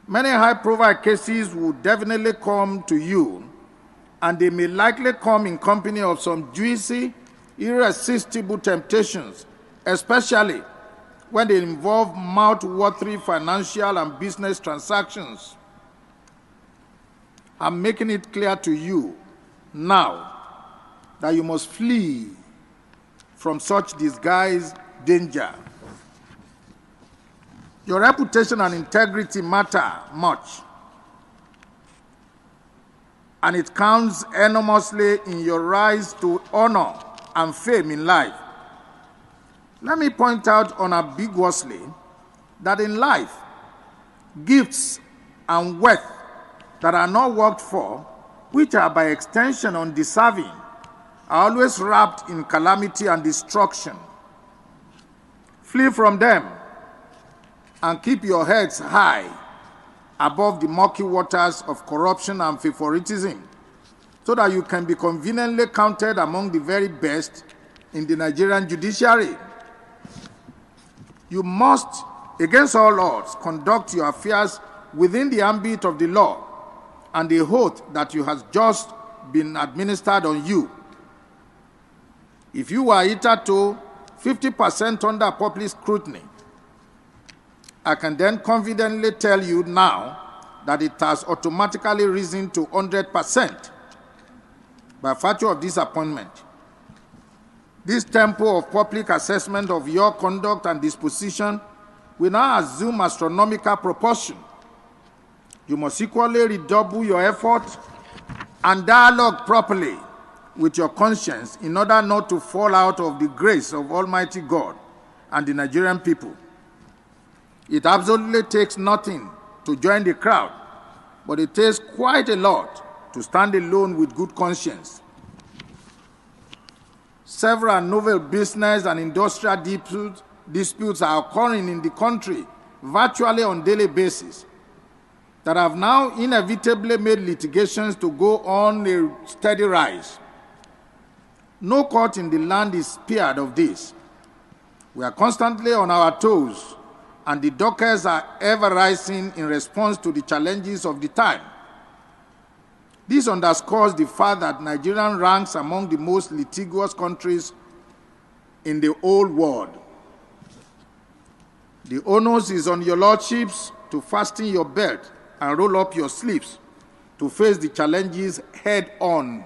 Many high-profile cases will definitely come to you, and they may likely come in company of some juicy, irresistible temptations, especially when they involve mouth-watering financial and business transactions. I'm making it clear to you now that you must flee from such disguised danger. Your reputation and integrity matter much, and it counts enormously in your rise to honor and fame in life. Let me point out unambiguously that in life, gifts and wealth that are not worked for, which are by extension undeserving, are always wrapped in calamity and destruction. Flee from them and keep your heads high above the murky waters of corruption and favoritism, so that you can be conveniently counted among the very best in the Nigerian judiciary. You must, against all odds, conduct your affairs within the ambit of the law and the oath that you has just been administered on you. If you were hitherto 50% under public scrutiny, I can then confidently tell you now that it has automatically risen to 100% by virtue of this appointment. This tempo of public assessment of your conduct and disposition will now assume astronomical proportion. You must equally redouble your effort and dialogue properly with your conscience in order not to fall out of the grace of Almighty God and the Nigerian people. It absolutely takes nothing to join the crowd, but it takes quite a lot to stand alone with good conscience. Several novel business and industrial disputes are occurring in the country virtually on a daily basis that have now inevitably made litigations to go on a steady rise. No court in the land is spared of this. We are constantly on our toes, and the dockets are ever rising in response to the challenges of the time. This underscores the fact that Nigeria ranks among the most litigious countries in the whole world. The onus is on your lordships to fasten your belt and roll up your sleeves to face the challenges head on.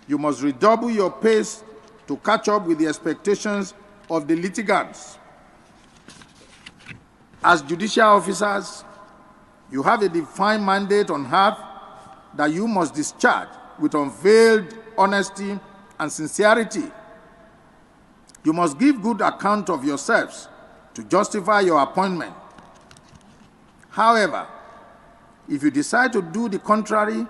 You must redouble your pace to catch up with the expectations of the litigants. As judicial officers, you have a defined mandate on earth that you must discharge with unveiled honesty and sincerity. You must give good account of yourselves to justify your appointment. However, if you decide to do the contrary,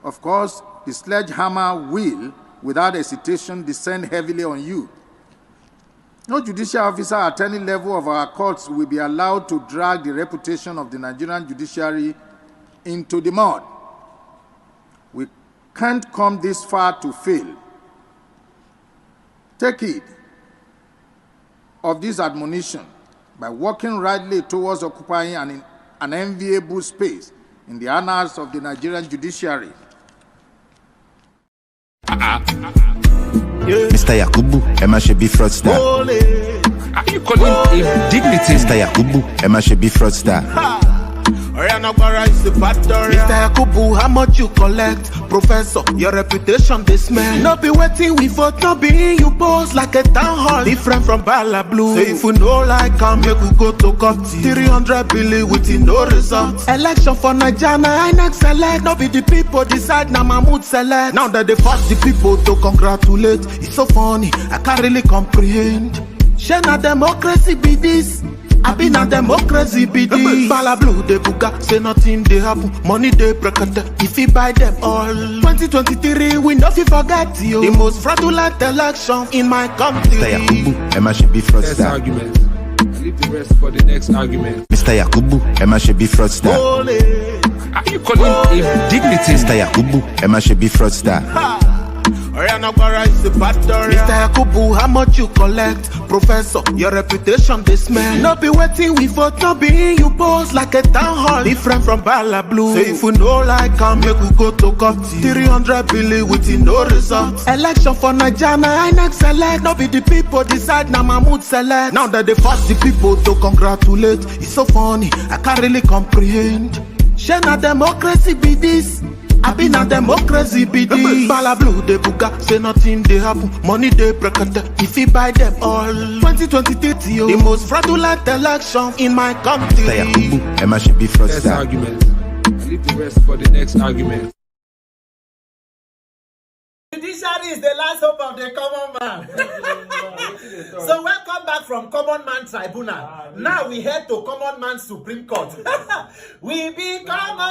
of course, the sledgehammer will, without hesitation, descend heavily on you. No judicial officer at any level of our courts will be allowed to drag the reputation of the Nigerian judiciary into the mud. We can't come this far to fail. Take heed of this admonition by working rightly towards occupying an enviable space in the annals of the Nigerian judiciary. Mr. Yakubu, Emma should be fraudster. Are you calling him dignity? Mr. Yakubu, Emma should be fraudster. Mr. Yakubu, how much you collect? Professor, your reputation they smell. No be waiting we vote, no be you boss like a town hall. Different from Bala Blue. Say if we know like come, make we go to court. 300 billion with no result. Election for Nigeria, I next select. No be the people decide, now Mahmoud select. Now that they force the people to congratulate. It's so funny, I can't really comprehend. Share na democracy be this. I been a democracy be this. Bala Blue they buga, say nothing they happen. Money they break it, if you buy them all. 2023 we no forget you. The most fraudulent election in my country. Mr. Yakubu, Emma should be fraudster. Next argument. Leave the rest for the next argument. Mr. Yakubu, Emma should be fraudster. Are you calling him dignity? Mr. Yakubu, Emma should be fraudster. Oyanabara is a bad story. Mr. Yakubu, how much you collect? Professor, your reputation they smell. No be waiting we for no be you boss like a town hall. Different from Bala Blue. Say if we know like come make we go to court. 300 billion with no result. Election for Nigeria, I next select. No be the people decide, now Mahmoud select. Now that they force the people to congratulate. It's so funny, I can't really comprehend. Shena democracy be this. I been a democracy be this. Bala Blue de buga, say nothing they happen. Money they break if you buy them all. 2023, the most fraudulent election in my country. Emma should be Next fraudster. argument. Leave the rest for the next argument. Judiciary is the last hope of the common man. So welcome back from Common Man Tribunal. Now we head to Common Man Supreme Court. We become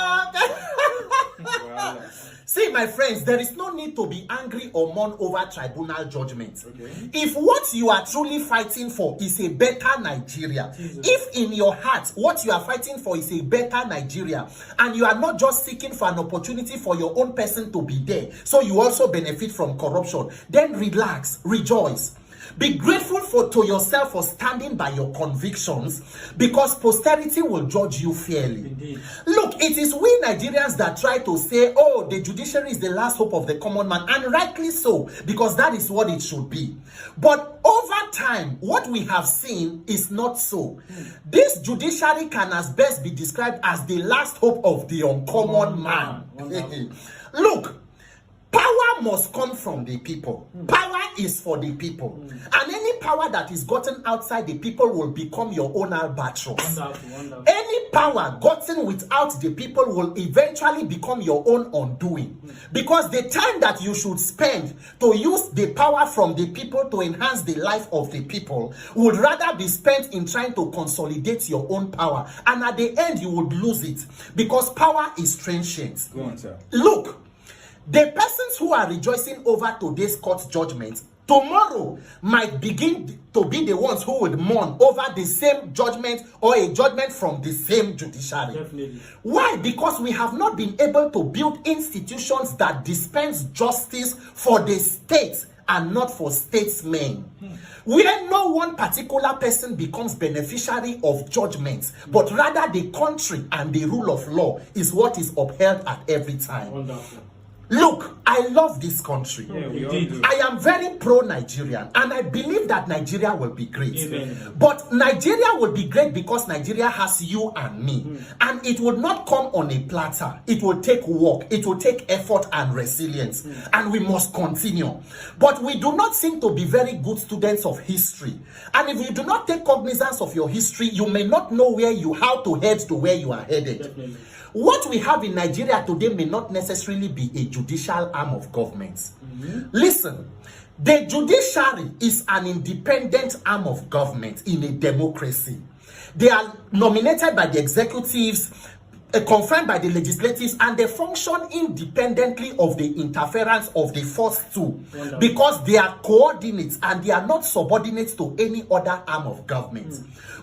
See, my friends, there is no need to be angry or mourn over tribunal judgment. If what you are truly fighting for is a better Nigeria, if in your heart what you are fighting for is a better Nigeria, and you are not just seeking for an opportunity for your own person to be there, so you also benefit from corruption, then relax, rejoice. Be grateful to yourself for standing by your convictions, because posterity will judge you fairly. Indeed. Look, it is we Nigerians that try to say, oh, the judiciary is the last hope of the common man, and rightly so, because that is what it should be. But over time, what we have seen is not so. This judiciary can as best be described as the last hope of the uncommon man. Look, power must come from the people. Power is for the people. And any power that is gotten outside the people will become your own albatross. Wonderful. Any power gotten without the people will eventually become your own undoing. Because the time that you should spend to use the power from the people to enhance the life of the people would rather be spent in trying to consolidate your own power. And at the end, you would lose it. Because power is transient. Go on, sir. Look, the persons who are rejoicing over today's court judgment tomorrow might begin to be the ones who would mourn over the same judgment or a judgment from the same judiciary. Definitely. Why? Because we have not been able to build institutions that dispense justice for the state and not for statesmen. Where no one particular person becomes beneficiary of judgment, but rather the country and the rule of law is what is upheld at every time. Wonderful. Look, I love this country. Yeah, I am very pro-Nigerian, and I believe that Nigeria will be great. Amen. But Nigeria will be great because Nigeria has you and me. And it will not come on a platter. It will take work. It will take effort and resilience. And we must continue. But we do not seem to be very good students of history. And if you do not take cognizance of your history, you may not know how to head to where you are headed. Definitely. What we have in Nigeria today may not necessarily be a judicial arm of government. Listen, the judiciary is an independent arm of government in a democracy. They are nominated by the executives, confirmed by the legislatives, and they function independently of the interference of the first two. Wonderful. Because they are coordinates and they are not subordinates to any other arm of government.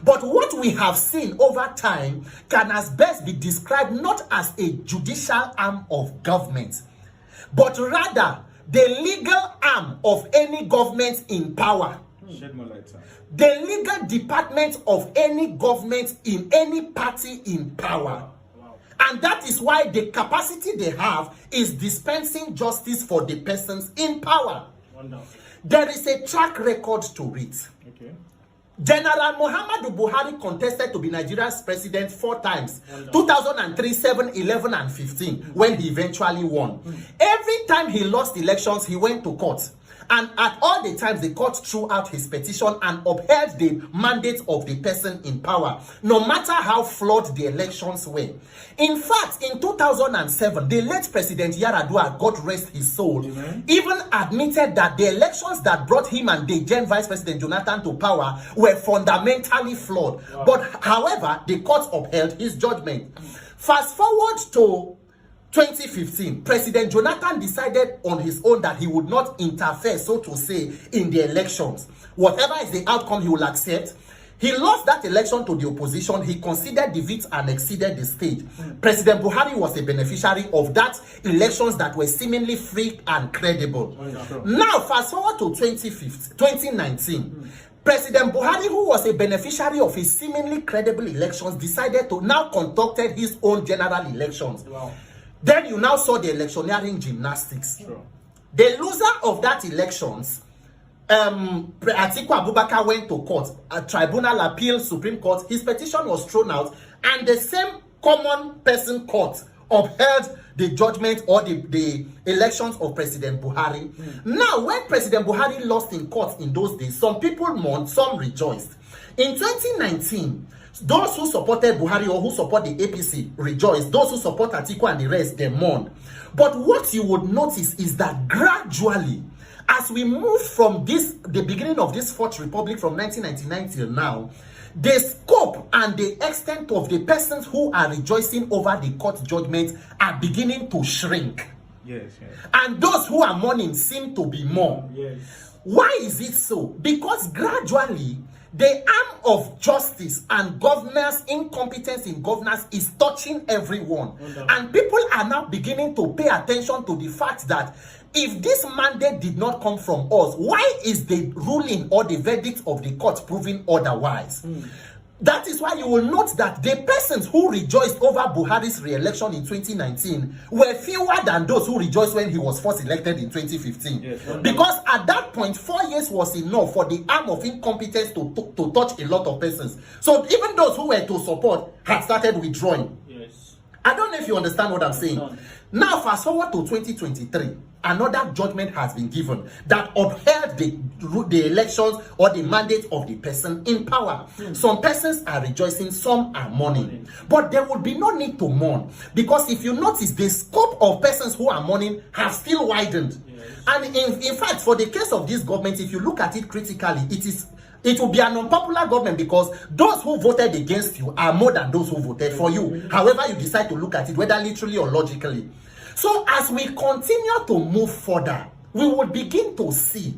But what we have seen over time can as best be described not as a judicial arm of government, but rather the legal arm of any government in power. Shed more light, sir. The legal department of any government in any party in power. And that is why the capacity they have is dispensing justice for the persons in power. Wonderful. There is a track record to it. Okay. General Muhammadu Buhari contested to be Nigeria's president 4 times. 2003, 7, 11, and 15, when he eventually won. Every time he lost elections, he went to court. And at all the times, the court threw out his petition and upheld the mandate of the person in power, no matter how flawed the elections were. In fact, in 2007, the late President Yar'Adua, God rest his soul, even admitted that the elections that brought him and the then Vice President Jonathan to power were fundamentally flawed. Wow. But however, the court upheld his judgment. Fast forward to 2015, President Jonathan decided on his own that he would not interfere, so to say, in the elections. Whatever is the outcome, he will accept. He lost that election to the opposition. He considered defeat and exceeded the stage. President Buhari was a beneficiary of that elections that were seemingly free and credible. Now, fast forward to 2019. President Buhari, who was a beneficiary of his seemingly credible elections, decided to now conducted his own general elections. Wow. Then you now saw the electioneering gymnastics. Sure. The loser of that elections, Atiku Abubakar, went to court, a tribunal appealed Supreme Court. His petition was thrown out, and the same common person court upheld the judgment or the elections of President Buhari. Now, when President Buhari lost in court in those days, some people mourned, some rejoiced. In 2019, those who supported Buhari or who support the APC rejoiced. Those who support Atiku and the rest, they mourned. But what you would notice is that gradually, as we move from the beginning of this Fourth Republic from 1999 till now, the scope and the extent of the persons who are rejoicing over the court judgment are beginning to shrink. Yes, yes. And those who are mourning seem to be more. Yes. Why is it so? Because gradually, the arm of justice and governance, incompetence in governance is touching everyone. And people are now beginning to pay attention to the fact that if this mandate did not come from us, why is the ruling or the verdict of the court proving otherwise? That is why you will note that the persons who rejoiced over Buhari's re-election in 2019 were fewer than those who rejoiced when he was first elected in 2015. Yes, because at that point, 4 years was enough for the arm of incompetence to touch a lot of persons. So even those who were to support had started withdrawing. Yes. I don't know if you understand what I'm saying. Now, fast forward to 2023. Another judgment has been given that upheld the elections or the mandate of the person in power. Some persons are rejoicing, some are mourning. But there will be no need to mourn, because if you notice, the scope of persons who are mourning have still widened. And in fact, for the case of this government, if you look at it critically, it will be an unpopular government, because those who voted against you are more than those who voted for you. However you decide to look at it, whether literally or logically. So as we continue to move further, we will begin to see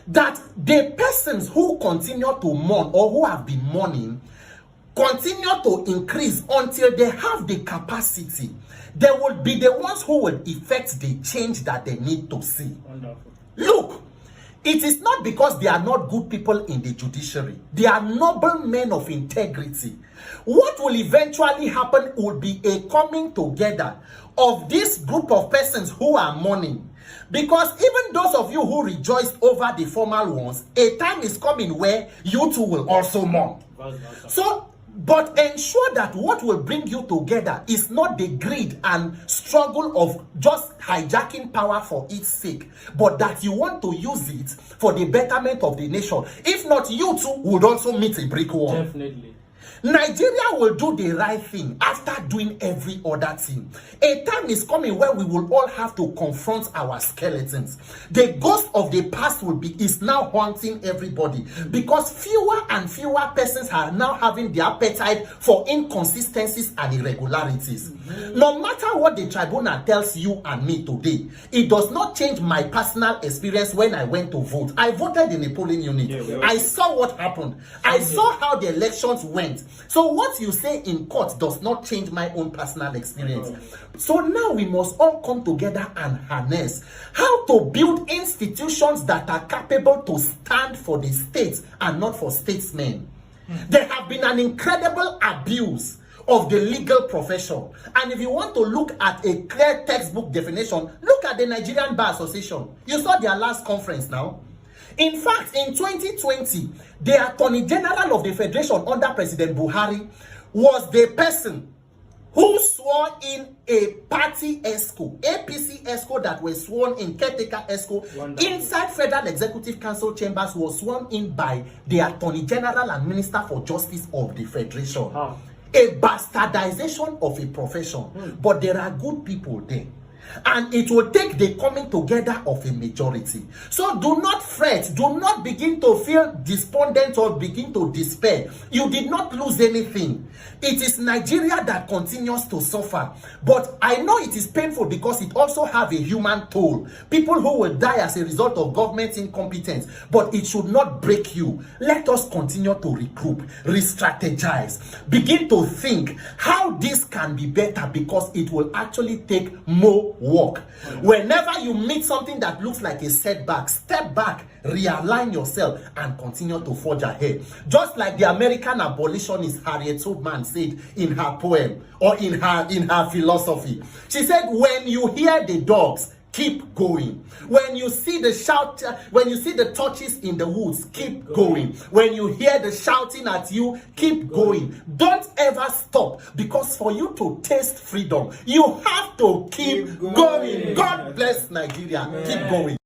that the persons who continue to mourn or who have been mourning continue to increase until they have the capacity. They will be the ones who will effect the change that they need to see. Wonderful. Look, it is not because they are not good people in the judiciary. They are noble men of integrity. What will eventually happen will be a coming together of this group of persons who are mourning. Because even those of you who rejoiced over the formal ones, a time is coming where you too will also mourn. So, but ensure that what will bring you together is not the greed and struggle of just hijacking power for its sake, but that you want to use it for the betterment of the nation. If not, you too would also meet a brick wall. Definitely. Nigeria will do the right thing after doing every other thing. A time is coming where we will all have to confront our skeletons. The ghost of the past is now haunting everybody, because fewer and fewer persons are now having the appetite for inconsistencies and irregularities. No matter what the tribunal tells you and me today, it does not change my personal experience when I went to vote. I voted in a polling unit. I saw what happened. I saw how the elections went. So what you say in court does not change my own personal experience. So now we must all come together and harness how to build institutions that are capable to stand for the states and not for statesmen. There have been an incredible abuse of the legal profession. And if you want to look at a clear textbook definition, look at the Nigerian Bar Association. You saw their last conference now. In fact, in 2020, the Attorney General of the Federation under President Buhari was the person who swore in a party ESCO, APC ESCO that was sworn in, caretaker ESCO, inside Federal Executive Council chambers, was sworn in by the Attorney General and Minister for Justice of the Federation. A bastardization of a profession. But there are good people there. and it will take the coming together of a majority. So do not fret, do not begin to feel despondent or begin to despair. You did not lose anything. It is Nigeria that continues to suffer, but I know it is painful because it also have a human toll. People who will die as a result of government incompetence, but it should not break you. Let us continue to regroup, re-strategize, begin to think how this can be better, because it will actually take more work. Whenever you meet something that looks like a setback, step back, realign yourself, and continue to forge ahead. Just like the American abolitionist Harriet Tubman said in her poem, or in her philosophy. She said, when you hear the dogs, keep going. When you see the torches in the woods, keep going. When you hear the shouting at you, keep going. Don't ever stop, because for you to taste freedom, you have to keep going. God bless Nigeria. Keep going.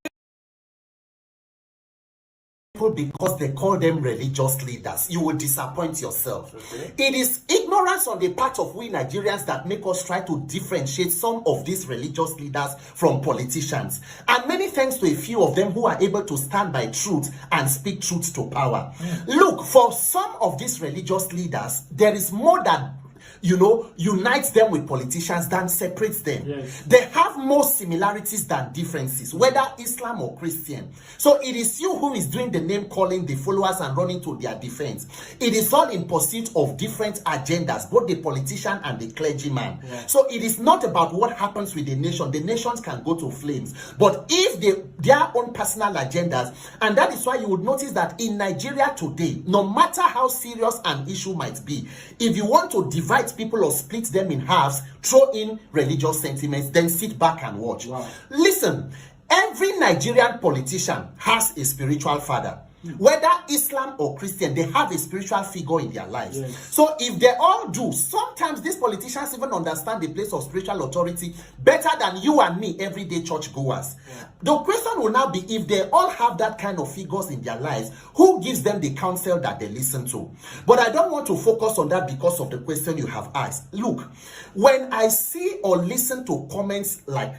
Because they call them religious leaders, you will disappoint yourself. It is ignorance on the part of we Nigerians that make us try to differentiate some of these religious leaders from politicians, and many thanks to a few of them who are able to stand by truth and speak truth to power. Look, for some of these religious leaders, there is more that unites them with politicians than separates them. Yes. They have more similarities than differences, whether Islam or Christian. So it is you who is doing the name calling, the followers, and running to their defense. It is all in pursuit of different agendas, both the politician and the clergyman. Yeah. So it is not about what happens with the nation. The nations can go to flames. But if their own personal agendas, and that is why you would notice that in Nigeria today, no matter how serious an issue might be, if you want to divide people or split them in halves, throw in religious sentiments, then sit back and watch. Wow. Listen, every Nigerian politician has a spiritual father. Whether Islam or Christian, they have a spiritual figure in their lives. Yes. So if they all do, sometimes these politicians even understand the place of spiritual authority better than you and me, everyday church goers. Yeah. The question will now be, if they all have that kind of figures in their lives, who gives them the counsel that they listen to? But I don't want to focus on that because of the question you have asked. Look, when I see or listen to comments like,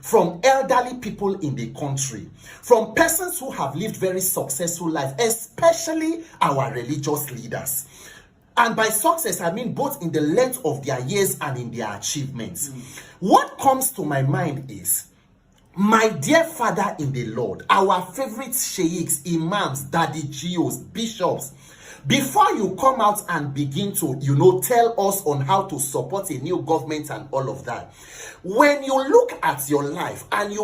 from elderly people in the country, from persons who have lived very successful life, especially our religious leaders. And by success, I mean both in the length of their years and in their achievements. What comes to my mind is, my dear Father in the Lord, our favorite sheikhs, imams, daddy geos, bishops, before you come out and begin to, tell us on how to support a new government and all of that, when you look at your life and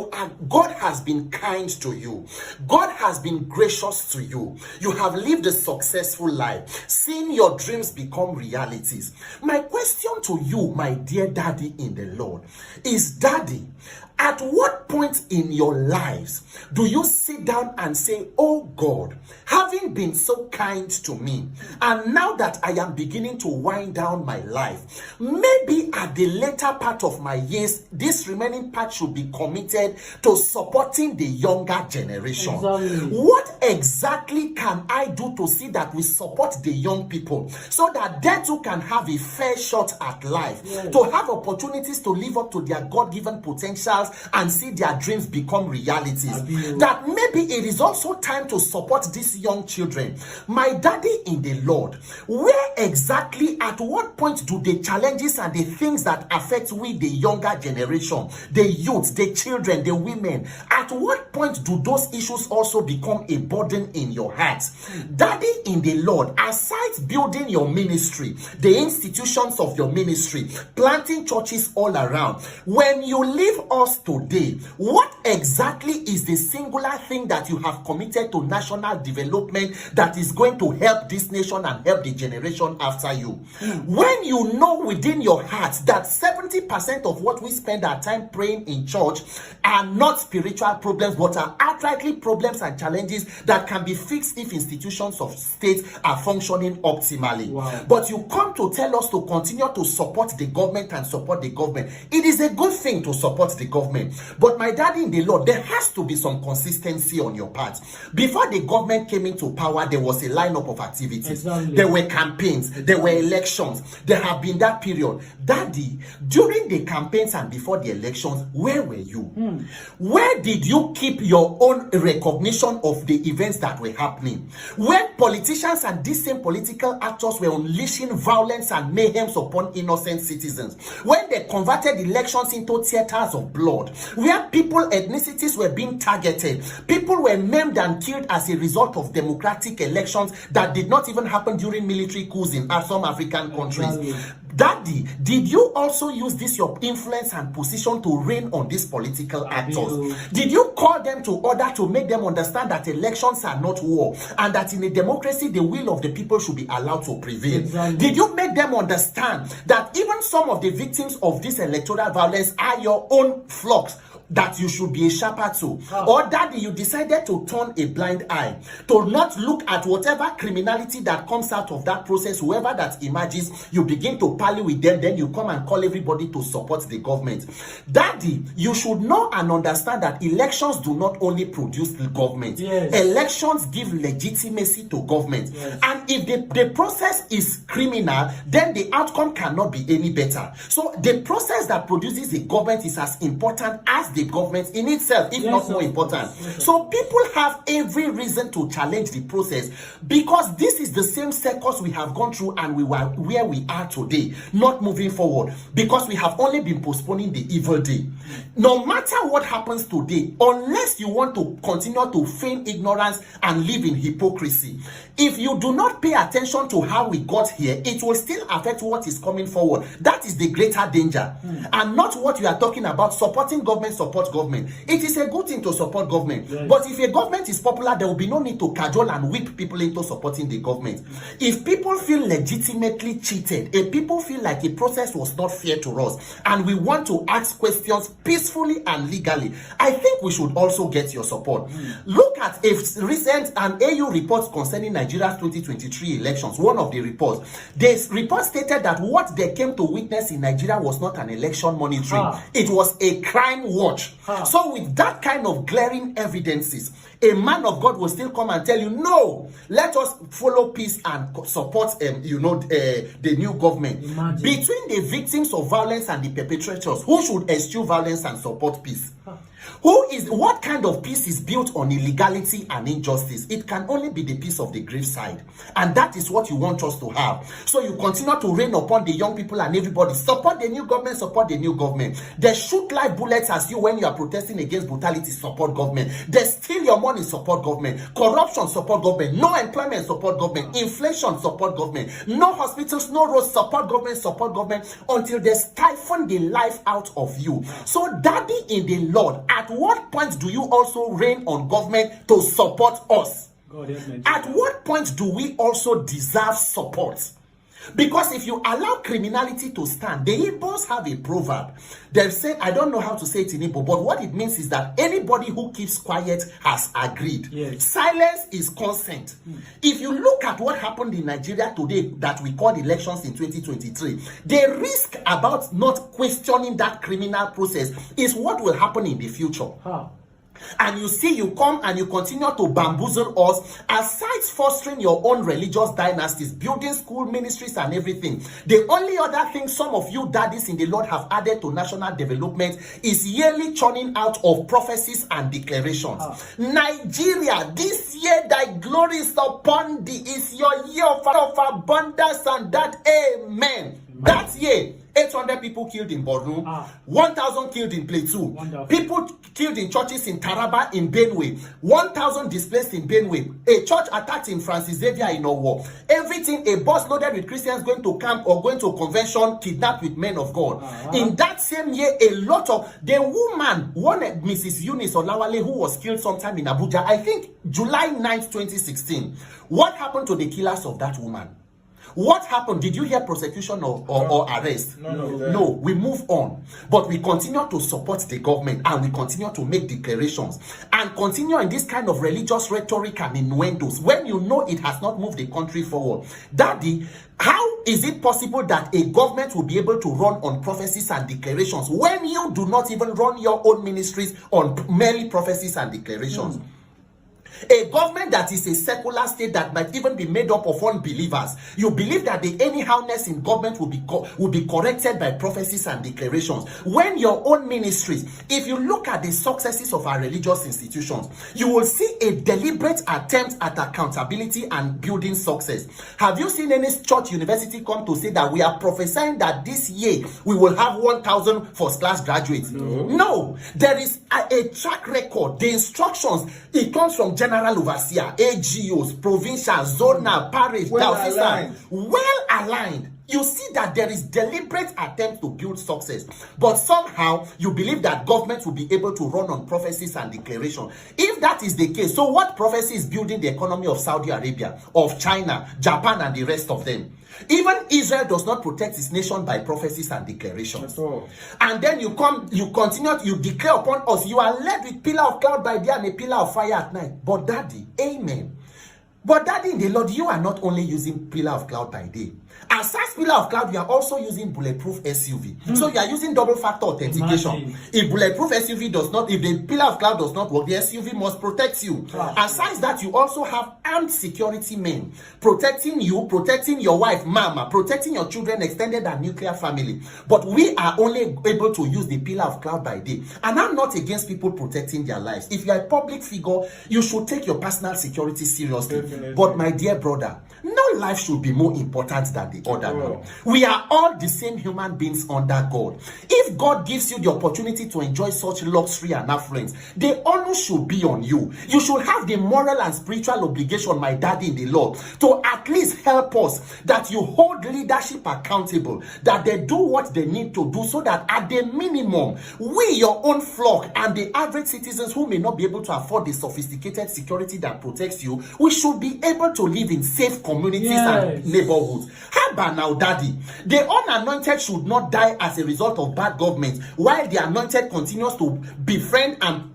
God has been kind to you, God has been gracious to you, you have lived a successful life, seen your dreams become realities. My question to you, my dear daddy in the Lord, is, Daddy, at what point in your lives do you sit down and say, oh God, having been so kind to me, and now that I am beginning to wind down my life, maybe at the later part of my years, this remaining part should be committed to supporting the younger generation. Exactly. What exactly can I do to see that we support the young people so that they too can have a fair shot at life, to have opportunities to live up to their God-given potentials and see their dreams become realities? That maybe it is also time to support these young children. My daddy in the Lord, where exactly, at what point do the challenges and the things that affect we, the younger generation, the youth, the children, the women, at what point do those issues also become a burden in your heart? Daddy in the Lord, aside building your ministry, the institutions of your ministry, planting churches all around, when you leave us today, what exactly is the singular thing that you have committed to national development that is going to help this nation and help the generation after you? When you know within your heart that 70% of what we spend our time praying in church are not spiritual problems, but are outrightly problems and challenges that can be fixed if institutions of state are functioning optimally. Wow. But you come to tell us to continue to support the government and support the government. It is a good thing to support the government. But my daddy in the Lord, there has to be some consistency on your part. Before the government came into power, there was a lineup of activities. Exactly. There were campaigns. There were elections. There have been that period. Daddy, during the campaigns and before the elections, where were you? Where did you keep your own recognition of the events that were happening? Where politicians and these same political actors were unleashing violence and mayhem upon innocent citizens, when they converted elections into theaters of blood, where people, ethnicities were being targeted, people were maimed and killed as a result of democratic elections that did not even happen during military coups in some African countries. Exactly. Daddy, did you also use this your influence and position to reign on these political actors? Did you call them to order to make them understand that elections are not war and that in a democracy the will of the people should be allowed to prevail? Exactly. Did you make them understand that even some of the victims of this electoral violence are your own flocks that you should be a shepherd to? Or daddy, you decided to turn a blind eye, to not look at whatever criminality that comes out of that process, whoever that emerges, you begin to parley with them, then you come and call everybody to support the government. Daddy, you should know and understand that elections do not only produce the government. Yes. Elections give legitimacy to government. Yes. And if the process is criminal, then the outcome cannot be any better. So the process that produces the government is as important as the government in itself, if not more important. So people have every reason to challenge the process, because this is the same circus we have gone through and we were where we are today, not moving forward, because we have only been postponing the evil day. No matter what happens today, unless you want to continue to feign ignorance and live in hypocrisy, if you do not pay attention to how we got here, it will still affect what is coming forward. That is the greater danger, and not what you are talking about, supporting government, support government. It is a good thing to support government, but if a government is popular, there will be no need to cajole and whip people into supporting the government. If people feel legitimately cheated, if people feel like a process was not fair to us, and we want to ask questions peacefully and legally, I think we should also get your support. Look at a recent an AU report concerning Nigeria's 2023 elections. One of the reports, this report stated that what they came to witness in Nigeria was not an election monitoring, it was a crime watch. So with that kind of glaring evidences, a man of God will still come and tell you, no, let us follow peace and support the new government. Imagine. Between the victims of violence and the perpetrators, who should eschew violence and support peace? What kind of peace is built on illegality and injustice? It can only be the peace of the grave side, and that is what you want us to have. So you continue to rain upon the young people and everybody. Support the new government, support the new government. They shoot live bullets as you when you are protesting against brutality, support government. They steal your money, support government. Corruption, support government. No employment, support government. Inflation, support government. No hospitals, no roads, support government, until they stifle the life out of you. So daddy in the Lord, at what point do you also rain on government to support us? At what point do we also deserve support? Because if you allow criminality to stand, the Igbos have a proverb. They say, I don't know how to say it in Igbo, but what it means is that anybody who keeps quiet has agreed. Yes. Silence is consent. If you look at what happened in Nigeria today that we called elections in 2023, the risk about not questioning that criminal process is what will happen in the future. And you see, you come and you continue to bamboozle us, aside fostering your own religious dynasties, building school ministries and everything. The only other thing some of you daddies in the Lord have added to national development is yearly churning out of prophecies and declarations. Nigeria, this year thy glory is upon thee, is your year of abundance, and that, amen. That year, 800 people killed in Borno, 1,000 killed in Plateau, people killed in churches in Taraba, in Benue, 1,000 displaced in Benue, a church attacked in Francis Xavier in Owo, everything, a bus loaded with Christians going to camp or going to convention, kidnapped with men of God. In that same year, a lot of the woman, one Mrs. Eunice Olawale, who was killed sometime in Abuja, I think July 9th, 2016. What happened to the killers of that woman? What happened? Did you hear prosecution or arrest? No, we move on. But we continue to support the government and we continue to make declarations and continue in this kind of religious rhetoric and innuendos when you know it has not moved the country forward. Daddy, how is it possible that a government will be able to run on prophecies and declarations when you do not even run your own ministries on merely prophecies and declarations? A government that is a secular state that might even be made up of unbelievers. You believe that the anyhowness in government will be corrected by prophecies and declarations. When your own ministries, if you look at the successes of our religious institutions, you will see a deliberate attempt at accountability and building success. Have you seen any church university come to say that we are prophesying that this year we will have 1,000 first-class graduates? No. There is a track record. The instructions, it comes from General Overseer, AGOs, provincial, zonal, parish, diocesan, well aligned. You see that there is deliberate attempt to build success, but somehow you believe that government will be able to run on prophecies and declaration. If that is the case, so what prophecy is building the economy of Saudi Arabia, of China, Japan, and the rest of them? Even Israel does not protect its nation by prophecies and declarations. And then you continue, you declare upon us, you are led with pillar of cloud by day and a pillar of fire at night. But daddy, amen. But daddy in the Lord, you are not only using pillar of cloud by day. Aside pillar of cloud, you are also using bulletproof SUV. So you are using double factor authentication. If bulletproof SUV does not, if the pillar of cloud does not work, the SUV must protect you. Aside that, you also have armed security men protecting you, protecting your wife, mama, protecting your children, extended and nuclear family. But we are only able to use the pillar of cloud by day. And I'm not against people protecting their lives. If you are a public figure, you should take your personal security seriously. Definitely. But my dear brother, no life should be more important than the other. No. We are all the same human beings under God. If God gives you the opportunity to enjoy such luxury and affluence, the honor should be on you. You should have the moral and spiritual obligation, my daddy in the Lord, to at least help us, that you hold leadership accountable, that they do what they need to do, so that at the minimum, we, your own flock, and the average citizens who may not be able to afford the sophisticated security that protects you, we should be able to live in safe communities and neighborhoods. How about now, daddy? The unanointed should not die as a result of bad government, while the anointed continues to befriend and,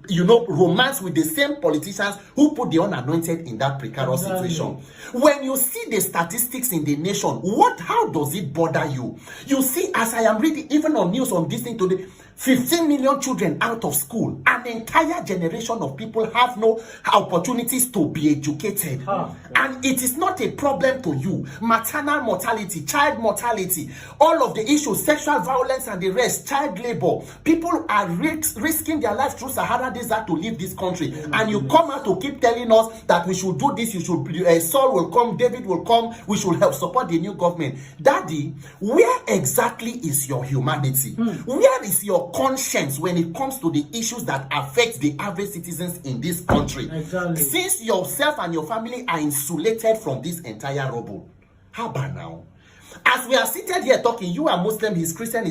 romance with the same politicians who put the unanointed in that precarious situation. When you see the statistics in the nation, how does it bother you? You see, as I am reading, even on news on this thing today, 15 million children out of school. An entire generation of people have no opportunities to be educated. And it is not a problem to you. Maternal mortality, child mortality, all of the issues, sexual violence and the rest, child labor. People are risking their lives through Sahara Desert to leave this country. And you come out to keep telling us that we should do this, Saul will come, David will come, we should help support the new government. Daddy, where exactly is your humanity? Where is your conscience when it comes to the issues that affect the average citizens in this country? Since yourself and your family are insulated from this entire rubble. How about now? As we are seated here talking, you are Muslim, he's Christian,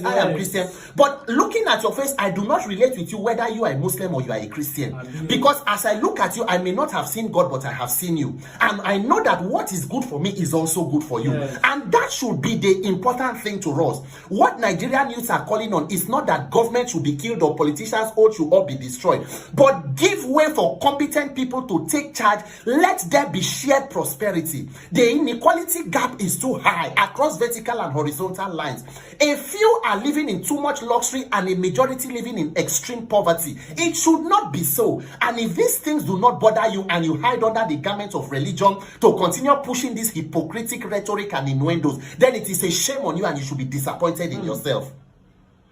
I am Christian. But looking at your face, I do not relate with you whether you are a Muslim or you are a Christian. Because as I look at you, I may not have seen God, but I have seen you. And I know that what is good for me is also good for you. And that should be the important thing to us. What Nigerian youths are calling on is not that government should be killed or politicians should all be destroyed, but give way for competent people to take charge. Let there be shared prosperity. The inequality gap is too high across vertical and horizontal lines. A few are living in too much luxury and a majority living in extreme poverty. It should not be so. And if these things do not bother you and you hide under the garment of religion to continue pushing this hypocritical rhetoric and innuendos, then it is a shame on you and you should be disappointed in yourself.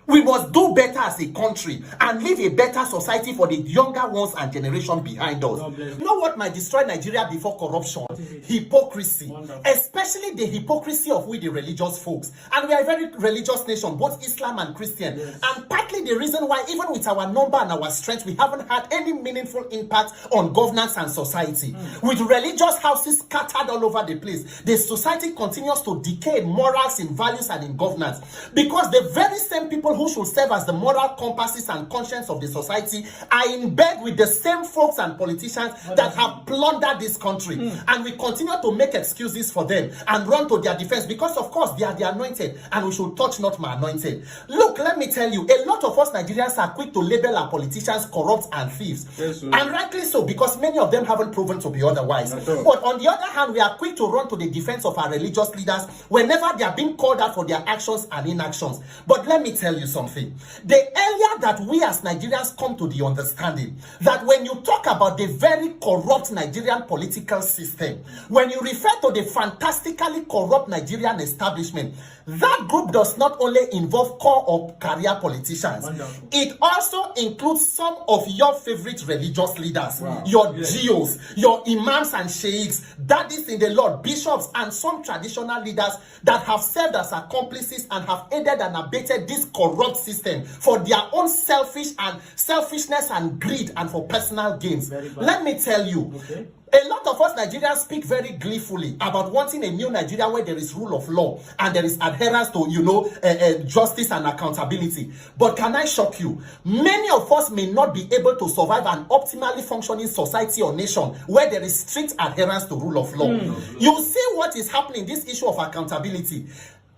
We must do better as a country and live a better society for the younger ones and generation behind us. You know what might destroy Nigeria before corruption? Hypocrisy. Especially the hypocrisy of we the religious folks. And we are a very religious nation, both Islam and Christian. And partly the reason why, even with our number and our strength, we haven't had any meaningful impact on governance and society. With religious houses scattered all over the place, the society continues to decay in morals, in values, and in governance. Because the very same people who should serve as the moral compasses and conscience of the society are in bed with the same folks and politicians that have plundered this country. And we continue to make excuses for them and run to their defense because, of course, they are the anointed and we should touch not my anointed. Look, let me tell you, a lot of us Nigerians are quick to label our politicians corrupt and thieves. Yes, and rightly so, because many of them haven't proven to be otherwise. But on the other hand, we are quick to run to the defense of our religious leaders whenever they are being called out for their actions and inactions. But let me tell you something. The earlier that we as Nigerians come to the understanding that when you talk about the very corrupt Nigerian political system, when you refer to the fantastically corrupt Nigerian establishment, that group does not only involve core or career politicians, it also includes some of your favorite religious leaders, your GOs, your imams and sheikhs, daddies in the Lord, bishops, and some traditional leaders that have served as accomplices and have aided and abated this corrupt system for their own selfishness and greed and for personal gains. Let me tell you, a lot of us Nigerians speak very gleefully about wanting a new Nigeria where there is rule of law and there is adherence to, justice and accountability. But can I shock you? Many of us may not be able to survive an optimally functioning society or nation where there is strict adherence to rule of law. You see what is happening, this issue of accountability.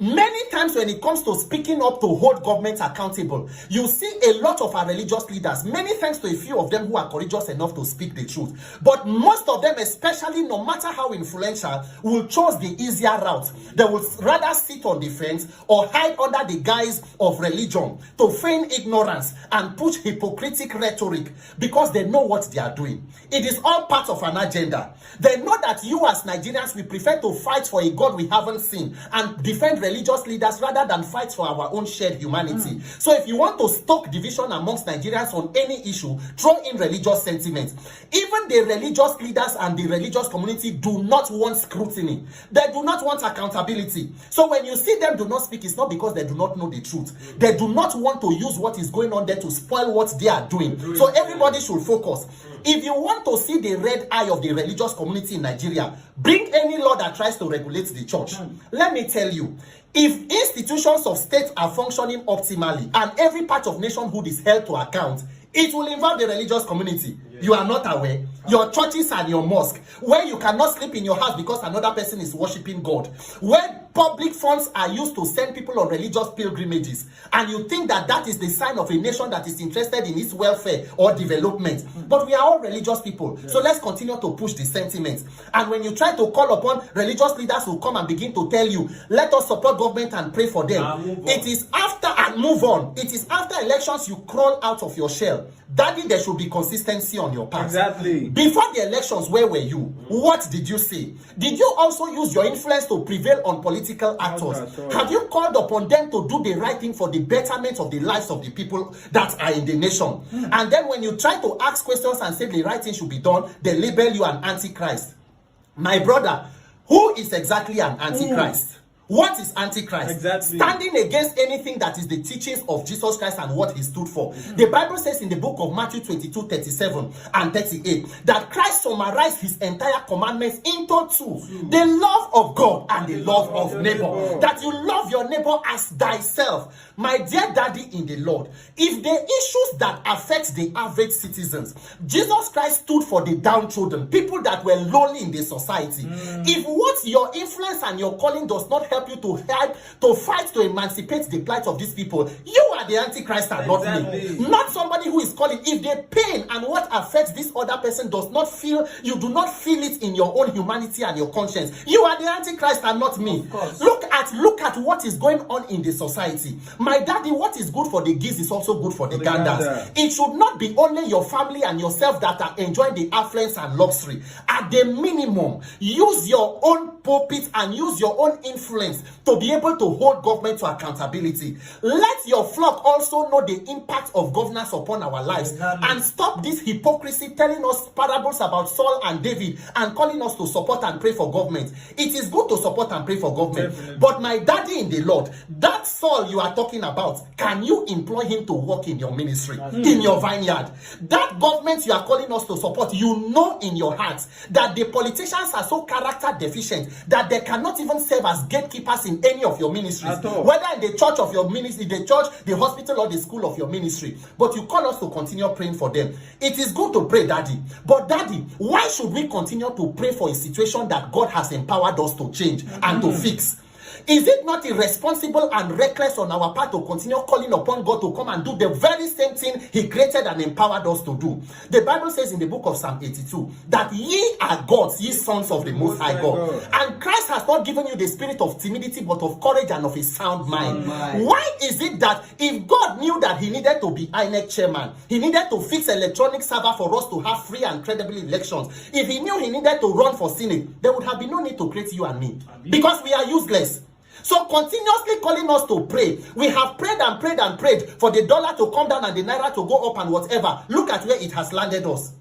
Many times when it comes to speaking up to hold government accountable, you see a lot of our religious leaders, many thanks to a few of them who are courageous enough to speak the truth. But most of them, especially no matter how influential, will choose the easier route. They would rather sit on the fence or hide under the guise of religion to feign ignorance and push hypocritical rhetoric because they know what they are doing. It is all part of an agenda. They know that you as Nigerians, we prefer to fight for a God we haven't seen and defend religious leaders rather than fight for our own shared humanity. So if you want to stoke division amongst Nigerians on any issue, throw in religious sentiments. Even the religious leaders and the religious community do not want scrutiny. They do not want accountability. So when you see them do not speak, it's not because they do not know the truth. They do not want to use what is going on there to spoil what they are doing. So everybody should focus. If you want to see the red eye of the religious community in Nigeria, bring any law that tries to regulate the church. Let me tell you, if institutions of state are functioning optimally and every part of nationhood is held to account, it will involve the religious community. You are not aware. Your churches and your mosque, where you cannot sleep in your house because another person is worshiping God, where public funds are used to send people on religious pilgrimages, and you think that that is the sign of a nation that is interested in its welfare or development. But we are all religious people, so let's continue to push the sentiments. And when you try to call upon religious leaders who come and begin to tell you, let us support government and pray for them, it is after and move on. It is after elections you crawl out of your shell. Daddy, there should be consistency on your part. Exactly. Before the elections, where were you? What did you say? Did you also use your influence to prevail on political actors? Have you called upon them to do the right thing for the betterment of the lives of the people that are in the nation? And then when you try to ask questions and say the right thing should be done, they label you an antichrist. My brother, who is exactly an antichrist? What is Antichrist? Exactly. Standing against anything that is the teachings of Jesus Christ and what he stood for. The Bible says in the book of Matthew 22:37 and 38 that Christ summarized his entire commandments into two. The love of God and the love of neighbor. That you love your neighbor as thyself. My dear daddy in the Lord, if the issues that affect the average citizens, Jesus Christ stood for the downtrodden, people that were lonely in the society. If what your influence and your calling does not help you to help to fight to emancipate the plight of these people, you are the Antichrist and not me. Not somebody who is calling. If the pain and what affects this other person does not feel, you do not feel it in your own humanity and your conscience, you are the Antichrist and not me. Look at what is going on in the society. My daddy, what is good for the geese is also good for the ganders. It should not be only your family and yourself that are enjoying the affluence and luxury. At the minimum, use your own pulpit and use your own influence to be able to hold government to accountability. Let your flock also know the impact of governance upon our lives. And stop this hypocrisy telling us parables about Saul and David and calling us to support and pray for government. It is good to support and pray for government. But my daddy in the Lord, that Saul you are talking about, can you employ him to work in your ministry, in your vineyard? That government you are calling us to support, you know in your heart that the politicians are so character deficient that they cannot even serve as gatekeepers in any of your ministries, At all. whether in the church of your ministry, the church, the hospital, or the school of your ministry. But you call us to continue praying for them. It is good to pray, Daddy. But Daddy, why should we continue to pray for a situation that God has empowered us to change and to fix? Is it not irresponsible and reckless on our part to continue calling upon God to come and do the very same thing He created and empowered us to do? The Bible says in the book of Psalm 82 that ye are gods, ye sons of the Most High God. And Christ has not given you the spirit of timidity, but of courage and of a sound mind. Why is it that if God knew that He needed to be INEC chairman, He needed to fix electronic server for us to have free and credible elections, if He knew He needed to run for Senate, there would have been no need to create you and me, because we are useless. So continuously calling us to pray. We have prayed and prayed and prayed for the dollar to come down and the naira to go up and whatever. Look at where it has landed us.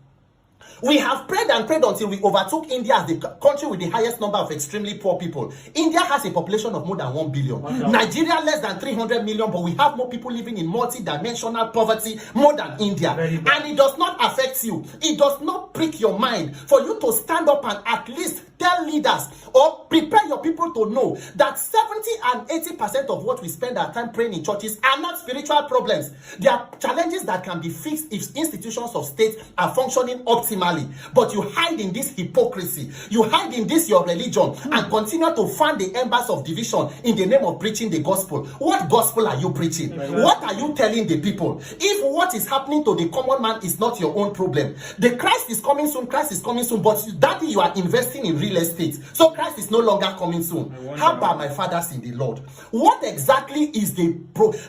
We have prayed and prayed until we overtook India as the country with the highest number of extremely poor people. India has a population of more than 1 billion. Nigeria less than 300 million, but we have more people living in multi-dimensional poverty more than India. And it does not affect you. It does not prick your mind for you to stand up and at least tell leaders or prepare your people to know that 70 and 80% of what we spend our time praying in churches are not spiritual problems. They are challenges that can be fixed if institutions of state are functioning optimally. But you hide in this hypocrisy, you hide in this your religion, and continue to fan the embers of division in the name of preaching the gospel. What gospel are you preaching? What are you telling the people? If what is happening to the common man is not your own problem, the Christ is coming soon, Christ is coming soon, but Daddy, you are investing in real estate, so Christ is no longer coming soon. How about my fathers in the Lord? What exactly is the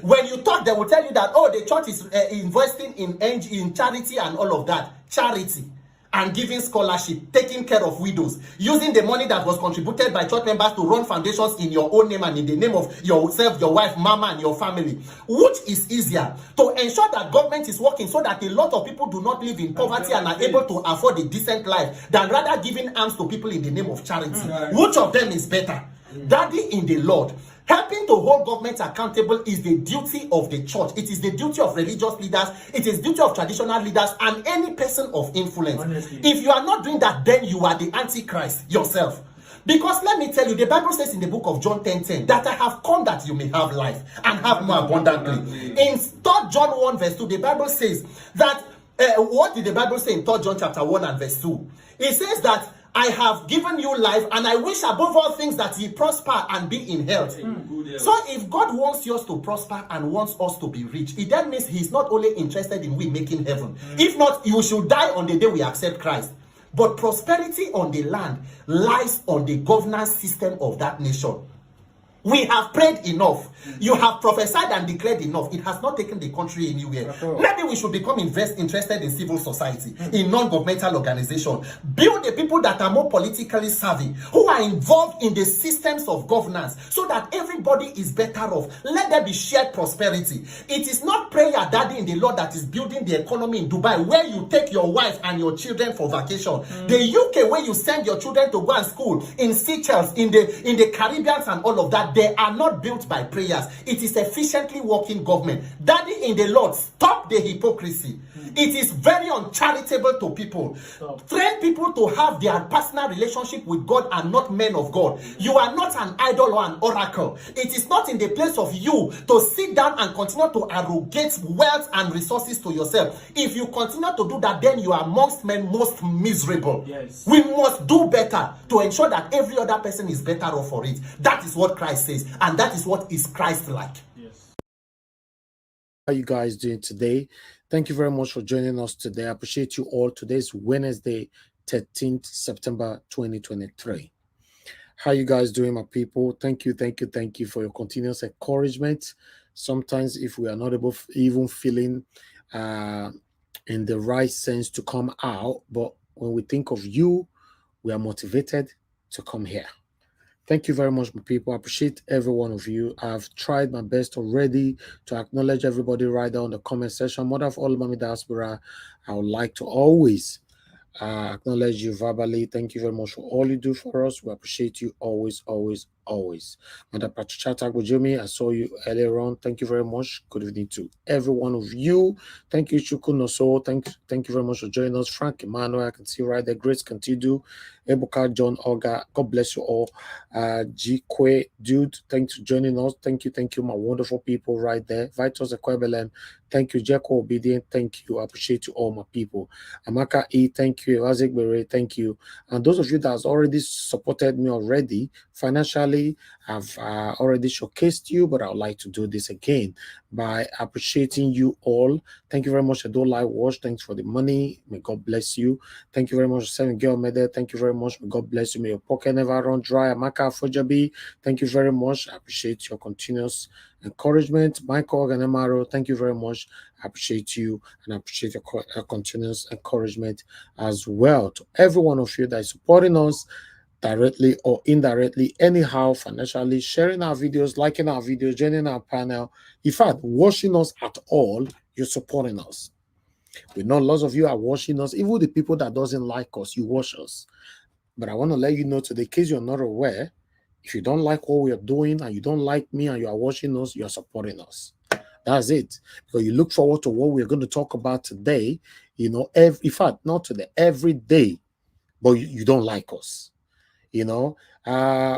when you talk, they will tell you that, oh, the church is investing in charity and all of that. Charity and giving scholarship, taking care of widows, using the money that was contributed by church members to run foundations in your own name and in the name of yourself, your wife, mama, and your family. Which is easier, to ensure that government is working so that a lot of people do not live in poverty and are able to afford a decent life, than rather giving alms to people in the name of charity? Which of them is better? Daddy in the Lord, helping to hold government accountable is the duty of the church. It is the duty of religious leaders. It is the duty of traditional leaders and any person of influence. Honestly. If you are not doing that, then you are the Antichrist yourself. Because let me tell you, the Bible says in the book of John 10:10 that I have come that you may have life and have more abundantly. In 3 John 1 verse 2, the Bible says that, what did the Bible say in 3 John chapter 1 and verse 2? It says that I have given you life, and I wish above all things that ye prosper and be in health. So if God wants us to prosper and wants us to be rich, it then means He's not only interested in we making heaven. If not, you should die on the day we accept Christ. But prosperity on the land lies on the governance system of that nation. We have prayed enough. You have prophesied and declared enough. It has not taken the country anywhere. Maybe we should become interested in civil society, in non-governmental organization. Build the people that are more politically savvy, who are involved in the systems of governance, so that everybody is better off. Let there be shared prosperity. It is not prayer, Daddy in the Lord, that is building the economy in Dubai, where you take your wife and your children for vacation. The UK, where you send your children to go and school, in Seychelles, in the Caribbean and all of that. They are not built by prayers. It is efficiently working government. Daddy in the Lord, stop the hypocrisy. It is very uncharitable to people. Train people to have their personal relationship with God and not men of God. You are not an idol or an oracle. It is not in the place of you to sit down and continue to arrogate wealth and resources to yourself. If you continue to do that, then you are amongst men most miserable. Yes. We must do better to ensure that every other person is better off for it. That is what Christ says, and that is what is Christ-like. Yes. How are you guys doing today? Thank you very much for joining us today. I appreciate you all. Today's Wednesday, 13th September 2023. How you guys doing, my people? Thank you for your continuous encouragement. Sometimes if we are not able, even feeling in the right sense to come out, but when we think of you, we are motivated to come here. Thank you very much, my people. I appreciate every one of you. I've tried my best already to acknowledge everybody right there on the comment section. Mother of all Mami Diaspora, I would like to always acknowledge you verbally. Thank you very much for all you do for us. We appreciate you always. Mother Patricia Jimmy, I saw you earlier on. Thank you very much. Good evening to every one of you. Thank you, Chukunoso. Thank you very much for joining us. Frank Emmanuel, I can see right there. Grace Continue. Ebuka, John, Olga, God bless you all. Jikwe, dude, thanks for joining us. Thank you, my wonderful people right there. Vitus Equebelem, thank you. Jeko Obedient, thank you. I appreciate you all, my people. Amaka E, thank you. Isaac Bere, thank you. And those of you that has already supported me already financially, I've already showcased you, but I would like to do this again by appreciating you all. Thank you very much. I don't like watch. Thanks for the money. May God bless you. Thank you very much, Seven Girl Mede. Thank you very much. May God bless you. May your pocket never run dry. Amaka Fojabi, thank you very much. I appreciate your continuous encouragement. Michael Ganemaro, thank you very much. I appreciate you and I appreciate your continuous encouragement as well. To every one of you that is supporting us directly or indirectly, anyhow, financially, sharing our videos, liking our videos, joining our panel. In fact, watching us at all, you're supporting us. We know lots of you are watching us. Even the people that doesn't like us, you watch us. But I want to let you know today, in case you're not aware, if you don't like what we are doing and you don't like me and you are watching us, you are supporting us. That's it. Because you look forward to what we're going to talk about today, you know, in fact, not today, every day, but you don't like us. You know,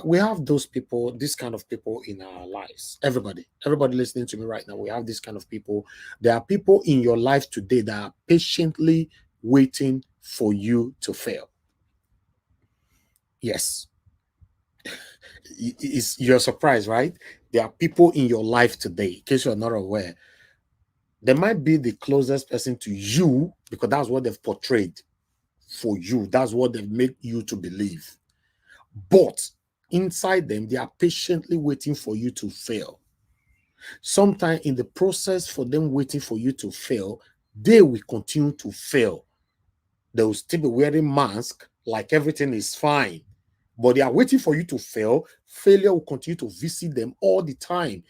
we have those people, this kind of people in our lives. Everybody listening to me right now, we have this kind of people. There are people in your life today that are patiently waiting for you to fail. Yes. You're surprised, right? There are people in your life today, in case you're not aware. They might be the closest person to you because that's what they've portrayed for you. That's what they've made you to believe. But inside them, they are patiently waiting for you to fail. Sometime in the process for them waiting for you to fail, they will continue to fail. They will still be wearing masks like everything is fine. But they are waiting for you to fail. Failure will continue to visit them all the time.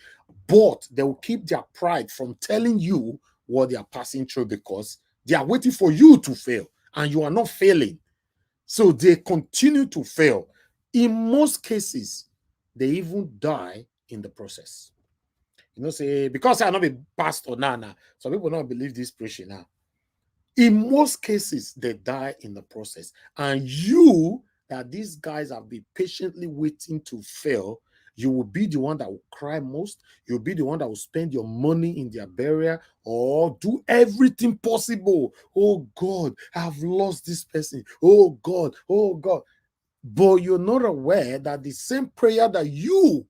But they will keep their pride from telling you what they are passing through because they are waiting for you to fail and you are not failing. So they continue to fail. In most cases, they even die in the process. You know, say, because I not be pastor now, some people don't believe this preaching now. In most cases, they die in the process. And you, that these guys have been patiently waiting to fail, you will be the one that will cry most. You'll be the one that will spend your money in their burial or do everything possible. Oh God, I've lost this person. Oh God, oh God. But you're not aware that the same prayer that you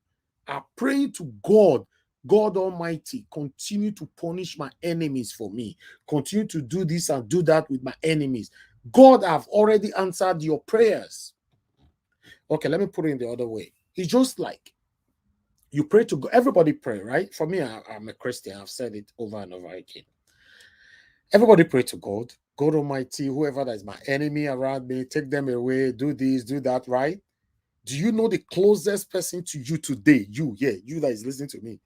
are praying to God, God Almighty, continue to punish my enemies for me. Continue to do this and do that with my enemies. God have already answered your prayers. Okay, let me put it in the other way. It's just like you pray to God. Everybody pray, right? For me, I'm a Christian. I've said it over and over again. Everybody pray to God. God Almighty, whoever that is my enemy around me, take them away, do this, do that, right? Do you know the closest person to you today? You that is listening to me.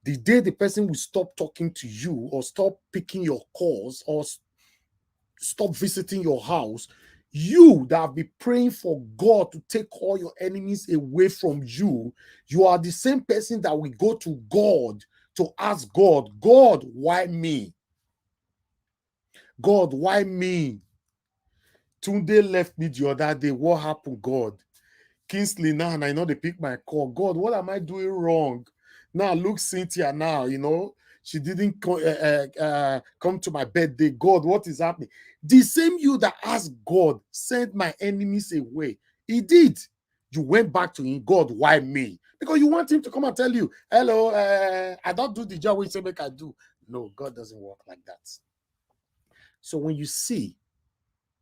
The day the person will stop talking to you or stop picking your calls or stop visiting your house, you that have been praying for God to take all your enemies away from you, you are the same person that will go to God to ask God, God, why me? God, why me? Tunde left me the other day. What happened, God? Kingsley now, and I know they pick my call. God, what am I doing wrong? Now look, Cynthia now, you know, she didn't come to my birthday. God, what is happening? The same you that asked God, send my enemies away. He did. You went back to him. God, why me? Because you want him to come and tell you, hello, I don't do the job we say make I do. No, God doesn't work like that. So when you see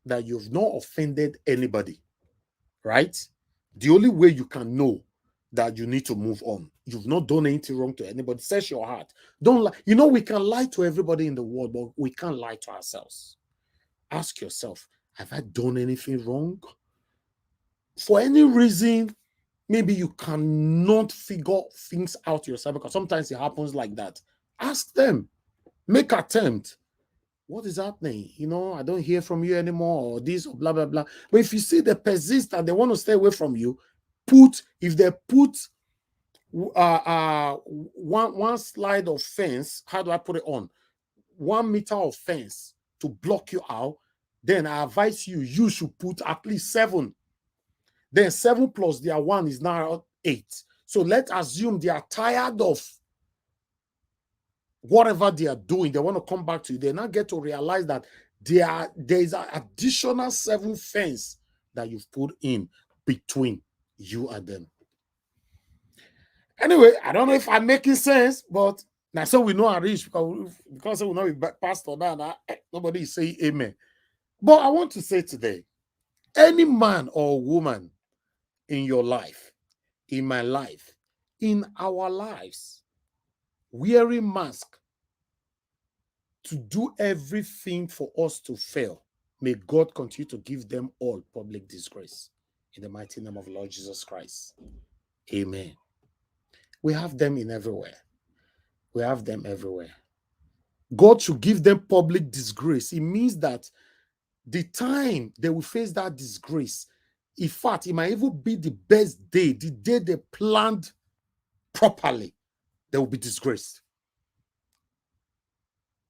that you've not offended anybody, right? The only way you can know that you need to move on, you've not done anything wrong to anybody, search your heart. Don't lie. You know, we can lie to everybody in the world, but we can't lie to ourselves. Ask yourself, have I done anything wrong? For any reason, maybe you cannot figure things out yourself, because sometimes it happens like that. Ask them, make attempt. What is happening? You know, I don't hear from you anymore, or this, or blah, blah, blah. But if you see they persist and they want to stay away from you, if they put one slide of fence, how do I put it on? 1 meter of fence to block you out, then I advise you, you should put at least 7. Then 7 plus their 1 is now 8. So let's assume they are tired of whatever they are doing. They want to come back to you. They now get to realize that there is an additional 7 fence that you've put in between you and them. Anyway, I don't know if I'm making sense, but now so we know I reach because we know we pastor now. Nobody is saying amen. But I want to say today, any man or woman in your life, in my life, in our lives, wearing mask to do everything for us to fail, may God continue to give them all public disgrace. In the mighty name of the Lord Jesus Christ. Amen. We have them in everywhere. We have them everywhere. God should give them public disgrace. It means that the time they will face that disgrace, in fact, it might even be the best day, the day they planned properly, they will be disgraced.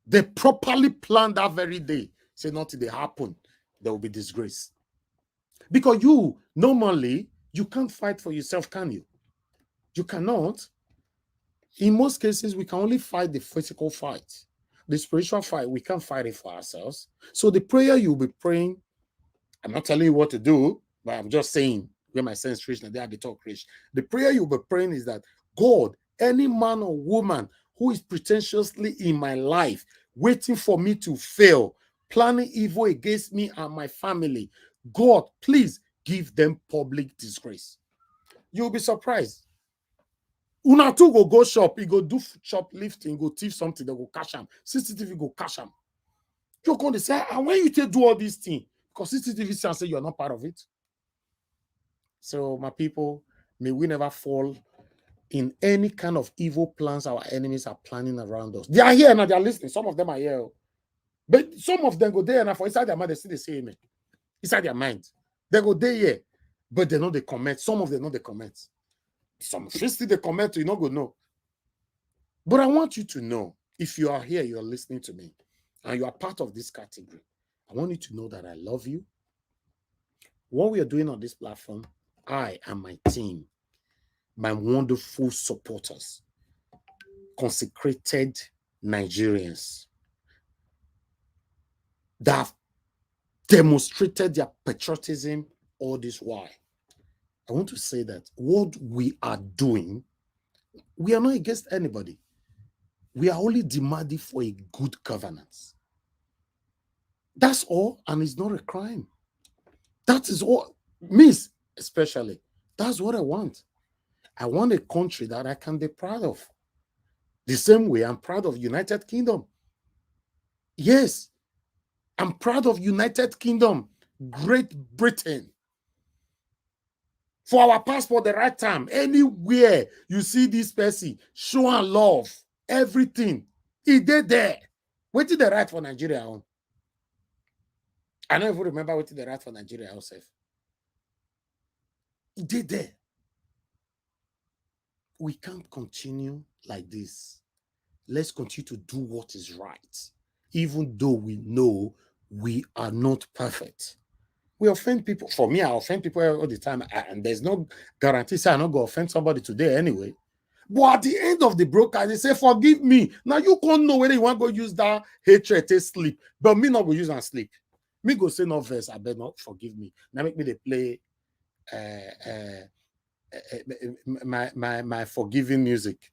They properly planned that very day. Say nothing they happen, they will be disgraced. Because you, normally, you can't fight for yourself, can you? You cannot. In most cases, we can only fight the physical fight. The spiritual fight, we can't fight it for ourselves. So the prayer you'll be praying, I'm not telling you what to do, but I'm just saying, where my sense reach, and they are the talk reach. The prayer you'll be praying is that, God, any man or woman who is pretentiously in my life, waiting for me to fail, planning evil against me and my family, God, please give them public disgrace. You'll be surprised. Una two go shop, you go do shoplifting, go thief something, they go cash them. CCTV go cash them. You're going to say, and when you take do all these things, because CCTV say you're not part of it. So, my people, may we never fall in any kind of evil plans our enemies are planning around us. They are here now, they are listening. Some of them are here. But some of them go there and for inside their mind, they still say amen. Inside their mind. They go there, here, but they know they comment. Some of them know they comment. Some still they comment, you not go know. But I want you to know, if you are here, you are listening to me, and you are part of this category, I want you to know that I love you. What we are doing on this platform, I and my team, my wonderful supporters, consecrated Nigerians that have demonstrated their patriotism all this while. I want to say that what we are doing, we are not against anybody. We are only demanding for a good governance. That's all, and it's not a crime. That is all, Miss, especially. That's what I want. I want a country that I can be proud of. The same way I'm proud of United Kingdom. Yes, I'm proud of United Kingdom, Great Britain. For our passport, the right time, anywhere you see this person, show and love, everything, he did there. What did they write for Nigeria on? I don't even remember what did they write for Nigeria yourself. He did there. We can't continue like this. Let's continue to do what is right, even though we know we are not perfect. We offend people. For me, I offend people all the time, and there's no guarantee say I'm not going to offend somebody today anyway. But at the end of the broadcast, they say, forgive me. Now you can't know whether you want to go use that hatred to sleep, but me not go use and sleep. Me go say no verse, I better not forgive me. Now make me they play my forgiving music.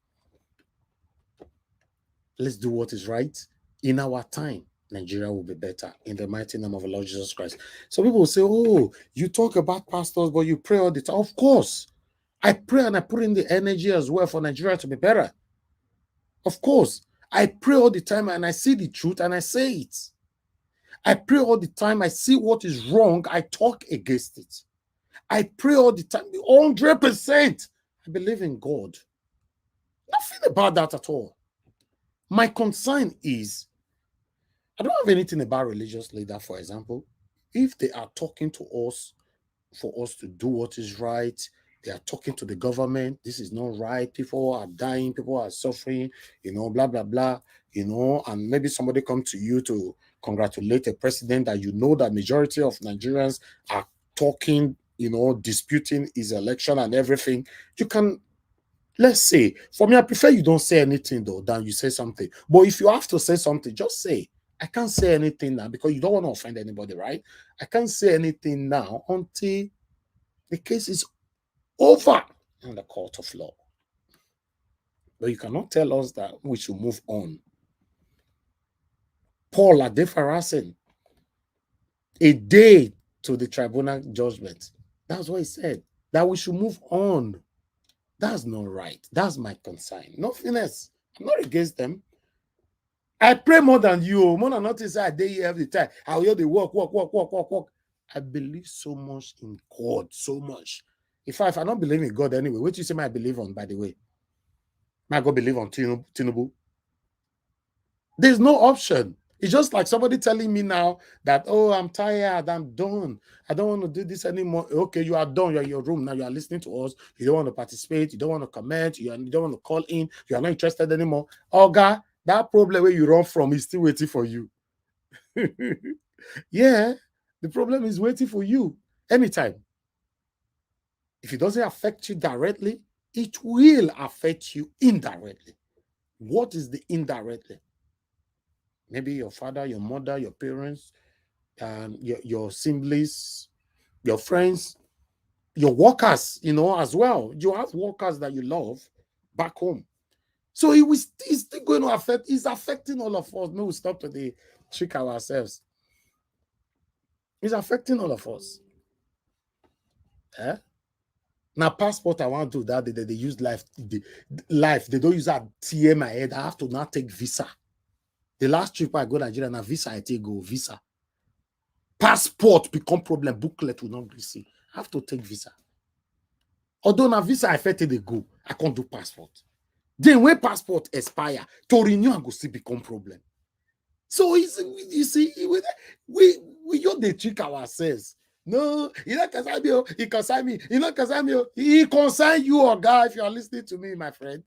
Let's do what is right in our time. Nigeria will be better in the mighty name of the Lord Jesus Christ. So people will say, oh, you talk about pastors, but you pray all the time. Of course, I pray and I put in the energy as well for Nigeria to be better. Of course, I pray all the time and I see the truth and I say it. I pray all the time. I see what is wrong. I talk against it. I pray all the time, 100%. I believe in God. Nothing about that at all. My concern is, I don't have anything about religious leader, for example. If they are talking to us for us to do what is right, they are talking to the government, this is not right, people are dying, people are suffering, blah, blah, blah, and maybe somebody come to you to congratulate a president that you know that majority of Nigerians are talking, disputing his election and everything, you can, let's say, for me, I prefer you don't say anything though than you say something. But if you have to say something, just say, I can't say anything now because you don't want to offend anybody, right? I can't say anything now until the case is over in the court of law. But you cannot tell us that we should move on. Paul Adefarasin, a day to the tribunal judgment. That's what he said, that we should move on. That's not right. That's my concern. Nothing else. I'm not against them. I pray more than you. More than nothing, I day here every time. I hear the work. I believe so much in God, so much. If I don't believe in God anyway, what do you say I believe on, by the way? I go believe on Tinubu. There's no option. It's just like somebody telling me now that, oh, I'm tired, I'm done. I don't want to do this anymore. Okay, you are done. You're in your room now. You are listening to us. You don't want to participate. You don't want to comment. You don't want to call in. You are not interested anymore. Oga, that problem where you run from is still waiting for you. Yeah, the problem is waiting for you anytime. If it doesn't affect you directly, it will affect you indirectly. What is the indirectly? Maybe your father, your mother, your parents, your siblings, your friends, your workers, as well. You have workers that you love back home. So it's still going to affect, it's affecting all of us. No, we stop to the trick ourselves. It's affecting all of us. Now, passport, I want to do that. They use life. They don't use that TM my head. I have to now take visa. The last trip I go to Nigeria, now visa, I take go visa. Passport become problem. Booklet will not receive. I have to take visa. Although now visa, I felt it go. I can't do passport. Then when passport expire, to renew and go still become problem. So you see, we just they trick ourselves. No, he not concern me. He concern me. He not concern me. He concern you, or guy. If you are listening to me, my friend.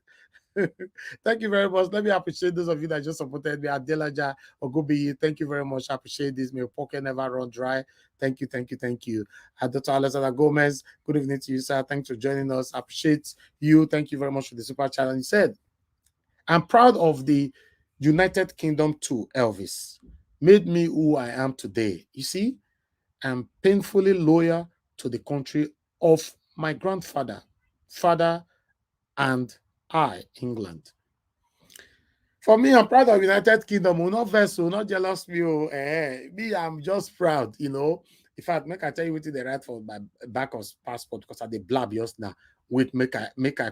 Thank you very much. Let me appreciate those of you that just supported me. Adelaja Ogobi, thank you very much. I appreciate this. May your pocket never run dry. Thank you. Dr. Alexander Gomez, good evening to you, sir. Thanks for joining us. I appreciate you. Thank you very much for the super chat. And he said, I'm proud of the United Kingdom too, Elvis. Made me who I am today. You see, I'm painfully loyal to the country of my grandfather, father, and I, England. For me, I'm proud of United Kingdom. Not vessel, not jealous me. Me, I'm just proud, In fact, make I tell you what they write for my back of passport because I did blab just now. Wait, make I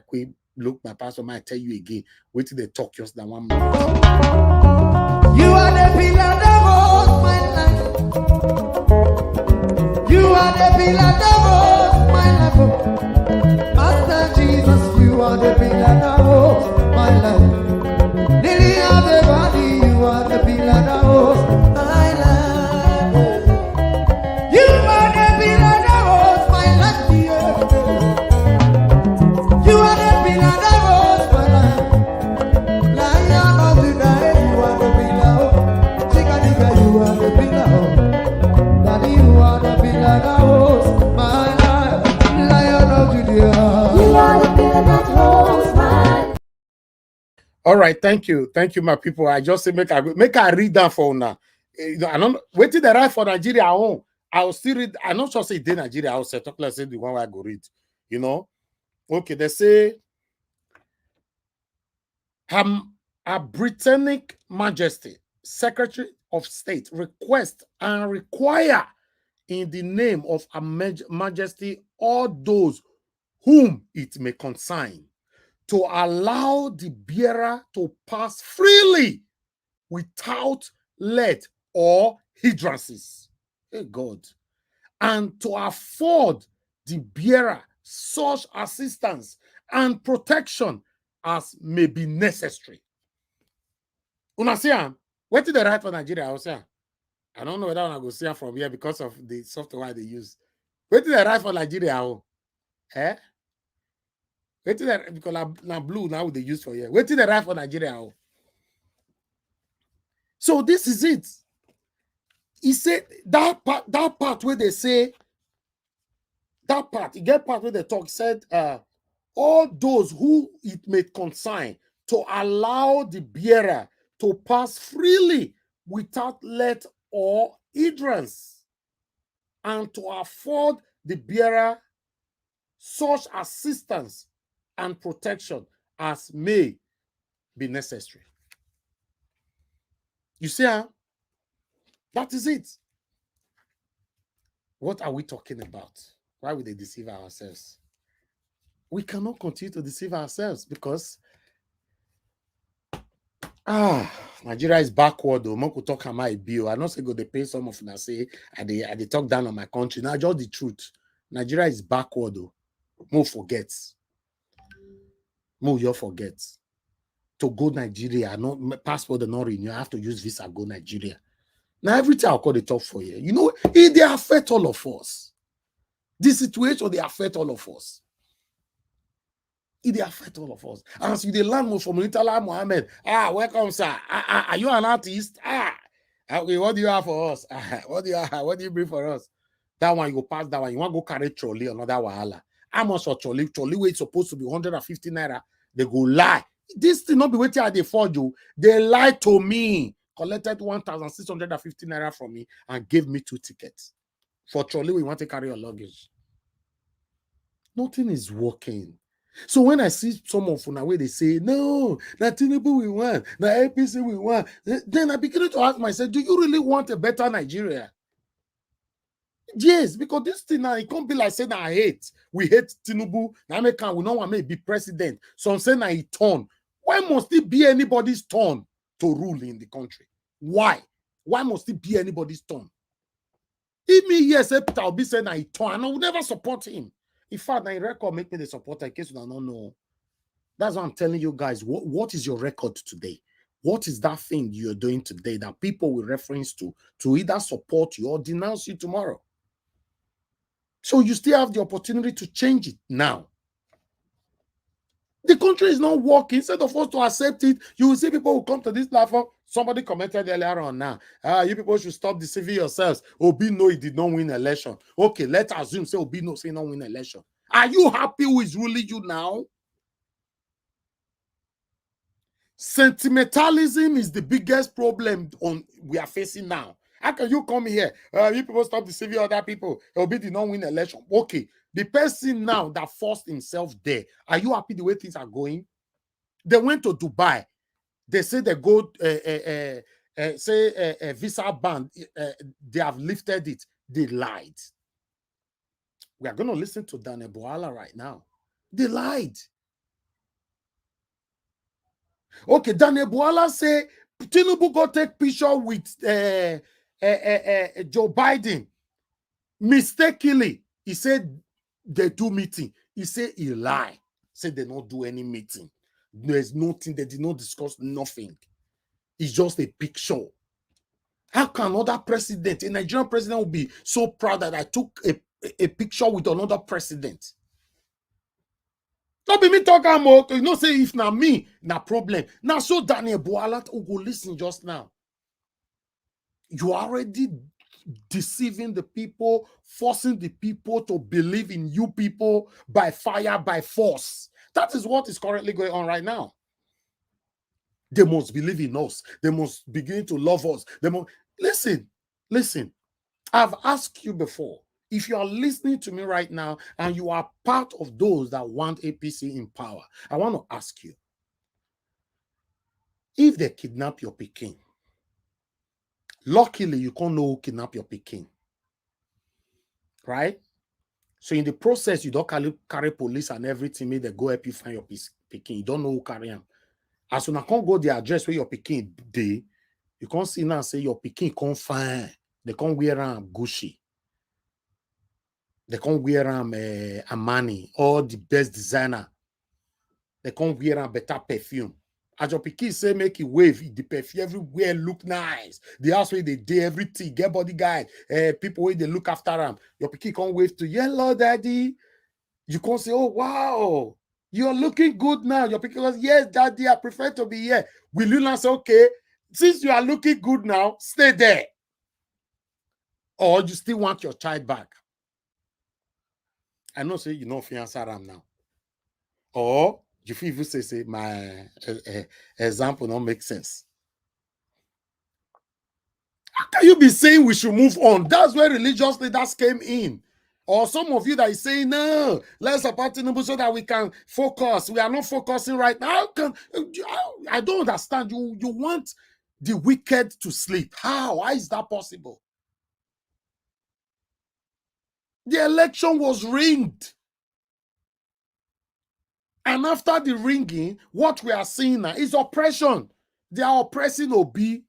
quick look my passport. I tell you again. Wait till they talk just now 1 minute. You are the pillar that holds my life. You are the pillar that holds my life. Master Jesus, you are the pillar that holds my life. Lily of the valley, you are the pillar that holds my life. You are the pillar that holds my life. You are the pillar that holds my life. Lion of the night, you are the pillar. Chicken, you are the pillar. Daddy, you are the pillar that holds my life. Lion of Judah, you are the pillar that holds my life. All right, thank you, my people. I just say make I read that for now. I don't wait till the right for Nigeria. I'll still read. I'm not sure say they Nigeria. I'll say talk like say the one where I go read. Okay. They say, Her Britannic Majesty, Secretary of State, request and require in the name of Her Majesty all those whom it may concern to allow the bearer to pass freely without let or hindrances. Hey God. And to afford the bearer such assistance and protection as may be necessary. Una see am? What did they write for Nigeria? I don't know whether I go see am from here because of the software they use. What did they write for Nigeria? Because now blue now they use for here. What did they write for Nigeria? So this is it. He said that part where they say, that part, you get part where they talk, said, all those who it may concern to allow the bearer to pass freely without let or hindrance, and to afford the bearer such assistance and protection as may be necessary. You see, that is it. What are we talking about? Why would they deceive ourselves? We cannot continue to deceive ourselves because Nigeria is backward. Though could talk am I bill. I not say go they pay some of them say I they talk down on my country. Now just the truth. Nigeria is backward. Though. More forgets. More you forget. To go Nigeria, no passport and not renew. I have to use visa go Nigeria. Now everything I'll call the top for you. You know, they affect all of us. This situation they affect all of us. It affect all of us. As you learn more from Murtala Mohammed, welcome, sir. Are you an artist? Okay, what do you have for us? What do you bring for us? That one you go pass that one. You want to go carry trolley, another wahala. How much for trolley? Trolley weight supposed to be 150 naira. They go lie. This thing not be waiting at the forge you. They lied to me. Collected 1,650 naira from me and gave me 2 tickets. For trolley, we want to carry your luggage. Nothing is working. So when I see some of them where they say, no, that Tinubu we want, the APC we want, then I begin to ask myself, do you really want a better Nigeria? Yes, because this thing now, it can't be like saying I hate. We hate Tinubu. Now we don't want to be president. So I'm saying he turn. Why must it be anybody's turn to rule in the country? Why? Why must it be anybody's turn? If me, yes, I'll be saying he turn, and I will never support him. In fact, my record make me the supporter in case you don't know. That's what I'm telling you guys. What is your record today? What is that thing you're doing today that people will reference to either support you or denounce you tomorrow? So you still have the opportunity to change it now. The country is not working. Instead of us to accept it, you will see people who come to this platform. Somebody commented earlier on now. You people should stop deceiving yourselves. Obi no, he did not win election. Okay, let's assume say Obi no say not win election. Are you happy who is ruling you now? Sentimentalism is the biggest problem we are facing now. How can you come here? You people stop deceiving other people. Obi did not win election. Okay. The person now that forced himself there, are you happy the way things are going? They went to Dubai. They say they go, say a visa ban. They have lifted it. They lied. We are going to listen to Daniel Boala right now. They lied. Okay, Daniel Boala say Tinubu go take picture with Joe Biden. Mistakenly, he said they do meeting. He said he lie. Said they don't do any meeting. There's nothing. They did not discuss nothing. It's just a picture. How can another president, a Nigerian president, will be so proud that I took a picture with another president? Don't be me talking about, you know, say if na me, na problem. Now, so Daniel Boala, who go listen just now. You are already deceiving the people, forcing the people to believe in you people by fire, by force. That is what is currently going on right now. They must believe in us. They must begin to love us. They must listen. I've asked you before. If you are listening to me right now and you are part of those that want APC in power, I want to ask you, if they kidnap your Peking, luckily you can't know who kidnap your Peking, right? So in the process, you don't carry police and everything, may they go help you find your Peking. You don't know who carry them. As soon as you can't go the address where your Peking day, you can't see now say your Peking can't find. They can't wear Gucci. They can't wear Armani, all the best designer. They can't wear better perfume. As your Peking say, make it wave, the perfume everywhere look nice. The house where they do everything, get bodyguard, people where they look after them. Your Peking can't wave to hello, daddy. You can't say, oh wow, you're looking good now. Your Peking goes, yes, daddy, I prefer to be here. Will you not say, okay, since you are looking good now, stay there. or you still want your child back? I know say you know if you answer them now. Or you feel even say my example don't make sense. How can you be saying we should move on? That's where religious leaders came in. Or some of you that is saying, no, let's support Tinubu so that we can focus. We are not focusing right now. I don't understand. You want the wicked to sleep. How? Why is that possible? The election was rigged. And after the ringing, what we are seeing now is oppression. They are oppressing Obi,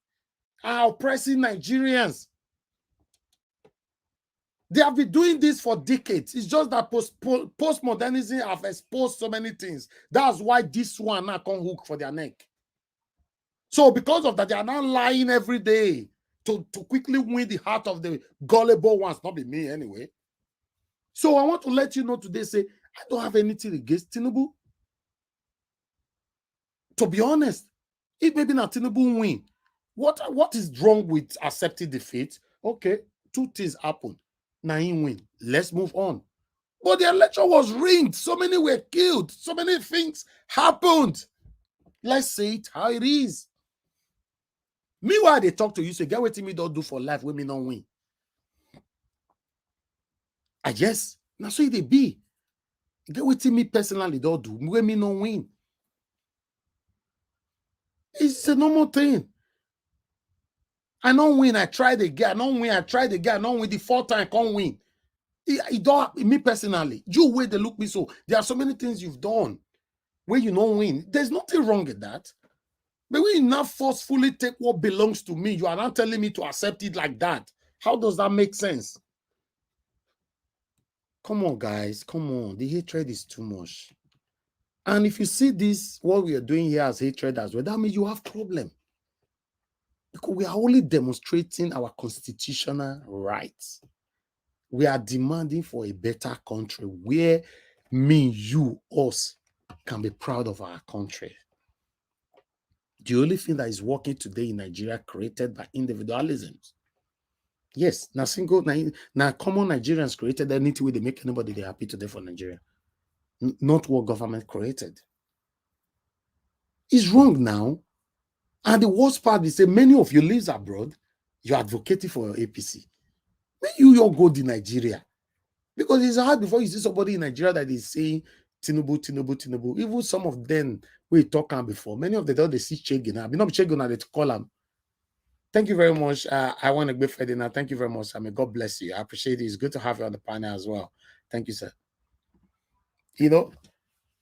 are oppressing Nigerians. They have been doing this for decades. It's just that postmodernism have exposed so many things. That's why this one now can't hook for their neck. So because of that, they are now lying every day to quickly win the heart of the gullible ones. Not be me anyway. So I want to let you know today, say, I don't have anything against Tinubu. To be honest, if maybe not Tinubu win, what is wrong with accepting defeat? Okay, two things happen. Now he win. Let's move on. But the election was rigged. So many were killed. So many things happened. Let's say it how it is. Meanwhile, they talk to you, say, get what me don't do for life when me not win. I guess. Now so they be. Get what me personally don't do when me not win. It's a normal thing. I don't win. I tried again. I don't win. I tried again. I don't win. The fourth time I can't win. It don't me personally. You way they look me so. There are so many things you've done where you don't win. There's nothing wrong with that. But when you not forcefully take what belongs to me, you are not telling me to accept it like that. How does that make sense? Come on, guys. Come on. The hatred is too much. And if you see this, what we are doing here as hatred as well, that means you have problem. Because we are only demonstrating our constitutional rights. We are demanding for a better country where me, you, us can be proud of our country. The only thing that is working today in Nigeria created by individualisms. Yes, now common Nigerians created anything where they make anybody they happy today for Nigeria. Not what government created. It's wrong now. And the worst part is say many of you lives abroad, you're advocating for your APC. When you all go to Nigeria, because it's hard before you see somebody in Nigeria that is saying Tinubu, Tinubu, Tinubu. Even some of them we talk on before. Many of them they see Chegina. I mean, not Chegina, they call them. Thank you very much. I want to be Ferdinand. Thank you very much. I mean, God bless you. I appreciate it. It's good to have you on the panel as well. Thank you, sir. You know,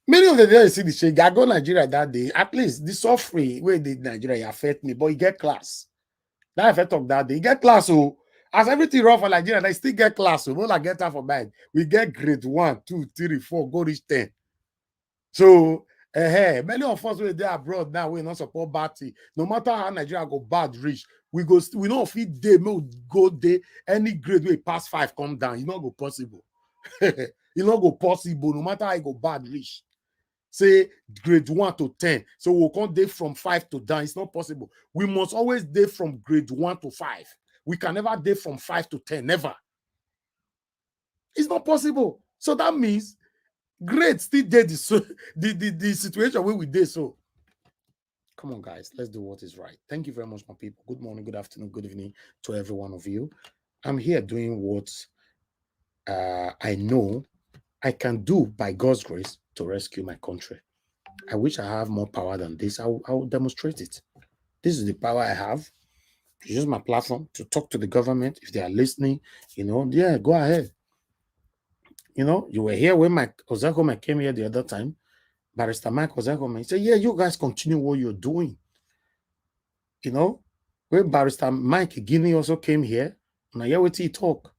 many of the days see the shake. I go Nigeria that day. At least the suffering where did Nigeria affect me, but you get class. That effect of that day, you get class. So as everything wrong for Nigeria, they still get class. So I get that for bad. We get grade 1, 2, 3, 4, go reach 10. So many of us when they are abroad now, we not support party. No matter how Nigeria go bad reach, we don't fit day, go day, any grade way past 5 come down. It's not go possible. It's not go possible, no matter how it go bad reach. Say grade 1 to 10. So we'll come day from 5 to down. It's not possible. We must always day from grade 1 to 5. We can never day from 5 to 10. Never. It's not possible. So that means grade still did the situation where we did. So come on, guys, let's do what is right. Thank you very much, my people. Good morning, good afternoon, good evening to every one of you. I'm here doing what I know I can do by God's grace to rescue my country. I wish I have more power than this. I will demonstrate it. This is the power I have. Use my platform to talk to the government. If they are listening, yeah, go ahead. You were here when Mike Ozekome came here the other time. Barrister Mike Ozekome, he said, yeah, you guys continue what you're doing. When Barrister Mike Guinea also came here, and I hear what he talk.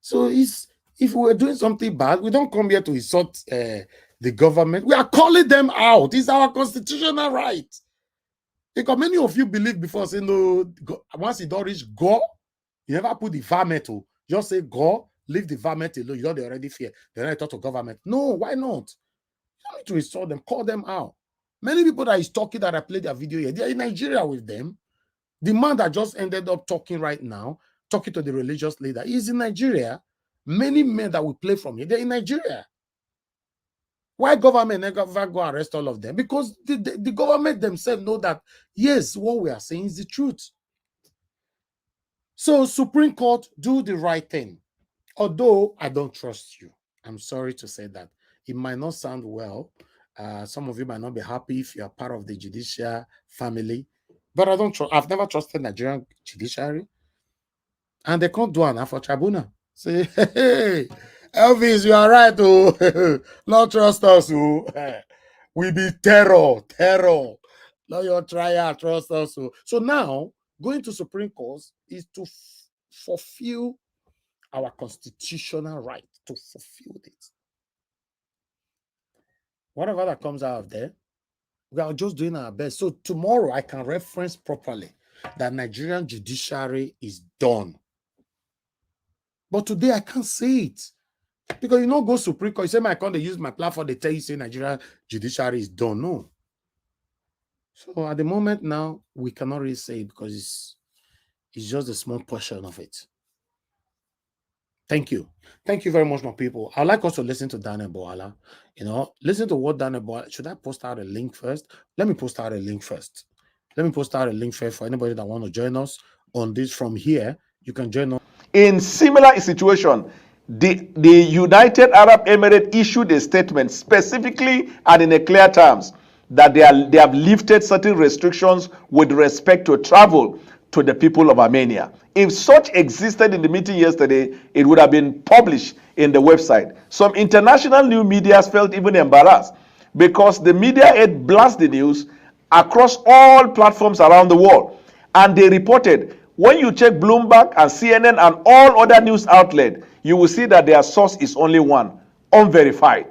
So if we were doing something bad, we don't come here to insult the government. We are calling them out. It's our constitutional right. Because many of you believe before, say, no, once you don't reach God, you never put the environment. Just say, God, leave the environment alone. You don't already fear. They already talk to government. No, why not? You don't need to insult them. Call them out. Many people that is talking that I played their video here, they're in Nigeria with them. The man that just ended up talking right now, talking to the religious leader. He's in Nigeria. Many men that will play from here, they're in Nigeria. Why government never go arrest all of them? Because the government themselves know that, yes, what we are saying is the truth. So Supreme Court, do the right thing. Although I don't trust you. I'm sorry to say that. It might not sound well. Some of you might not be happy if you are part of the judicial family. But I don't trust. I've never trusted Nigerian judiciary. And they can't do an for tribunal. Say, hey, Elvis, you are right. Oh, not trust us. Oh. We be terror. Not your trial, trust us. Oh. So now, going to Supreme Court is to fulfill our constitutional right, to fulfill it. Whatever that comes out of there, we are just doing our best. So tomorrow I can reference properly that Nigerian judiciary is done. But today I can't say it. Because you know, go Supreme Court, you say, I can't use my platform, they tell you, say Nigerian judiciary is done. No. So at the moment now, we cannot really say it because it's just a small portion of it. Thank you. Thank you very much, my people. I'd like us to listen to Daniel Boala. You know, listen to what Daniel Boala. Should I post out a link first? Let me post out a link first. Let me post out a link first for anybody that want to join us on this from here. You can join us. In similar situation, the United Arab Emirates issued a statement specifically and in a clear terms that they have lifted certain restrictions with respect to travel to the people of Armenia. If such existed in the meeting yesterday, it would have been published in the website. Some international news media felt even embarrassed because the media had blasted the news across all platforms around the world. And they reported, when you check Bloomberg and CNN and all other news outlets, you will see that their source is only one, unverified.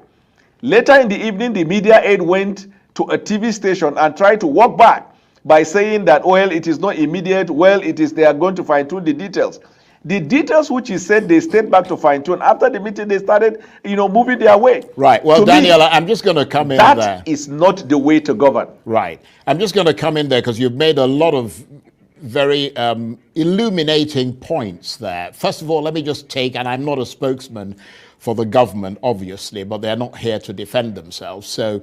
Later in the evening, the media aide went to a TV station and tried to walk back by saying that, well, it is not immediate, well, it is, they are going to fine-tune the details. The details which he said they stayed back to fine-tune, after the meeting they started, moving their way. Right. Well, Daniel, I'm just going to come in there. That is not the way to govern. Right. I'm just going to come in there because you've made a lot of very illuminating points there. First of all, let me just take, and I'm not a spokesman for the government, obviously, but they're not here to defend themselves. So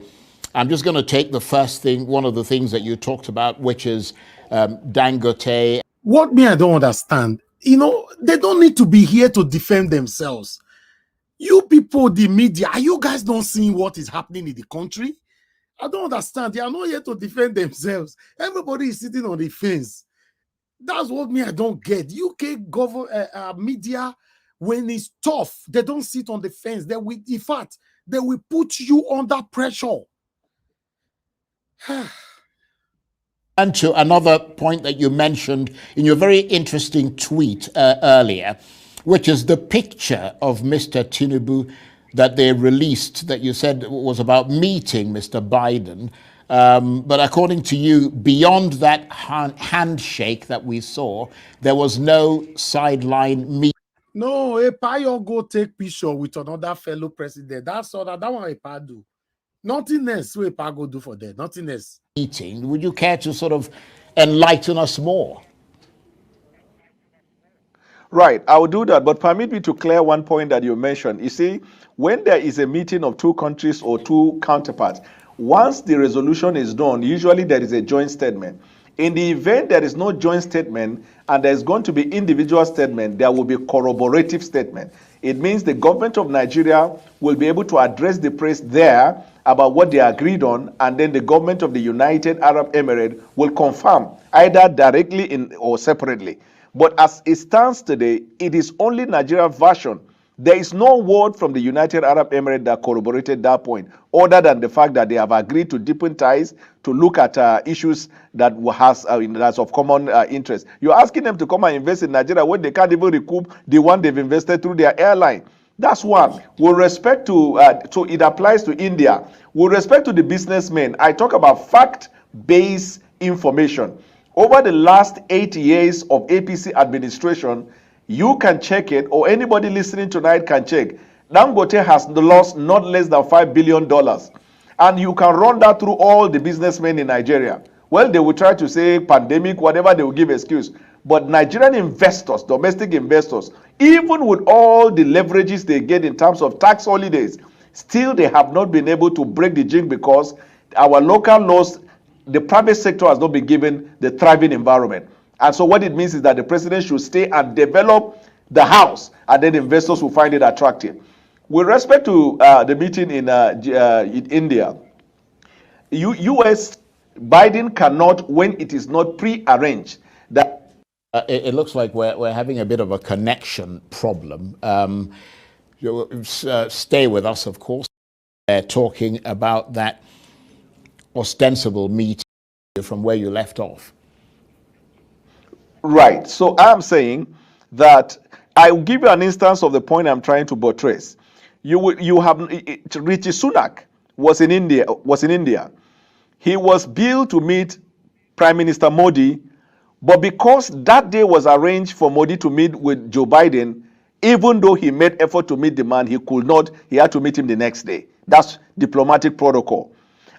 I'm just going to take the first thing, one of the things that you talked about, which is Dangote. What me I don't understand, they don't need to be here to defend themselves. You people, the media, are you guys not seeing what is happening in the country? I don't understand. They are not here to defend themselves. Everybody is sitting on the fence. That's what me I don't get. UK media, when it's tough, they don't sit on the fence. They will, in fact, they will put you under pressure. And to another point that you mentioned in your very interesting tweet earlier, which is the picture of Mr. Tinubu that they released that you said was about meeting Mr. Biden. But according to you, beyond that handshake that we saw, there was no sideline meeting. No, Epayo go take picture with another fellow president. That's all that one Epa do. Nothing else we Epa go do for that. Nothing else. Meeting. Would you care to sort of enlighten us more? Right, I will do that, but permit me to clear one point that you mentioned. You see, when there is a meeting of two countries or two counterparts, once the resolution is done, usually there is a joint statement. In the event there is no joint statement and there's going to be individual statement, there will be corroborative statement. It means the government of Nigeria will be able to address the press there about what they agreed on, and then the government of the United Arab Emirates will confirm either directly or separately. But as it stands today, it is only Nigeria's version. There is no word from the United Arab Emirates that corroborated that point, other than the fact that they have agreed to deepen ties to look at issues that that's of common interest. You're asking them to come and invest in Nigeria when they can't even recoup the one they've invested through their airline. That's one. With respect to it applies to India. With respect to the businessmen, I talk about fact-based information. Over the last 8 years of APC administration, you can check it, or anybody listening tonight can check. Dangote has lost not less than $5 billion. And you can run that through all the businessmen in Nigeria. Well, they will try to say pandemic, whatever, they will give excuse. But Nigerian investors, domestic investors, even with all the leverages they get in terms of tax holidays, still they have not been able to break the jinx because our local laws, the private sector has not been given the thriving environment. And so what it means is that the president should stay and develop the house, and then investors will find it attractive. With respect to the meeting in India, U.S. Biden cannot, when it is not pre-arranged, that it looks like we're having a bit of a connection problem. Stay with us, of course. Talking about that ostensible meeting from where you left off. Right. So I'm saying that I will give you an instance of the point I'm trying to buttress. You have Rishi Sunak was in India. He was billed to meet Prime Minister Modi, but because that day was arranged for Modi to meet with Joe Biden, even though he made effort to meet the man, he could not. He had to meet him the next day. That's diplomatic protocol.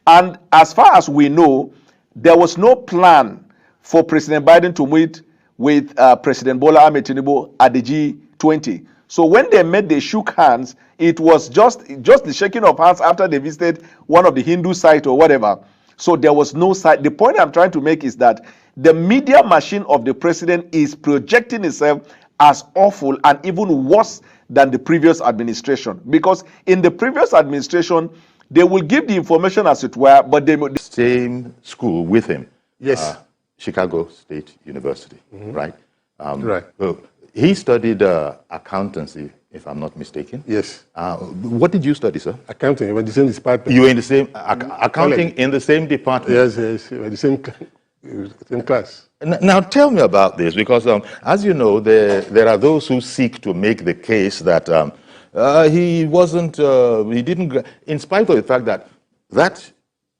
And as far as we know, there was no plan for President Biden to meet with President Bola Ahmed Tinubu at the G20. So when they met, they shook hands. It was just the shaking of hands after they visited one of the Hindu sites or whatever. So there was no site. The point I'm trying to make is that the media machine of the president is projecting itself as awful and even worse than the previous administration. Because in the previous administration, they will give the information as it were, but they same school with him. Yes. Chicago State University, right? Right. Well, he studied accountancy, if I'm not mistaken. Yes. What did you study, sir? Accounting. We were in the same department. You were in the same accounting in the same department. Yes. We were in the same class. Now tell me about this, because as you know, there are those who seek to make the case that he didn't, in spite of the fact that that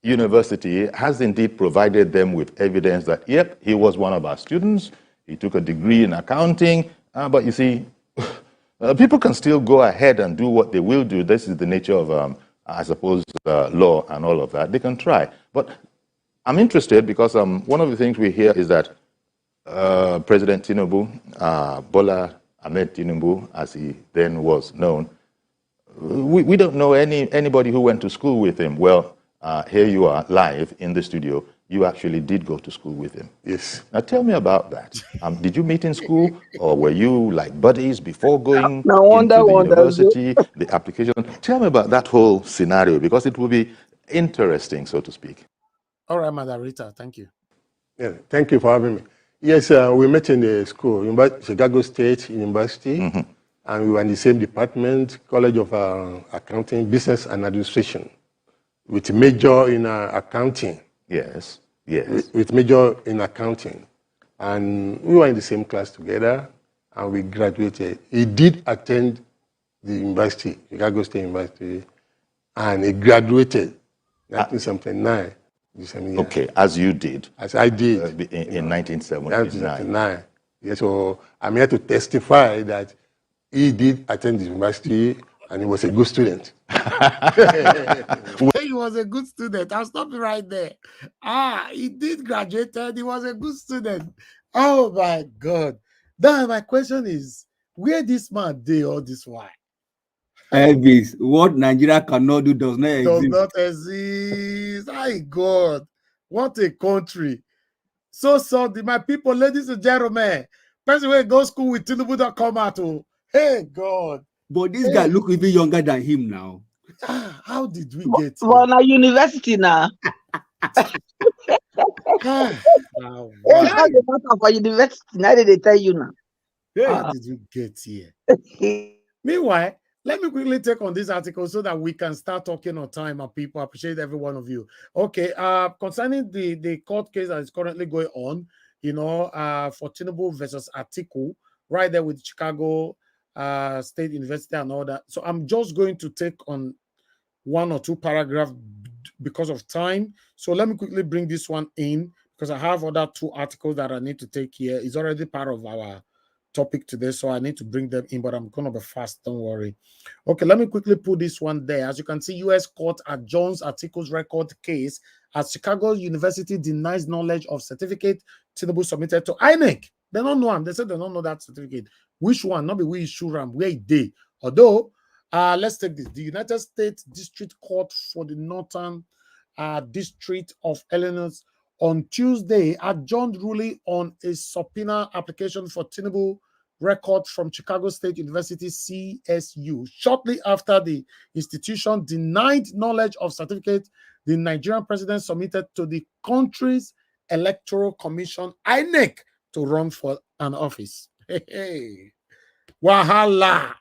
university has indeed provided them with evidence that, yep, he was one of our students, he took a degree in accounting, but you see, people can still go ahead and do what they will do. This is the nature of, I suppose, law and all of that. They can try. But I'm interested because one of the things we hear is that President Tinubu, Bola Ahmed Tinubu, as he then was known, we don't know anybody who went to school with him. Well, here you are live in the studio. You actually did go to school with him. Yes. Now tell me about that. Did you meet in school, or were you like buddies before going into the university, the application? Tell me about that whole scenario, because it will be interesting, so to speak. All right, Madam Rita, thank you. Yeah, thank you for having me. Yes, we met in the school, Chicago State University, and we were in the same department, College of Accounting, Business and Administration, with a major in accounting. Yes. With major in accounting. And we were in the same class together, and we graduated. He did attend the university, Chicago State University, and he graduated in 1979. Okay, as you did. As I did. In 1979. Yes, so I'm here to testify that he did attend the university and he was a good student. He was a good student. I'll stop you right there. He did graduated. He was a good student. Oh my God. Now my question is, where this man did all this while? Elvis, what Nigeria cannot do does not exist. Does not exist. My God. What a country. So my people, ladies and gentlemen, person who go school with Tinubu don't come out. Oh. Hey, God. But this guy look even younger than him now. How did we get here? Well, now university now. For university, now they tell you now. How did we get here? Meanwhile, let me quickly take on this article so that we can start talking on time, and people appreciate every one of you. Okay, concerning the court case that is currently going on, for Tinubu versus Atiku, right there with Chicago State University and all that. So I'm just going to take on one or two paragraphs because of time. So let me quickly bring this one in because I have other two articles that I need to take here. It's already part of our topic today, so I need to bring them in, but I'm going to be fast, don't worry. Okay, let me quickly put this one there. As you can see, U.S. court adjourns Atiku's record case as Chicago University denies knowledge of certificate Tinubu submitted to INEC. They don't know him. They said they don't know that certificate. Which one? Not be we issue them, where they. Although, let's take this. The United States District Court for the Northern District of Illinois on Tuesday adjourned ruling on a subpoena application for Tinubu record from Chicago State University CSU shortly after the institution denied knowledge of certificate the Nigerian president submitted to the country's Electoral Commission INEC to run for an office. Hey, wahala.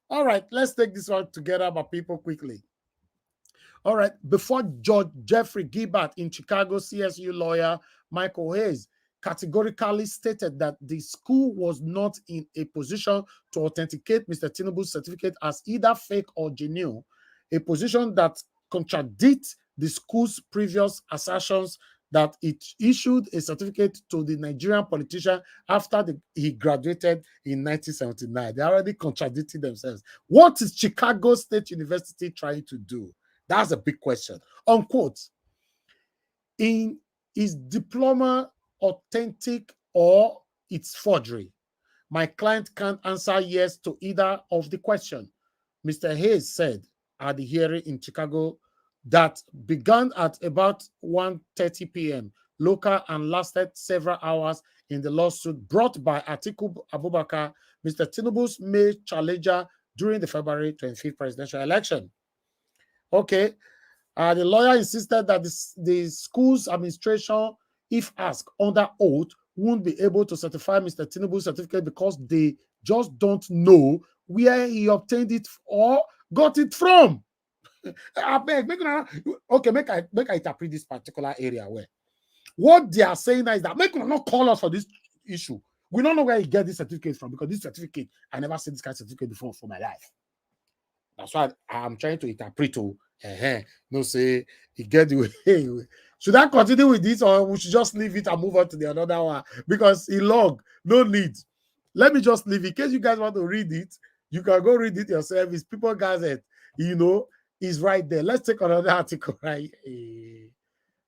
All right, let's take this one together, my people, quickly. All right, before Judge Jeffrey Gilbert in Chicago, CSU lawyer Michael Hayes categorically stated that the school was not in a position to authenticate Mr. Tinubu's certificate as either fake or genuine, a position that contradicts the school's previous assertions that it issued a certificate to the Nigerian politician after he graduated in 1979. They already contradicted themselves. What is Chicago State University trying to do? That's a big question. Unquote. In is diploma authentic or it's forgery? My client can't answer yes to either of the question. Mr. Hayes said at the hearing in Chicago that began at about 1:30 p.m. local and lasted several hours in the lawsuit brought by Atiku Abubakar, Mr. Tinubu's May challenger during the February 25th presidential election. Okay, the lawyer insisted that the school's administration, if asked under oath, won't be able to certify Mr. Tinubu's certificate because they just don't know where he obtained it or got it from. I beg, make I interpret this particular area where what they are saying is that make not call us for this issue. We don't know where he get this certificate from because this certificate, I never seen this kind of certificate before for my life. That's why I'm trying to interpret. No, say he get the way. Should I continue with this or we should just leave it and move on to the another one? Because he long, no need. Let me just leave it. In case you guys want to read it, you can go read it yourself. It's People Gazette, is right there. Let's take another article, right?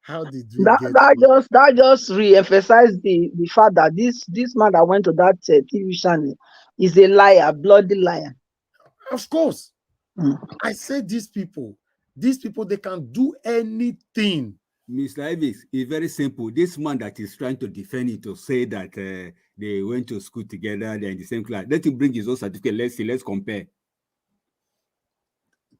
How did we that just re-emphasized the fact that this man that went to that TV channel is a liar, bloody liar. Of course. I say these people, they can do anything. Mr. Ives, it's very simple. This man that is trying to defend it to say that they went to school together, they're in the same class. Let him bring his own certificate. Let's see, let's compare.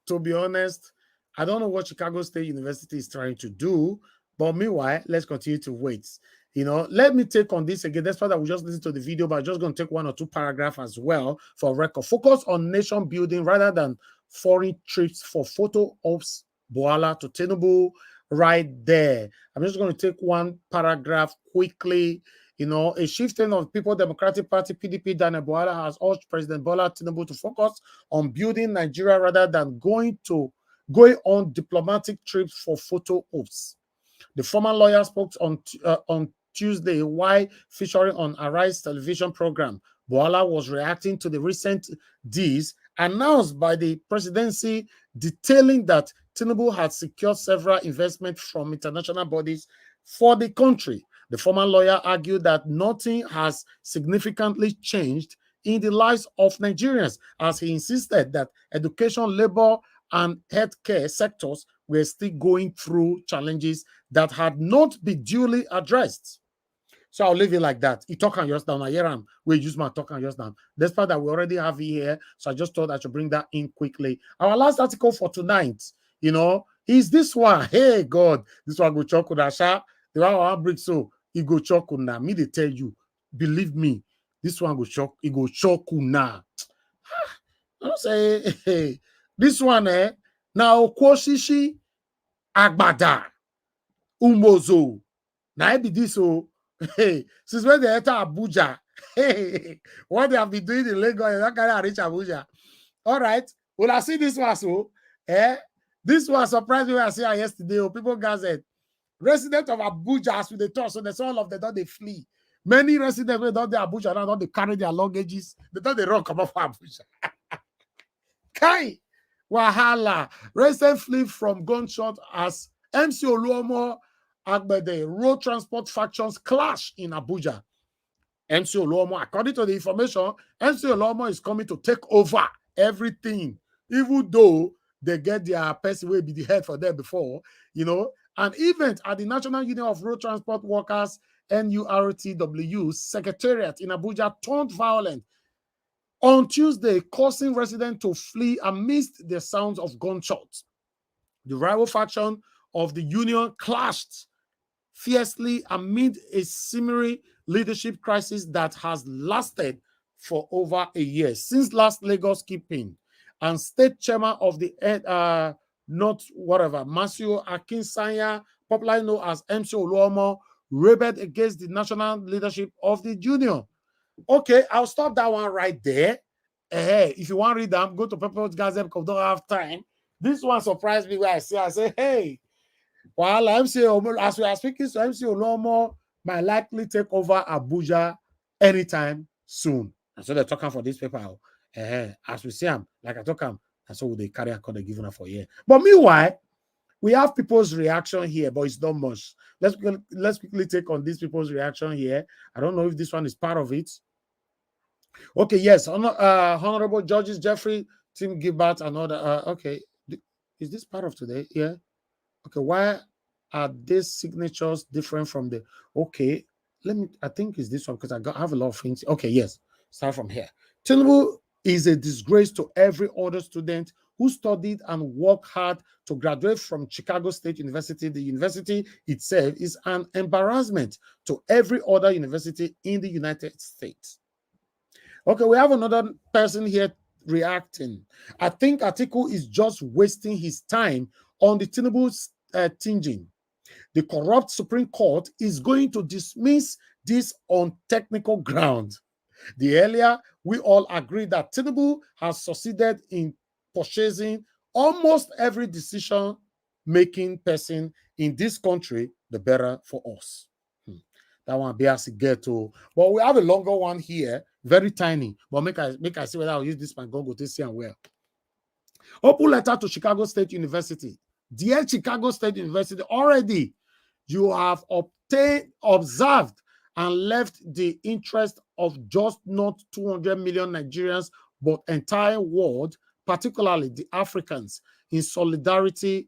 To be honest, I don't know what Chicago State University is trying to do, but meanwhile, let's continue to wait. Let me take on this again. That's why we just listen to the video, but I'm just going to take one or two paragraphs as well for record. Focus on nation building rather than foreign trips for photo ops. Boala to Tinubu right there. I'm just going to take one paragraph quickly. A shifting of People Democratic Party, PDP, Daniel Boala has urged President Bola Tinubu to focus on building Nigeria rather than going on diplomatic trips for photo ops. The former lawyer spoke on Tuesday while featuring on Arise television program. Boala was reacting to the recent deals announced by the presidency detailing that Tinubu had secured several investments from international bodies for the country. The former lawyer argued that nothing has significantly changed in the lives of Nigerians, as he insisted that education, labor, and healthcare sectors were still going through challenges that had not been duly addressed. So I'll leave it like that. He talk and just down. I hear him. We use my talk and just down. Despite that, we already have it here. So I just thought I should bring that in quickly. Our last article for tonight, is this one. Hey, God, this one go choke with Asha. The one I bring so he go choke now. Me, they tell you, believe me, this one go choke. He go choke now. I don't say, hey, this one, now Kwoshishi Agbada Umozo. Now be this so. Hey, since when they enter Abuja, hey, what they have been doing in Lagos, they're not going to reach Abuja. All right. Well, I see this one, so, this one surprised me when I see her yesterday. People Gazette, resident of Abuja, as with the talk, so that's all of them, they flee. Many residents, when they Abuja, now they carry their luggages, they thought they run come off Abuja. Kai, Wahala, resident flee from gunshot as MC Oluomo Agbede road transport factions clash in Abuja. MC Oluomo, according to the information, MC Oluomo is coming to take over everything, even though they get their person will be the head for them before, you know. An event at the National Union of Road Transport Workers, NURTW Secretariat in Abuja turned violent on Tuesday, causing residents to flee amidst the sounds of gunshots. The rival faction of the union clashed fiercely amid a simmering leadership crisis that has lasted for over a year. Since last Lagos keeping, and state chairman of the Masio Akinsanya, popularly known as MC Oluomo, rebelled against the national leadership of the union. Okay, I'll stop that one right there. If you want to read them, go to People's Gazette because we don't have time. This one surprised me where I say, hey, while MC Oluomo, as we are speaking to MC Oluomo, might likely take over Abuja anytime soon. And so they're talking for this paper. As we see them, like I talk them, and so they carry a code they given for a year. But meanwhile, we have people's reaction here, but it's not much. Let's quickly take on these people's reaction here. I don't know if this one is part of it. Okay, yes, Honorable Judges Jeffrey, Tim Gilbert, and other. Okay, is this part of today? Yeah. Okay, why are these signatures different from the? Okay, I think it's this one because I have a lot of things. Okay, yes, start from here. Tinubu is a disgrace to every other student who studied and worked hard to graduate from Chicago State University. The university itself is an embarrassment to every other university in the United States. Okay, we have another person here reacting. I think Atiku is just wasting his time on the Tinubu's tinging. The corrupt Supreme Court is going to dismiss this on technical grounds. The earlier we all agree that Tinubu has succeeded in purchasing almost every decision-making person in this country, the better for us. That one be as get to. But we have a longer one here, very tiny. But make I see whether I'll use this one. Go to see and where. Open letter to Chicago State University. Dear Chicago State University, already you have observed and left the interest of just not 200 million Nigerians, but entire world, particularly the Africans, in solidarity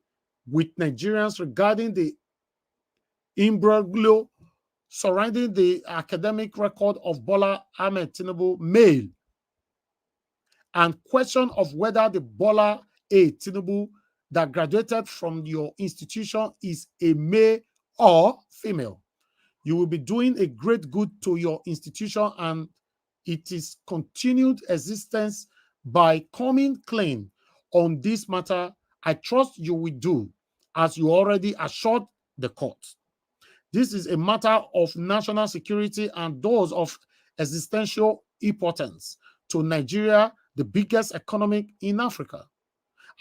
with Nigerians regarding the imbroglio surrounding the academic record of Bola Ahmed Tinubu male and question of whether the Bola A. Tinubu that graduated from your institution is a male or female. You will be doing a great good to your institution and its continued existence by coming clean on this matter. I trust you will do, as you already assured the court. This is a matter of national security and those of existential importance to Nigeria, the biggest economy in Africa.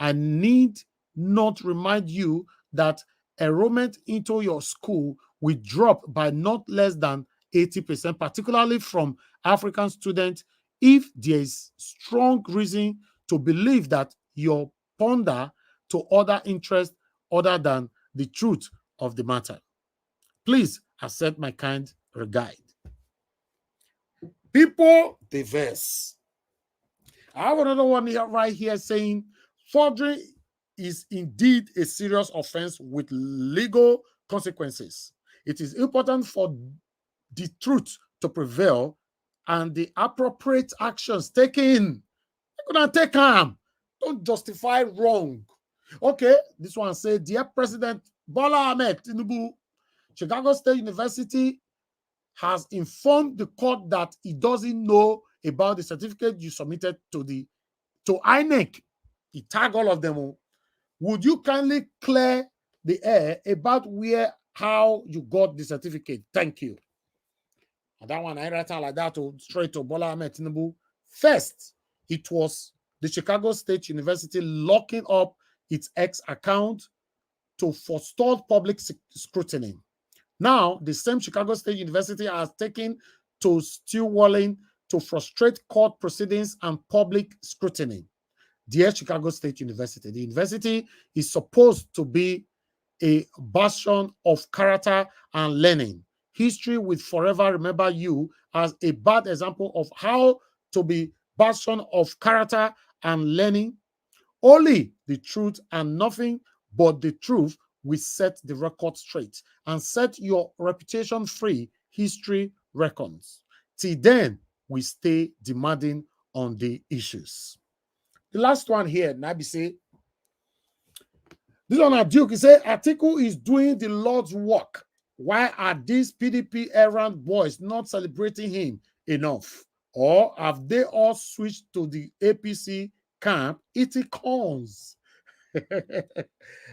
I need not remind you that enrollment into your school will drop by not less than 80%, particularly from African students, if there is strong reason to believe that you ponder to other interests other than the truth of the matter. Please accept my kind regard. People diverse. I have another one here, right here saying forgery is indeed a serious offense with legal consequences. It is important for the truth to prevail and the appropriate actions taken. You're gonna take harm. Don't justify wrong. Okay, this one says, dear President Bola Ahmed Tinubu, Chicago State University has informed the court that it doesn't know about the certificate you submitted to INEC. It tagged all of them. Would you kindly clear the air about how you got the certificate? Thank you. And that one, I write out like that straight to Bola Ahmed Tinubu. First, it was the Chicago State University locking up its X account to forestall public scrutiny. Now, the same Chicago State University has taken to stonewalling to frustrate court proceedings and public scrutiny. Dear Chicago State University, the university is supposed to be a bastion of character and learning. History will forever remember you as a bad example of how to be bastion of character and learning. Only the truth and nothing but the truth will set the record straight and set your reputation free. History reckons. Till then, we stay demanding on the issues. The last one here, Nabi say, this one at Duke, he said, Atiku is doing the Lord's work. Why are these PDP errand boys not celebrating him enough? Or have they all switched to the APC camp eating corns?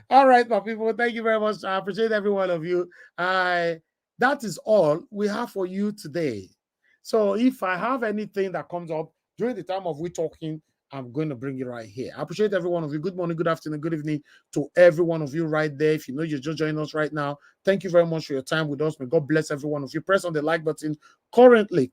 All right, my people, thank you very much. I appreciate every one of you. That is all we have for you today. So if I have anything that comes up during the time of we talking, I'm going to bring it right here. I appreciate every one of you. Good morning, good afternoon, good evening to every one of you right there. If you know you're just joining us right now, thank you very much for your time with us. May God bless every one of you. Press on the like button. Currently,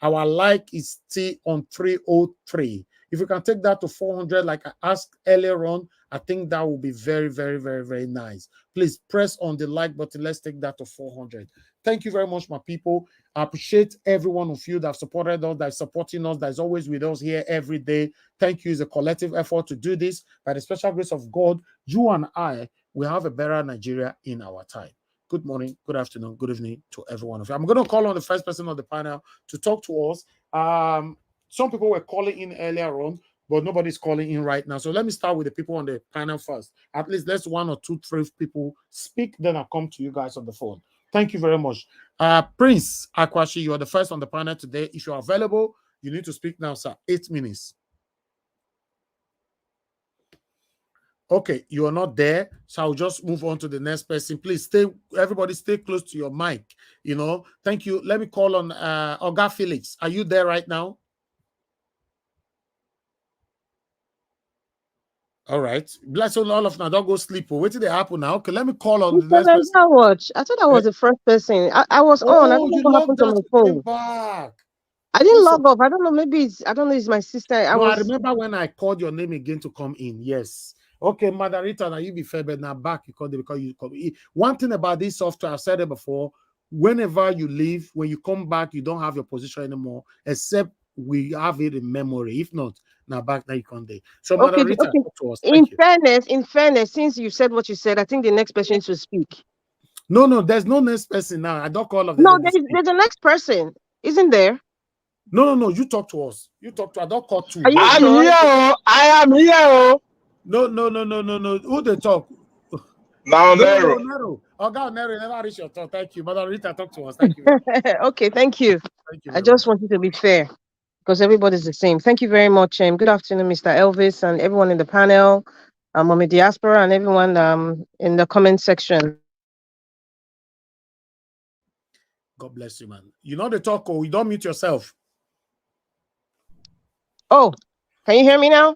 our like is still on 303. If you can take that to 400, like I asked earlier on, I think that will be very, very, very, very nice. Please press on the like button. Let's take that to 400. Thank you very much, my people. I appreciate every one of you that have supported us, that is supporting us, that is always with us here every day. Thank you. It's a collective effort to do this. By the special grace of God, you and I will have a better Nigeria in our time. Good morning, good afternoon, good evening to every one of you. I'm going to call on the first person on the panel to talk to us. Some people were calling in earlier on, but nobody's calling in right now. So let me start with the people on the panel first. At least let's 1 or 2, 3 people speak, then I'll come to you guys on the phone. Thank you very much. Prince Akwashi, you are the first on the panel today. If you're available, you need to speak now, sir. 8 minutes. Okay, you are not there, so I'll just move on to the next person. Please everybody stay close to your mic. Thank you. Let me call on Oga Felix. Are you there right now? All right. Bless all of now. Don't go sleep. Wait till they happen now. Okay, let me call on the next person. I thought I was the first person. I was on. I don't know what happened to my phone. Back. I didn't log off. I don't know. Maybe it's my sister. I remember when I called your name again to come in. Yes. Okay, Madarita, now you be fair, but now back you called it because you come in. One thing about this software, I've said it before. Whenever you leave, when you come back, you don't have your position anymore, except we have it in memory. If not, now back now you can't do. So Madarita, talk to us. In fairness, since you said what you said, I think the next person should speak. No, there's no next person now. I don't call of No, there's a next person, isn't there? No. You talk to us. You talk to. I don't call to. I'm here. I am here. No. Who they talk? Now Nero. Nero, never reach your turn. Thank you, Mother Rita. Talk to us. Thank you. Okay, thank you. I just wanted to be fair because everybody's the same. Thank you very much. Good afternoon, Mr. Elvis, and everyone in the panel, Mommy Diaspora, and everyone in the comment section. God bless you, man. You know the talk, you don't mute yourself. Oh, can you hear me now?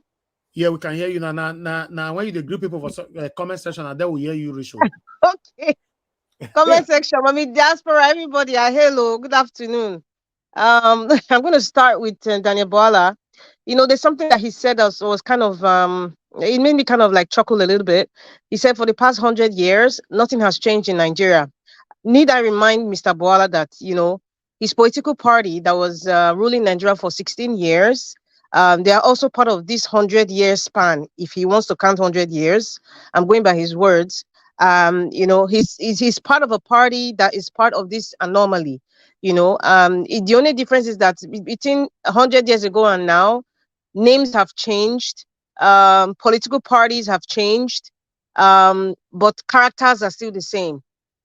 Yeah, we can hear you now. Now when you group people for comment section, and then we hear you, Rachel. Okay. Comment section, Mommy Diaspora, everybody. Hello, good afternoon. I'm going to start with Daniel Boala. There's something that he said was kind of it made me kind of like chuckle a little bit. He said, for the past 100 years, nothing has changed in Nigeria. Need I remind Mr. Boala that his political party that was ruling Nigeria for 16 years. They are also part of this 100-year span. If he wants to count 100 years, I'm going by his words. He's part of a party that is part of this anomaly. The only difference is that between 100 years ago and now, names have changed, political parties have changed, but characters are still the same.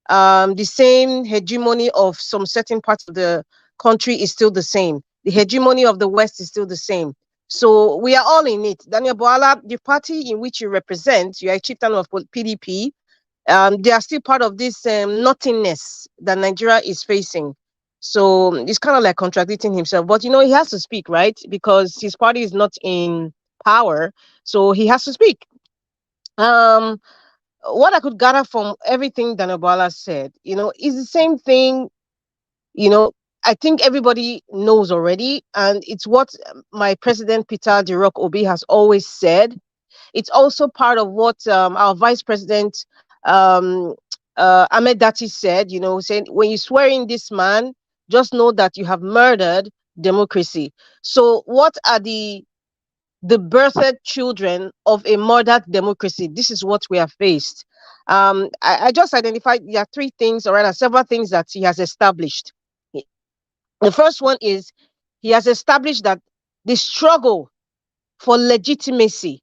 The same hegemony of some certain parts of the country is still the same. The hegemony of the West is still the same. So we are all in it. Daniel Boala, the party in which you represent, you are a chieftain of PDP. They are still part of this nothingness that Nigeria is facing. So it's kind of like contradicting himself. But, he has to speak, right? Because his party is not in power. So he has to speak. What I could gather from everything Daniel Boala said, is the same thing, I think everybody knows already. And it's what my president, Peter Dirok Obi, has always said. It's also part of what our vice president, Ahmed Dati said, saying, when you swear in this man, just know that you have murdered democracy. So what are the birthed children of a murdered democracy? This is what we have faced. I just identified there are three things, or rather several things that he has established. The first one is he has established that the struggle for legitimacy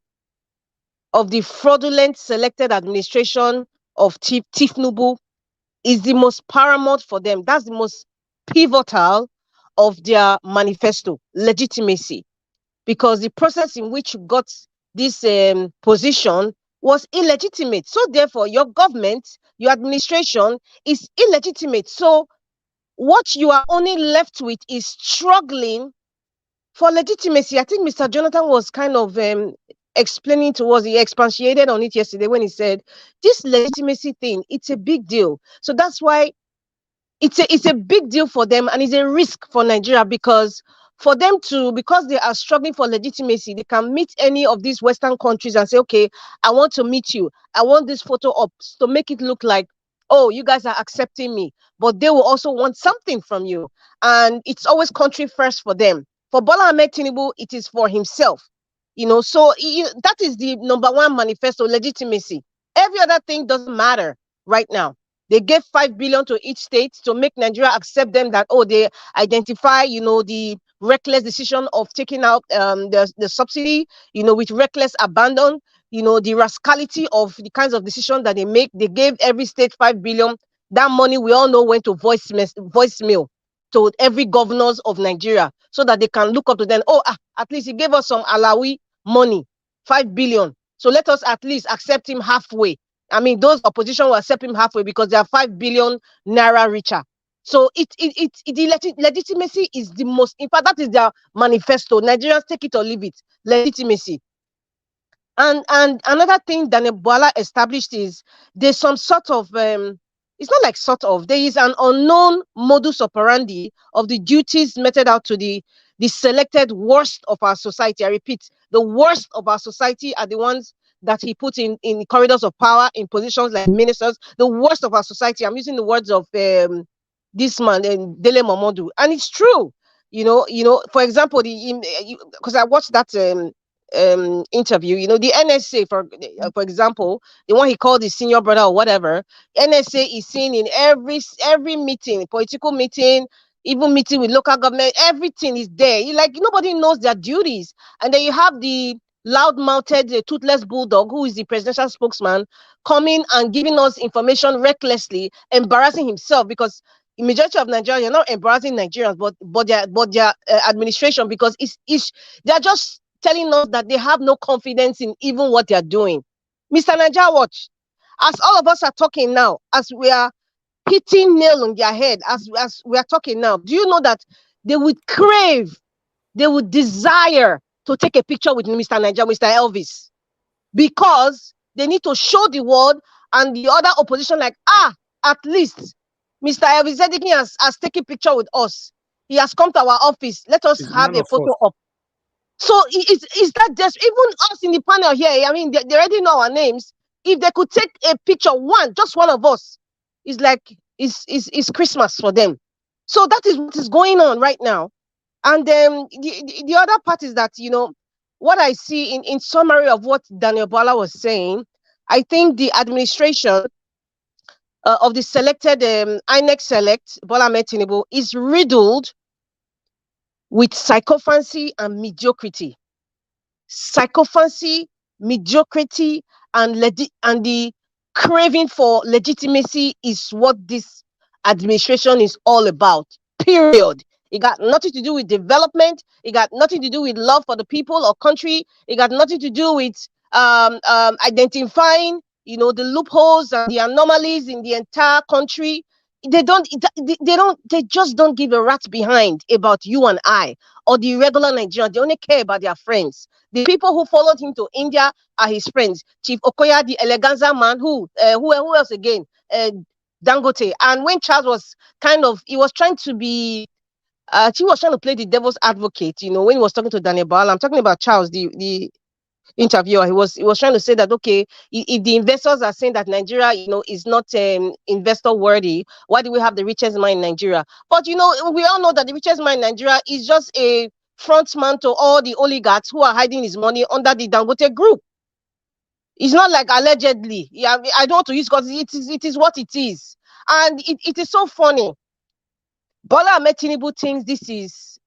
of the fraudulent selected administration of Tinubu is the most paramount for them. That's the most pivotal of their manifesto, legitimacy, because the process in which you got this position was illegitimate. So therefore, your government, your administration is illegitimate. So what you are only left with is struggling for legitimacy. I think Mr. Jonathan was kind of explaining to us, he expatiated on it yesterday when he said, this legitimacy thing, it's a big deal. So that's why it's a big deal for them, and it's a risk for Nigeria, because for them to, because they are struggling for legitimacy, they can meet any of these Western countries and say, okay, I want to meet you. I want this photo up to make it look like, oh, you guys are accepting me. But they will also want something from you. And it's always country first for them. For Bola Ahmed Tinubu, it is for himself. So that is the number one manifesto, legitimacy. Every other thing doesn't matter right now. They gave 5 billion to each state to make Nigeria accept them, that, oh, they identify, the reckless decision of taking out the subsidy, with reckless abandon, the rascality of the kinds of decisions that they make. They gave every state 5 billion. That money, we all know, went to voicemail to every governors of Nigeria, so that they can look up to them. Oh, at least he gave us some Alawi money, 5 billion. So let us at least accept him halfway. I mean, those opposition will accept him halfway because they are 5 billion naira richer. So the legitimacy is the most, in fact, that is their manifesto. Nigerians, take it or leave it, legitimacy. And another thing Daniel Bola established is there's some sort of, it's not like sort of, there is an unknown modus operandi of the duties meted out to the selected worst of our society. I repeat, the worst of our society are the ones that he put in corridors of power, in positions like ministers, the worst of our society. I'm using the words of this man, Dele Momodu, and it's true. For example, because I watched that interview, the NSA, for example, the one he called his senior brother or whatever, NSA is seen in every meeting, political meeting, even meeting with local government, everything is there. Nobody knows their duties. And then you have the loud-mouthed, toothless bulldog, who is the presidential spokesman, coming and giving us information recklessly, embarrassing himself, because the majority of Nigerians are not embarrassing Nigerians, but their administration, because they're just telling us that they have no confidence in even what they're doing. Mr. Nigeria Watch, as all of us are talking now, as we are hitting nail on their head, as we are talking now, do you know that they would crave, they would desire to take a picture with Mr. Nigeria, Mr. Elvis, because they need to show the world and the other opposition, like, at least Mr. Elvis Zedeki has taken a picture with us. He has come to our office. Let us have a photo up. So is that just, even us in the panel here, I mean, they already know our names. If they could take a picture, just one of us, it's like, it's Christmas for them. So that is what is going on right now. And then the other part is that, what I see in summary of what Daniel Bola was saying, I think the administration of the selected INEC Select, Bola Ahmed Tinubu, is riddled with sycophancy and mediocrity. Sycophancy, mediocrity, and the craving for legitimacy is what this administration is all about. Period. It got nothing to do with development. It got nothing to do with love for the people or country. It got nothing to do with identifying, the loopholes and the anomalies in the entire country. They just don't give a rat's behind about you and I or the regular Nigerians. They only care about their friends. The people who followed him to India are his friends. Chief Okoya, the Eleganza man, who else again? Dangote. And when Charles was he was trying to be, he was trying to play the devil's advocate, when he was talking to Daniel Bola. I'm talking about Charles, the interviewer. He was trying to say that, okay, if the investors are saying that Nigeria, is not investor worthy, why do we have the richest man in Nigeria? But we all know that the richest man in Nigeria is just a front man to all the oligarchs who are hiding his money under the Dangote group. It's not like allegedly. Yeah, I don't want to use, because it is what it is. And it is so funny. Bola Ahmed Tinubu thinks this is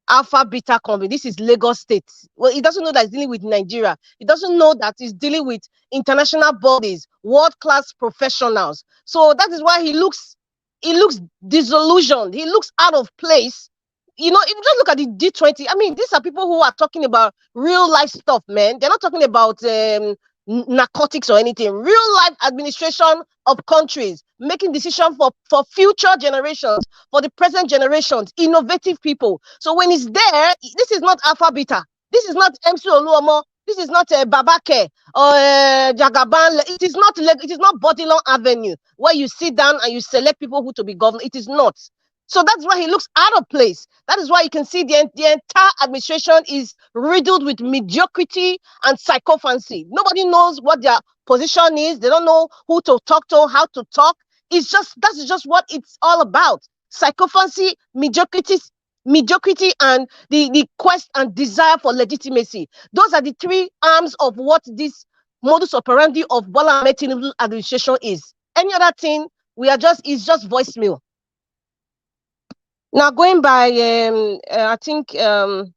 Alpha Beta Company. This is Lagos State. Well, he doesn't know that he's dealing with Nigeria. He doesn't know that he's dealing with international bodies, world-class professionals. So that is why he looks disillusioned. He looks out of place. If you just look at the G20, I mean, these are people who are talking about real life stuff, man. They're not talking about narcotics or anything. Real life administration of countries, making decisions for future generations, for the present generations, innovative people. So when it's there, this is not Alpha Beta. This is not MC Oluomo. This is not Babake or Jagaban. It is not Bodilon Avenue, where you sit down and you select people who to be governed. It is not. So that's why he looks out of place. That is why you can see the entire administration is riddled with mediocrity and psychophancy. Nobody knows what their position is. They don't know who to talk to, how to talk. That's just what it's all about. Psychophancy, mediocrity, and the quest and desire for legitimacy. Those are the three arms of what this modus operandi of Bola Ahmed Tinubu administration is. Any other thing, it's just voicemail. Now, going by, I think the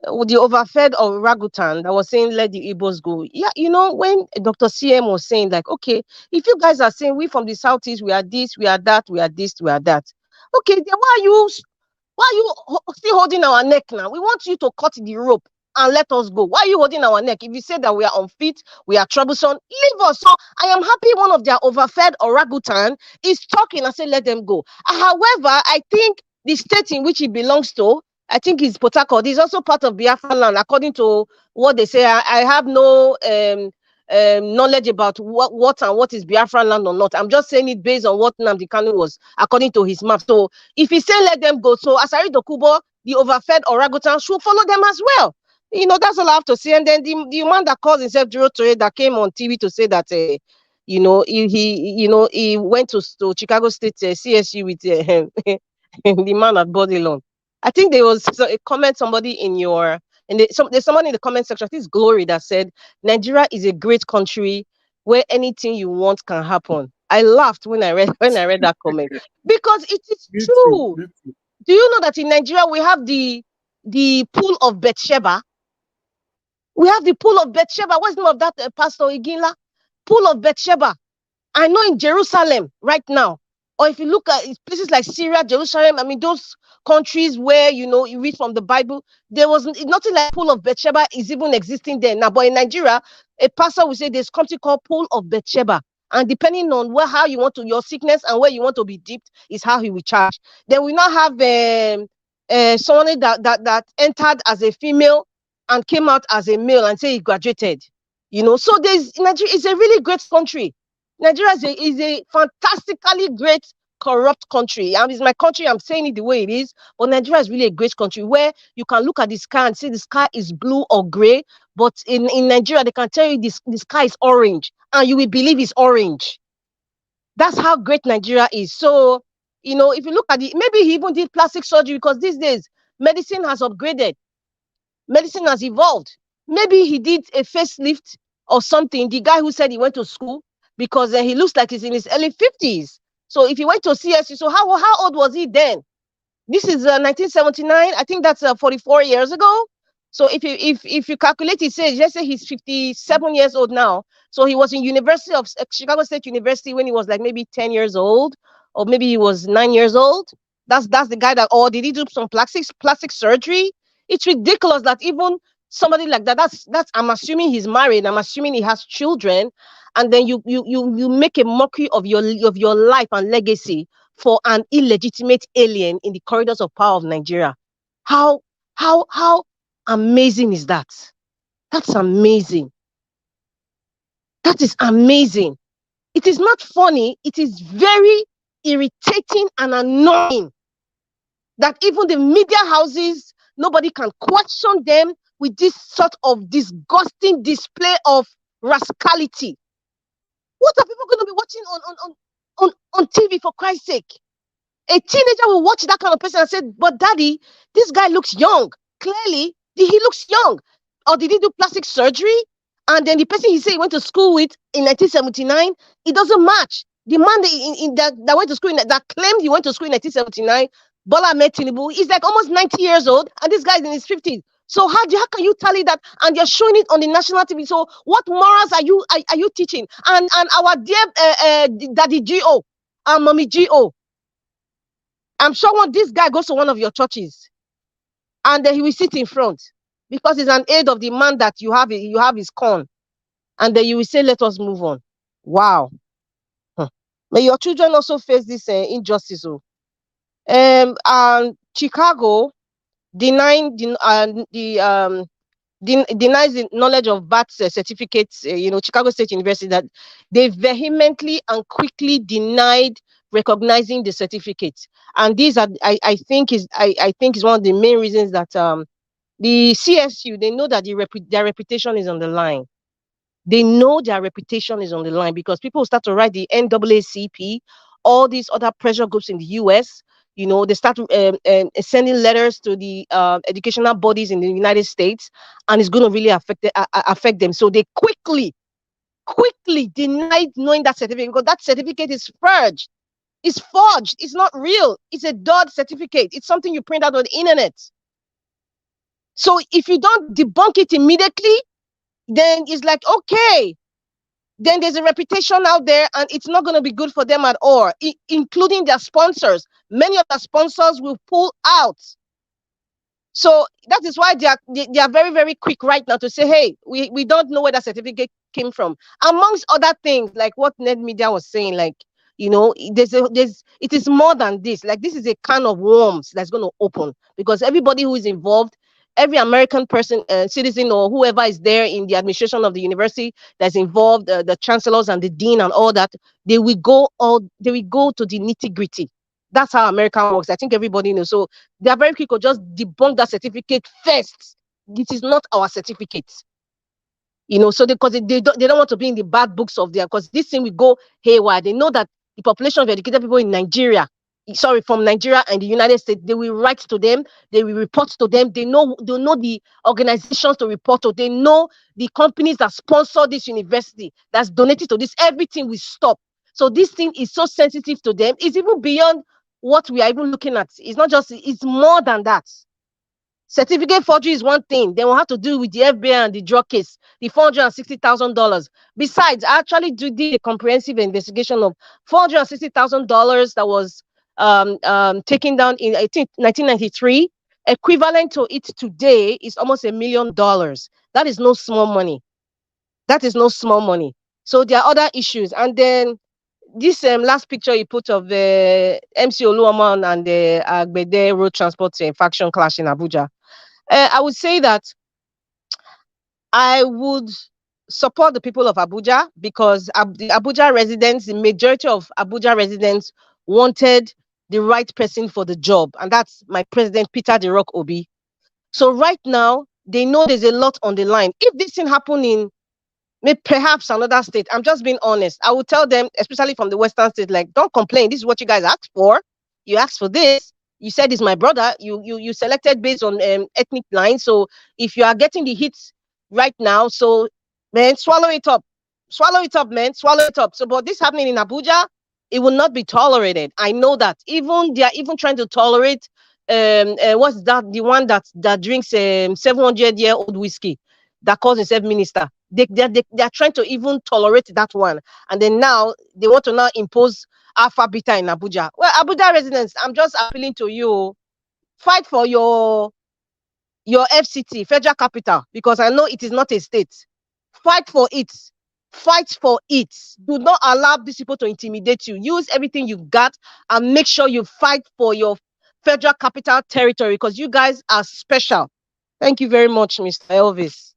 overfed of Ragutan that was saying, let the Igbos go. Yeah, when Dr. CM was saying, like, okay, if you guys are saying we from the Southeast, we are this, we are that, we are this, we are that. Okay, then why are you still holding our neck now? We want you to cut the rope and let us go. Why are you holding our neck? If you say that we are unfit, we are troublesome, leave us. So I am happy one of their overfed orangutan is talking and say, let them go. However, I think the state in which he belongs to, I think it's Port Harcourt, is also part of Biafra land, according to what they say. I have no knowledge about what is Biafra land or not. I'm just saying it based on what Nnamdi Kanu was, according to his map. So if he say let them go, so Asari Dokubo, the overfed orangutan, should follow them as well. That's all I have to say. And then the man that calls himself Jiro Toure that came on TV to say that he went to Chicago State CSU with the man at Bodilon. I think there was a comment somebody there's someone in the comment section, I think it's Glory, that said Nigeria is a great country where anything you want can happen. I laughed when I read that comment because it is true. Do you know that in Nigeria we have the pool of Bathsheba? We have the pool of Bathsheba. What's the name of that Pastor Iginla? Pool of Bathsheba. I know in Jerusalem right now, or if you look at places like Syria, Jerusalem, I mean, those countries where, you read from the Bible, there was nothing like pool of Bathsheba is even existing there now. But in Nigeria, a pastor will say there's something called pool of Bathsheba. And depending on how you want to, your sickness and where you want to be dipped is how he will charge. Then we now have someone that entered as a female and came out as a male and say he graduated. So Nigeria is a really great country. Nigeria is a fantastically great corrupt country. And it's my country, I'm saying it the way it is, but Nigeria is really a great country where you can look at the sky and say the sky is blue or gray, but in Nigeria, they can tell you the sky is orange, and you will believe it's orange. That's how great Nigeria is. So, if you look at maybe he even did plastic surgery, because these days, medicine has upgraded. Medicine has evolved. Maybe he did a facelift or something. The guy who said he went to school, because he looks like he's in his early 50s. So if he went to CSU, so how old was he then? This is 1979. I think that's 44 years ago. So if you calculate, let's say he's 57 years old now. So he was in Chicago State University when he was like maybe 10 years old, or maybe he was 9 years old. That's the guy that, or did he do some plastic surgery? It's ridiculous that even somebody like that's I'm assuming he's married. I'm assuming he has children. And then you make a mockery of your life and legacy for an illegitimate alien in the corridors of power of Nigeria. How amazing is that? That's amazing. That is amazing. It is not funny. It is very irritating and annoying that even the media houses, nobody can question them. with this sort of disgusting display of rascality? What are people going to be watching on TV, for Christ's sake? A teenager will watch that kind of person and say, but daddy, this guy looks young. Clearly, he looks young. Or did he do plastic surgery? And then the person he said he went to school with in 1979, it doesn't match. The man that went to school, that claimed he went to school in 1979, Bola Ahmed Tinubu, is like almost 90 years old, and this guy is in his 50s. So how can you tally that? And you're showing it on the national TV. So what morals are you teaching? And our dear daddy G.O. and mommy G.O., I'm sure when this guy goes to one of your churches, and then he will sit in front because he's an aide of the man that you have his corn, and then you will say, "Let us move on." Wow. May your children also face this injustice. And Chicago denies the knowledge of birth certificates. Chicago State University, that they vehemently and quickly denied recognizing the certificates. And these are, I think is one of the main reasons that the CSU, they know that their reputation is on the line. They know their reputation is on the line because people start to write the NAACP, all these other pressure groups in the US. They start sending letters to the educational bodies in the United States, and it's going to really affect them. So they quickly denied knowing that certificate, because that certificate is forged. It's forged. It's not real. It's a dud certificate. It's something you print out on the internet. So if you don't debunk it immediately, then it's like, okay, then there's a reputation out there, and it's not going to be good for them at all, including their sponsors. Many of the sponsors will pull out. So that is why they are very, very quick right now to say, hey, we don't know where that certificate came from. Amongst other things, like what Ned Media was saying, like, it is more than this. Like, this is a can of worms that's going to open, because everybody who is involved, every American person, citizen, or whoever is there in the administration of the university that's involved, the chancellors and the dean and all that, they will go to the nitty-gritty. That's how America works. I think everybody knows. So they are very quick to just debunk that certificate first. It is not our certificate. So because they don't want to be in the bad books of their, because this thing will go haywire. They know that the population of educated people in Nigeria, from Nigeria and the United States, they will write to them, they will report to them. They know the organizations to report to. They know the companies that sponsor this university, that's donated to this. Everything will stop. So this thing is so sensitive to them. It's even beyond what we are even looking at. It's not just, it's more than that. Certificate forgery is one thing. They will have to do with the FBI and the drug case, the $460,000. Besides, I actually did a comprehensive investigation of $460,000 that was taken down in, I think, 1993. Equivalent to it today is almost $1 million. That is no small money. That is no small money. So there are other issues. And then this last picture you put of the MC Oluomo and the Agbede road transport faction clash in Abuja. I would say that I would support the people of Abuja, because the Abuja residents, the majority of Abuja residents wanted the right person for the job. And that's my president, Peter the Rock Obi. So right now, they know there's a lot on the line. If this thing happened in perhaps another state, I'm just being honest, I would tell them, especially from the Western state, like, don't complain. This is what you guys asked for. You asked for this. You said it's my brother. You selected based on ethnic lines. So if you are getting the hits right now, so man, swallow it up. Swallow it up, man. Swallow it up. So, but this happening in Abuja, it will not be tolerated. I know that. Even they are even trying to tolerate what's that? The one that drinks 700-year-old whiskey that calls himself minister. They are trying to even tolerate that one, and then now they want to now impose Alpha Beta in Abuja. Well, Abuja residents, I'm just appealing to you, fight for your FCT, federal capital, because I know it is not a state. Fight for it. Fight for it. Do not allow these people to intimidate you. Use everything you got and make sure you fight for your federal capital territory, because you guys are special. Thank you very much, Mr. Elvis.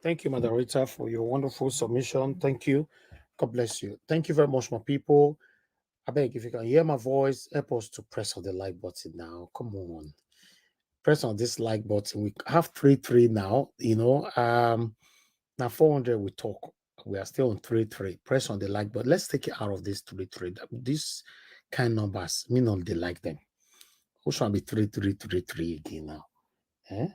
Thank you, Moderator, for your wonderful submission. Thank you. God bless you. Thank you very much, my people. I beg, if you can hear my voice, help us to press on the like button now. Come on. Press on this like button. We have 3-3 now. Now 400 we talk. We are still on 3-3. Press on the like button. Let's take it out of this 3-3. These kind of numbers, me not they like them. Who should be 3-3-3-3 again now? I'm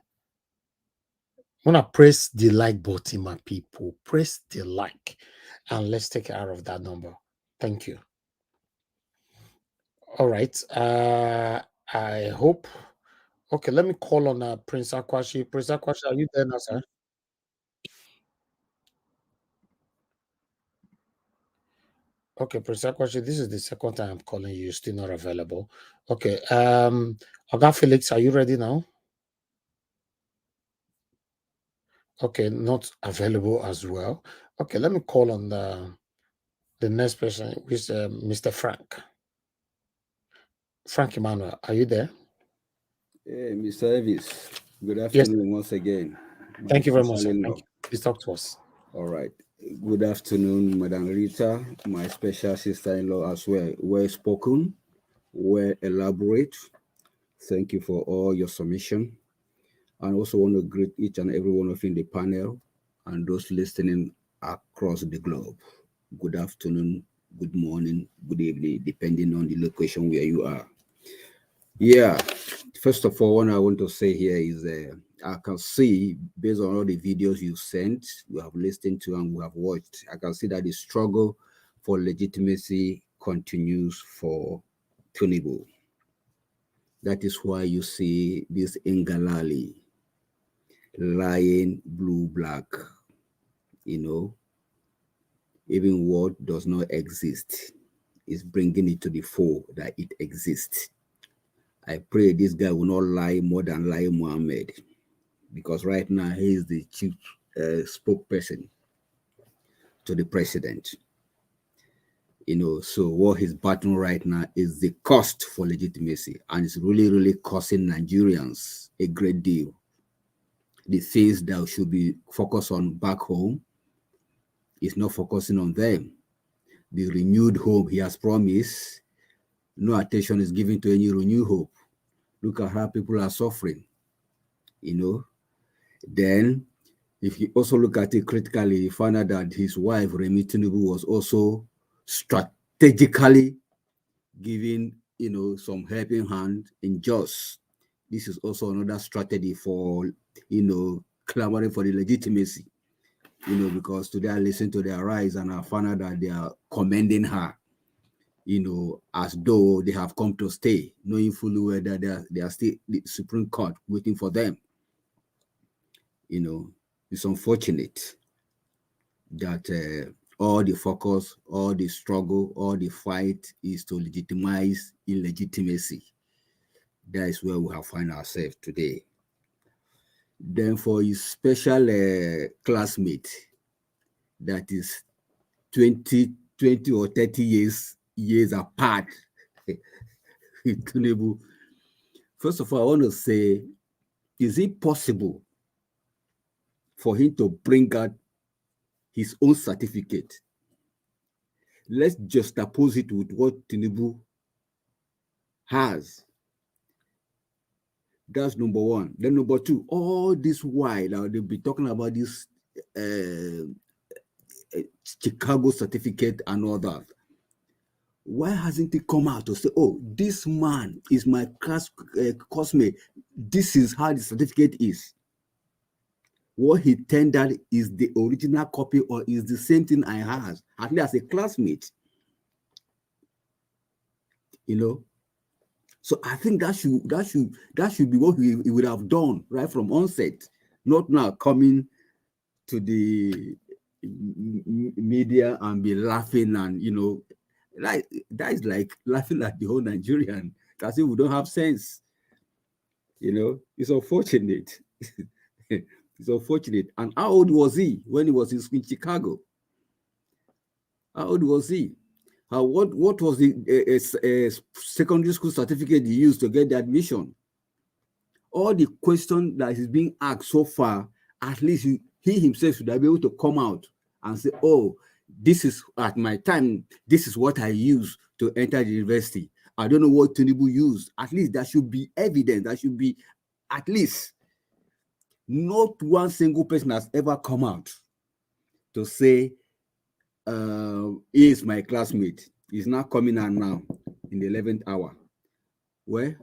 gonna press the like button, my people. Press the like, and let's take it out of that number. Thank you. All right. I hope. Okay, let me call on Prince Akwashi. Prince Akwashi, are you there now, sir? Okay, Prince Akwashi, this is the second time I'm calling you. You're still not available. Okay. Oga Felix, are you ready now? Okay, not available as well. Okay, let me call on the next person, which is Mr. Frank. Frank Emmanuel, are you there? Hey, Mr. Elvis, good afternoon once again. Thank you very much, sir. Thank you. Please talk to us. All right. Good afternoon, Madam Rita, my special sister-in-law as well. Well spoken, well elaborate. Thank you for all your submission. I also want to greet each and every one of you in the panel and those listening across the globe. Good afternoon, good morning, good evening, depending on the location where you are. Yeah, first of all, what I want to say here is I can see, based on all the videos you sent, we have listened to and we have watched, I can see that the struggle for legitimacy continues for Tinubu. That is why you see this Ngalali lying blue-black, even what does not exist is bringing it to the fore that it exists. I pray this guy will not lie more than lie Mohammed, because right now he is the chief spokesperson to the president. So what he's battling right now is the cost for legitimacy, and it's really, really costing Nigerians a great deal. The things that should be focused on back home is not focusing on them. The renewed hope he has promised, no attention is given to any renewed hope. Look at how people are suffering, Then, if you also look at it critically, you find out that his wife, Remi Tinubu, was also strategically giving, some helping hand in Jos. This is also another strategy for, clamoring for the legitimacy, because today I listened to their rise and I found out that they are commending her, as though they have come to stay, knowing fully well that they are still the Supreme Court waiting for them. It's unfortunate that all the focus, all the struggle, all the fight is to legitimize illegitimacy. That is where we have found ourselves today. Then for his special classmate that is 20 or 30 years apart, Tinubu. First of all, I want to say, is it possible for him to bring out his own certificate? Let's juxtapose it with what Tinubu has. That's number one. Then number two, all this while they'll be talking about this Chicago certificate and all that. Why hasn't he come out to say, oh, this man is my classmate, this is how the certificate is? What he tendered is the original copy or is the same thing I have, at least as a classmate. So I think that should be what he would have done right from onset, not now coming to the media and be laughing and like that is like laughing at the whole Nigerian because we don't have sense. It's unfortunate. It's unfortunate. And how old was he when he was in Chicago? How old was he? What was the secondary school certificate he used to get the admission? All the questions that is being asked so far, at least he himself should be able to come out and say, oh, this is at my time, this is what I used to enter the university. I don't know what Tinubu used. At least that should be evident. That should be at least not one single person has ever come out to say, he is my classmate. He's not coming out now in the 11th hour. Well,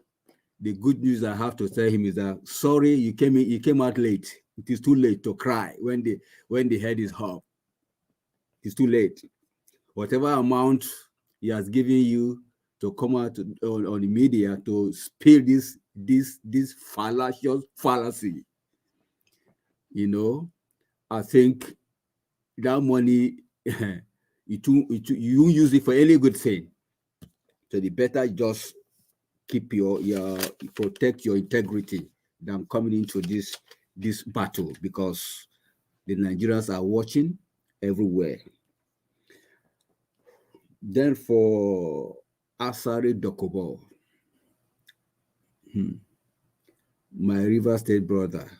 the good news I have to tell him is that, sorry, you came out late. It is too late to cry when the head is up. It's too late. Whatever amount he has given you to come out on the media to spill this fallacy, you know, I think that money you won't use it for any good thing. So the better just keep your protect your integrity than coming into this battle, because the Nigerians are watching everywhere. Then for Asari Dokobo, my River State brother,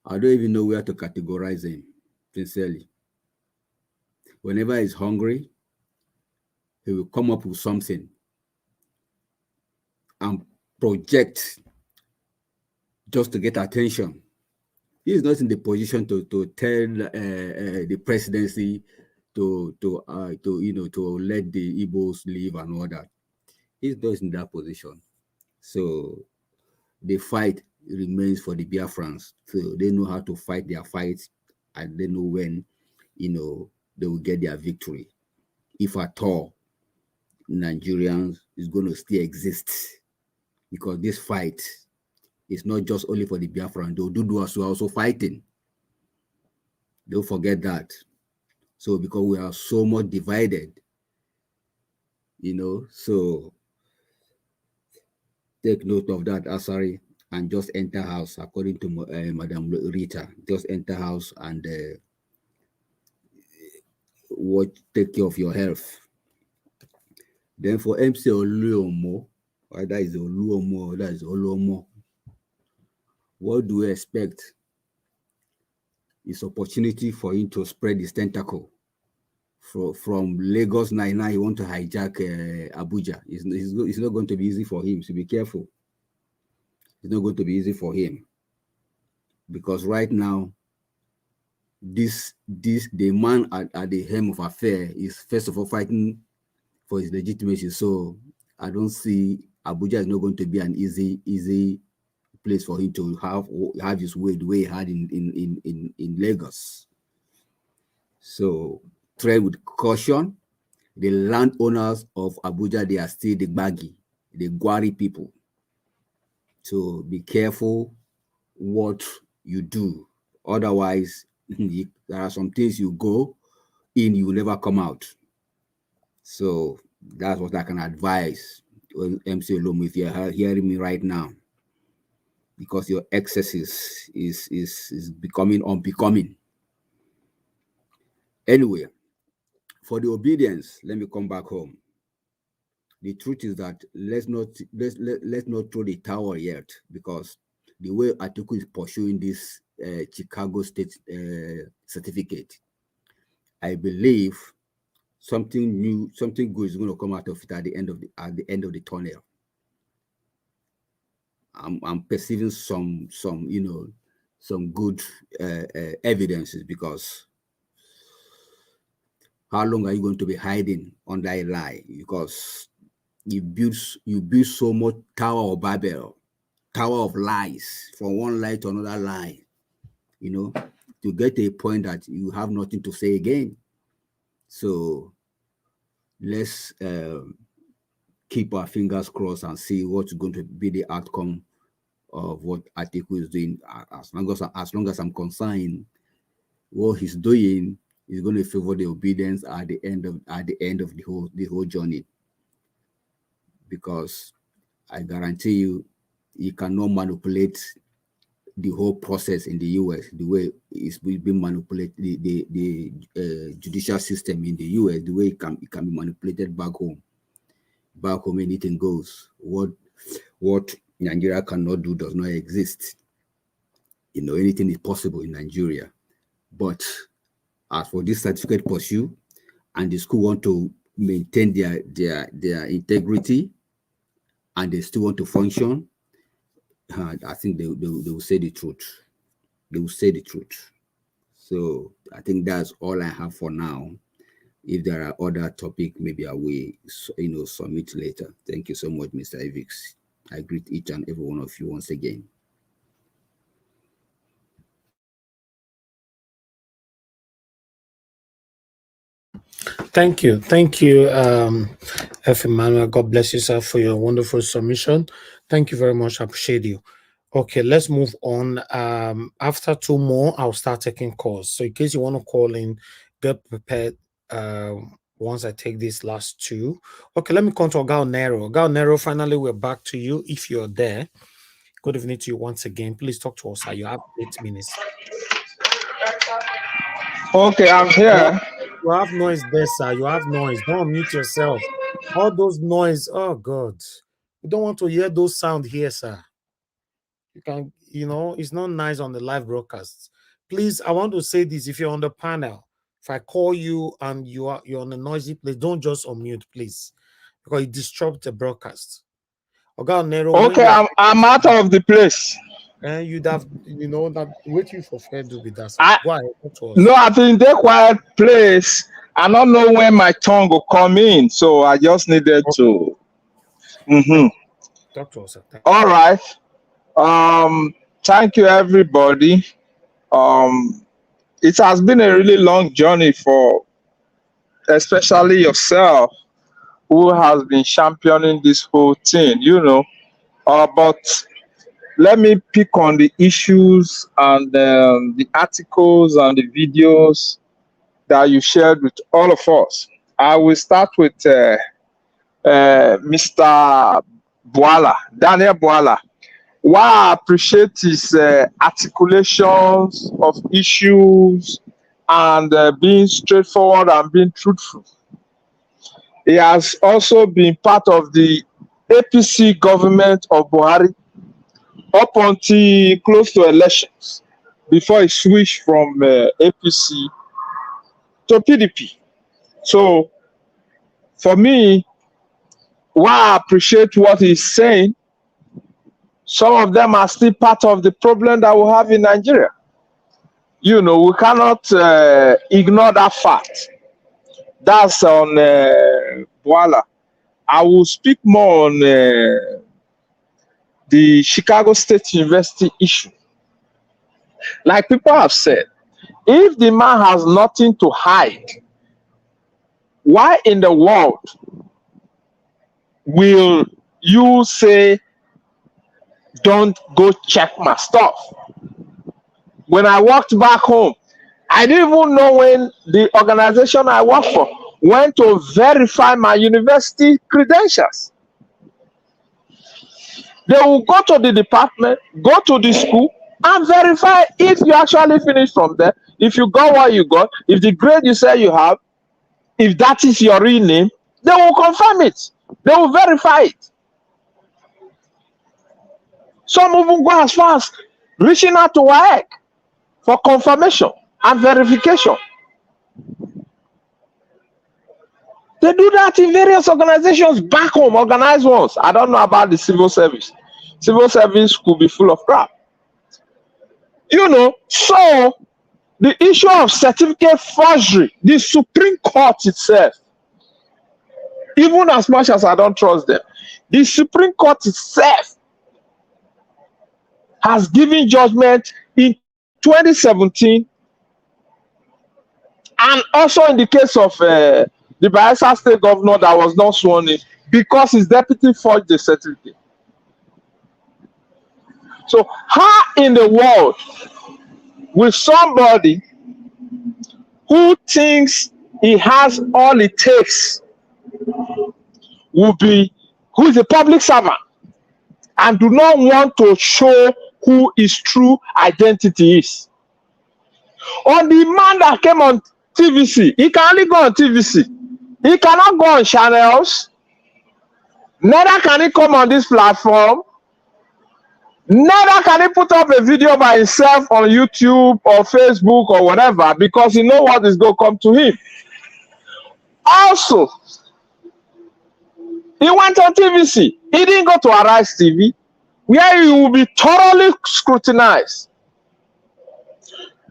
I don't even know where to categorize him, sincerely. Whenever he's hungry, he will come up with something and project just to get attention. He is not in the position to tell the presidency to let the Igbos leave and all that. He's not in that position. So the fight remains for the Biafrans. So they know how to fight their fights, and they know when, they will get their victory. If at all, Nigerians is going to still exist, because this fight is not just only for the Biafran. The Oduduwas are also fighting. Don't forget that. So because we are so much divided, so take note of that, Asari, and just enter house according to Madam Rita. Just enter house and take care of your health. Then for MC Oluomo, that is Oluomo, that is Oluomo. What do we expect? It's opportunity for him to spread his tentacle. From Lagos, now he want to hijack Abuja. It's not going to be easy for him, so be careful. It's not going to be easy for him, because right now, the man at the helm of affair is first of all fighting for his legitimacy. So I don't see Abuja is not going to be an easy place for him to have his way the way he had in Lagos. So tread with caution. The landowners of Abuja, they are still the Gbagi, the Gwari people. So be careful what you do. Otherwise, there are some things you go in, you will never come out. So that's what I can advise MC Oluomo, if you're hearing me right now, because your excess is becoming unbecoming. Anyway, for the obedience, let me come back home. The truth is that let's not throw the towel yet, because the way Atiku is pursuing this Chicago State certificate, I believe something new, something good is going to come out of it at the end of the tunnel. I'm perceiving some good evidences, because how long are you going to be hiding under a lie? Because you build so much Tower of Babel, Tower of lies, from one lie to another lie, to get to a point that you have nothing to say again. So let's keep our fingers crossed and see what's going to be the outcome of what Atiku is doing. As long as I'm concerned, what he's doing is going to favor the obedience at the end of the whole journey. Because I guarantee you cannot manipulate the whole process in the US the way it's being manipulated, the judicial system in the US, the way it can be manipulated back home. Back home, anything goes. What Nigeria cannot do does not exist. Anything is possible in Nigeria. But as for this certificate pursuit, and the school want to maintain their integrity, and they still want to function, I think they will say the truth. They will say the truth. So I think that's all I have for now. If there are other topics, maybe I will, submit later. Thank you so much, Mr. Evix. I greet each and every one of you once again. Thank you, F. Emmanuel. God bless you, sir, for your wonderful submission. Thank you very much. I appreciate you. Okay, let's move on. After two more, I'll start taking calls. So in case you want to call in, get prepared. Once I take these last two. Okay, let me come to Ogal Nero. Ogal Nero, finally, we're back to you. If you're there, good evening to you once again. Please talk to us, sir. You have 8 minutes. Okay, I'm here. You have noise there, sir. You have noise. Don't mute yourself. All those noise. Oh, God. We don't want to hear those sound here, sir. You can, it's not nice on the live broadcasts. Please, I want to say this. If you're on the panel, if I call you and you're on a noisy place, don't just unmute, please, because it disrupts the broadcast. Okay, I'm out of the place. And you'd have, that waiting for fair do with that. Go ahead, talk to us. No, I've been in a quiet place. I don't know when my tongue will come in, so I just needed to. Talk to us, sir. All right. Thank you, everybody. It has been a really long journey for especially yourself, who has been championing this whole thing, but let me pick on the issues and the articles and the videos that you shared with all of us. I will start with Mr. Daniel Boala. While I appreciate his articulations of issues and being straightforward and being truthful, he has also been part of the APC government of Buhari up until close to elections, before he switched from APC to PDP. So, for me, while I appreciate what he's saying, some of them are still part of the problem that we have in Nigeria. We cannot ignore that fact. That's on Boala. I will speak more on the Chicago State University issue. Like people have said, if the man has nothing to hide, why in the world will you say, don't go check my stuff? When I walked back home, I didn't even know when the organization I work for went to verify my university credentials. They will go to the department, go to the school, and verify if you actually finished from there, if you got what you got, if the grade you say you have, if that is your real name, they will confirm it. They will verify it. Some even go as far as reaching out to WAEC for confirmation and verification. They do that in various organizations back home, organized ones. I don't know about the civil service. Civil service could be full of crap. So the issue of certificate forgery, the Supreme Court itself, even as much as I don't trust them, the Supreme Court itself has given judgment in 2017, and also in the case of the Bayelsa State governor that was not sworn in because his deputy forged the certificate. So how in the world will somebody who thinks he has all it takes who is a public servant and do not want to show who his true identity is? On the man that came on TVC, he can only go on TVC. He cannot go on channels. Neither can he come on this platform. Neither can he put up a video by himself on YouTube or Facebook or whatever, because he knows what is going to come to him. Also, he went on TVC. He didn't go to Arise TV. where you will be thoroughly scrutinized.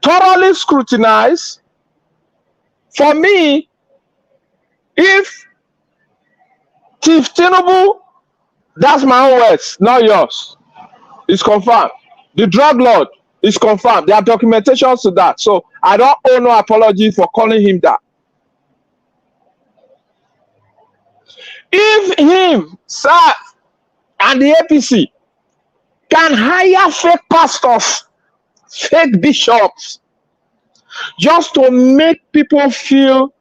Thoroughly scrutinized. For me, if Chief Tinubu, that's my own words, not yours, it's confirmed. The drug lord is confirmed. There are documentations to that. So I don't owe no apology for calling him that. If him, sir, and the APC can hire fake pastors, fake bishops, just to make people feel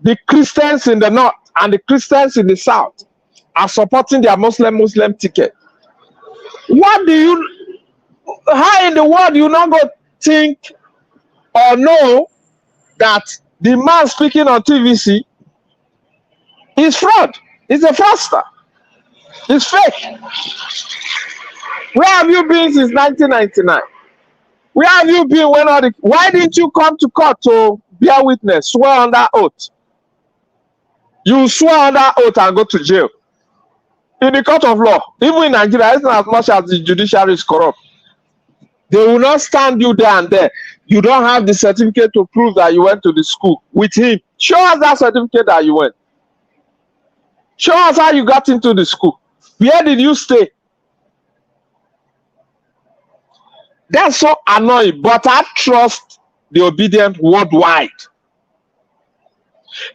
the Christians in the north and the Christians in the south are supporting their Muslim ticket, what do you, how in the world you not go think or know that the man speaking on TVC is fraud? It's a fraudster. It's fake. Where have you been since 1999? Where have you been when all the, why didn't you come to court to bear witness, swear under oath? You swear under oath and go to jail. In the court of law, even in Nigeria, it's not as much as the judiciary is corrupt. They will not stand you there and there. You don't have the certificate to prove that you went to the school with him. Show us that certificate that you went. Show us how you got into the school. Where did you stay? That's so annoying, but I trust the obedient worldwide.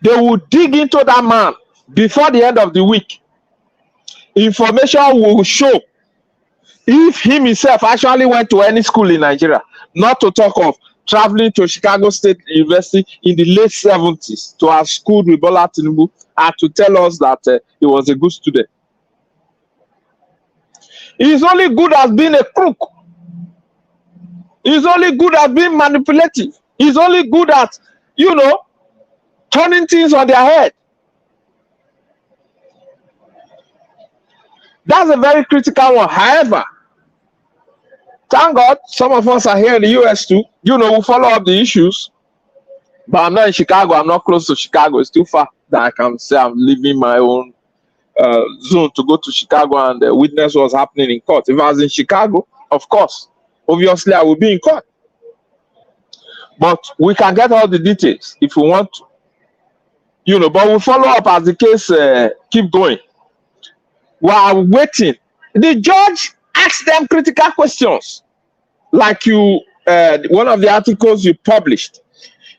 They will dig into that man before the end of the week. Information will show if him himself actually went to any school in Nigeria, not to talk of traveling to Chicago State University in the late 70s to have schooled with Bola Tinubu and to tell us that he was a good student. He's only good as being a crook. He's only good at being manipulative. He's only good at, you know, turning things on their head. That's a very critical one. However, thank God some of us are here in the US too. You know, we follow up the issues. But I'm not in Chicago. I'm not close to Chicago. It's too far that I can say I'm leaving my own zone to go to Chicago and witness what's happening in court. If I was in Chicago, of course, obviously I will be in court. But we can get all the details if we want to. You know, but we'll follow up as the case keep going. While waiting, the judge asked them critical questions, like you, one of the articles you published.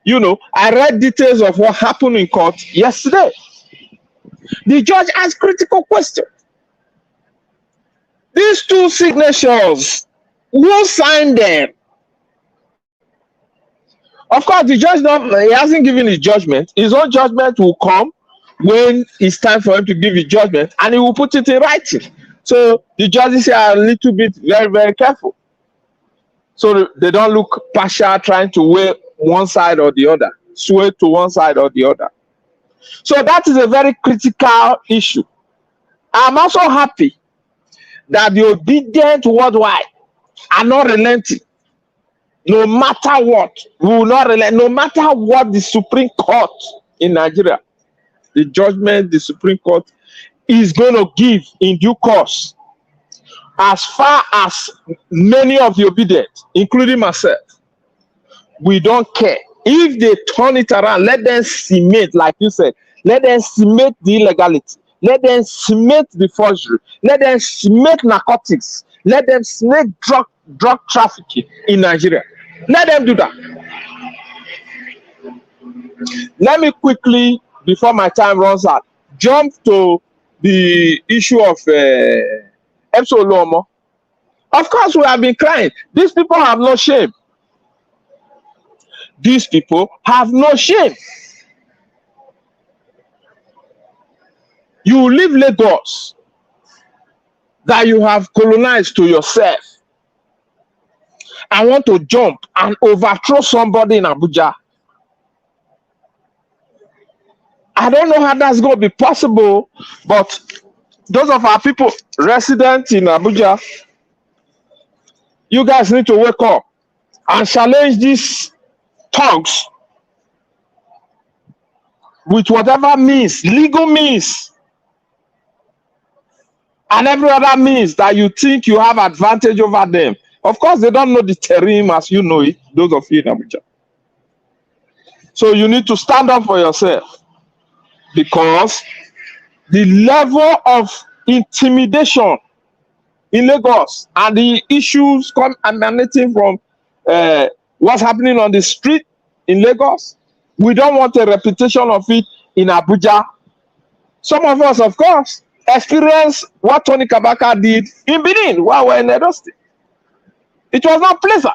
You know, I read details of what happened in court yesterday. The judge asked critical questions. These two signatures, who signed them? Of course, the judge he hasn't given his judgment. His own judgment will come when it's time for him to give his judgment, and he will put it in writing. So the judges are a little bit very, very careful, so they don't look partial, trying to weigh one side or the other, sway to one side or the other. So that is a very critical issue. I'm also happy that the obedient worldwide are not relenting. No matter what, we will not relent. No matter what the Supreme Court in Nigeria, the judgment the Supreme Court is going to give in due course, as far as many of the obedient, including myself, we don't care. If they turn it around, let them cement, like you said, let them cement the illegality, let them cement the forgery, let them cement narcotics, let them cement drug trafficking in Nigeria. Let them do that. Let me quickly, before my time runs out, jump to the issue of Epso Lomo. Of course, we have been crying. These people have no shame. These people have no shame. You leave Lagos that you have colonized to yourself. I want to jump and overthrow somebody in Abuja. I don't know how that's going to be possible, but those of our people resident in Abuja, you guys need to wake up and challenge these thugs with whatever means, legal means. and every other means that you think you have advantage over them. Of course, they don't know the terrain as you know it, those of you in Abuja. So you need to stand up for yourself, because the level of intimidation in Lagos and the issues emanating from what's happening on the street in Lagos, we don't want a reputation of it in Abuja. Some of us, of course, experienced what Tony Kabaka did in Benin while we're in Edo State. It was not pleasant.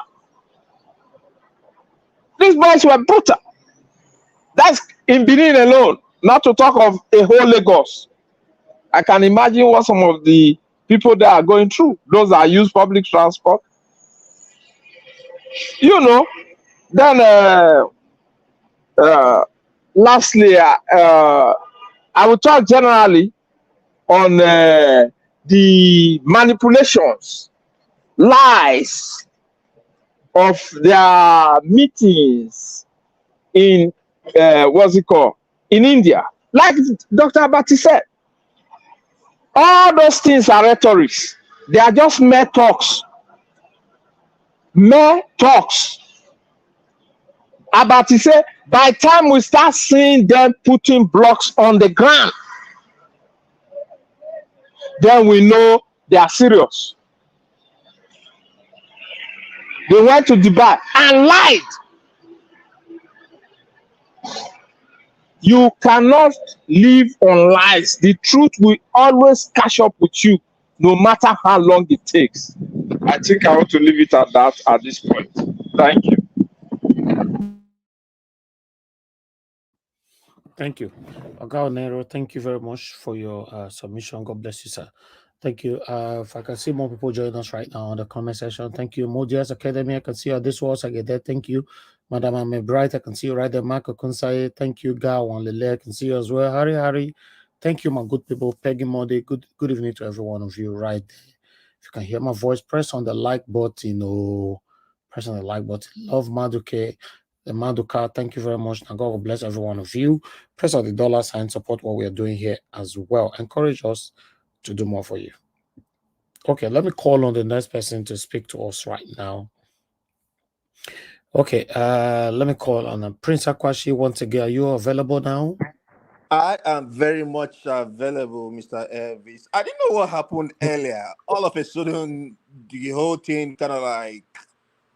These boys were brutal. That's in Benin alone, not to talk of a whole Lagos. I can imagine what some of the people there are going through, those that use public transport. You know, then lastly, I will talk generally on the manipulations, lies of their meetings in what's it called, in India. Like Dr. Abati said, all those things are rhetorics. They are just mere talks. Mere talks. Abati said, by the time we start seeing them putting blocks on the ground, then we know they are serious. They went to Dubai and lied. You cannot live on lies. The truth will always catch up with you, no matter how long it takes. I think I want to leave it at that at this point. Thank you. Thank you. Oga Onero, thank you very much for your submission. God bless you, sir. Thank you. If I can see more people join us right now on the comment section. Thank you. Modias Academy, I can see you. This was I get there. Thank you. Madam Ame Bright, I can see you right there. Marco Kunsaye, thank you. Gawan Lele, I can see you as well. Harry, thank you, my good people. Peggy Modi, good evening to every one of you right there. If you can hear my voice, press on the like button. Press on the like button. Love Maduke. The Maduka, thank you very much. And God will bless every one of you. Press on the dollar sign, support what we are doing here as well. Encourage us to do more for you. Okay, let me call on the next person to speak to us right now. Okay, let me call on Prince Akwashi once again. Are you available now? I am very much available, Mr. Elvis. I didn't know what happened earlier. All of a sudden, the whole thing kind of like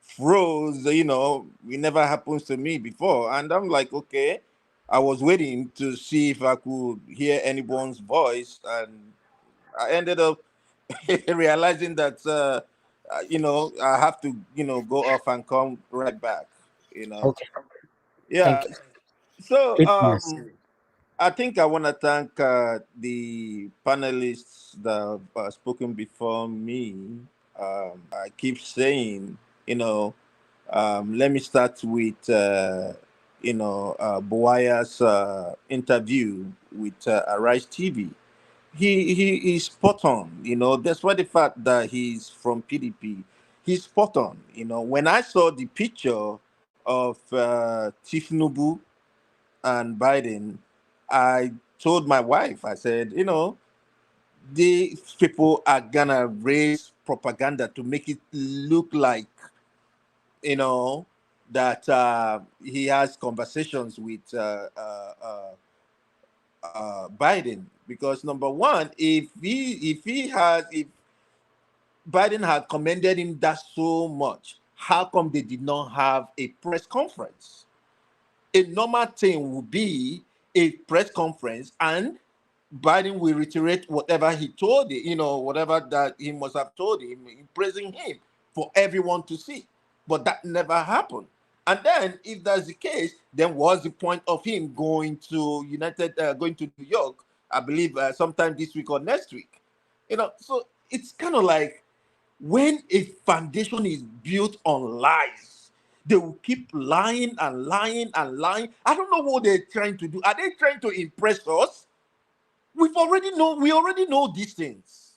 froze. It never happens to me before. And I'm like, okay. I was waiting to see if I could hear anyone's voice. And I ended up realizing that, I have to, go off and come right back, Okay. Yeah. Thank you. So, Yes. I think I want to thank the panelists that have spoken before me. I keep saying, let me start with, Boaya's interview with Arise TV. He is spot on, despite the fact that he's from PDP. He's spot on. When I saw the picture of Tinubu and Biden, I told my wife, I said, these people are gonna raise propaganda to make it look like, that he has conversations with Biden. Because number one, if Biden had commended him that so much, how come they did not have a press conference? A normal thing would be a press conference, and Biden will reiterate whatever he told him, whatever that he must have told him, praising him for everyone to see. But that never happened. And then, if that's the case, then what's the point of him going to going to New York? I believe sometime this week or next week. So it's kind of like when a foundation is built on lies, they will keep lying and lying and lying. I don't know what they're trying to do. Are they trying to impress us? We already know these things.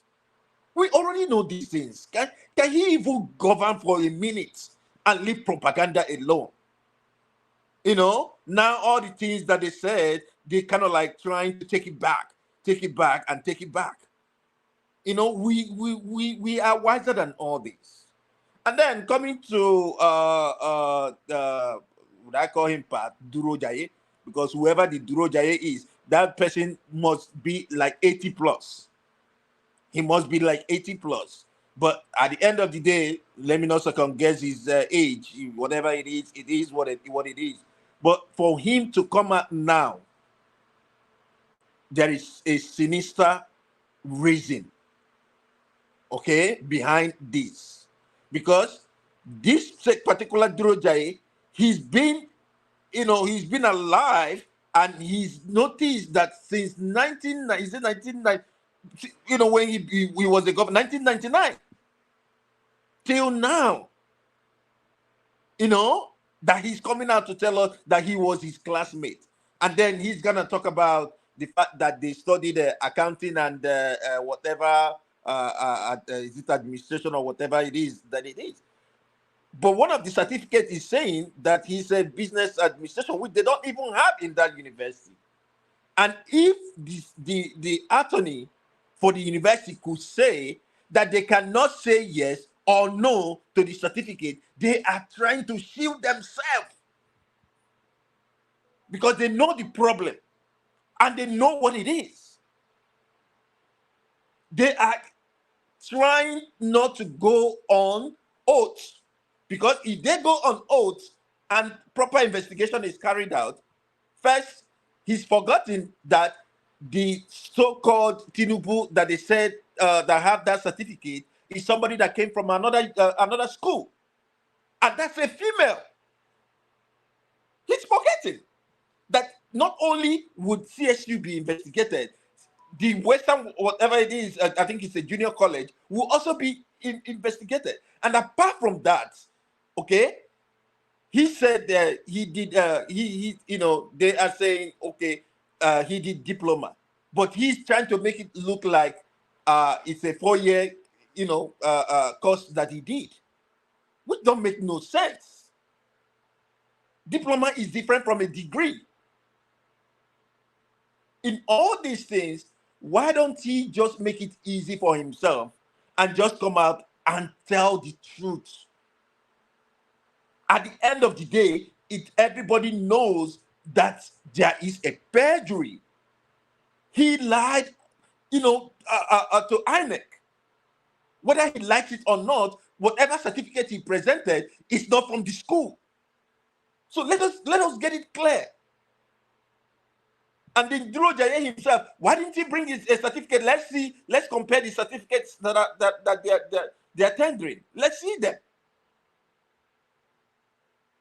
We already know these things. Can he even govern for a minute and leave propaganda alone? Now all the things that they said, they kind of like trying to take it back, and take it back. You know, we are wiser than all this. And then coming to would I call him Pat Durojaye? Because whoever the Durojaye is, that person must be like 80 plus. He must be like 80 plus. But at the end of the day, let me not second guess his age. Whatever it is what it is. But for him to come out now, there is a sinister reason, okay, behind this. Because this particular Durojaye, he's been, he's been alive, and he's noticed that since 1990, when he was a governor, 1999 till now, that he's coming out to tell us that he was his classmate. And then he's gonna talk about the fact that they studied accounting and whatever, is it administration or whatever it is that it is. But one of the certificates is saying that he's a business administration, which they don't even have in that university. And if the attorney for the university could say that they cannot say yes or no to the certificate, they are trying to shield themselves, because they know the problem and they know what it is. They are trying not to go on oath, because if they go on oath and proper investigation is carried out, first, he's forgotten that the so-called Tinubu that they said that have that certificate is somebody that came from another school, and that's a female. He's forgetting that not only would CSU be investigated, the Western, whatever it is, I think it's a junior college, will also be investigated. And apart from that, okay, he said that he did, they are saying, okay, he did diploma, but he's trying to make it look like it's a 4-year, course that he did, which don't make no sense. Diploma is different from a degree. In all these things, why don't he just make it easy for himself and just come out and tell the truth? At the end of the day, everybody knows that there is a perjury. He lied, to INEC. Whether he likes it or not, whatever certificate he presented is not from the school. So let us get it clear. And then Durojaye himself, why didn't he bring his certificate? Let's compare the certificates that they are tendering. Let's see them.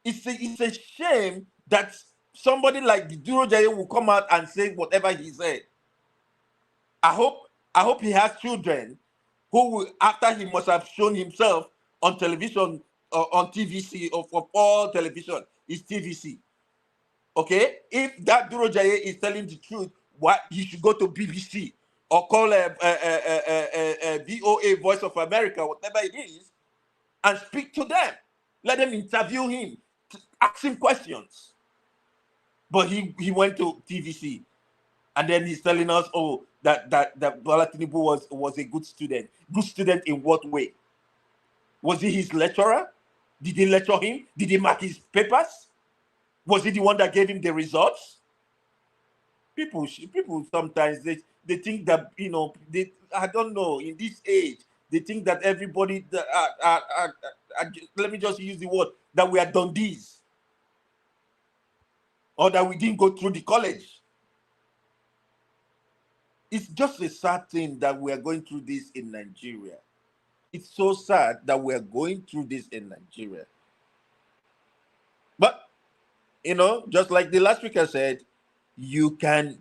It's a shame that somebody like Durojaye will come out and say whatever he said. I hope he has children who will, after he must have shown himself on television or on TVC, or for all television is TVC. Okay, if that Durojaye is telling the truth, what he should go to BBC or call a VOA, Voice of America, whatever it is, and speak to them. Let them interview him, ask him questions. But he went to TVC, and then he's telling us, oh, that Bola Tinubu was a good student. Good student in what way? Was he his lecturer? Did he lecture him? Did he mark his papers? Was he the one that gave him the results? People sometimes they think that, I don't know, in this age they think that everybody let me just use the word, that we are Dundies, or that we didn't go through the college. It's just a sad thing that we are going through this in Nigeria. It's so sad that we are going through this in Nigeria. But just like the last speaker said, you can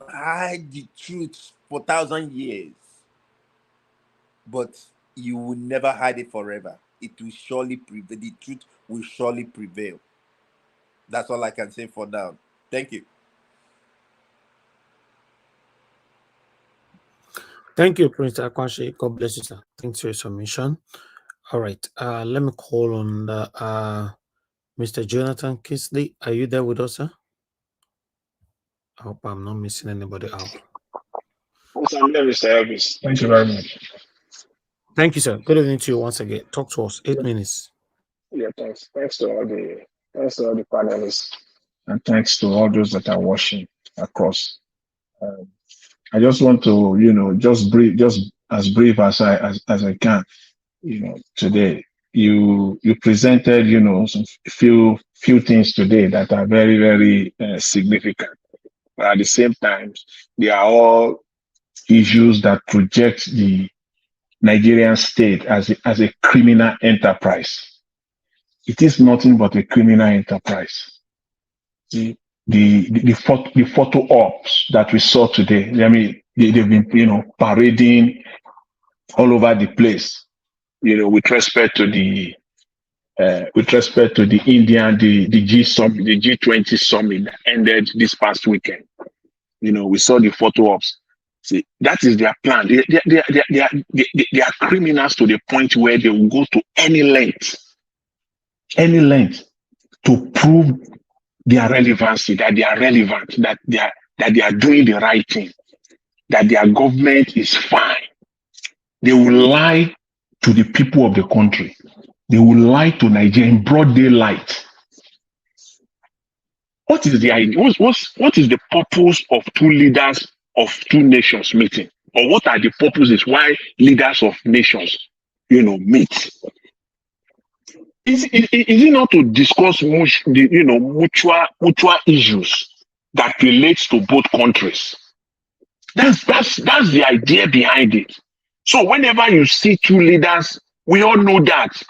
hide the truth for 1,000 years, but you will never hide it forever. It will surely prevail. The truth will surely prevail. That's all I can say for now. Thank you. Thank you, Prince Akwashi. God bless you, sir. Thanks for your submission. All right. Let me call on Mr. Jonathan Kisley. Are you there with us, sir? I hope I'm not missing anybody out. Mr. Elvis. Thank you very much. Thank you, sir. Good evening to you once again. Talk to us. 8 minutes. Yeah, thanks. Thanks to all the panelists, and thanks to all those that are watching across. I just want to, just as brief as I can. Today you presented, some few things today that are very, very significant. But at the same time, they are all issues that project the Nigerian state as a criminal enterprise. It is nothing but a criminal enterprise. The photo ops that we saw today, I mean, they've been, parading all over the place, with respect to the Indian, the G20 summit that ended this past weekend. We saw the photo ops. See, that is their plan. They are criminals to the point where they will go to any length to prove their relevancy, that they are relevant, that they are doing the right thing, that their government is fine. They will lie to the people of the country. They will lie to Nigeria in broad daylight. What is the idea? What is the purpose of two leaders of two nations meeting? Or what are the purposes why leaders of nations, meet? Is it not to discuss mutual issues that relates to both countries? That's the idea behind it. So whenever you see two leaders, we all know that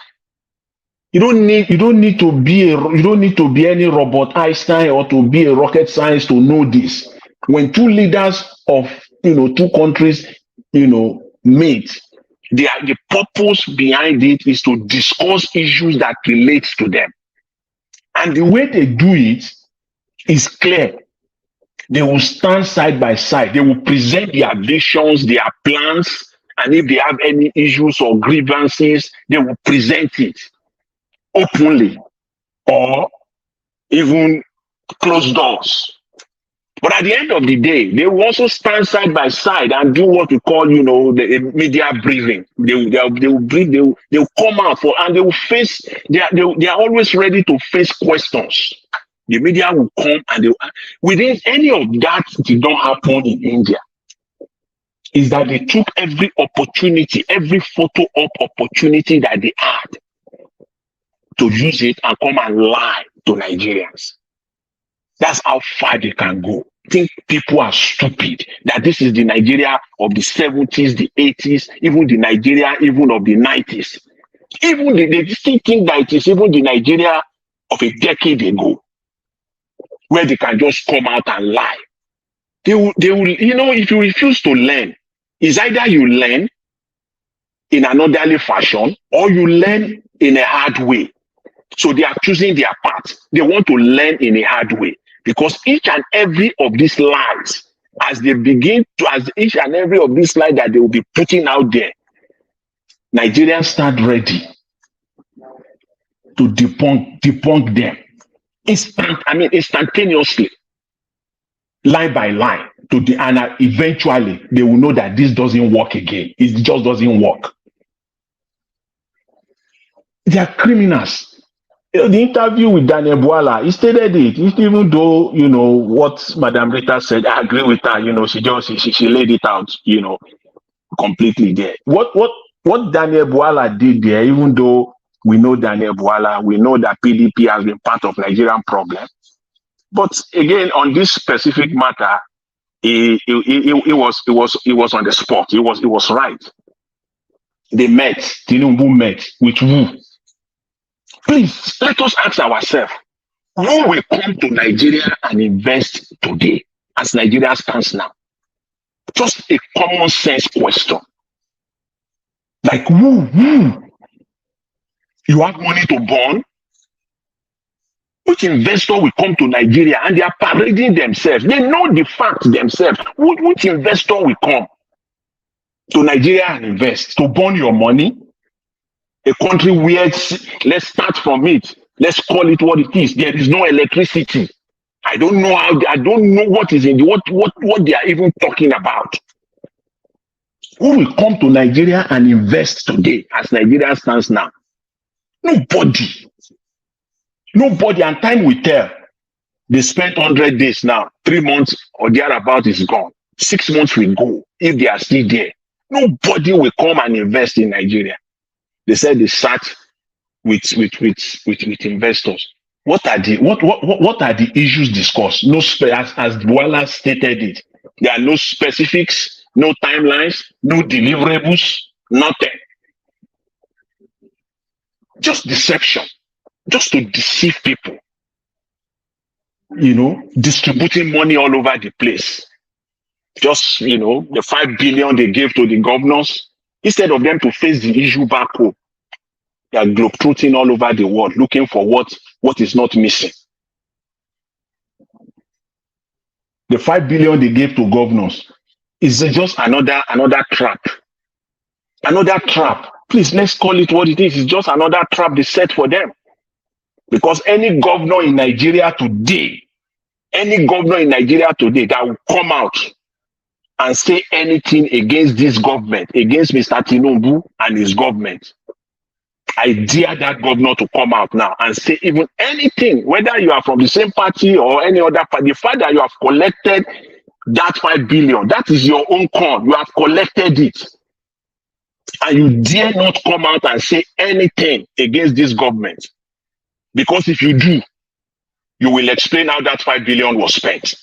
you don't need to be any Robert Einstein or to be a rocket science to know this. When two leaders of two countries meet, the purpose behind it is to discuss issues that relates to them. And the way they do it is clear. They will stand side by side. They will present their visions, their plans, and if they have any issues or grievances, they will present it openly or even closed doors. But at the end of the day, they will also stand side by side and do what we call, the media briefing. They will come out and they will face. They are always ready to face questions. The media will come and within any of that did not happen in India. Is that they took every opportunity, every photo op opportunity that they had to use it and come and lie to Nigerians. That's how far they can go. Think people are stupid, that this is the Nigeria of the 70s, the 80s, even the Nigeria even of the 90s. Even they still think that it is even the Nigeria of a decade ago, where they can just come out and lie. They will, if you refuse to learn, it's either you learn in an orderly fashion or you learn in a hard way. So they are choosing their path. They want to learn in a hard way because each and every of these lies, as each and every of these lies that they will be putting out there, Nigerians stand ready to debunk them instantaneously, line by line, and eventually they will know that this doesn't work again. It just doesn't work. They are criminals. The interview with Daniel Bwala, he stated it. Even though, what Madam Rita said, I agree with her, she laid it out, completely there. What Daniel Bwala did there, even though we know Daniel Bwala, we know that PDP has been part of Nigerian problem. But again, on this specific matter, he was on the spot. He was right. They met. Tinubu met with who? Please let us ask ourselves: who will come to Nigeria and invest today, as Nigeria stands now? Just a common sense question. Like who? You have money to burn? Which investor will come to Nigeria and they are parading themselves? They know the fact themselves. Which investor will come to Nigeria and invest to burn your money? A country where, let's start from it. Let's call it what it is. There is no electricity. I don't know what is in what they are even talking about. Who will come to Nigeria and invest today as Nigeria stands now? Nobody. Nobody, and time will tell. They spent 100 days now, 3 months or thereabout is gone. 6 months will go if they are still there. Nobody will come and invest in Nigeria. They said they sat with investors. What are the issues discussed? No, as Boala stated it, there are no specifics, no timelines, no deliverables, nothing. Just deception, just to deceive people. Distributing money all over the place. Just, the 5 billion they gave to the governors, instead of them to face the issue back home, they are globetrotting all over the world, looking for what is not missing. The 5 billion they gave to governors is just another trap. Another trap. Please, let's call it what it is. It's just another trap they set for them. Because any governor in Nigeria today that will come out and say anything against this government, against Mr. Tinubu and his government, I dare that governor to come out now and say even anything, whether you are from the same party or any other party. The fact that you have collected that 5 billion, that is your own corn. You have collected it. And you dare not come out and say anything against this government. Because if you do, you will explain how that 5 billion was spent.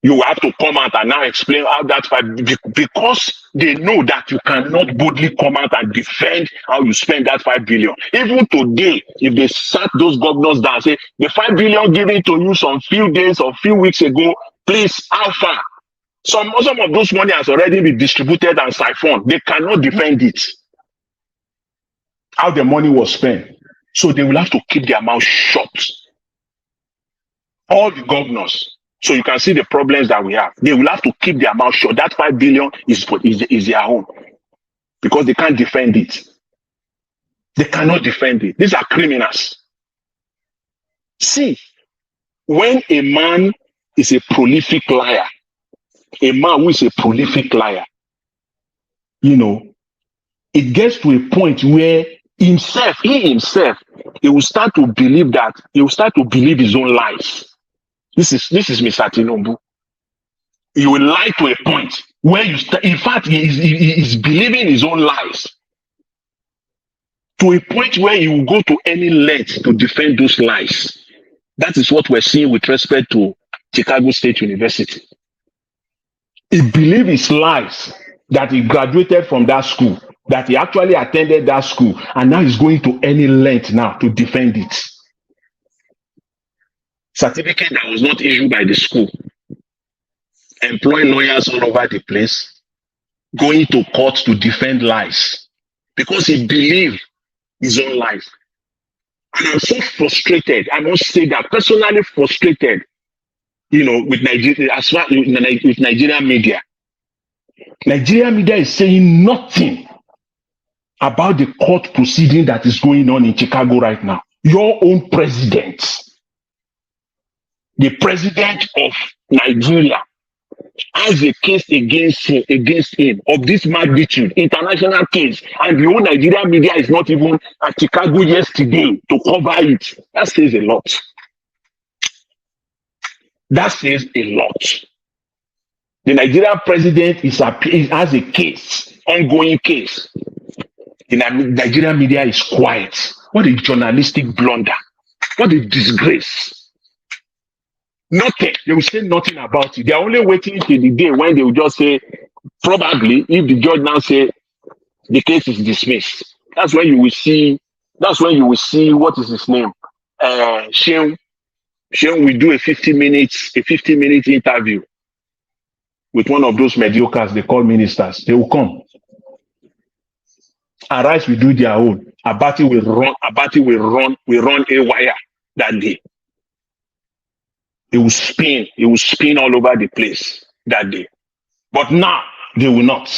You will have to come out and now explain how that 5 because they know that you cannot boldly come out and defend how you spend that 5 billion. Even today, if they sat those governors down and say, the 5 billion given to you some few days or few weeks ago, please, how far? Some of those money has already been distributed and siphoned. They cannot defend it. How the money was spent. So they will have to keep their mouth shut. All the governors. So you can see the problems that we have. They will have to keep their mouth shut. That 5 billion is their own. Because they can't defend it. They cannot defend it. These are criminals. See, when a man is a prolific liar, a man who is a prolific liar, it gets to a point where he himself, he will start to believe his own lies. This is Mr. Tinubu. You will lie to a point where in fact, he is believing his own lies. To a point where he will go to any length to defend those lies. That is what we're seeing with respect to Chicago State University. He believed his lies that he graduated from that school, that he actually attended that school, and now he's going to any length now to defend it. Certificate that was not issued by the school. Employ lawyers all over the place, going to court to defend lies because he believed his own life. And I'm so frustrated. I must say that personally frustrated, with Nigeria, as far with Nigerian media. Nigerian media is saying nothing about the court proceeding that is going on in Chicago right now. Your own president, the president of Nigeria, has a case against him of this magnitude, international case, and the whole Nigerian media is not even at Chicago yesterday to cover it. That says a lot. That says a lot. The Nigerian president has a case, ongoing case. The Nigerian media is quiet. What a journalistic blunder. What a disgrace. Nothing. They will say nothing about it. They are only waiting till the day when they will just say, probably, if the judge now say the case is dismissed. That's when you will see, what is his name? Sheung will do a 50-minute interview with one of those mediocres they call ministers. They will come. Arise will do their own. Abati will run a wire that day. It will spin all over the place that day. But now they will not.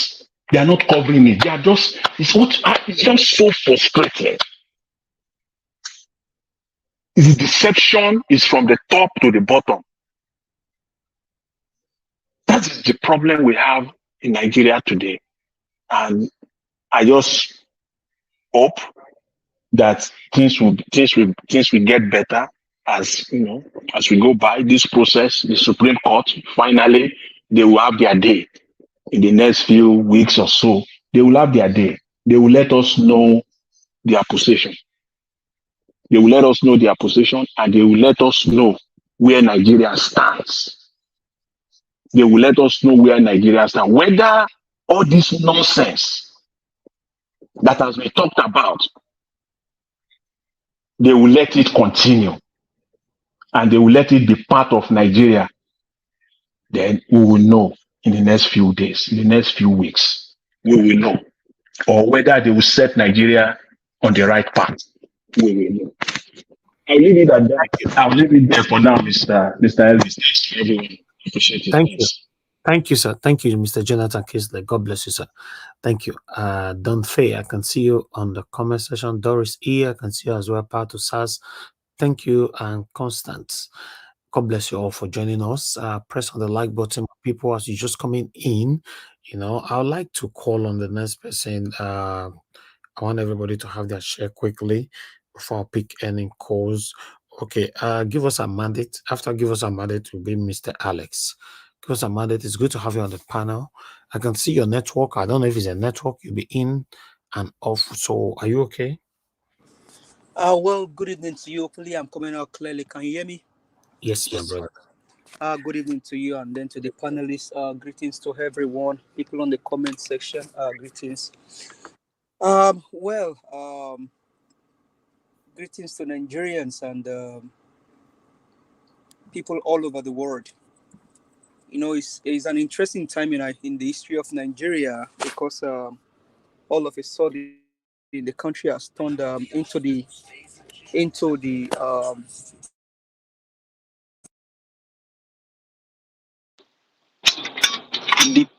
They are not covering it. They are just, it's just so frustrating. The deception is from the top to the bottom. That is the problem we have in Nigeria today. And I just hope that things will get better as as we go by this process. The Supreme Court finally they will have their day in the next few weeks or so. They will have their day. They will let us know their position. They will let us know their position, and they will let us know where Nigeria stands. They will let us know where Nigeria stands. Whether all this nonsense that has been talked about, they will let it continue and they will let it be part of Nigeria. Then we will know in the next few days, in the next few weeks, we will know. Or whether they will set Nigeria on the right path, we will know. I'll leave it at that. I'll leave it there for now, Mr. Elvis. Thanks to everyone. Appreciate it. Thank you. Thanks. Thank you, sir. Thank you, Mr. Jonathan Kisley. God bless you, sir. Thank you. Don Faye, I can see you on the comment section. Doris E, I can see you as well. Pato Sars, thank you. And Constance, God bless you all for joining us. Press on the like button, people, as you're just coming in. I would like to call on the next person. I want everybody to have their share quickly before I pick any calls. Okay, give us a mandate. After give us a mandate will be Mr. Alex. Give us a mandate. It's good to have you on the panel. I can see your network. I don't know if it's a network. You'll be in and off. So are you okay? Well, good evening to you. Hopefully I'm coming out clearly. Can you hear me? Yes, my brother. Good evening to you and then to the panelists. Greetings to everyone. People on the comment section. Greetings. Greetings to Nigerians and people all over the world. It's an interesting time in the history of Nigeria because all of a sudden the country has turned into the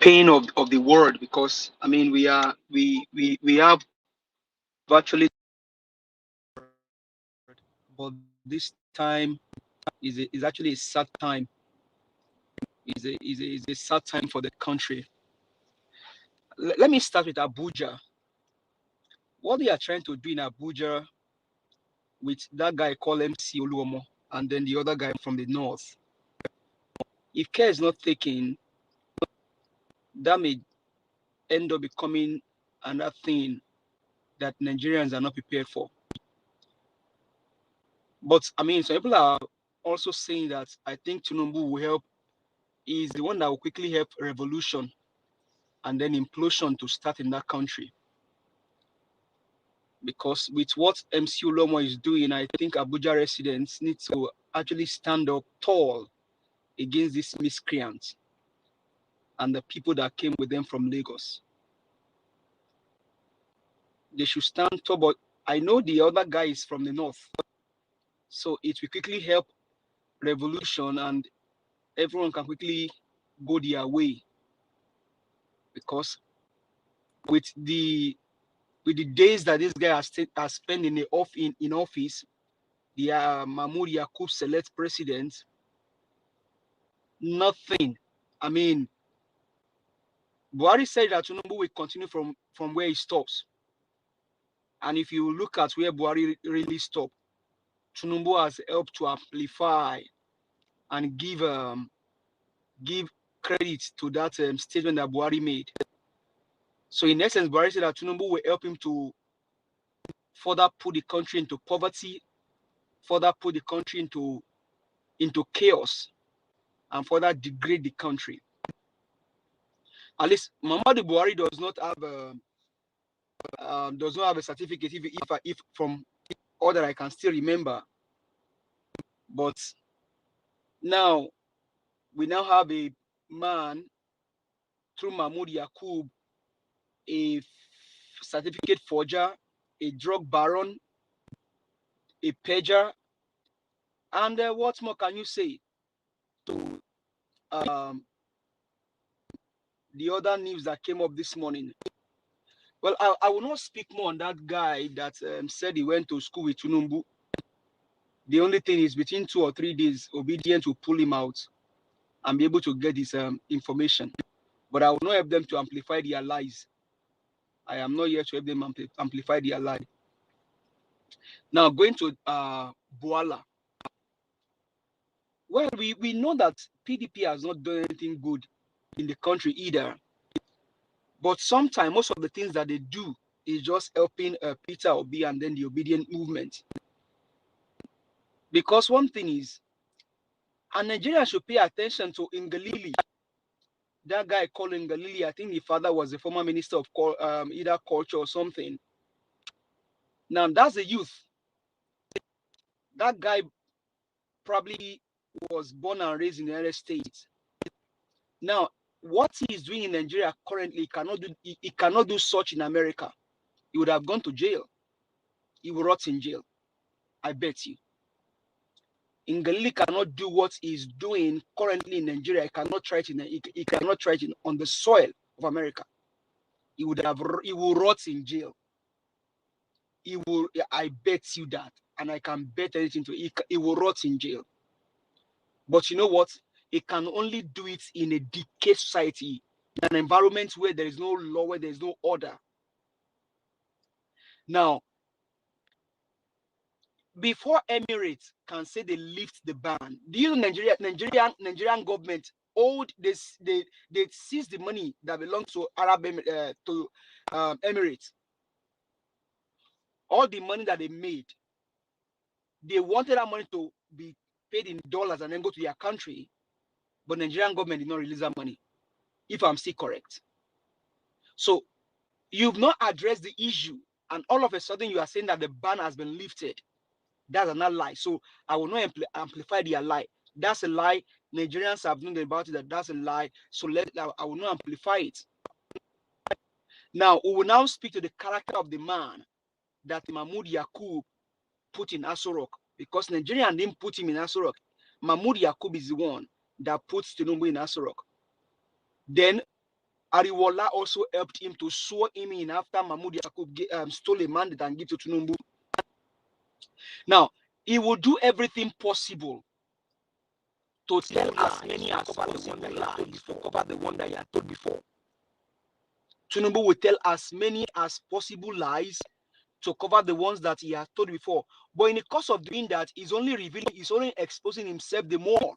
pain of the world, because I mean we have virtually, but this time is actually a sad time. Is a sad time for the country. Let me start with Abuja. What they are trying to do in Abuja with that guy called MC Oluomo and then the other guy from the north, if care is not taken, that may end up becoming another thing that Nigerians are not prepared for. But I mean, some people are also saying that I think Tinubu will help. Is the one that will quickly help revolution and then implosion to start in that country. Because with what MC Oluomo is doing, I think Abuja residents need to actually stand up tall against these miscreants and the people that came with them from Lagos. They should stand tall, but I know the other guy is from the north. So it will quickly help revolution and everyone can quickly go their way. Because with the days that this guy has spent in office, the Mahmoud Yakub select president, nothing. I mean, Buhari said that Tinubu will continue from where he stops. And if you look at where Buhari really stopped, Tinubu has helped to amplify and give credit to that statement that Buhari made. So in essence, Buhari said that Tinubu will help him to further put the country into poverty, further put the country into chaos, and further degrade the country. At least Muhammadu Buhari does not have a certificate, if from all that I can still remember. But now we now have a man through Mahmoud Yakub, a certificate forger, a drug baron, a pager, and what more can you say? To the other news that came up this morning. Well, I will not speak more on that guy that said he went to school with Tinubu. The only thing is between 2 or 3 days, Obedient will pull him out and be able to get his information. But I will not help them to amplify their lies. I am not here to help them amplify their lie. Now, going to Boala. Well, we know that PDP has not done anything good in the country either. But sometimes, most of the things that they do is just helping Peter Obi and then the obedient movement. Because one thing is, and Nigeria should pay attention to Ngalili. That guy called Ngalili, I think the father was the former minister of either culture or something. Now, that's a youth. That guy probably was born and raised in the United States. Now, what he is doing in Nigeria currently, he cannot do such in America. He would have gone to jail. He will rot in jail. I bet you. Ngalili cannot do what he's doing currently in Nigeria. He cannot try it he cannot try it on the soil of America. He will rot in jail. I bet you that, and I can bet anything to it. He will rot in jail. But you know what? He can only do it in a decayed society, in an environment where there is no law, where there is no order. Now, before Emirates can say they lift the ban, do you know Nigerian government they seize the money that belongs to Emirates. All the money that they made, they wanted that money to be paid in dollars and then go to their country, but Nigerian government did not release that money, if I'm still correct. So you've not addressed the issue, and all of a sudden you are saying that the ban has been lifted. That's another lie. So I will not amplify their lie. That's a lie. Nigerians have known about it. That's a lie. So I will not amplify it. Now we will now speak to the character of the man that Mahmoud Yakub put in Asorok, because Nigerian didn't put him in Asorok. Mahmoud Yakub is the one that puts Tinubu in Asorok. Then Ariwola also helped him to swear him in after Mahmoud Yakub stole a mandate and gave to Tinubu. Now, he will do everything possible to tell as many as possible lies to cover the one that he had told before. Tinubu will tell as many as possible lies to cover the ones that he had told before. But in the course of doing that, he's only exposing himself the more.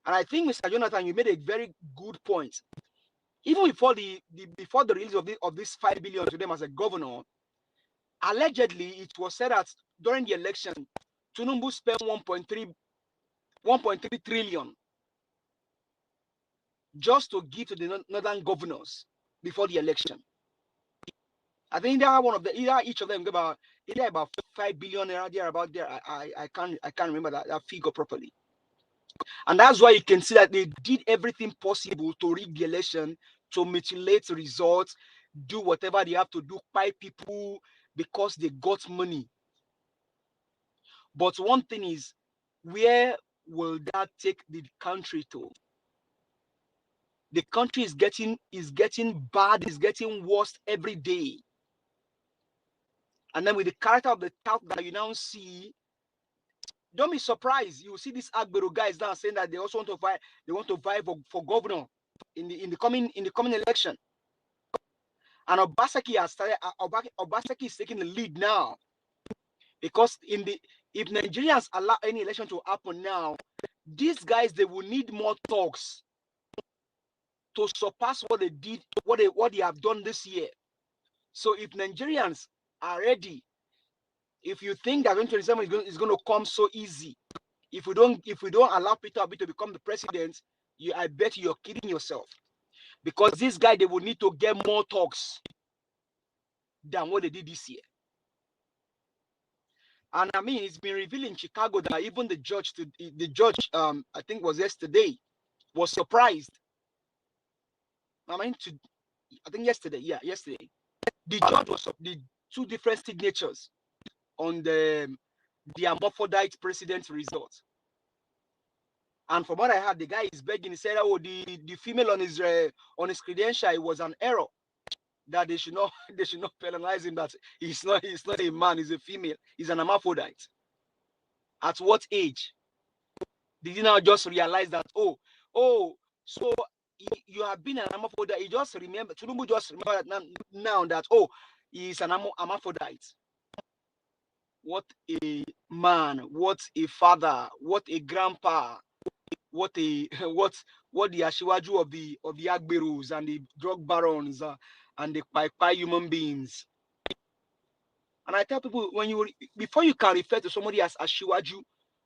And I think, Mr. Jonathan, you made a very good point. Even before the release of this 5 billion to them as a governor, allegedly it was said that during the election, Tinubu spent 1.3 trillion just to give to the northern governors before the election. I think each of them about 5 billion there about there. I can't remember that figure properly. And that's why you can see that they did everything possible to rig the election, to mutilate results, do whatever they have to do, buy people because they got money. But one thing is, where will that take the country to? The country is getting bad, is getting worse every day. And then with the character of the tout that you now see, don't be surprised. You see these Agbero guys now saying that they also want to vie. They want to vie for governor in the coming election. And Obaseki has started. Obaseki is taking the lead now, because if Nigerians allow any election to happen now, these guys, they will need more talks to surpass what they did, what they have done this year. So if Nigerians are ready, if you think that 2027 is going to come so easy, if we don't allow Peter Obi to become the president, I bet you're kidding yourself. Because this guy, they will need to get more talks than what they did this year. And I mean, it's been revealed in Chicago that even the judge, I think it was yesterday, was surprised. I think yesterday, yesterday. The judge was the 2 different signatures on the hermaphrodite president result. And from what I heard, the guy is begging. He said, "Oh, the female on his credential, it was an error. That they should not penalize him. That he's not a man. He's a female. He's an hermaphrodite." At what age did he now just realize that? So you have been an hermaphrodite. You just remember, Tinubu just remember that now that, oh, he's an hermaphrodite. What a man, what a father, what a grandpa, what a what the Ashiwaju of the Agberus and the drug barons and the Pai human beings. And I tell people, before you can refer to somebody as Ashiwaju,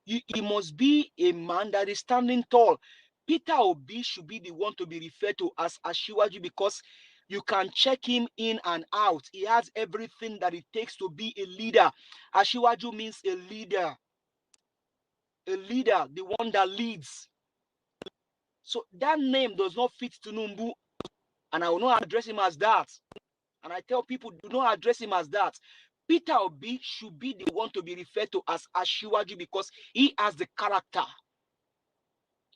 he must be a man that is standing tall. Peter Obi should be the one to be referred to as Ashiwaju because you can check him in and out. He has everything that it takes to be a leader. Ashiwaju means a leader. A leader, the one that leads. So that name does not fit Tinubu, and I will not address him as that. And I tell people, do not address him as that. Peter Obi should be the one to be referred to as Ashiwaju because he has the character.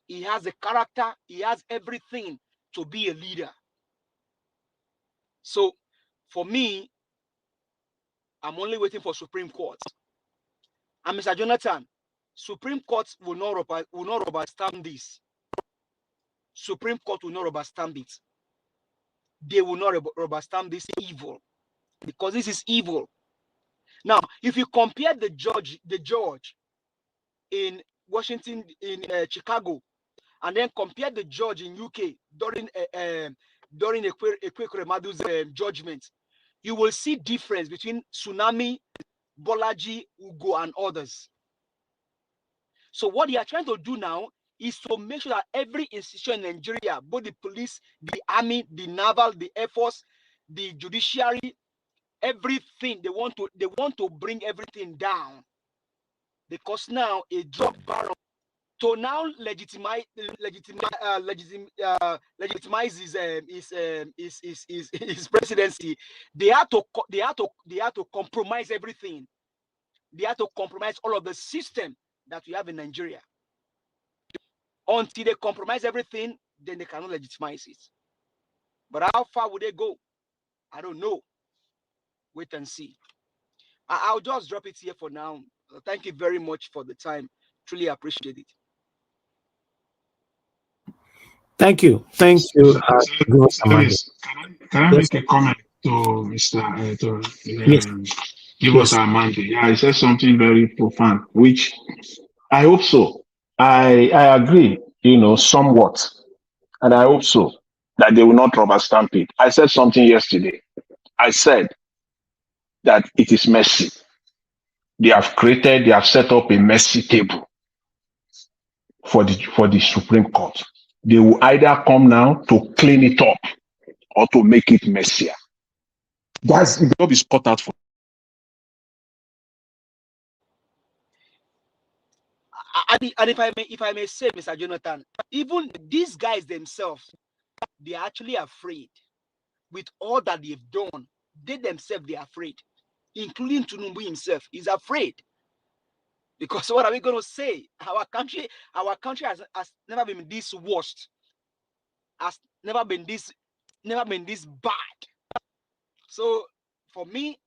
He has the character. He has everything to be a leader. So, for me, I'm only waiting for Supreme Court. And Mr. Jonathan, Supreme Court will not rubber stamp this. Supreme Court will not rubber stamp it. They will not rubber stamp this evil because this is evil. Now, if you compare the judge in Washington, in Chicago, and then compare the judge in UK during Ekwekwemadu's judgment, you will see difference between Tsunami, Bolaji, Ugo, and others. So what they are trying to do now is to make sure that every institution in Nigeria, both the police, the army, the naval, the air force, the judiciary, everything, they want to bring everything down. Because now a drug baron to now legitimize his presidency, they had to compromise everything. They had to compromise all of the system that we have in Nigeria. Until they compromise everything, then they cannot legitimize it. But how far would they go? I don't know. Wait and see. I'll just drop it here for now. Thank you very much for the time. Truly appreciate it. Thank you. Thank you. Can I make a comment to Mr. Give us our mandate? Yeah, he said something very profound, which I hope so. I agree, somewhat. And I hope so that they will not rubber stamp it. I said something yesterday. I said that it is messy. They have set up a messy table for the Supreme Court. They will either come now to clean it up or to make it messier. That's the job is cut out for. And if I may say, Mr. Jonathan, even these guys themselves, they are actually afraid with all that they've done. They themselves, they are afraid, including Tinubu himself. He's afraid. Because what are we going to say? Our country has never been this worst. Has never been this bad. So for me,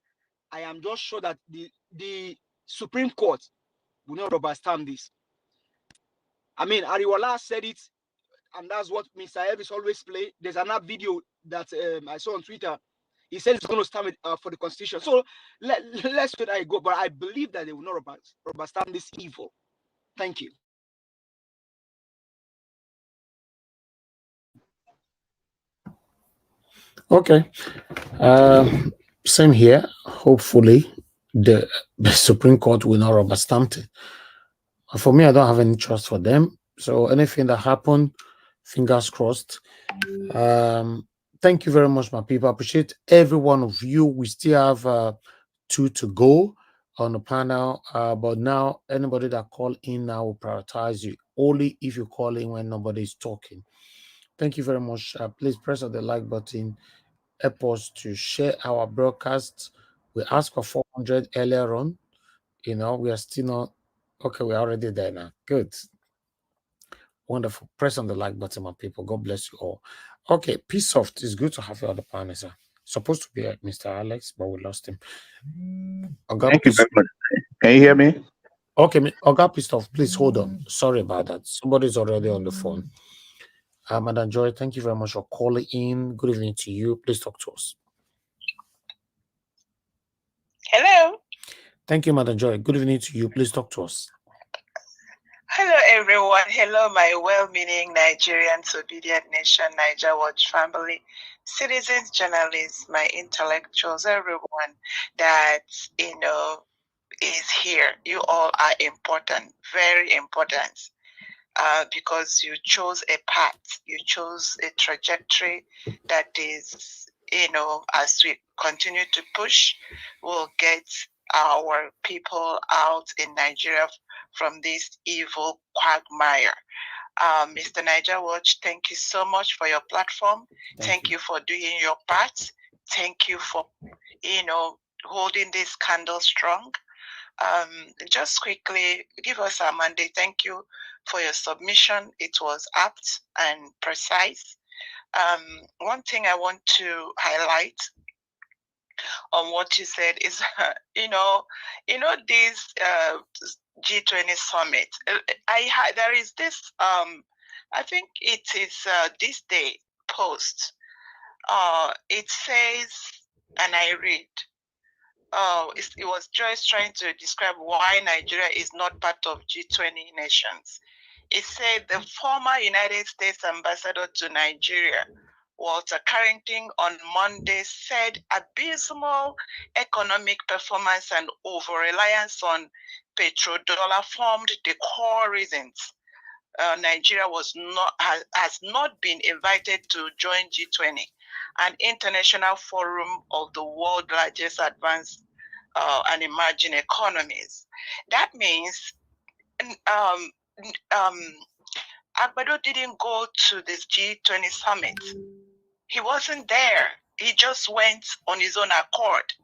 I am just sure that the Supreme Court will not rubber stamp this. I mean, Ariwala said it, and that's what Mr. Elvis always play. There's another video that I saw on Twitter. He said he's going to stamp it for the Constitution. So let's let it go. But I believe that they will not rubber stamp this evil. Thank you. Okay. Same here. Hopefully, the Supreme Court will not rubber stamp it. For me, I don't have any trust for them. So anything that happened, fingers crossed. Thank you very much, my people. I appreciate every one of you. We still have 2 to go on the panel. But now, anybody that call in now will prioritize you. Only if you call in when nobody is talking. Thank you very much. Please press on the like button. Help us to share our broadcasts. We asked for 400 earlier on. We are still not. Okay, we're already there now. Good. Wonderful. Press on the like button, my people. God bless you all. Okay, Peace Off. It's good to have you on the panel, sir. Supposed to be Mr. Alex, but we lost him. Thank you very much. Can you hear me? Okay, Oga Peace Off, please hold on. Sorry about that. Somebody's already on the phone. Madam Joy, thank you very much for calling in. Good evening to you. Please talk to us. Hello. Thank you, Madam Joy. Good evening to you. Please talk to us. Hello, everyone. Hello, my well-meaning Nigerians, obedient nation, Niger Watch family, citizens, journalists, my intellectuals, everyone that, is here. You all are important, very important, because you chose a path, you chose a trajectory that is, as we continue to push, we'll get our people out in Nigeria from this evil quagmire. Mr. Niger Watch, thank you so much for your platform. Thank you for doing your part. Thank you for, holding this candle strong. Just quickly, give us our mandate. Thank you for your submission. It was apt and precise. One thing I want to highlight on what you said is, this G20 summit. There is this. I think it is this day post. It says, and I read. It was Joyce trying to describe why Nigeria is not part of G20 nations. It said the former United States ambassador to Nigeria, Walter Carrington, on Monday said abysmal economic performance and over-reliance on petrodollar formed the core reasons Nigeria has not been invited to join G20, an international forum of the world's largest advanced and emerging economies. That means Agbado didn't go to this G20 summit. He wasn't there. He just went on his own accord.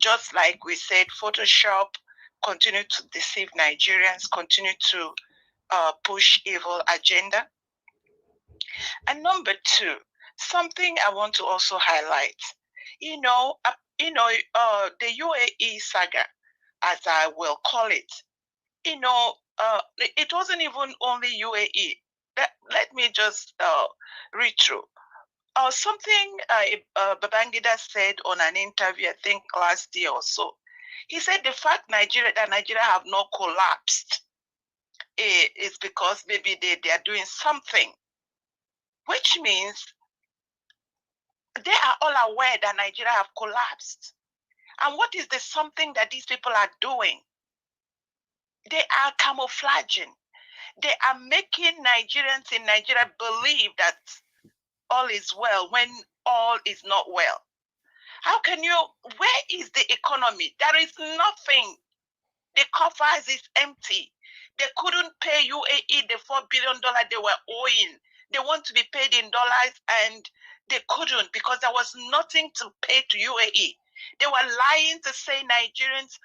Just like we said, Photoshop continued to deceive Nigerians, continue to push evil agenda. And number two, something I want to also highlight, the UAE saga, as I will call it, it wasn't even only UAE. Let me just read through. Something Babangida said on an interview, I think last year or so. He said the fact that Nigeria have not collapsed is because maybe they are doing something, which means they are all aware that Nigeria have collapsed. And what is the something that these people are doing? They are camouflaging. They are making Nigerians in Nigeria believe that all is well when all is not well. How can you, where is the economy? There is nothing. The coffers is empty. They couldn't pay UAE the $4 billion they were owing. They want to be paid in dollars and they couldn't because there was nothing to pay to UAE. They were lying to say Nigerians,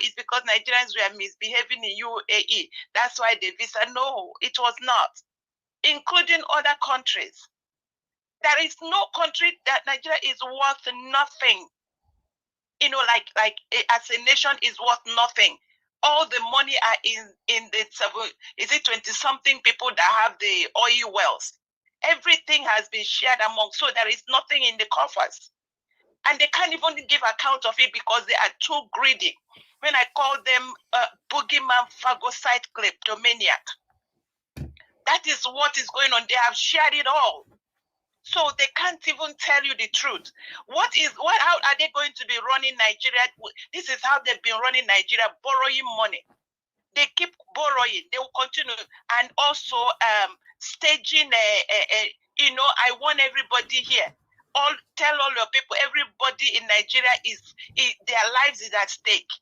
it's because Nigerians were misbehaving in UAE. That's why they visa. No, it was not, including other countries. There is no country that Nigeria is worth nothing. Like as a nation is worth nothing. All the money are in the 20-something people that have the oil wells. Everything has been shared among, so there is nothing in the coffers. And they can't even give account of it because they are too greedy. When I call them boogeyman, phagocyte, kleptomaniac, that is what is going on. They have shared it all. So they can't even tell you the truth. How are they going to be running Nigeria? This is how they've been running Nigeria, borrowing money. They keep borrowing. They will continue. And also staging, I want everybody here. Tell all your people, everybody in Nigeria their lives is at stake.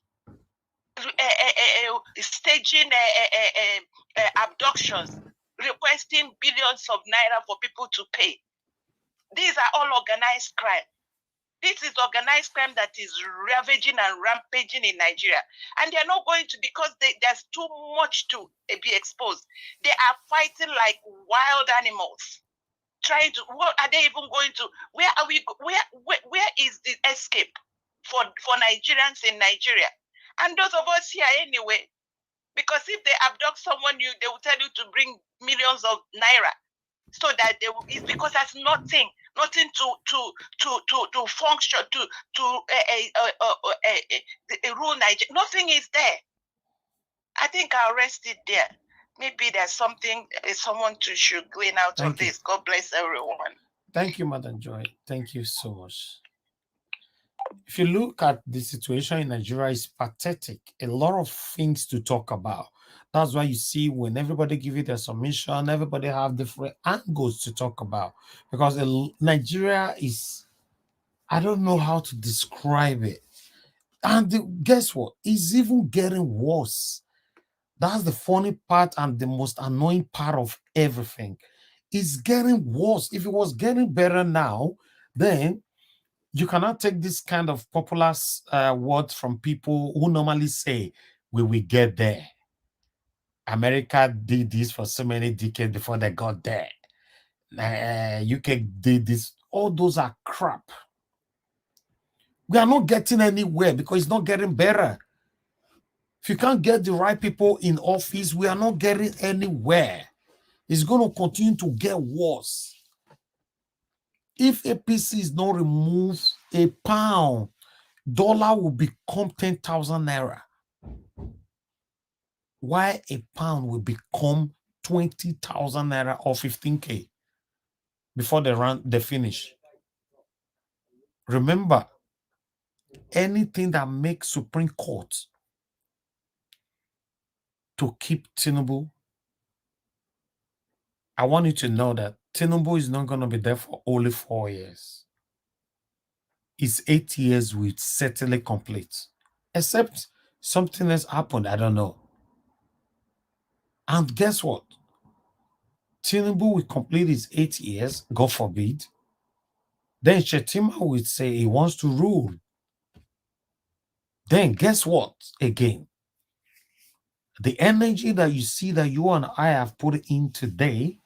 Staging abductions, requesting billions of naira for people to pay. These are all organized crime. This is organized crime that is ravaging and rampaging in Nigeria. And they're not going to, because there's too much to be exposed. They are fighting like wild animals. What are they even going to, where is the escape for Nigerians in Nigeria? And those of us here anyway, because if they abduct someone, they will tell you to bring millions of naira. so that they will, it's because there's nothing to function to rule Nigeria. Nothing is there. I think I'll rest it there. Maybe there's something someone should glean out Thank of you. this. God bless everyone. Thank you, Madam Joy. Thank you so much. If you look at the situation in Nigeria, it's pathetic. A lot of things to talk about. That's why you see when everybody give you their submission, everybody have different angles to talk about. Because Nigeria is, I don't know how to describe it. And guess what? It's even getting worse. That's the funny part and the most annoying part of everything. It's getting worse. If it was getting better now, then you cannot take this kind of popular words from people who normally say, we will get there. America did this for so many decades before they got there. UK did this. All those are crap. We are not getting anywhere because it's not getting better. If you can't get the right people in office, we are not getting anywhere. It's going to continue to get worse. If APC is not removed, a pound, dollar will become 10,000 naira. Why a pound will become 20,000 naira or 15K before they finish. Remember, anything that makes Supreme Court to keep Tinubu, I want you to know that Tinubu is not going to be there for only 4 years. His 8 years will certainly complete. Except something has happened, I don't know. And guess what? Tinubu will complete his 8 years, God forbid. Then Shetima will say he wants to rule. Then guess what? Again, the energy that you see that you and I have put in today,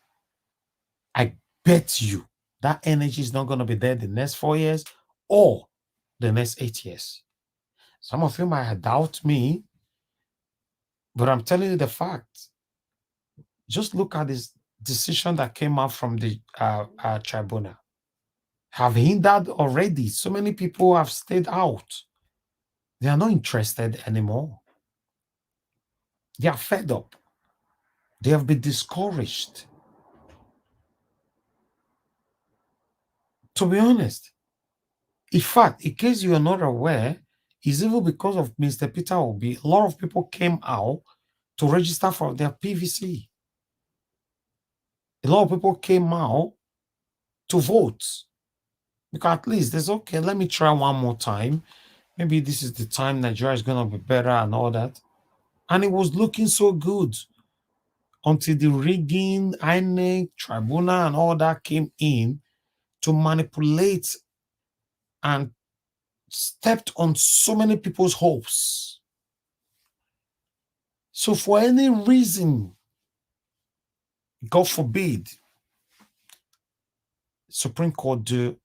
I bet you that energy is not going to be there the next 4 years or the next 8 years. Some of you might doubt me, but I'm telling you the fact. Just look at this decision that came out from the tribunal. Have hindered already. So many people have stayed out. They are not interested anymore. They are fed up. They have been discouraged. To be honest, in fact, in case you are not aware, it's even because of Mr. Peter Obi, a lot of people came out to register for their PVC. A lot of people came out to vote. Because at least there's okay, let me try one more time. Maybe this is the time Nigeria is going to be better and all that. And it was looking so good until the rigging, INEC, tribunal, and all that came in to manipulate and stepped on so many people's hopes. So for any reason, God forbid, Supreme Court do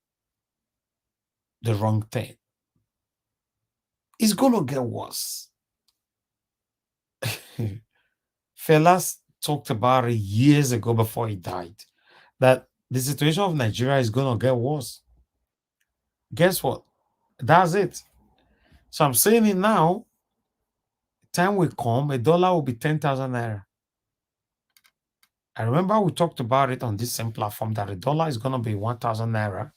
the wrong thing, it's going to get worse. Fellas talked about it years ago before he died, that the situation of Nigeria is going to get worse. Guess what? That's it. So I'm saying it now. Time will come, a dollar will be 10,000 naira. I remember we talked about it on this same platform that a dollar is going to be 1,000 naira.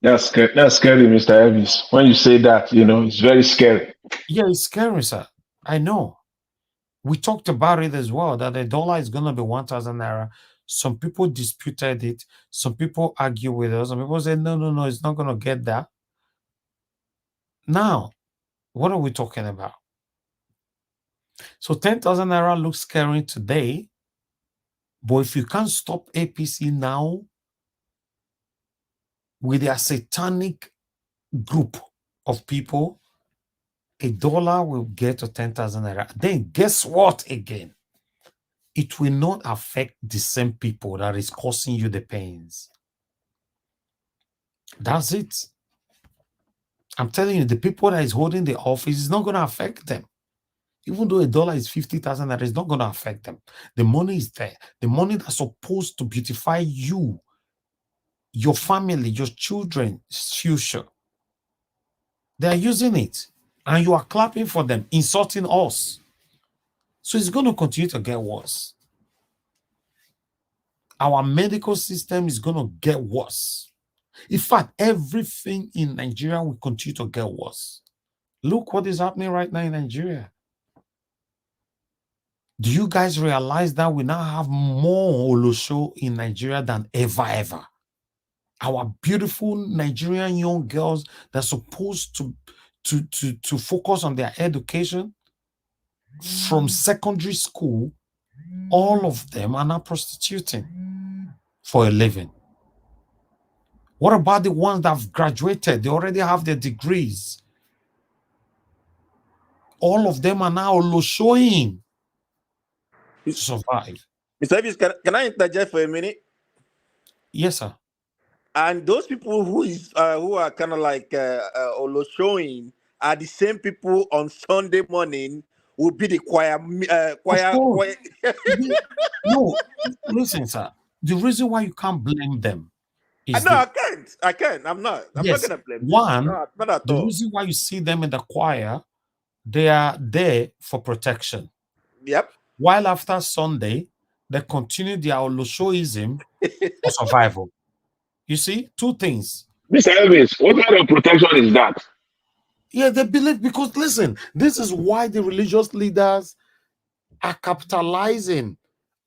That's scary. That's scary, Mr. Elvis. When you say that, it's very scary. Yeah, it's scary, sir. I know. We talked about it as well, that a dollar is going to be 1,000 naira. Some people disputed it. Some people argue with us. Some people say, no, it's not going to get that. Now, what are we talking about? So 10,000 naira looks scary today. But if you can't stop APC now with their satanic group of people, a dollar will get to 10,000 naira. Then guess what again? It will not affect the same people that is causing you the pains. That's it. I'm telling you, the people that is holding the office is not going to affect them. Even though a dollar is 50,000 naira, it's not going to affect them. The money is there. The money that's supposed to beautify you, your family, your children's future. They are using it. And you are clapping for them, insulting us. So it's going to continue to get worse. Our medical system is going to get worse. In fact, everything in Nigeria will continue to get worse. Look what is happening right now in Nigeria. Do you guys realize that we now have more Olosho in Nigeria than ever? Our beautiful Nigerian young girls that are supposed to focus on their education from secondary school, all of them are now prostituting for a living. What about the ones that have graduated? They already have their degrees. All of them are now Oloshoing to survive. Mr. Davis, can I interject for a minute? Yes, sir. And those people who are kind of like showing are the same people on Sunday morning will be the choir. No, listen, sir. The reason why you can't blame them is I can't. I'm not yes, gonna blame them. one, Not at the all. reason why you see them in the choir, they are there for protection. Yep. While after Sunday, they continue their Oloshoism for survival. You see, two things. Mr. Elvis, what kind of protection is that? Yeah, they believe, because listen, this is why the religious leaders are capitalizing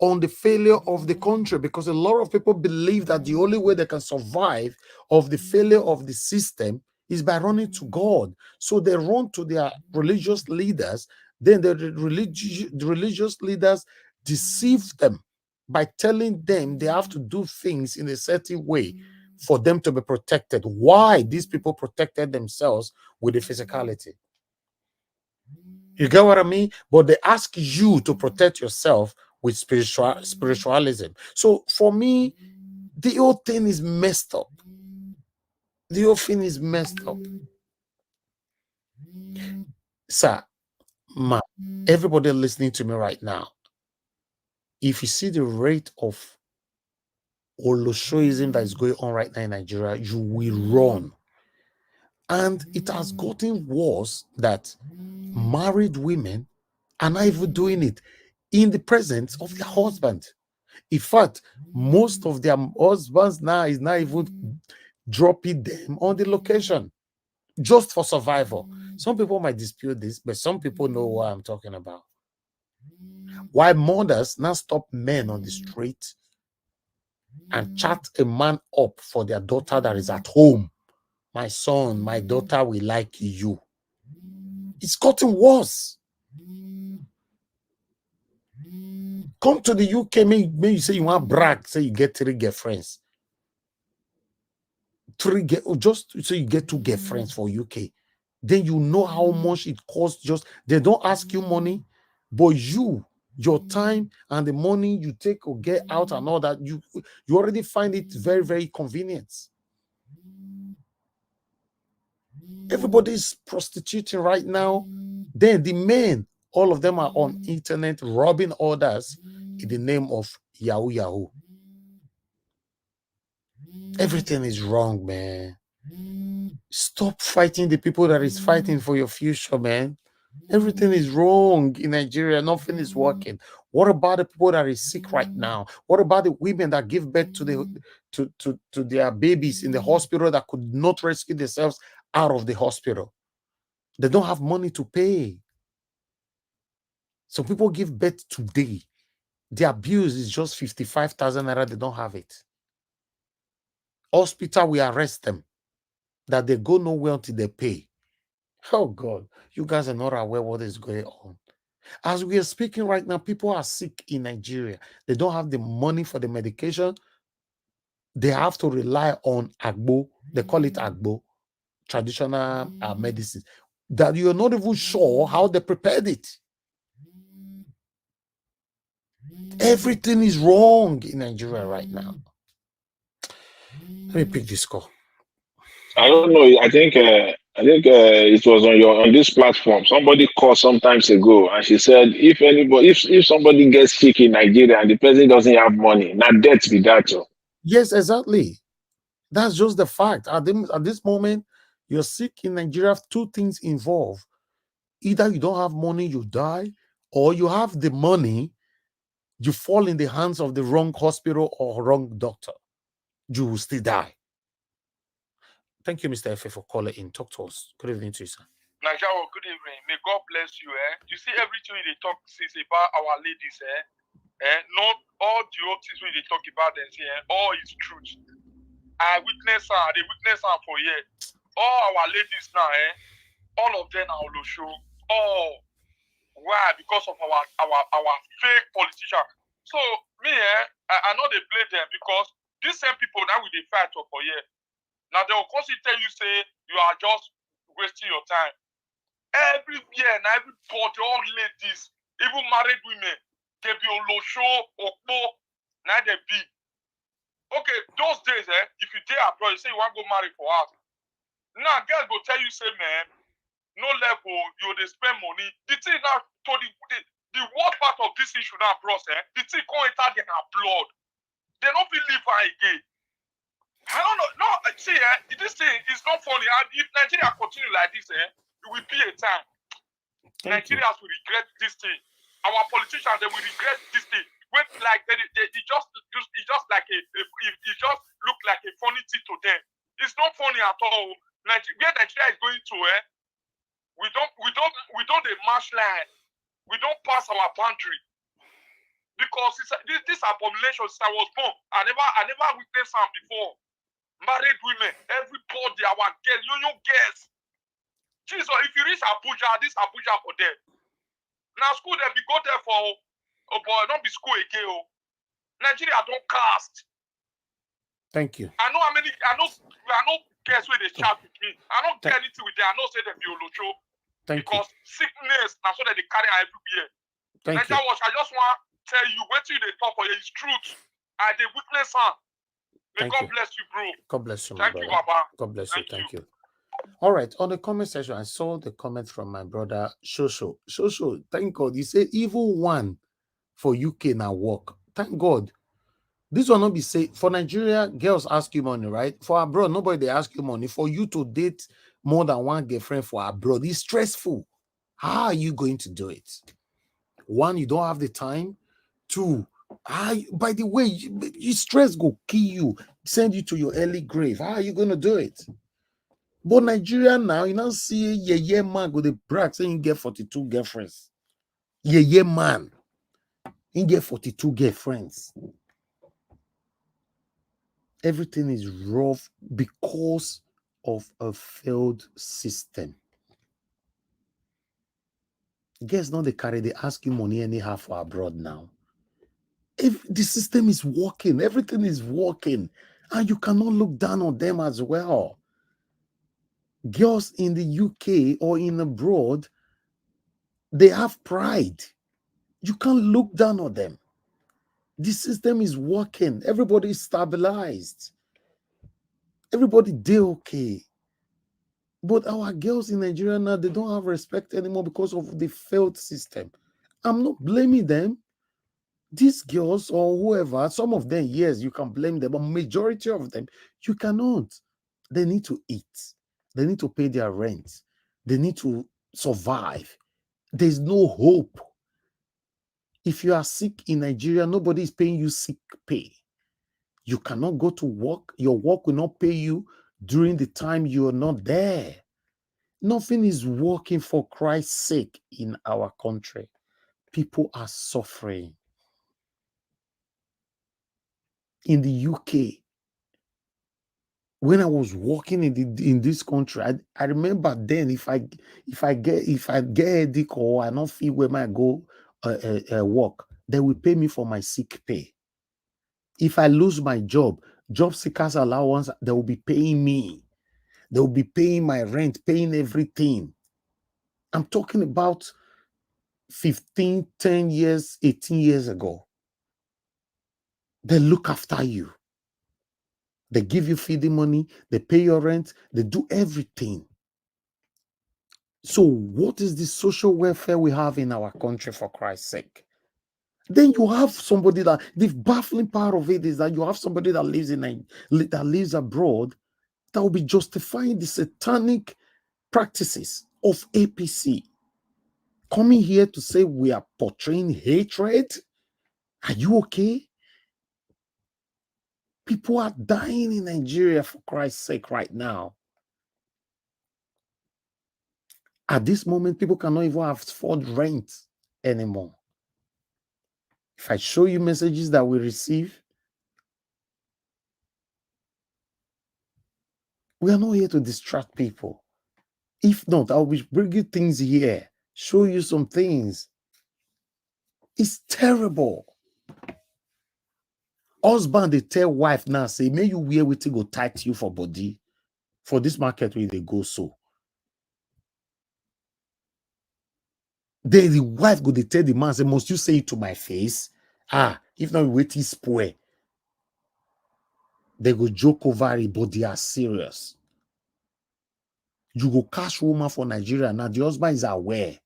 on the failure of the country, because a lot of people believe that the only way they can survive of the failure of the system is by running to God. So they run to their religious leaders. Then the religious leaders deceive them by telling them they have to do things in a certain way for them to be protected. Why these people protected themselves with the physicality? You get what I mean? But they ask you to protect yourself with spiritualism. So for me, the whole thing is messed up. The whole thing is messed up. Sir, ma, everybody listening to me right now, if you see the rate of Oloshoism that is going on right now in Nigeria, you will run. And it has gotten worse that married women are not even doing it in the presence of their husband. In fact, most of their husbands now is not even dropping them on the location just for survival. Some people might dispute this, but some people know what I'm talking about. Why mothers now stop men on the street and chat a man up for their daughter that is at home. My son, my daughter will like you. It's gotten worse. Come to the UK, may you say you want brag, say you get 3 girlfriends. Just so you get 2 girlfriends for UK. Then you know how much it costs. Just they don't ask you money, but your time and the money you take or get out and all that, you already find it very, very convenient. Everybody's prostituting right now. Then the men, all of them are on internet robbing others in the name of Yahoo Yahoo. Everything is wrong, man. Stop fighting the people that is fighting for your future, man. Everything is wrong in Nigeria. Nothing is working. What about the people that is sick right now? What about the women that give birth to their babies in the hospital that could not rescue themselves out of the hospital? They don't have money to pay. So people give birth today. The abuse is just 55,000 naira. They don't have it. Hospital will arrest them. That they go nowhere until they pay. Oh God, you guys are not aware what is going on. As we are speaking right now, people are sick in Nigeria. They don't have the money for the medication. They have to rely on Agbo. They call it Agbo, traditional medicine, that you're not even sure how they prepared it. Everything is wrong in Nigeria right now. Let me pick this call. I don't know. I think I think it was on this platform. Somebody called sometimes ago, and she said, if somebody gets sick in Nigeria and the person doesn't have money, now debt be that. Yes, exactly. That's just the fact. At this moment, you're sick in Nigeria. Two things involved: either you don't have money, you die, or you have the money, you fall in the hands of the wrong hospital or wrong doctor. You will still die. Thank you, Mr. F, for calling in. Talk to us. Good evening to you, sir. Nigeria, good evening. May God bless you. You see everything they talk is about our ladies. Not all the old things we they talk about them. All is truth. I witness her. They witness her for years. All our ladies now. All of them are on show. Oh, why? Because of our fake politician. So me, I know they blame them because these same people now with the fight for years. Now they will constantly tell you say you are just wasting your time. Every year, and everybody, all ladies, even married women, they be on show or now they be. Okay, those days, if you dare abroad, you say you want to go marry for us. Now, girls go tell you, say, man, no level, you they spend money. The thing now, the worst part of this issue now, bros, the thing come enter their blood. They don't believe her again. I don't know. No, see, this thing is not funny. If Nigeria continue like this, it will be a time. Nigerians will regret this thing. Our politicians, they will regret this thing. Wait, like it just like it just look like a funny thing to them. It's not funny at all. Where Nigeria is going to, we don't a march line. We don't pass our boundary because this abomination. Since I was born, I never witnessed them before. Married women, everybody, our girls, young girls. Jesus, if you reach Abuja, this Abuja for them. Now school they be go there for boy, don't be school again. Nigeria don't cast. Thank you. I know guess where they chat with me. I don't get anything with them. I know say they be Olocho. Because sickness, now so that they carry everywhere. Thank you. I just want to tell you what you they talk for is truth. And they witness her. May God bless you, bro. God bless you, my Thank brother. you, Baba. God bless you. Thank you. All right. On the comment section, I saw the comment from my brother Shosho. Shosho, thank God. He said, even one for UK now work. Thank God. This will not be safe. For Nigeria, girls ask you money, right? For abroad, nobody they ask you money. For you to date more than one girlfriend for abroad, it's stressful. How are you going to do it? One, you don't have the time. Two, by the way, you stress go kill you, send you to your early grave. How are you going to do it? But Nigeria now, you now see a man with a brag saying you get 42 girlfriends. Man, he get 42 girlfriends. Everything is rough because of a failed system. Guess not they carry, they ask you money anyhow for abroad now. If the system is working, everything is working, and you cannot look down on them as well. Girls in the UK or in abroad, they have pride. You can't look down on them. The system is working. Everybody is stabilized. Everybody did okay. But our girls in Nigeria now, they don't have respect anymore because of the failed system. I'm not blaming them. These girls or whoever, some of them, yes, you can blame them, but majority of them, you cannot. They need to eat. They need to pay their rent. They need to survive. There's no hope. If you are sick in Nigeria, nobody is paying you sick pay. You cannot go to work. Your work will not pay you during the time you are not there. Nothing is working for Christ's sake in our country. People are suffering. In the UK, when I was working in this country, I remember then if I get headache or I don't feel where I go work, they will pay me for my sick pay. If I lose my job seekers allowance, they will be paying me. They will be paying my rent, paying everything. I'm talking about 15, 10 years, 18 years ago. They look after you. They give you feeding money. They pay your rent. They do everything. So what is the social welfare we have in our country, for Christ's sake? Then you have somebody that the baffling part of it is that you have somebody that lives abroad that will be justifying the satanic practices of APC, coming here to say we are portraying hatred. Are you okay? People are dying in Nigeria, for Christ's sake, right now. At this moment, people cannot even afford rent anymore. If I show you messages that we receive, we are not here to distract people. If not, I'll be bringing things here, show you some things. It's terrible. Husband, they tell wife now, say, may you wear wetin go tight you for body. For this market where they go so. Then the wife go, they tell the man, say, must you say it to my face? Ah, if not, wait is spoil. They go joke over it, but they are serious. You go cash woman for Nigeria now. The husband is aware.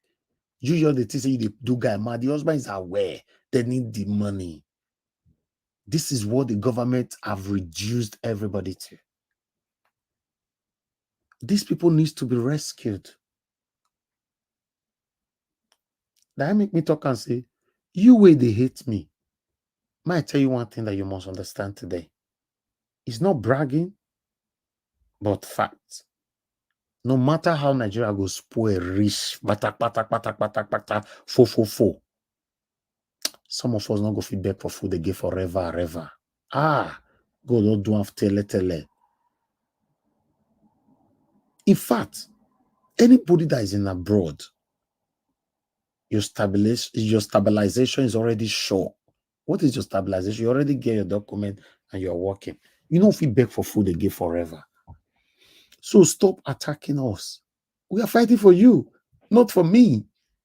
You just the thing say you do guy man. The husband is aware. They need the money. This is what the government have reduced everybody to. These people need to be rescued. That make me talk and say, you way they hate me. Might I tell you one thing that you must understand today. It's not bragging, but fact. No matter how Nigeria goes spoil, rich, batak, fo. Some of us not go feed back for food again forever. Ah, God don't do have tele. In fact, anybody that is in abroad, your stabilization is already sure. What is your stabilization? You already get your document and you're working. You don't feed back for food again forever. So stop attacking us. We are fighting for you, not for me.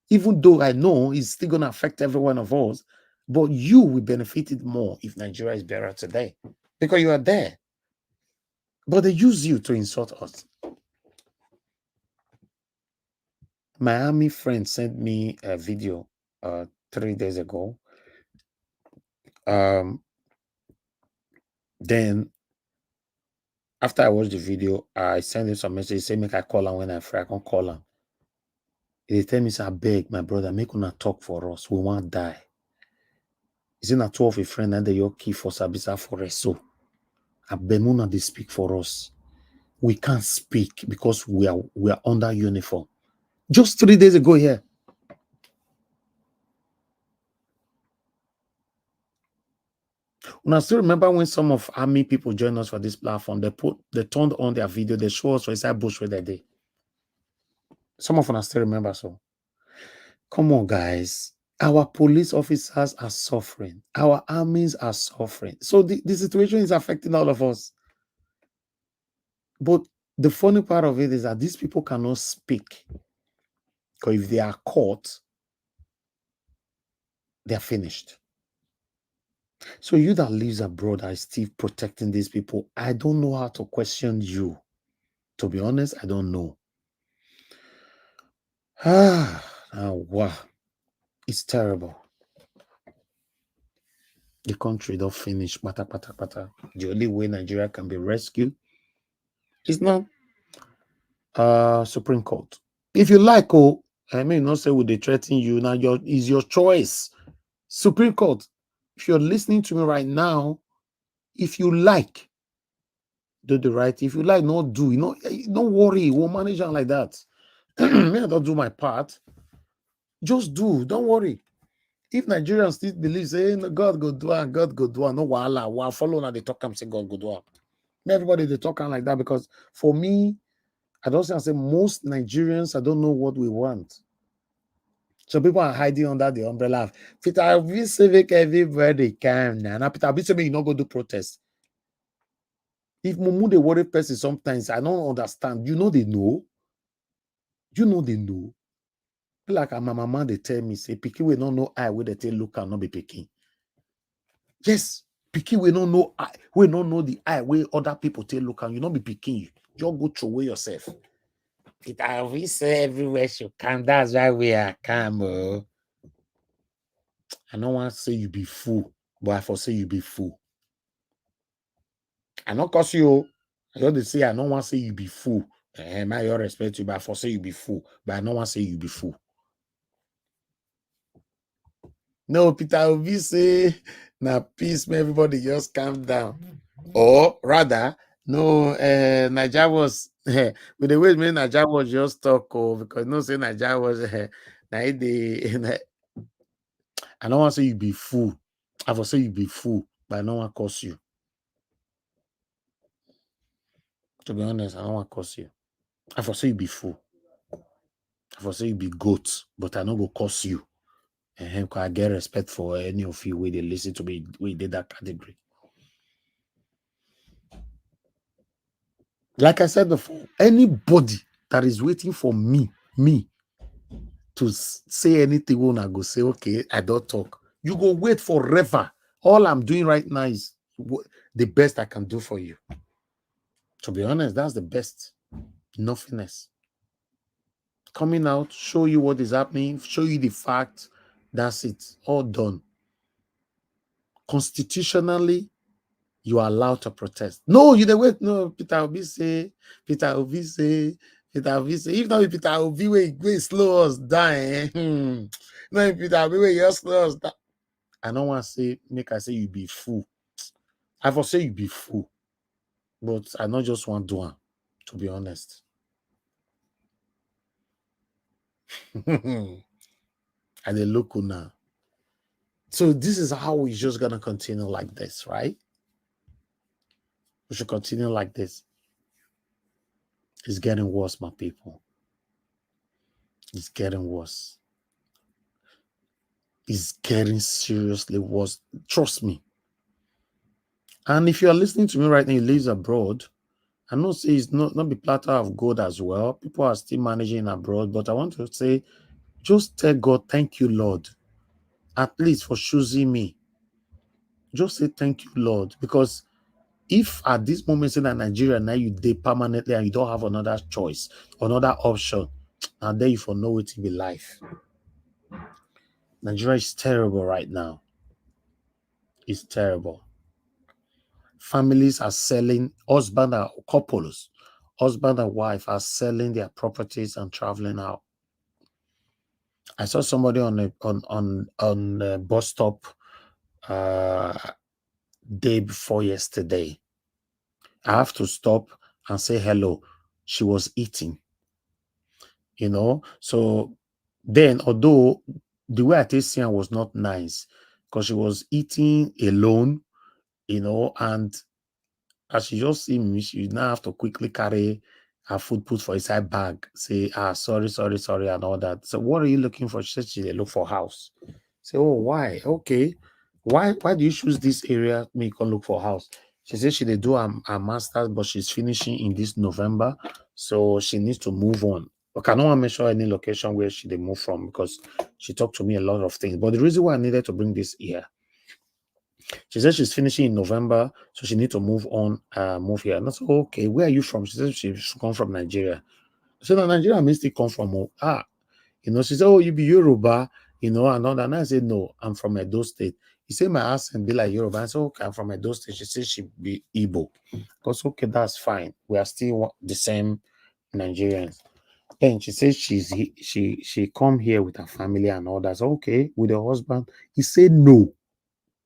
Even though I know it's still going to affect every one of us, but you will benefit it more if Nigeria is better today because you are there. But they use you to insult us. My army friend sent me a video 3 days ago. Then after I watched the video, I sent him some message. He said, make I call him when I'm free. I can call him. He tell me, say, I beg my brother, make una talk for us. We won't die. Is it not 12 a friend and the key for Sabisa Forest? So I beg una they speak for us. We can't speak because we are under uniform. Just 3 days ago here. And I still remember when some of army people joined us for this platform, they turned on their video, they show us inside bush where they did. Some of us still remember. So come on, guys. Our police officers are suffering. Our armies are suffering. So the situation is affecting all of us. But the funny part of it is that these people cannot speak. Because if they are caught, they are finished. So you that lives abroad are still protecting these people. I don't know how to question you. To be honest, I don't know. Wow. It's terrible. The country don't finish. The only way Nigeria can be rescued is not Supreme Court. If you like, I mean, not say would they threaten you now. Is your choice. Supreme Court. If you're listening to me right now, if you like, do the right. If you like, not do. Don't worry. We'll manage it like that. Me, I don't do my part. Just do. Don't worry. If Nigerians still believe, say, God go do and God go do, no wahala. While follow now they talk and say God go do. Everybody they talk like that because for me, I don't say most Nigerians, I don't know what we want. So people are hiding under the umbrella. Peter, we say everybody can now. Peter, we say you not go do protest. If Mumu the worry person sometimes, I don't understand. You know they know. You know they know. Like my mama, they tell me, say, Piki we don't know I where they tell look and not be picking. Yes, Piki we don't know I, we don't know the eye where other people tell look and you not be picking you. Just go throw away yourself. Peter, we say everywhere should come. That's why we are calm. Oh. I don't want to say you be fool, but I for say you be fool. I not cause you. I just say I don't want to say you be fool. I your respect you, but I for say you be fool. But I don't want to say you be fool. No, Peter Obi say now peace, man, everybody just calm down. Or rather, no, Niger was with the way me Niger was just talk because no say Niger was I don't want to say you be fool. I will say you be fool, but I don't want to curse you. To be honest, I don't want to curse you. I will say you be fool. I will say you be goat, but I don't go curse you. And I get respect for any of you where they listen to me, we did that category. Like I said before, anybody that is waiting for me to say anything when I go say, okay, I don't talk. You go wait forever. All I'm doing right now is the best I can do for you. To be honest, that's the best. Nothing else. Coming out, show you what is happening, show you the facts. That's it. All done. Constitutionally, you are allowed to protest. No, you don't wait. No, Peter Obi say. If not Peter Obi, we slow us down. No, Peter Obi, you slow us down. I don't want to say, make I say you be fool. I will say you be fool. But I not just want to do it, to be honest. And they look now. So this is how we're just gonna continue like this, right? We should continue like this. It's getting worse, my people. It's getting worse. It's getting seriously worse. Trust me. And if you are listening to me right now, you live abroad, I know say it's not be platter of gold as well. People are still managing abroad, but I want to say, just tell God, thank you, Lord, at least for choosing me. Just say thank you, Lord, because if at this moment in Nigeria now you stay permanently and you don't have another choice, another option, and then you for know it to be life. Nigeria is terrible right now. It's terrible. Families are selling, husband and couples, husband and wife are selling their properties and traveling out. I saw somebody on a bus stop day before yesterday. I have to stop and say hello. She was eating, So then, although the way I tasted her was not nice, because she was eating alone, and as she just see me, she now have to quickly carry her food, put for inside bag, say, sorry, and all that. So what are you looking for? She said she look for house. Say, oh, why? Okay. Why do you choose this area? Me can look for house. She said she did do her master's, but she's finishing in this November. So she needs to move on. But I don't want to mention any location where she did move from because she talked to me a lot of things. But the reason why I needed to bring this here, she said she's finishing in November, so she needs to move on, move here. And I said, okay, where are you from? She said she's come from Nigeria. I said, no, Nigeria may still come from, she said, oh, you be Yoruba, and all that. And I said, no, I'm from Edo State. He said, my accent be like Yoruba. I said, okay, I'm from Edo State. She said she be Igbo. I said, okay, that's fine. We are still the same Nigerians. And she said she come here with her family and all that. So, okay, with her husband. He said no.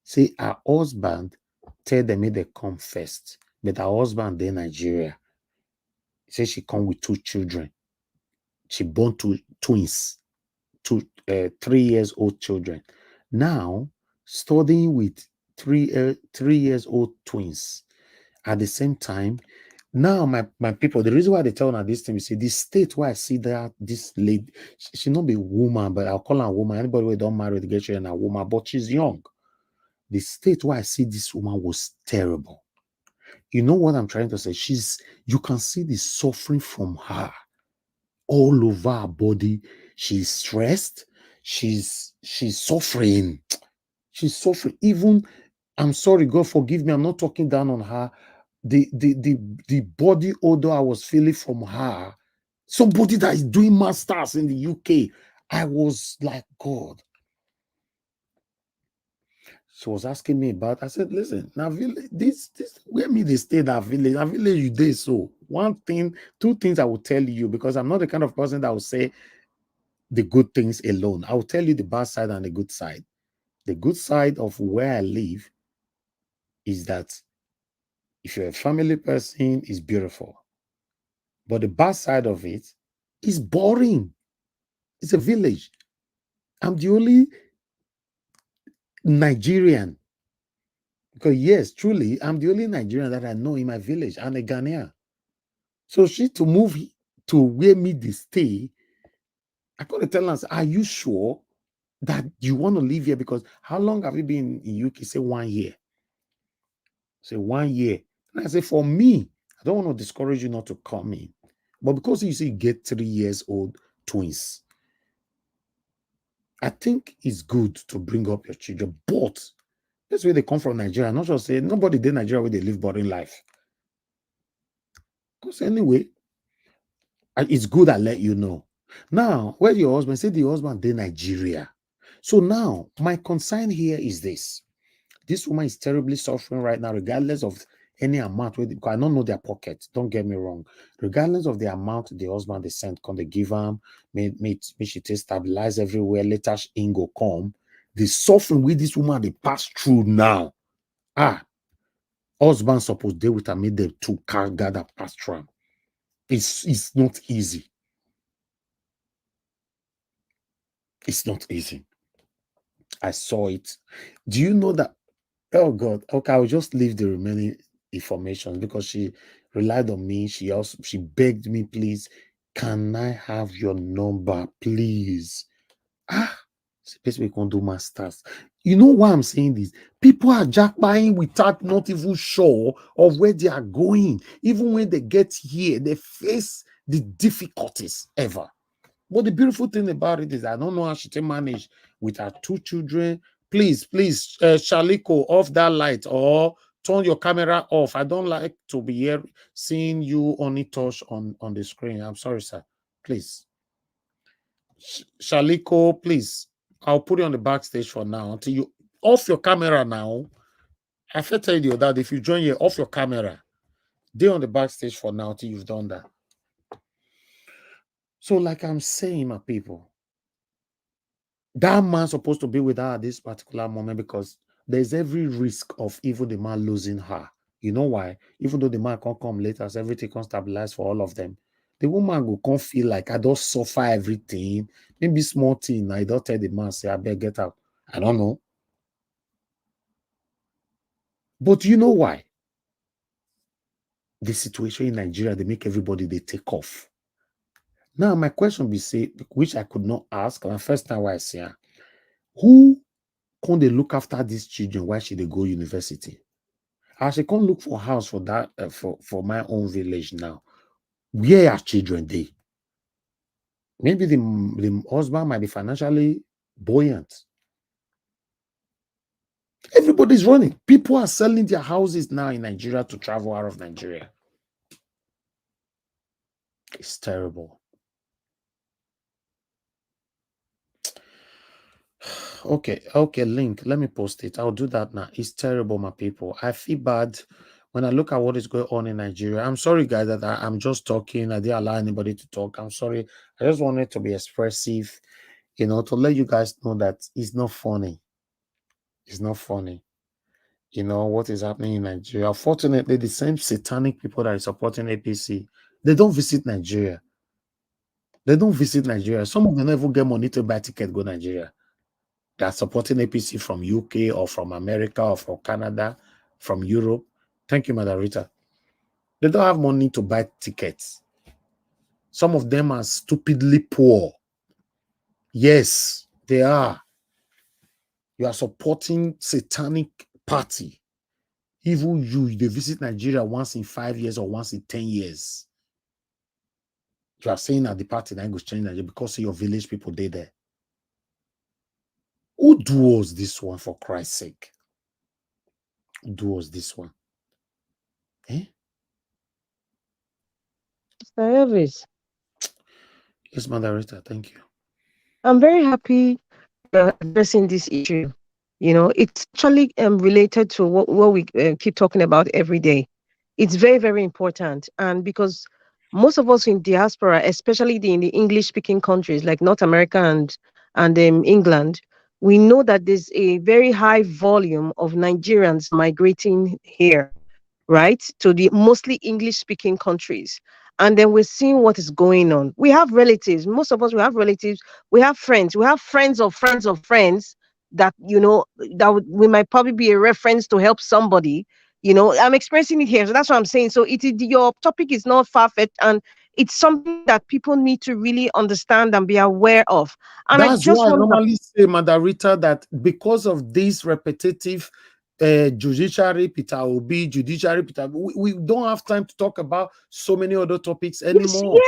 Say her husband tell them they come first, but her husband in Nigeria. He said she come with 2 children. She born 2 twins, 3 years old children. Now studying with 3 years old twins. At the same time, now my people, the reason why they tell her this thing, you see, the state where I see that this lady, she not be woman, but I'll call her a woman. Anybody who don't marry to get children a woman, but she's young. The state where I see this woman was terrible. You know what I'm trying to say? You can see the suffering from her all over her body. She's stressed. She's suffering. She's suffering. Even, I'm sorry, God forgive me, I'm not talking down on her. The body odor I was feeling from her Somebody that is doing masters in the UK. I was like, God. She was asking me about. I said, listen, now village, this where me they stay that village you did. So one thing, two things I will tell you, because I'm not the kind of person that will say the good things alone. I will tell you the bad side and the good side. The good side of where I live is that if you're a family person, it's beautiful. But the bad side of it is boring. It's a village. I'm the only Nigerian. Because yes, truly, I'm the only Nigerian that I know in my village and a Ghanaian. So she to move to where me they stay, I got to tell her, are you sure that you want to live here? Because how long have you been in UK? Say 1 year. Say 1 year. And I say, for me, I don't want to discourage you not to come in. But because you see, you get 3 years old twins, I think it's good to bring up your children. But that's where they come from Nigeria. Not just say nobody did Nigeria where they live boring life. Because anyway, it's good I let you know. Now, where your husband say the husband did Nigeria. So now my concern here is this. This woman is terribly suffering right now, regardless of any amount. Because I don't know their pockets. Don't get me wrong. Regardless of the amount the husband they sent, can they give him? May she take stabilize everywhere. Later, Ingo come. The suffering with this woman they pass through now. Husband supposed deal with her, made them two car gather pass through. It's not easy. It's not easy. I saw it. Do you know that? Oh God. Okay, I'll just leave the remaining information because she relied on me. She begged me, please, can I have your number, please? Space we can do masters. You know why I'm saying this? People are jackpying without not even sure of where they are going. Even when they get here, they face the difficulties ever. But the beautiful thing about it is I don't know how she can manage with her 2 children. Please, Shaliko, off that light or turn your camera off. I don't like to be here seeing you only touch on the screen. I'm sorry, sir. Please. Shaliko, please. I'll put you on the backstage for now until you off your camera now. I have to tell you that if you join here, off your camera. They're on the backstage for now until you've done that. So, like I'm saying, my people, that man's supposed to be with her at this particular moment because there's every risk of even the man losing her. You know why? Even though the man can't come later, as everything can stabilize for all of them, the woman will can't feel like I don't suffer everything. Maybe small thing. I don't tell the man, say, I better get out. I don't know. But you know why? The situation in Nigeria, they make everybody, they take off. Now, my question be say, which I could not ask, and first time why I say, who can they look after these children? Why should they go university? I should come look for house for that for my own village now. Where are children they? Maybe the husband might be financially buoyant. Everybody's running. People are selling their houses now in Nigeria to travel out of Nigeria. It's terrible. Okay, link. Let me post it. I'll do that now. It's terrible, my people. I feel bad when I look at what is going on in Nigeria. I'm sorry, guys, that I'm just talking. I didn't allow anybody to talk. I'm sorry. I just wanted to be expressive, to let you guys know that it's not funny. It's not funny. What is happening in Nigeria. Fortunately, the same satanic people that are supporting APC, they don't visit Nigeria. They don't visit Nigeria. Some of them never get money to buy ticket go Nigeria. They are supporting APC from UK or from America or from Canada, from Europe. Thank you, Madam Rita. They don't have money to buy tickets. Some of them are stupidly poor. Yes, they are. You are supporting satanic party. Even they visit Nigeria once in 5 years or once in 10 years. You are saying that the party that goes change Nigeria because your village people did there. Who do us this one, for Christ's sake? Who do us this one? Mr. Elvis. Yes, moderator, thank you. I'm very happy addressing this issue. You know, it's actually related to what we keep talking about every day. It's very, very important. And because most of us in diaspora, especially in the English speaking countries like North America and England, we know that there's a very high volume of Nigerians migrating here, right? To the mostly English speaking countries. And then we're seeing what is going on. We have relatives. Most of us, we have relatives. We have friends. We have friends of friends of friends that, you know, we might probably be a reference to help somebody. You know, I'm experiencing it here. So that's what I'm saying. So your topic is not far-fetched, and it's something that people need to really understand and be aware of. And I That's just why I want to normally say, Madarita, that because of this repetitive judiciary, Peter Obi, judiciary, Peter, we don't have time to talk about so many other topics anymore.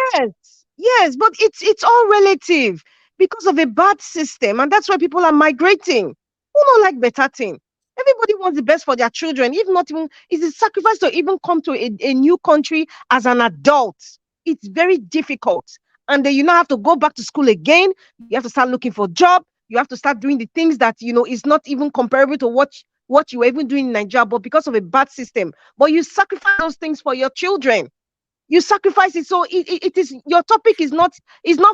Yes, but it's all relative because of a bad system, and that's why people are migrating. Who don't like better thing? Everybody wants the best for their children. If not even, it's a sacrifice to even come to a new country as an adult. It's very difficult, and then you now have to go back to school again. You have to start looking for a job. You have to start doing the things that you know is not even comparable to what you were even doing in Nigeria, but because of a bad system. But you sacrifice those things for your children. You sacrifice it. So it is, your topic is not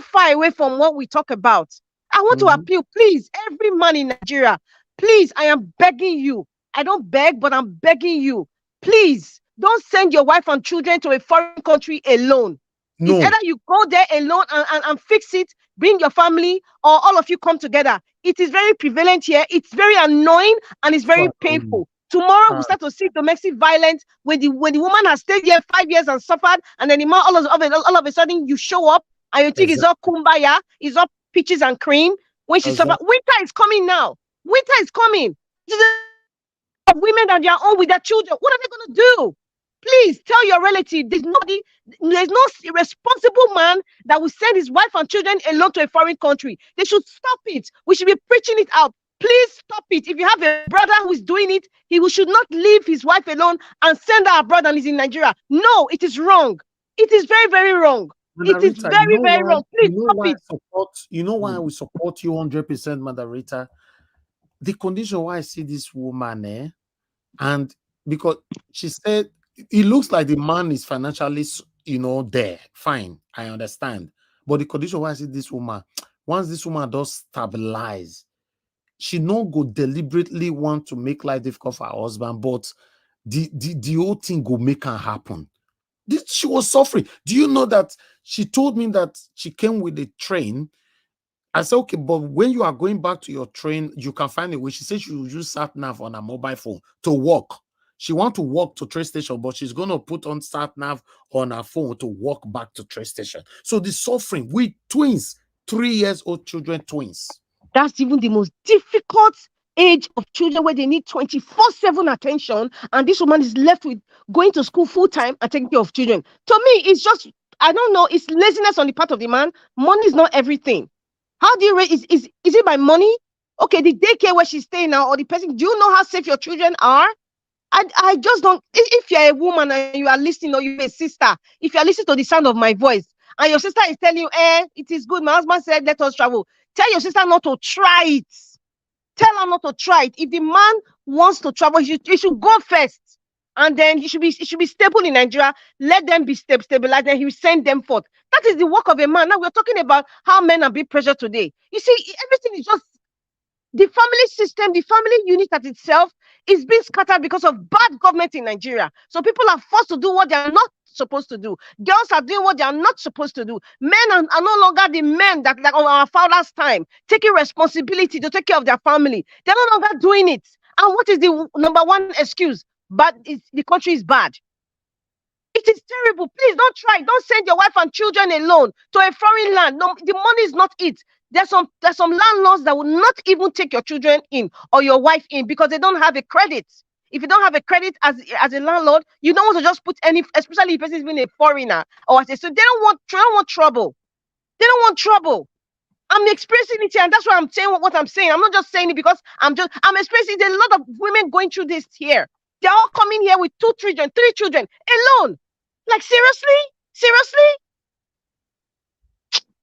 far away from what we talk about. I want to appeal, please, every man in Nigeria, please, I am begging you. I don't beg, but I'm begging you. Please don't send your wife and children to a foreign country alone. It's No. either you go there alone and fix it, bring your family, or all of you come together. It is very prevalent here. It's very annoying and it's very painful. Tomorrow we start to see domestic violence when the woman has stayed here 5 years and suffered, and then the man all of a sudden you show up and you think it's all kumbaya, it's all peaches and cream when she suffered. Winter is coming now. Winter is coming. Women on their own with their children. What are they going to do? Please tell your relative there's no responsible man that will send his wife and children alone to a foreign country. They should stop it. We should be preaching it out. Please stop it. If you have a brother who is doing it, should not leave his wife alone and send our brother and he's in Nigeria. No, it is wrong. It is very, very wrong. It is Rita, very, very wrong. Please stop it. You know why we support you 100%, Mother Rita? The condition why I see this woman, and because she said it looks like the man is financially, there. Fine, I understand. But the condition why I see this woman, once this woman does stabilize, she no go deliberately want to make life difficult for her husband, but the whole thing go make her happen. She was suffering. Do you know that she told me that she came with a train? I said, okay, but when you are going back to your train, you can find a way. She said she will use sat-nav on her mobile phone to walk. She wants to walk to train station, but she's going to put on sat-nav on her phone to walk back to train station. So the suffering with twins, 3 years old children, twins. That's even the most difficult age of children where they need 24/7 attention, and this woman is left with going to school full time and taking care of children. To me, it's just, I don't know, it's laziness on the part of the man. Money is not everything. How do you raise? Is it by money? Okay, the daycare where she's staying now, or the person, do you know how safe your children are? I just don't. If you're a woman and you are listening, or you're a sister, if you're listening to the sound of my voice, and your sister is telling you, it is good, my husband said, let us travel. Tell your sister not to try it. Tell her not to try it. If the man wants to travel, he should go first. And then he should be stable in Nigeria. Let them be stabilized, and he will send them forth. That is the work of a man. Now we're talking about how men are being pressured today. You see, everything is just the family system, the family unit at itself is being scattered because of bad government in Nigeria. So people are forced to do what they are not supposed to do. Girls are doing what they are not supposed to do. Men are no longer the men that like on our father's time, taking responsibility to take care of their family. They're no longer doing it. And what is the number one excuse? But the country is bad. It is terrible. Please don't try. Don't send your wife and children alone to a foreign land. No, the money is not it. There's some landlords that will not even take your children in or your wife in because they don't have a credit. If you don't have a credit as a landlord, you don't want to just put any, especially if person is being a foreigner or as a, so they don't want trouble. They don't want trouble. I'm experiencing it here, and that's why I'm saying what I'm saying. I'm not just saying it because I'm experiencing it. A lot of women going through this here. They're all coming here with 2 children, 3 children alone. Like seriously?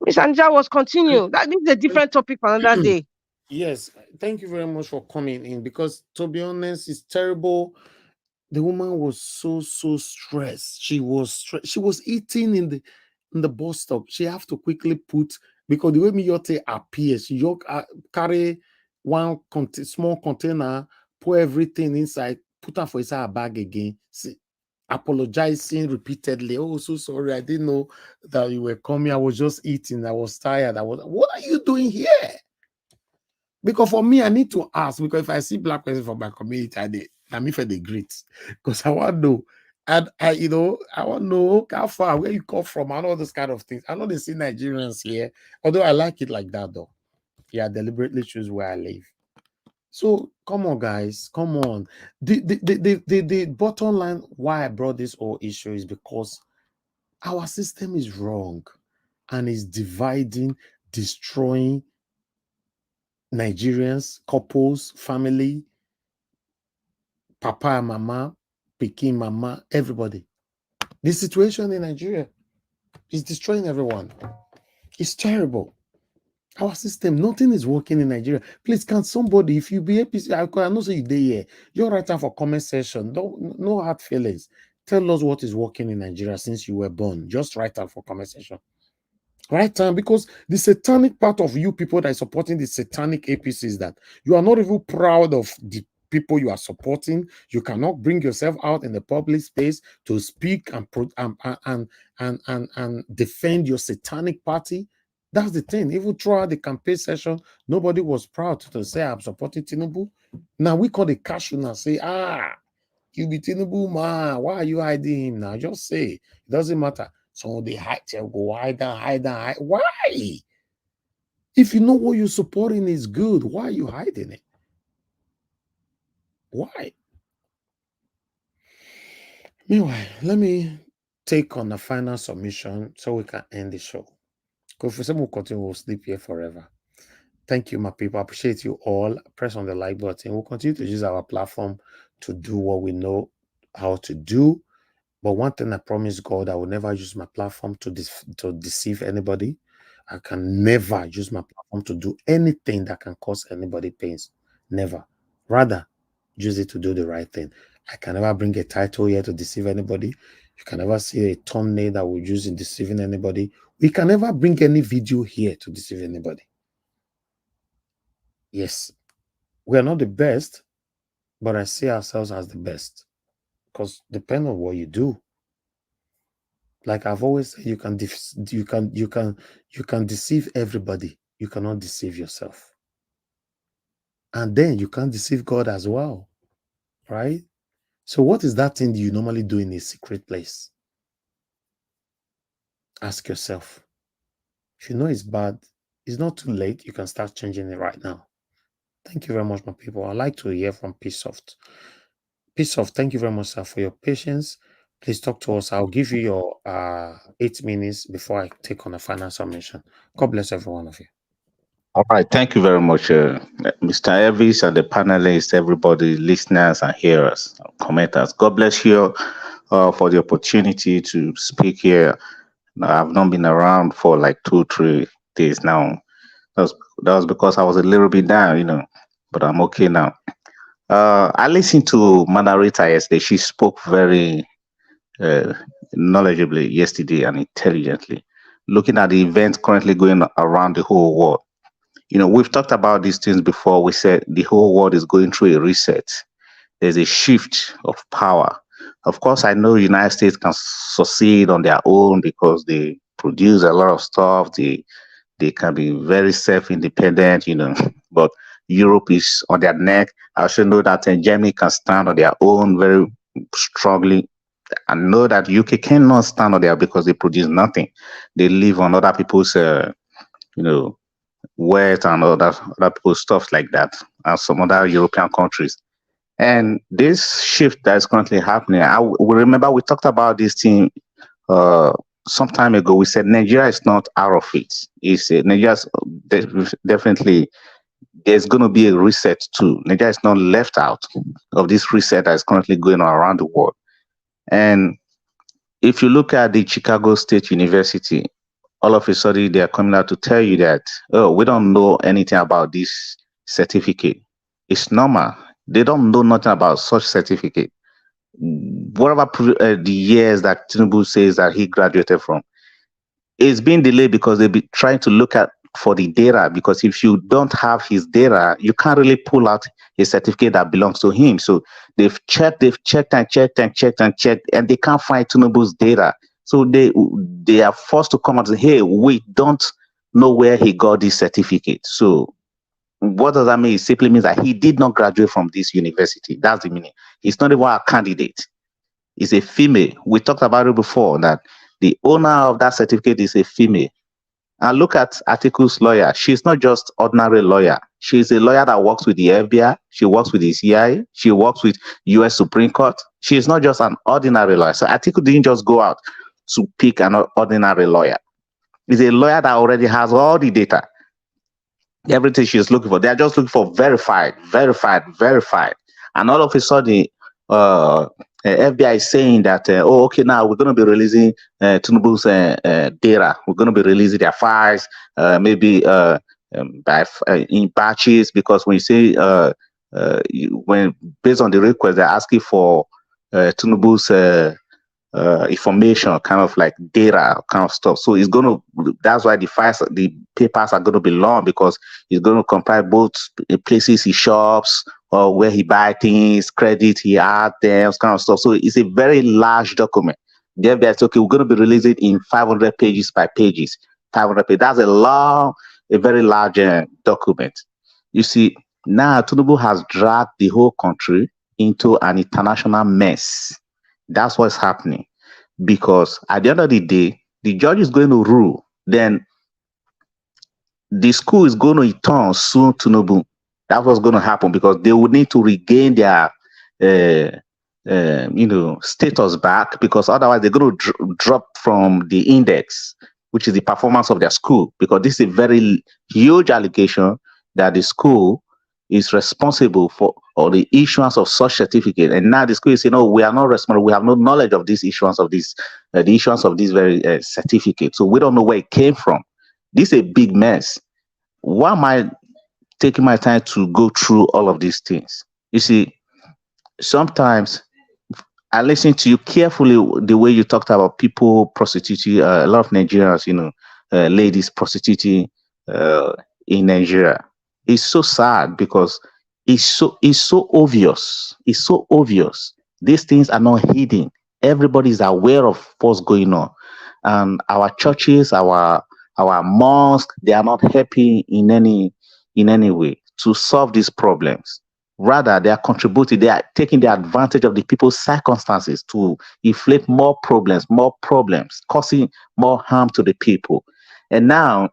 Miss Anja was continue. That this is a different topic for another day. Yes, thank you very much for coming in, because to be honest, it's terrible. The woman was so stressed. She was eating in the bus stop. She have to quickly put, because the way Miyote appears, she carry one small container, pour everything inside, put her for inside her bag again. See, apologizing repeatedly. Oh, so sorry, I didn't know that you were coming. I was just eating. I was tired. What are you doing here? Because for me, I need to ask, because if I see black person from my community, I'm if they greet, because I want to know. And I want to know how far, where you come from, and all those kind of things. I know they see Nigerians here, although I like it like that though. Yeah, I deliberately choose where I live. So come on, guys, come on. The bottom line why I brought this whole issue is because our system is wrong and is dividing, destroying Nigerians, couples, family, papa and mama, Peking mama, everybody. The situation in Nigeria is destroying everyone. It's terrible. Our system, nothing is working in Nigeria. Please, can somebody, if you be APC, I know say you there here, you're right time for comment section. No hard feelings. Tell us what is working in Nigeria since you were born. Just write down for comment section. Right time, because the satanic part of you people that is supporting the satanic APCs, that you are not even proud of the people you are supporting. You cannot bring yourself out in the public space to speak and defend your satanic party. That's the thing. Even throughout the campaign session, nobody was proud to say I'm supporting Tinubu. Now we call the cashew and say, you be Tinubu man. Why are you hiding him now? Just say it doesn't matter. So they hide, they go hide down. Why? If you know what you're supporting is good, why are you hiding it? Why? Meanwhile, let me take on a final submission so we can end the show. Because for some will continue, we'll sleep here forever. Thank you, my people. I appreciate you all. Press on the like button. We'll continue to use our platform to do what we know how to do. But one thing I promise God, I will never use my platform to deceive anybody. I can never use my platform to do anything that can cause anybody pains. Never. Rather, use it to do the right thing. I can never bring a title here to deceive anybody. You can never see a thumbnail that we use in deceiving anybody. We can never bring any video here to deceive anybody. Yes, we are not the best, but I see ourselves as the best. Because depending on what you do, like I've always said, you can deceive everybody. You cannot deceive yourself. And then you can't deceive God as well. Right? So what is that thing you normally do in a secret place? Ask yourself. If you know it's bad, it's not too late. You can start changing it right now. Thank you very much, my people. I'd like to hear from Peacesoft. Peacesoft, thank you very much, sir, for your patience. Please talk to us. I'll give you your 8 minutes before I take on a final submission. God bless every one of you. All right. Thank you very much, Mr. Elvis and the panelists, everybody, listeners and hearers, commenters. God bless you for the opportunity to speak here. I've not been around for like 2-3 days now. That was because I was a little bit down, but I'm okay now. I listened to Manarita yesterday. She spoke very knowledgeably yesterday and intelligently, looking at the events currently going around the whole world. We've talked about these things before. We said the whole world is going through a reset. There's a shift of power. Of course, I know United States can succeed on their own because they produce a lot of stuff. They can be very self-independent, but Europe is on their neck. I also know that Germany can stand on their own very strongly. I know that UK cannot stand on there because they produce nothing. They live on other people's, wealth and other people's stuff like that, and some other European countries. And this shift that is currently happening, we remember we talked about this thing some time ago. We said Nigeria is not out of it. Nigeria's definitely, there's going to be a reset too. Nigeria is not left out of this reset that is currently going on around the world. And if you look at the Chicago State University, all of a sudden they are coming out to tell you that, oh, we don't know anything about this certificate. It's normal. They don't know nothing about such certificate. Whatever the years that Tinubu says that he graduated from, it's been delayed because they've been trying to look at for the data, because if you don't have his data, you can't really pull out a certificate that belongs to him. So they've checked and checked and checked, and they can't find Tinubu's data. So they are forced to come out and say, hey, we don't know where he got this certificate. So what does that mean? It simply means that he did not graduate from this university. That's the meaning. He's not even a candidate. He's a female. We talked about it before, that the owner of that certificate is a female. And look at Atiku's lawyer. She's not just ordinary lawyer. She's a lawyer that works with the FBI. She works with the CIA. She works with U.S. Supreme Court. She's not just an ordinary lawyer. So Atiku didn't just go out to pick an ordinary lawyer. He's a lawyer that already has all the data, everything she's looking for. They're just looking for verified. And all of a sudden, FBI is saying that, oh, okay, now we're going to be releasing Tinubu's data. We're going to be releasing their files, maybe in batches, because when you say, when based on the request, they're asking for Tinubu's information, kind of like data kind of stuff. So it's going to, that's why the papers are going to be long, because it's going to comprise both places he shops or where he buy things, credit he had them, kind of stuff. So it's a very large document. The FBI said, okay, we're going to be releasing it in 500 pages by pages. 500 pages. That's a very large document. You see, now Tinubu has dragged the whole country into an international mess. That's what's happening, because at the end of the day, the judge is going to rule. Then the school is going to return soon to Tinubu. That's what's going to happen, because they will need to regain their, status back, because otherwise they're going to drop from the index, which is the performance of their school, because this is a very huge allegation that the school is responsible for or the issuance of such certificate. And now the school is saying, no, we are not responsible. We have no knowledge of this issuance of this, the issuance of this very certificate. So we don't know where it came from. This is a big mess. Why am I taking my time to go through all of these things? You see, sometimes I listen to you carefully, the way you talked about people prostituting, a lot of Nigerians, ladies prostituting in Nigeria. It's so sad, because it's so obvious. It's so obvious. These things are not hidden. Everybody is aware of what's going on. And our churches, our mosques, they are not helping in any way to solve these problems. Rather, they are contributing, they are taking the advantage of the people's circumstances to inflict more problems, causing more harm to the people. And now,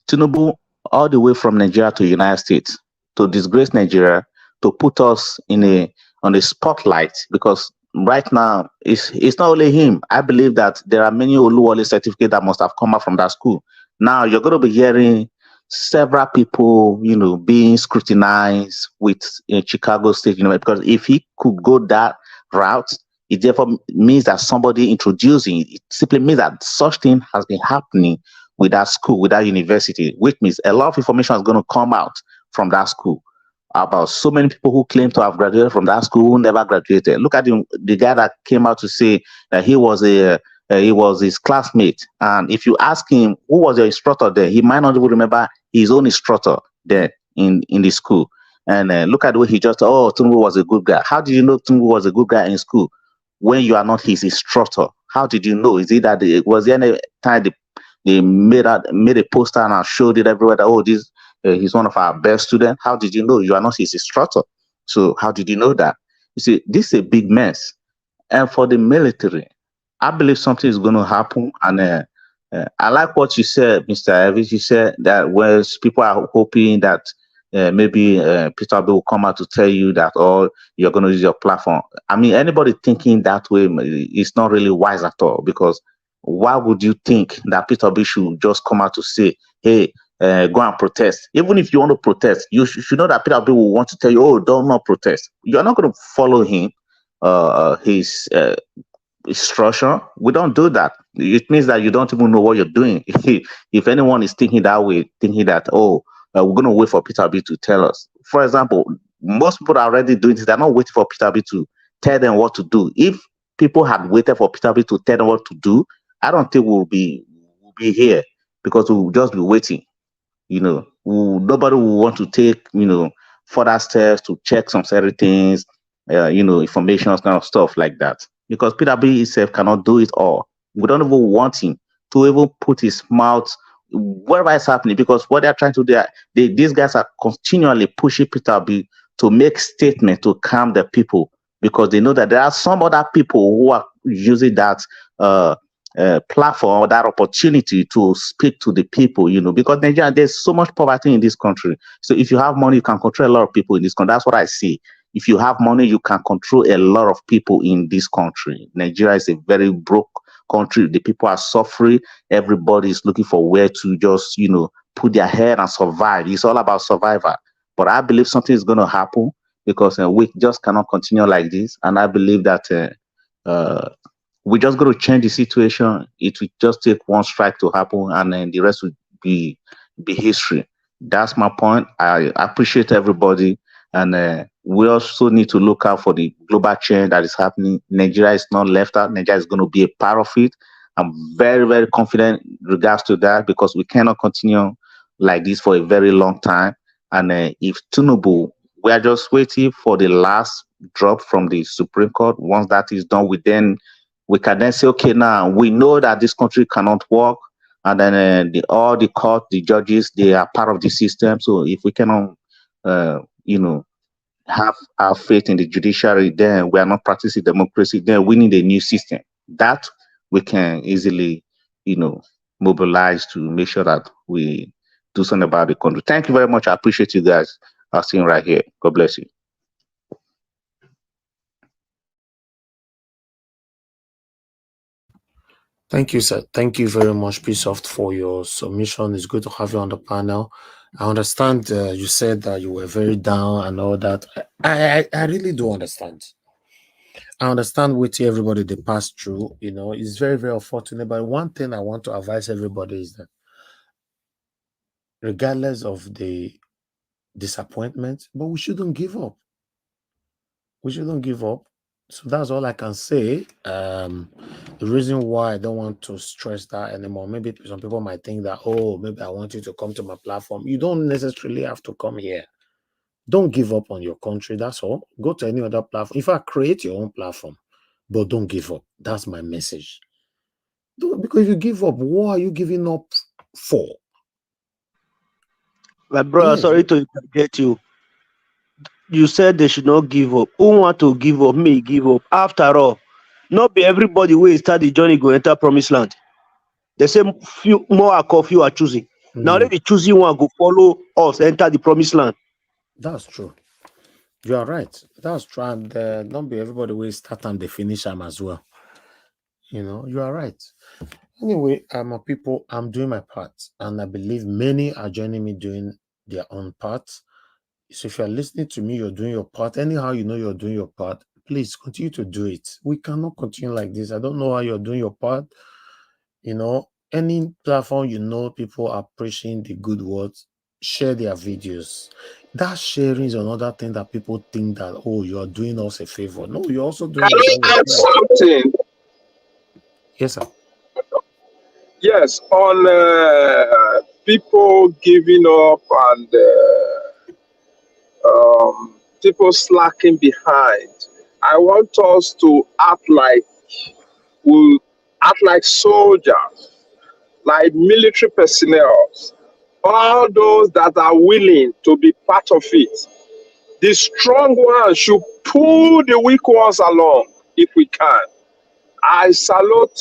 Tinubu, all the way from Nigeria to the United States, to disgrace Nigeria, to put us on the spotlight, because right now it's not only him. I believe that there are many Oluwole certificates that must have come out from that school. Now you're going to be hearing several people, being scrutinized with Chicago State University, because if he could go that route, it therefore means that somebody introducing it simply means that such thing has been happening with that school, with that university, which means a lot of information is going to come out from that school about so many people who claim to have graduated from that school who never graduated. Look at the guy that came out to say that he was his classmate, and if you ask him who was your instructor there, he might not even remember his own instructor there in the school. And look at the way he just, Tinubu was a good guy. How did you know Tinubu was a good guy in school when you are not his instructor? How did you know? Is it that was there any time they made a poster and showed it everywhere that, he's one of our best students? How did you know? You are not his instructor. So how did you know that? You see, this is a big mess. And for the military, I believe something is going to happen. And I like what you said, Mr. Evans. You said that people are hoping that maybe Peter Obi will come out to tell you that, you're going to use your platform. I mean, anybody thinking that way is not really wise at all, because why would you think that Peter Obi should just come out to say, hey, go and protest? Even if you want to protest, you should know that Peter Obi will want to tell you, don't not protest. You're not going to follow him, his instruction. We don't do that. It means that you don't even know what you're doing. If anyone is thinking that way, thinking that, oh, we're going to wait for Peter B to tell us. For example, most people are already doing this. They're not waiting for Peter B to tell them what to do. If people had waited for Peter B to tell them what to do, I don't think we'll be here, because we'll just be waiting. Nobody will want to take, further steps to check some certain things, information, kind of stuff like that. Because Peter B himself cannot do it all. We don't even want him to even put his mouth wherever it's happening, because what they're trying to do, these guys are continually pushing Peter B to make statements to calm the people, because they know that there are some other people who are using that platform or that opportunity to speak to the people, because Nigeria, there's so much poverty in this country. So if you have money, you can control a lot of people in this country. That's what I see. If you have money, you can control a lot of people in this country. Nigeria is a very broke country. The people are suffering. Everybody is looking for where to just, put their head and survive. It's all about survival. But I believe something is going to happen, because we just cannot continue like this. And I believe that we just got to change the situation. It will just take one strike to happen, and then the rest will be history. That's my point. I appreciate everybody, and we also need to look out for the global change that is happening. Nigeria is not left out. Nigeria is going to be a part of it. I'm very, very confident in regards to that, because we cannot continue like this for a very long time. And if Tinubu, we are just waiting for the last drop from the Supreme Court. Once that is done, we can then say, okay, now we know that this country cannot work, and then all the court, the judges, they are part of the system. So if we cannot, have our faith in the judiciary, then we are not practicing democracy. Then we need a new system that we can easily, mobilize to make sure that we do something about the country. Thank you very much. I appreciate you guys sitting right here. God bless you. Thank you, sir. Thank you very much, Peaceoft, for your submission. It's good to have you on the panel. I understand you said that you were very down and all that. I really do understand. I understand what everybody they pass through. It's very, very unfortunate. But one thing I want to advise everybody is that regardless of the disappointment, but we shouldn't give up. We shouldn't give up. So that's all I can say. The reason why I don't want to stress that anymore, maybe some people might think that, oh, maybe I want you to come to my platform. You don't necessarily have to come here. Don't give up on your country. That's all. Go to any other platform. In fact, create your own platform, but don't give up. That's my message. Because if you give up, what are you giving up for? My brother, sorry to get you. You said they should not give up. Who want to give up? Me give up. After all, not be everybody who start the journey go enter promised land. The same few more are few are choosing. Now let the choosing one go follow us enter the promised land. That's true. You are right. That's true. And not be everybody will start and they finish them as well. You are right. Anyway, people, I'm doing my part, and I believe many are joining me doing their own part. So if you're listening to me, you're doing your part. Anyhow, you're doing your part. Please continue to do it. We cannot continue like this. I don't know how you're doing your part. Any platform, people are preaching the good words, share their videos. That sharing is another thing that people think that, oh, you're doing us a favor. No, you're also doing something. Yes, sir. Yes, on people giving up and people slacking behind. I want us to act like soldiers, like military personnel, all those that are willing to be part of it. The strong ones should pull the weak ones along if we can. I salute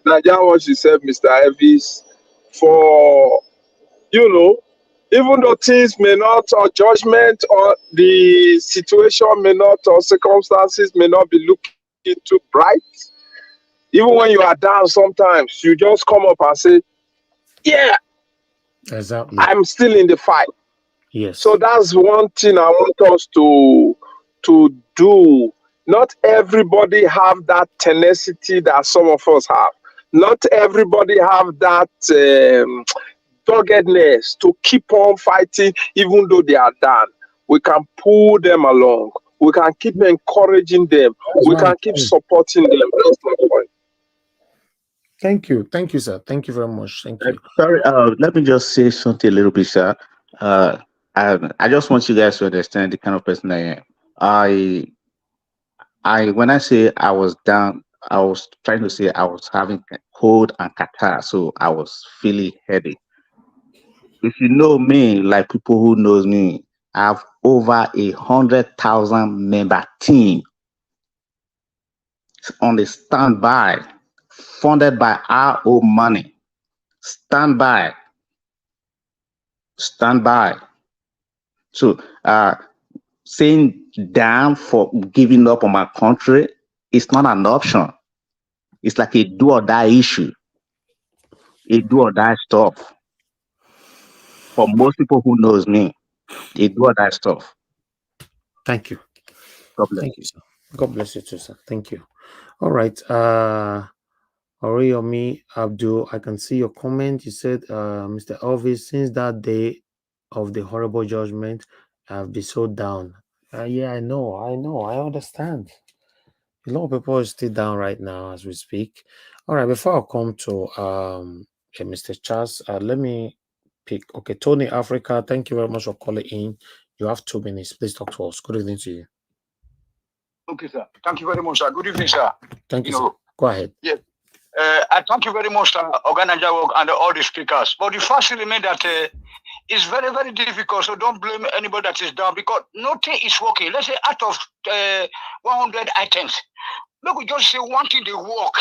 Nadia, what she said, Mr. Elvis, for, even though things may not, or judgment, or the situation may not, or circumstances may not be looking too bright, even when you are down sometimes, you just come up and say, yeah, exactly, I'm still in the fight. Yes. So that's one thing I want us to do Not everybody have that tenacity that some of us have. Not everybody have that doggedness to keep on fighting even though they are done. We can pull them along. We can keep encouraging them. That's We what I'm can keep saying. supporting them. That's my point. Thank you, sir. Thank you very much. Thank you. Sorry, let me just say something a little bit, sir. Uh, I just want you guys to understand the kind of person I am. When I say I was down, I was trying to say I was having cold and catarrh, so I was feeling headache. If you know me, like people who knows me, I have over 100,000 member team on the standby, funded by our own money. Standby, standby. So, saying damn for giving up on my country is not an option. It's like a do or die issue, a do or die stuff. For most people who knows me, a do or die stuff. Thank you. God bless. Thank you, sir. God bless you too, sir. Thank you. All right. Oriyomi Abdul, I can see your comment. You said, Mr. Elvis, since that day of the horrible judgment, I've been so down. Yeah, I know, I understand. A lot of people are still down right now as we speak. All right, before I come to Mr. Charles, let me pick. Okay, Tony Africa, thank you very much for calling in. You have 2 minutes. Please talk to us. Good evening to you. Okay, sir. Thank you very much, sir. Good evening, sir. Thank you, sir. Go ahead. Yes. I thank you very much, sir, Oganajawok and all the speakers. But the fact remains that it's very, very difficult. So don't blame anybody that is down because nothing is working. Let's say out of 100 items, look, we just say one thing they work.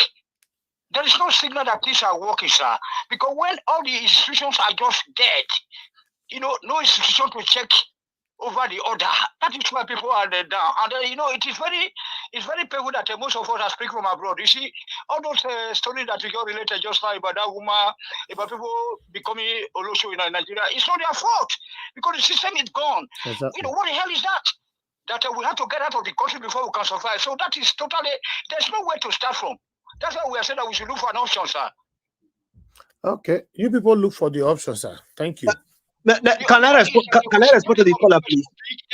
There is no signal that things are working, sir. Because when all the institutions are just dead, no institution to check over the order. That is why people are down. And it's very painful that most of us are speaking from abroad. You see, all those stories that we got related just now about that woman, about people becoming Olosho in Nigeria, it's not their fault because the system is gone. Exactly. What the hell is that? That we have to get out of the country before we can survive. So that is totally, there's no way to start from. That's why we are saying that we should look for an option, sir. Okay, you people look for the option, sir. Thank you. Can I respond to the caller, please?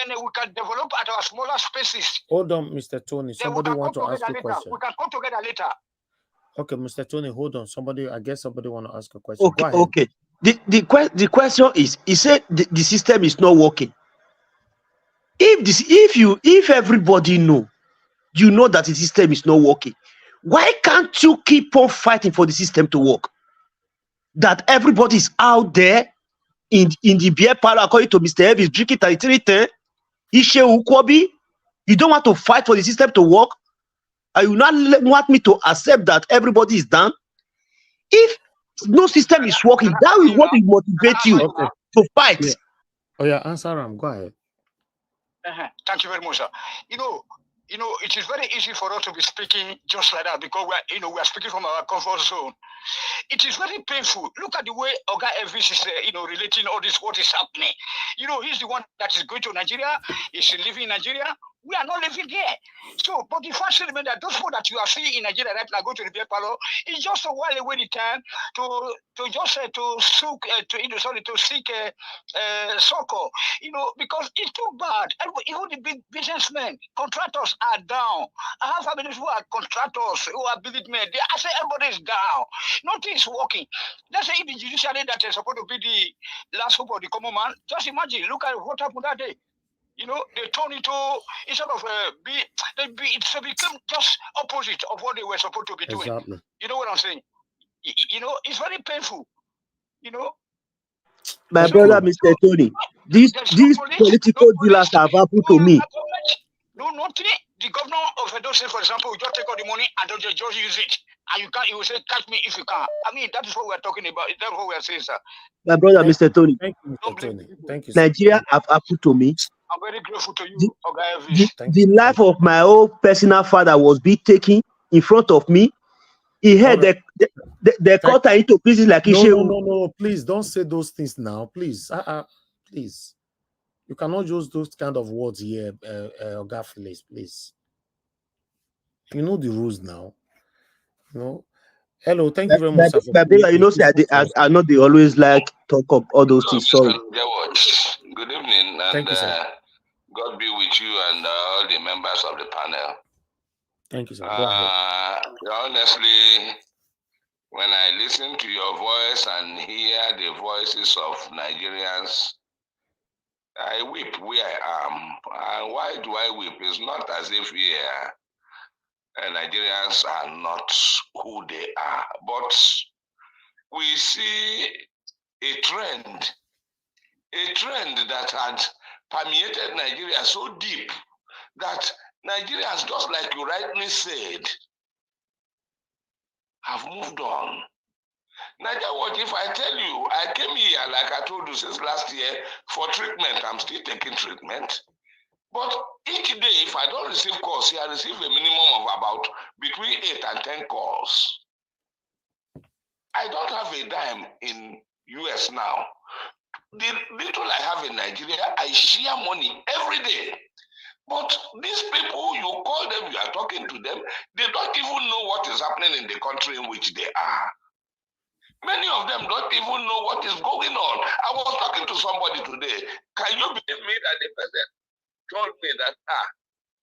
And we can develop at our smaller spaces. Hold on, Mr. Tony. Somebody want to ask a question. We can come together later. Okay, Mr. Tony, hold on. I guess somebody want to ask a question. Okay, Go ahead. okay. The question is, he said the system is not working. If everybody know that the system is not working, why can't you keep on fighting for the system to work? That everybody is out there in the beer parlor, according to Mr. Elvis, drinking 3310, Ishe Ukwobi. You don't want to fight for the system to work? And you not want me to accept that everybody is down? If no system is working, that is what will motivate you to fight. Yeah. Oh yeah, answer him. Go ahead. Thank you very much, sir. It is very easy for us to be speaking just like that because we are speaking from our comfort zone. It is very painful. Look at the way Oga Elvis is, relating all this, what is happening. He's the one that is going to Nigeria. He's living in Nigeria. We are not living there. So, but the fact remains that those people that you are seeing in Nigeria right now go to the beer parlor, it's just a while away the time to seek succor. Because it's too bad. Even the big businessmen, contractors are down. I have families who are contractors, who are building men. I say everybody is down. Nothing is working. Let's say if the judiciary that is supposed to be the last hope of the common man, just imagine, look at what happened that day. They turn into instead of it's become just opposite of what they were supposed to be doing. Exactly. You know what I'm saying? It's very painful. My brother, Mr. Tony, these political dealers have happened to me. No, nothing. The governor of Edo State, for example, will just take all the money and just use it. And you will say, catch me if you can. I mean, that is what we are talking about. That's what we are saying, sir. My brother, Mr. Tony. Thank you, Mr. Tony. Thank you, sir. Nigeria have happened to me. I'm very grateful to you, Oga Elvis. The life of my own personal father was being taken in front of me. He had the cut into pieces like No, please don't say those things now, please. Please. You cannot use those kind of words here, Oga Phillips, please. You know the rules now. You know. Hello, thank you very much, sir, for Babila, you know, say I know they always like talk of all those things. Sorry. Good evening, and Thank you, sir. God be with you and all the members of the panel. Thank you, sir. Go ahead. Honestly, when I listen to your voice and hear the voices of Nigerians, I weep where I am. And why do I weep? It's not as if here Nigerians are not who they are, but we see a trend that had permeated Nigeria so deep that Nigerians, just like you rightly said, have moved on. Nigeria, what if I tell you, I came here, like I told you since last year, for treatment. I'm still taking treatment. But each day, if I don't receive calls here, I receive a minimum of about between 8 and 10 calls. I don't have a dime in US now. The little I have in Nigeria, I share money every day. But these people, you call them, you are talking to them, they don't even know what is happening in the country in which they are. Many of them don't even know what is going on. I was talking to somebody today. Can you believe me that the person told me that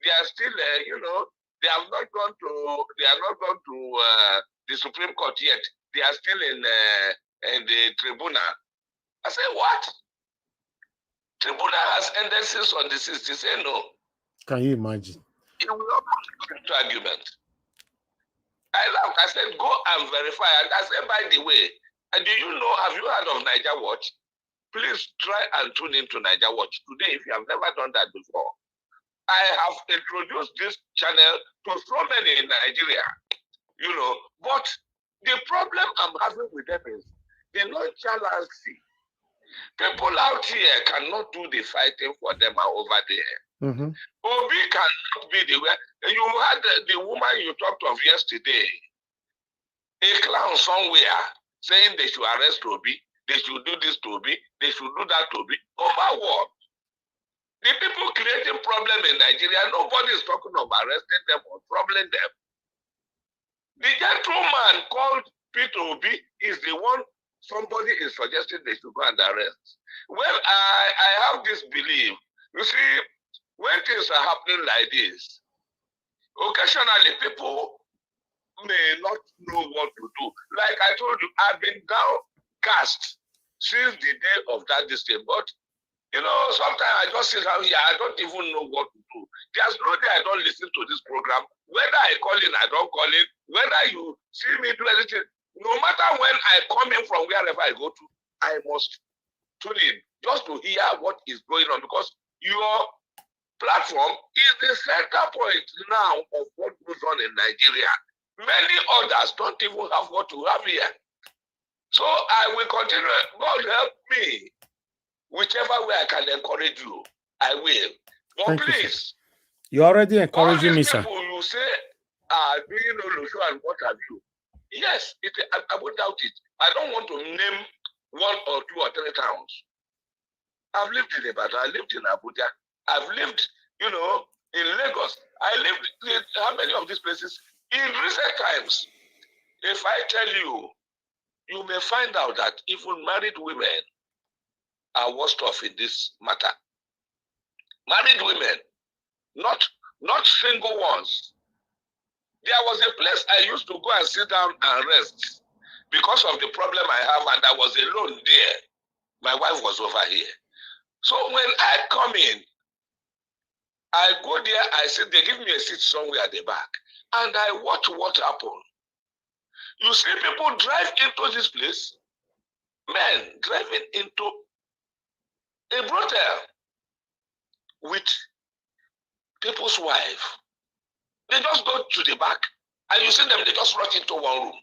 they are still, they are not gone to the Supreme Court yet. They are still in the tribunal. I said, what? Tribunal has ended since on the 6th. He said no. Can you imagine? It will not come to argument. I laughed. I said, go and verify. And I said, by the way, do you know, have you heard of Niger Watch? Please try and tune into Niger Watch today if you have never done that before. I have introduced this channel to so many in Nigeria, but the problem I'm having with them is the nonchalancy. People out here cannot do the fighting for them over there. Mm-hmm. Obi cannot be the way. You had the woman you talked of yesterday, a clown somewhere saying they should arrest Obi, they should do this to Obi, they should do that to Obi. Over what? The people creating problem in Nigeria, nobody is talking of arresting them or troubling them. The gentleman called Peter Obi is the one somebody is suggesting they should go and arrest. Well, I have this belief. You see, when things are happening like this, occasionally people may not know what to do. Like I told you, I've been downcast since the day of that decision. But sometimes I just sit down here, I don't even know what to do. There's no day I don't listen to this program. Whether I call in, I don't call in. Whether you see me do anything, no matter when I come in from wherever I go to, I must tune in just to hear what is going on, because your platform is the center point now of what goes on in Nigeria. Many others don't even have what you have here. So I will continue. God help me. Whichever way I can encourage you, I will. But Thank please, you're already encouraging me, sir. People you say are doing Olusho and what have you. Yes, I would doubt it. I don't want to name 1 or 2 or 3 towns. I've lived in Ibadan, I lived in Abuja, I've lived, in Lagos. I lived in how many of these places? In recent times, if I tell you, you may find out that even married women are worst off in this matter. Married women, not single ones. There was a place I used to go and sit down and rest because of the problem I have, and I was alone there. My wife was over here. So when I come in, I go there, I sit, they give me a seat somewhere at the back, and I watch what happened. You see people drive into this place, men driving into a brothel with people's wife. They just go to the back, and you see them, they just rush into one room.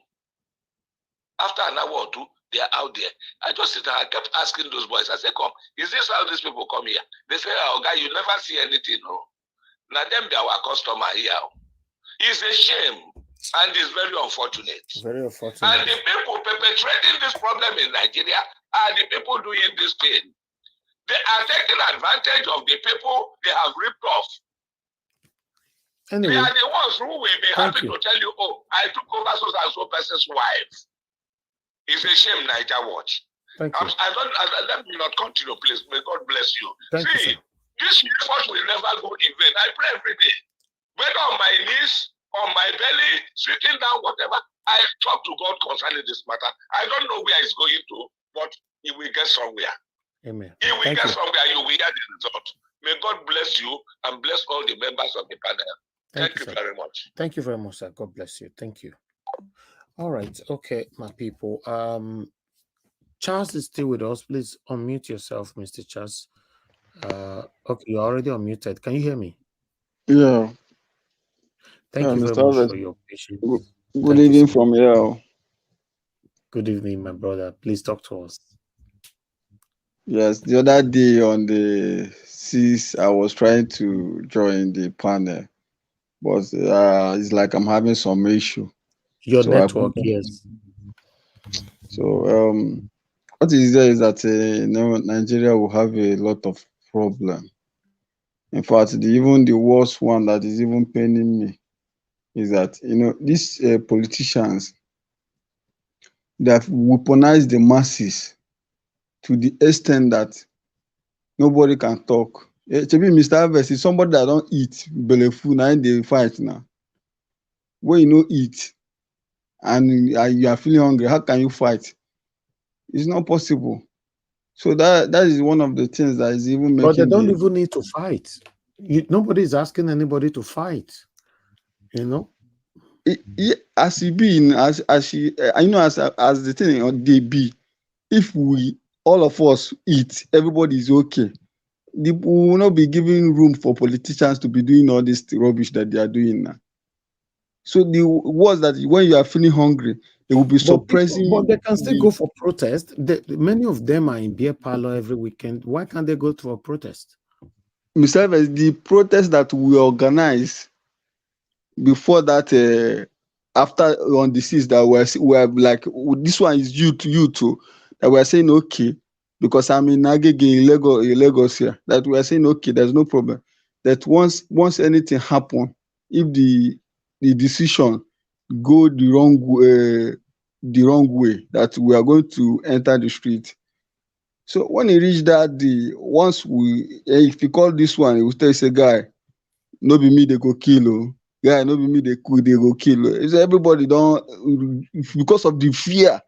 After an hour or 2, they are out there. I just sit there, I kept asking those boys, I said, come, is this how these people come here? They say, oh, guy, you never see anything, no. Now them, they are our customer here. It's a shame, and it's very unfortunate. Very unfortunate. And the people perpetrating this problem in Nigeria are the people doing this thing. They are taking advantage of the people they have ripped off. Anyway, they are the ones who will be happy to tell you, oh, I took over so and so person's wife. It's a shame, Niger Watch. Thank you. Let me not continue, please. May God bless you. Thank you, sir. This effort will never go in vain. I pray every day. Whether on my knees, on my belly, sitting down, whatever, I talk to God concerning this matter. I don't know where it's going to, but it will get somewhere. Amen. It will get somewhere. You will hear the result. May God bless you and bless all the members of the panel. Thank you very much. Thank you very much, sir. God bless you. Thank you. All right. Okay, my people. Charles is still with us. Please unmute yourself, Mr. Charles. Okay, you're already unmuted. Can you hear me? Yeah. Thank you very Mr. much Harvest. for your patience. Good evening from here. Good evening, my brother. Please talk to us. Yes, the other day on the 6th, I was trying to join the panel, but it's like I'm having some issue. Your network, yes. So what is there is that Nigeria will have a lot of problem. In fact, even the worst one that is even paining me is that these politicians that weaponize the masses to the extent that nobody can talk. To be Mr. Harvest is somebody that don't eat belle full, and they fight now. When you no eat and you are feeling hungry, how can you fight? It's not possible. So that is one of the things that is even making. But they don't even need to fight. Nobody is asking anybody to fight. As he be, as the thing they be. If all of us eat, everybody is okay. We will not be giving room for politicians to be doing all this rubbish that they are doing now. So the words that when you are feeling hungry, they will be suppressing. But they can still go for protest. Many of them are in beer parlor every weekend. Why can't they go to a protest? Mr. Evans, the protest that we organize before that, after on the 6th, that we're like, this one is you too, that we're saying okay, because I'm in Agege, Lagos here, that we're saying okay, there's no problem. That once anything happen, if the decision go the wrong way, that we are going to enter the street. So when he reached that day, if you call this one, he will tell you, guy, no be me they go kill, guy, no be me they go kill. So everybody don't, because of the fear,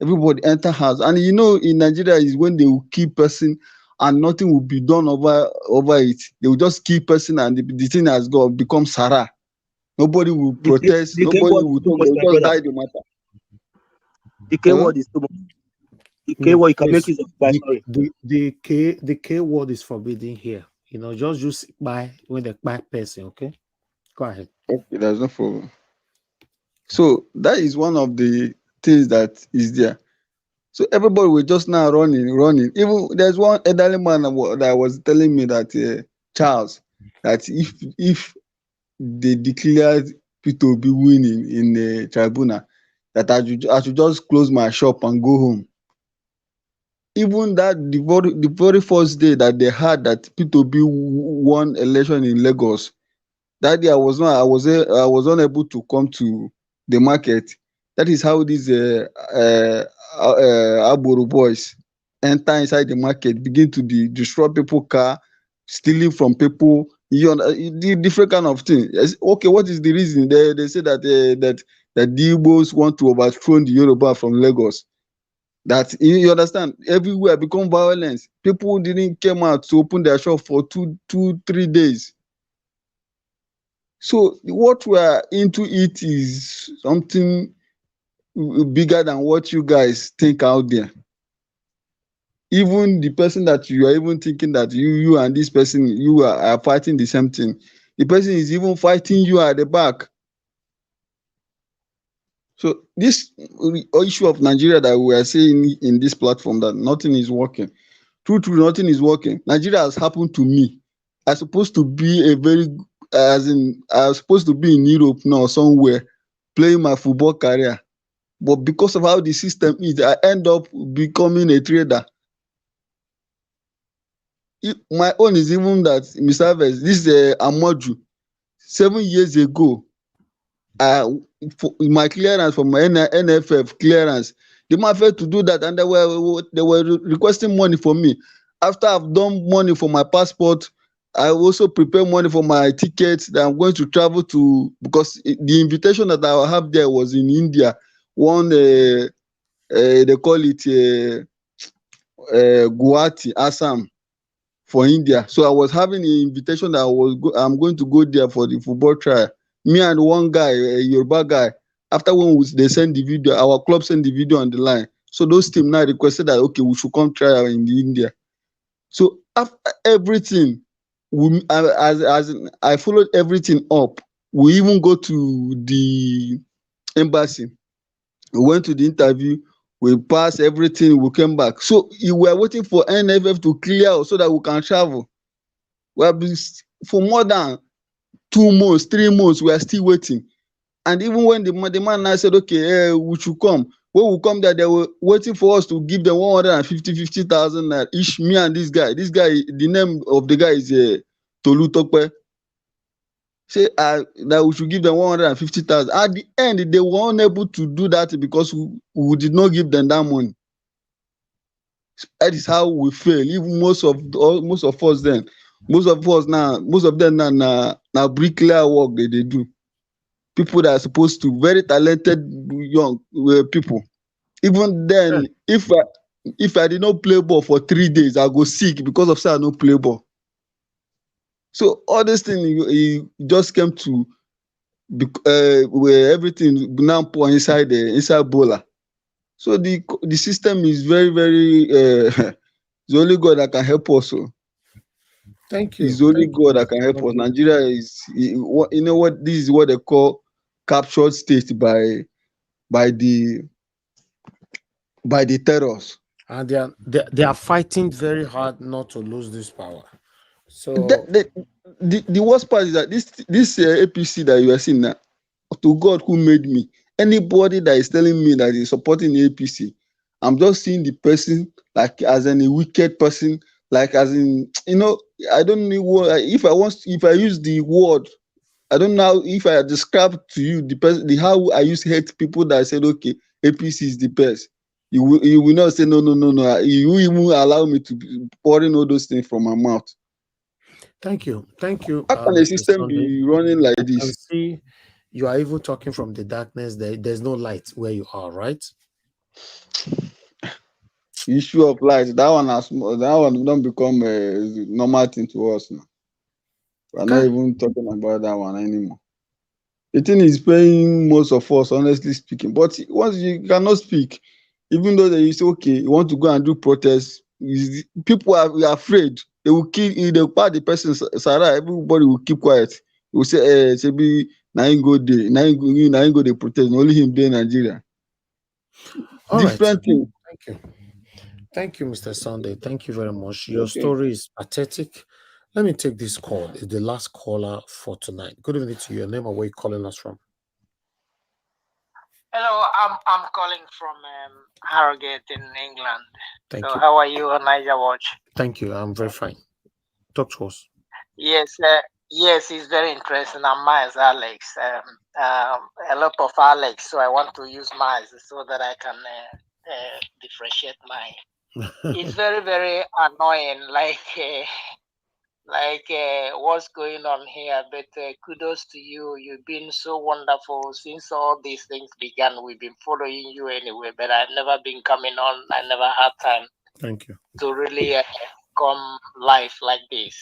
everybody enter house. And in Nigeria is when they will kill person and nothing will be done over it. They will just kill person and the thing has become Sarah. Nobody will protest. Nobody will talk. They will just die the matter. The K word is too much. The K word, you can make use of sorry. The K word is forbidden here. Just use by when the back person, okay? Go ahead. Okay, there's no problem. So that is one of the things that is there. So everybody was just now running. Even there's one elderly man that was telling me that Charles, that if they declared P2B winning in the tribunal, that I should just close my shop and go home. Even that the very first day that they had that P2B won election in Lagos, that day I was unable to come to the market. That is how these Aboru boys enter inside the market, begin to destroy people's car, stealing from people. The different kind of thing. Okay, what is the reason? They say that the Igbos want to overthrow the Yoruba from Lagos. That you understand, everywhere become violence. People didn't come out to open their shop for 3 days. So what we are into it is something bigger than what you guys think out there. Even the person that you are even thinking that you and this person, you are fighting the same thing. The person is even fighting you at the back. So this issue of Nigeria that we are saying in this platform, that nothing is working. True, nothing is working. Nigeria has happened to me. I was supposed to be I was supposed to be in Europe now somewhere playing my football career. But because of how the system is, I end up becoming a trader. My own is even that, Mr. Harvest, this is Amoju. 7 years ago, for my clearance for my NFF clearance, the man failed to do that, and they were requesting money for me. After I've done money for my passport, I also prepare money for my tickets that I'm going to travel to, because the invitation that I have there was in India. One they call it Guwahati, Assam, for India. So I was having an invitation that I'm going to go there for the football trial. Me and one guy, a Yoruba guy, after when they send the video, our club sent the video on the line. So those team now requested that, okay, we should come try in the India. So after everything, as I followed everything up. We even go to the embassy. We went to the interview. We passed everything. We came back. So we were waiting for NFF to clear us so that we can travel. We have been for more than 2 months, 3 months. We are still waiting. And even when the man now said, okay, we should come. When we come there, they were waiting for us to give them 50,000 naira each. Me and this guy. This guy, the name of the guy is Tolu Tokpe. Say that we should give them 150,000. At the end, they were unable to do that because we did not give them that money. That is how we fail. Even most of us then, most of them now bricklayer work they do. People that are supposed to very talented young people. Even then, if I did not play ball for 3 days, I go sick because of say I no play ball. So all this thing he just came to where everything now pour inside bowler. So the system is very, very it's only God that can help us. So Thank you. it's only Thank you, God that Mr. can help us. Sunday. Nigeria is, you know what, this is what they call captured state by the terrors. And they are fighting very hard not to lose this power. So The worst part is that this APC that you are seeing now, to God who made me, anybody that is telling me that is supporting the APC, I'm just seeing the person like as a wicked person, like as in, I don't know what, if I use the word, I don't know if I describe to you the person, how I used to hate people that said, okay, APC is the best. You will not say no. You will even allow me to be pouring all those things from my mouth. Thank you. How can Mr. a system Sunday. be running like I can this? see you are even talking from the darkness. There's no light where you are, right? Issue of light, that one don't become a normal thing to us now. We're not even talking about that one anymore. The thing is paying most of us, honestly speaking. But once you cannot speak, even though you say, okay, you want to go and do protests, people are afraid. They will kill, if they part the person, Sarah, everybody will keep quiet. They will say, Sebi, na him go there, na him go dey protest, only him dey Nigeria. All Different right. thing. Thank you. Thank you, Mr. Sunday. Thank you very much. Your Okay. story is pathetic. Let me take this call. It's the last caller for tonight. Good evening to your name and where you calling us from. Hello, I'm calling from Harrogate in England. Thank So you. how are you on Niger Watch? Thank you. I'm very fine. Talk to us. Yes, it's very interesting. I'm Miles Alex. A lot of Alex, so I want to use Miles so that I can differentiate mine. It's very, very annoying, like what's going on here. But kudos to you. You've been so wonderful since all these things began. We've been following you anyway, but I've never been coming on. I never had time Thank you. to really come live like this.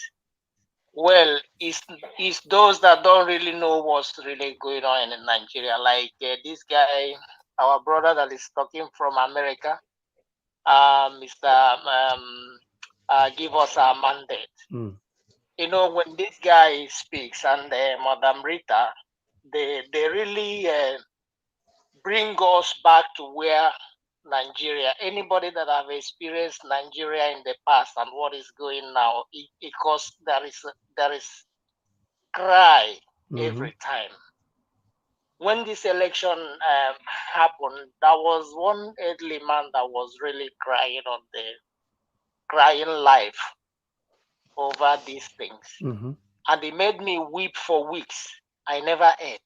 Well, it's those that don't really know what's really going on in Nigeria. Like this guy, our brother that is talking from America, Mr. Give us a mandate. You know, when this guy speaks and Madam Rita, they really bring us back to where Nigeria, anybody that have experienced Nigeria in the past and what is going now, because there is cry every time. When this election happened, there was one elderly man that was really crying live over these things. and it made me weep for weeks. I never ate.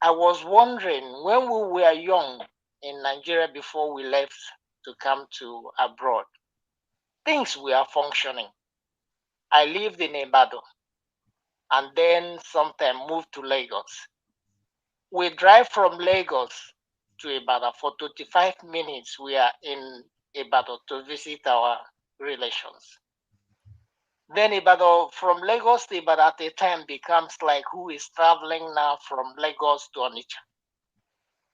I was wondering, when we were young in Nigeria before we left to come to abroad, things were functioning. I lived in Ibadan and then sometime moved to Lagos. We drive from Lagos to Ibadan for 25 minutes. We are in Ibadan to visit our relations. Then Ibadan, from Lagos to Ibadan at a time becomes like who is traveling now from Lagos to Onitsha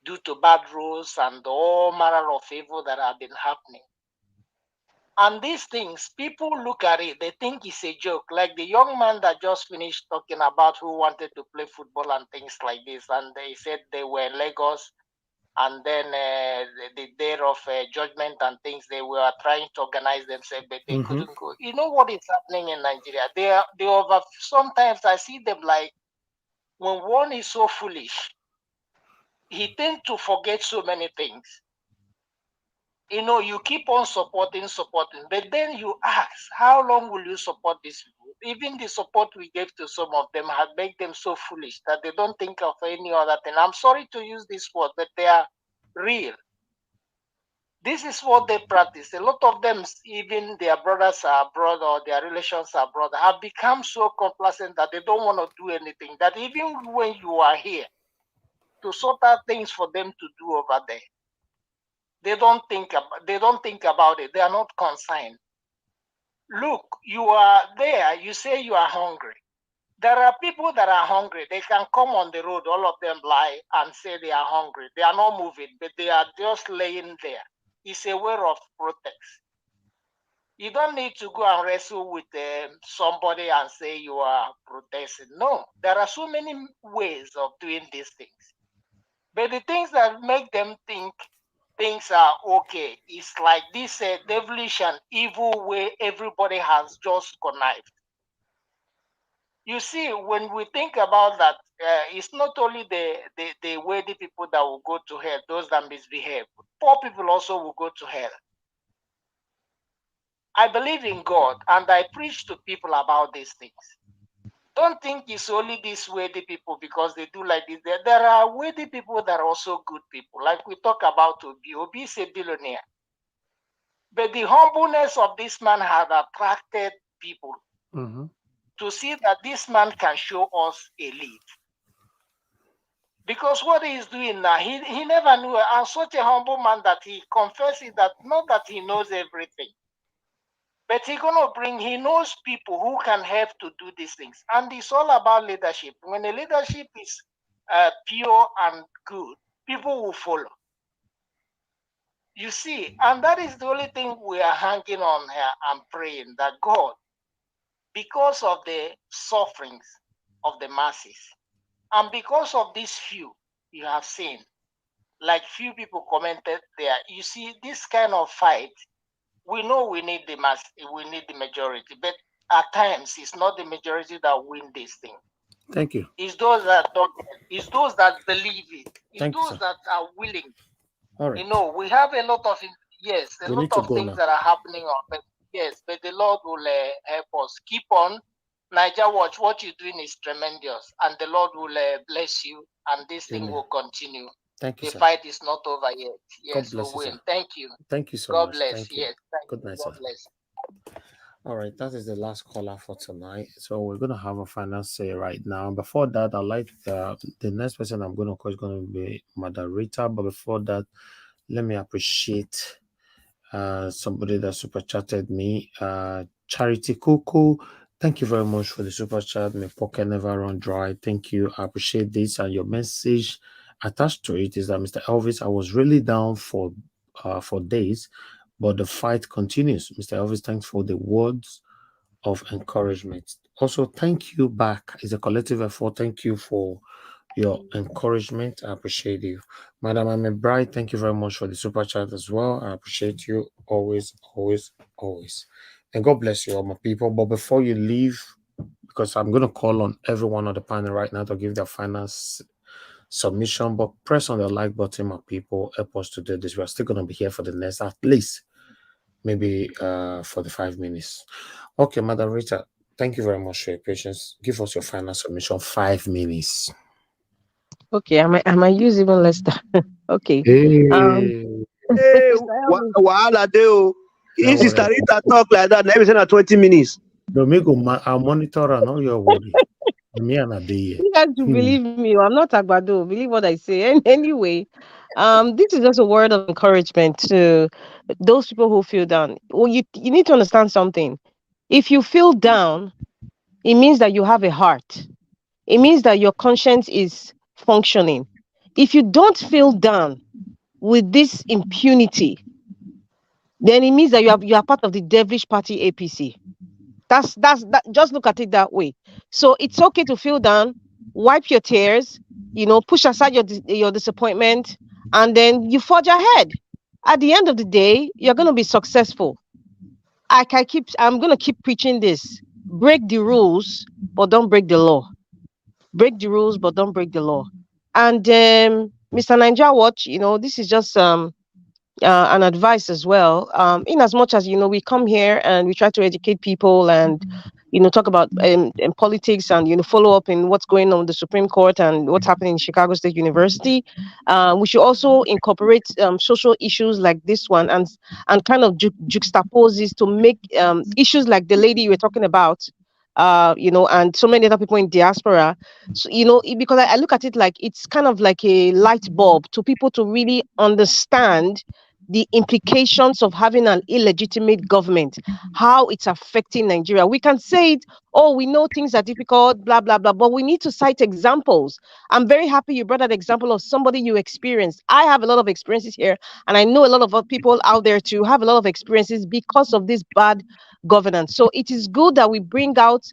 due to bad roads and all manner of evil that have been happening. And these things, people look at it, they think it's a joke. Like the young man that just finished talking about who wanted to play football and things like this. And they said they were in Lagos, and then the day of judgment and things, they were trying to organize themselves, but they couldn't go. You know what is happening in Nigeria? They over, sometimes I see them like, when one is so foolish, he tends to forget so many things. You know, you keep on supporting, but then you ask, how long will you support these people? Even the support we gave to some of them had made them so foolish that they don't think of any other thing. I'm sorry to use this word, but they are real. This is what they practice. A lot of them, even their brothers are abroad or their relations are abroad, have become so complacent that they don't want to do anything. That even when you are here to sort out things for them to do over there, they don't think about it. They are not concerned. Look, you are there. You say you are hungry. There are people that are hungry. They can come on the road, all of them lie and say they are hungry. They are not moving, but they are just laying there. It's a way of protest. You don't need to go and wrestle with somebody and say you are protesting. No, there are so many ways of doing these things. But the things that make them think things are okay is like this devilish and evil way everybody has just connived. You see, when we think about that, it's not only the wealthy people that will go to hell, those that misbehave. Poor people also will go to hell. I believe in God and I preach to people about these things. Don't think it's only these wealthy people because they do like this. There are wealthy people that are also good people. Like we talk about Obi. Obi is a billionaire. But the humbleness of this man has attracted people to see that this man can show us a lead. Because what he is doing now, he never knew. And such a humble man that he confesses that not that he knows everything, but he knows people who can help to do these things. And it's all about leadership. When the leadership is pure and good, people will follow. You see, and that is the only thing we are hanging on here and praying that God, because of the sufferings of the masses, and because of these few you have seen, like few people commented there, you see, this kind of fight, we know we need the majority, but at times it's not the majority that win this thing. Thank you. It's those that don't, it's those that believe it, it's Thank you, those sir. that are willing. All right. You know, we have a lot of We need to go things now. that are happening on, but but the Lord will help us. Keep on. Niger Watch, what you're doing is tremendous, and the Lord will bless you, and this thing Amen. will continue. Thank you, The sir. fight is not over yet. God Yes, we bless you, win. sir. Thank you. Thank you so God much. bless. Thank you. Yes, thank Good you. night, God sir. bless. All right, that is the last caller for tonight. So we're gonna have a final say right now. Before that, I'd like the next person I'm gonna call is gonna be moderator. But before that, let me appreciate somebody that super chatted me. Charity Coco, thank you very much for the super chat. My pocket never run dry. Thank you. I appreciate this. And your message attached to it is that Mr. Elvis, I was really down for days, but the fight continues. Mr. Elvis, thanks for the words of encouragement. Also, thank you back. It's a collective effort. Thank you for your encouragement. I appreciate you. Madam I'm Bright, thank you very much for the super chat as well. I appreciate you always, always, always. And God bless you, all my people. But before you leave, because I'm going to call on everyone on the panel right now to give their final submission, but press on the like button, my people. Help us to do this. We are still going to be here for the next at least maybe 45 minutes. Okay, Madam Rita, Thank you very much for your patience. Give us your final submission. 5 minutes. Okay, I might use even less than. Okay. Hey. Hey, Mr. Elvis. wahala dey o. If Don't worry Sister about Rita talk like that, let me say na 20 minutes. Domingo, I'll monitor and all your worry. Me and Adeye. You guys to believe me. I'm not Agbado. Believe what I say. And anyway, this is just a word of encouragement to those people who feel down. Well, you need to understand something. If you feel down, it means that you have a heart. It means that your conscience is functioning. If you don't feel down with this impunity, then it means that you are part of the devilish party APC. That. Just look at it that way. So it's okay to feel down, wipe your tears, push aside your disappointment, and then you forge ahead. At the end of the day, you're going to be successful. I'm going to keep preaching this. Break the rules, but don't break the law. Break the rules, but don't break the law. And Mr. Ninja Watch, this is just an advice as well. In as much as we come here and we try to educate people and talk about in politics and follow up in what's going on with the Supreme Court and what's happening in Chicago State University. We should also incorporate social issues like this one and kind of juxtapose this to make issues like the lady you were talking about. And so many other people in diaspora. So, because I look at it like it's kind of like a light bulb to people to really understand the implications of having an illegitimate government, how it's affecting Nigeria. We can say it, oh, we know things are difficult, blah, blah, blah, but we need to cite examples. I'm very happy you brought that example of somebody you experienced. I have a lot of experiences here, and I know a lot of other people out there too have a lot of experiences because of this bad governance. So it is good that we bring out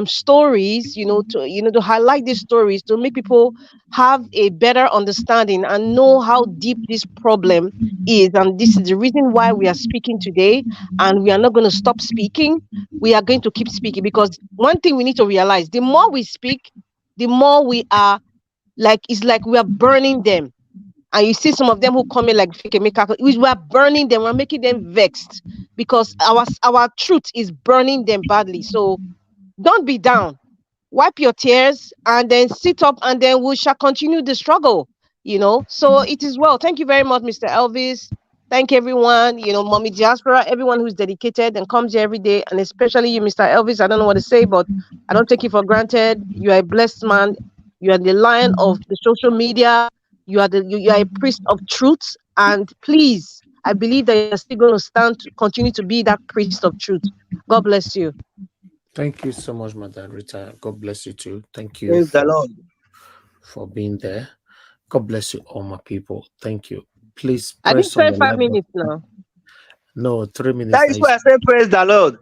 stories, to highlight these stories to make people have a better understanding and know how deep this problem is. And this is the reason why we are speaking today, and we are not going to stop speaking. We are going to keep speaking, because one thing we need to realize: the more we speak, the more we are it's like we are burning them. And you see some of them who come in like fake makeup. We are burning them. We're making them vexed because our truth is burning them badly. So don't be down. Wipe your tears and then sit up, and then we shall continue the struggle. So it is well. Thank you very much, Mr. Elvis. Thank everyone, Mommy Diaspora, everyone who's dedicated and comes here every day, and especially you, Mr. Elvis. I don't know what to say, but I don't take you for granted. You are a blessed man. You are the lion of the social media. You are you are a priest of truth. And please, I believe that you're still going to stand to continue to be that priest of truth. God bless you. Thank you so much, Madam Rita. God bless you too. Thank you Praise the Lord. for being there. God bless you, all my people. Thank you. Please I didn't press on spend the 5 like minutes button. now. No, 3 minutes. That is why I say praise the Lord.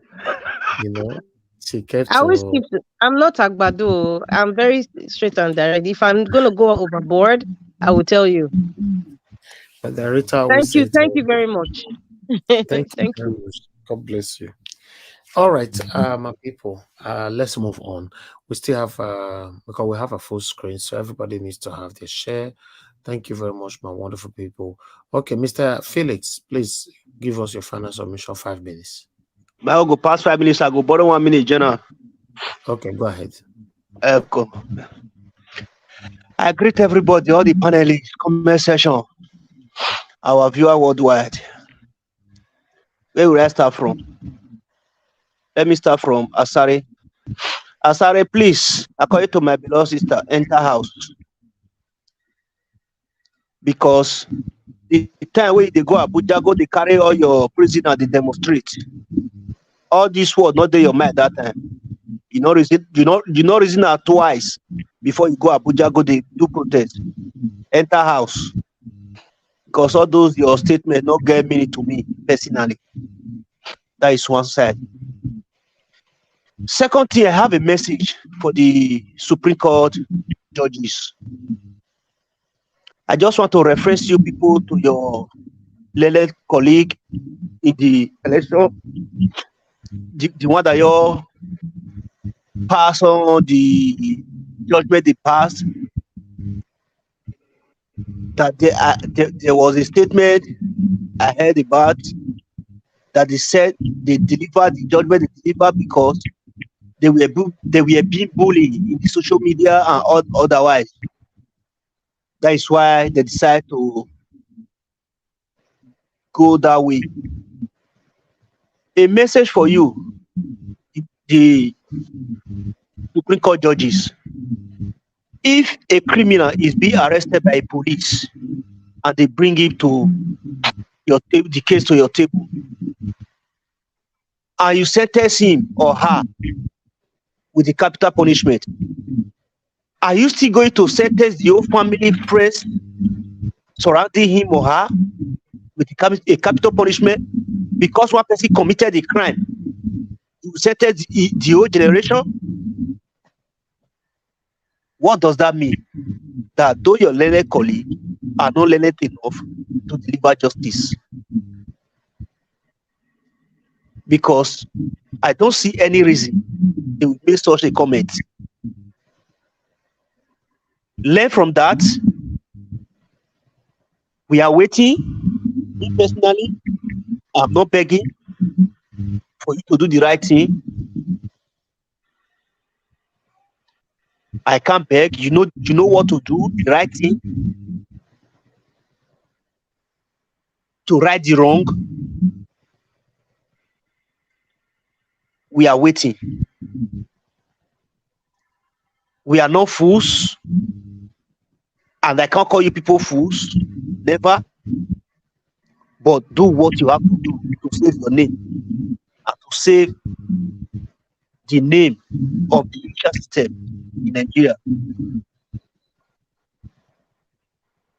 She kept I always keep. I'm not Agbado. I'm very straight and direct. If I'm gonna go overboard, I will tell you. Madam Rita, Thank you. Thank you very much. Thank you very much. God bless you. All right, my people, let's move on. We still have because we have a full screen, so everybody needs to have their share. Thank you very much, my wonderful people. Okay, Mr. Felix, please give us your final submission. 5 minutes. I will go past 5 minutes. I go borrow 1 minute, Jenna. Okay, go ahead. Go. I greet everybody, all the panelists, comment section, our viewer worldwide. Where will I start from? Let me start from Asare. Asare, please, according to my beloved sister, enter house. Because the time when they go Abuja, go they carry all your prisoner, they demonstrate. All this word not there your mind that time. You know reason that twice before you go Abuja, go they do protest. Enter house. Because all those your statements not get meaning to me personally. That is one side. Second thing, I have a message for the Supreme Court judges. I just want to reference you people to your learned colleague in the election, the one that you pass on the judgment they passed. That there was a statement I heard about that they said they delivered the judgment they delivered because they were being bullied in the social media and otherwise. That is why they decide to go that way. A message for you, the Supreme Court judges. If a criminal is being arrested by police and they bring him to the case to your table, and you sentence him or her with the capital punishment, are you still going to sentence the whole family, friends surrounding him or her with a capital punishment because one person committed a crime? You sentence the whole generation? What does that mean? That though your learned colleague are not learned enough to deliver justice, because I don't see any reason they will make such a comment. Learn from that. We are waiting. Me personally, I'm not begging for you to do the right thing. I can't beg. You know what to do, the right thing, to right the wrong. We are waiting. We are not fools, and I can't call you people fools. Never. But do what you have to do to save your name and to save the name of the judicial system in Nigeria.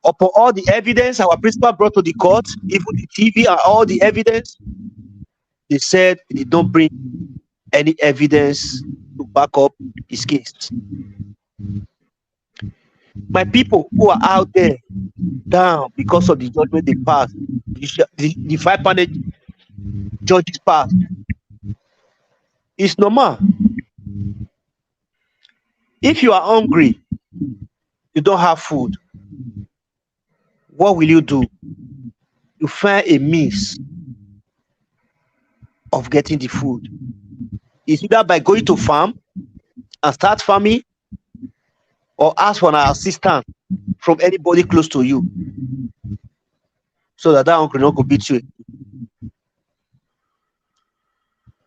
Upon all the evidence our principal brought to the court, even the TV and all the evidence, they said they don't bring any evidence to back up his case. My people who are out there down because of the judgment they passed, the 5 panel judges passed, it's normal. If you are hungry, you don't have food, what will you do? You find a means of getting the food. It's either by going to farm and start farming, or ask for an assistance from anybody close to you, so that uncle not go beat you.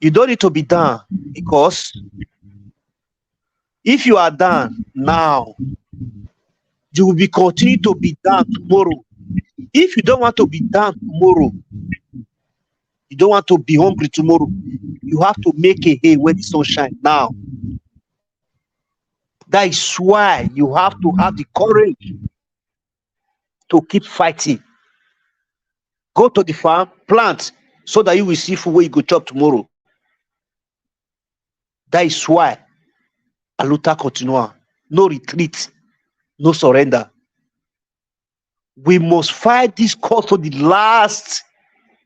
You don't need to be down, because if you are down now, you will be continue to be down tomorrow. If you don't want to be down tomorrow, you don't want to be hungry tomorrow, you have to make a hay when the sun shines now. That is why you have to have the courage to keep fighting. Go to the farm, plant, so that you will see food where you go chop tomorrow. That is why a luta continua. No retreat, no surrender. We must fight this cause to the last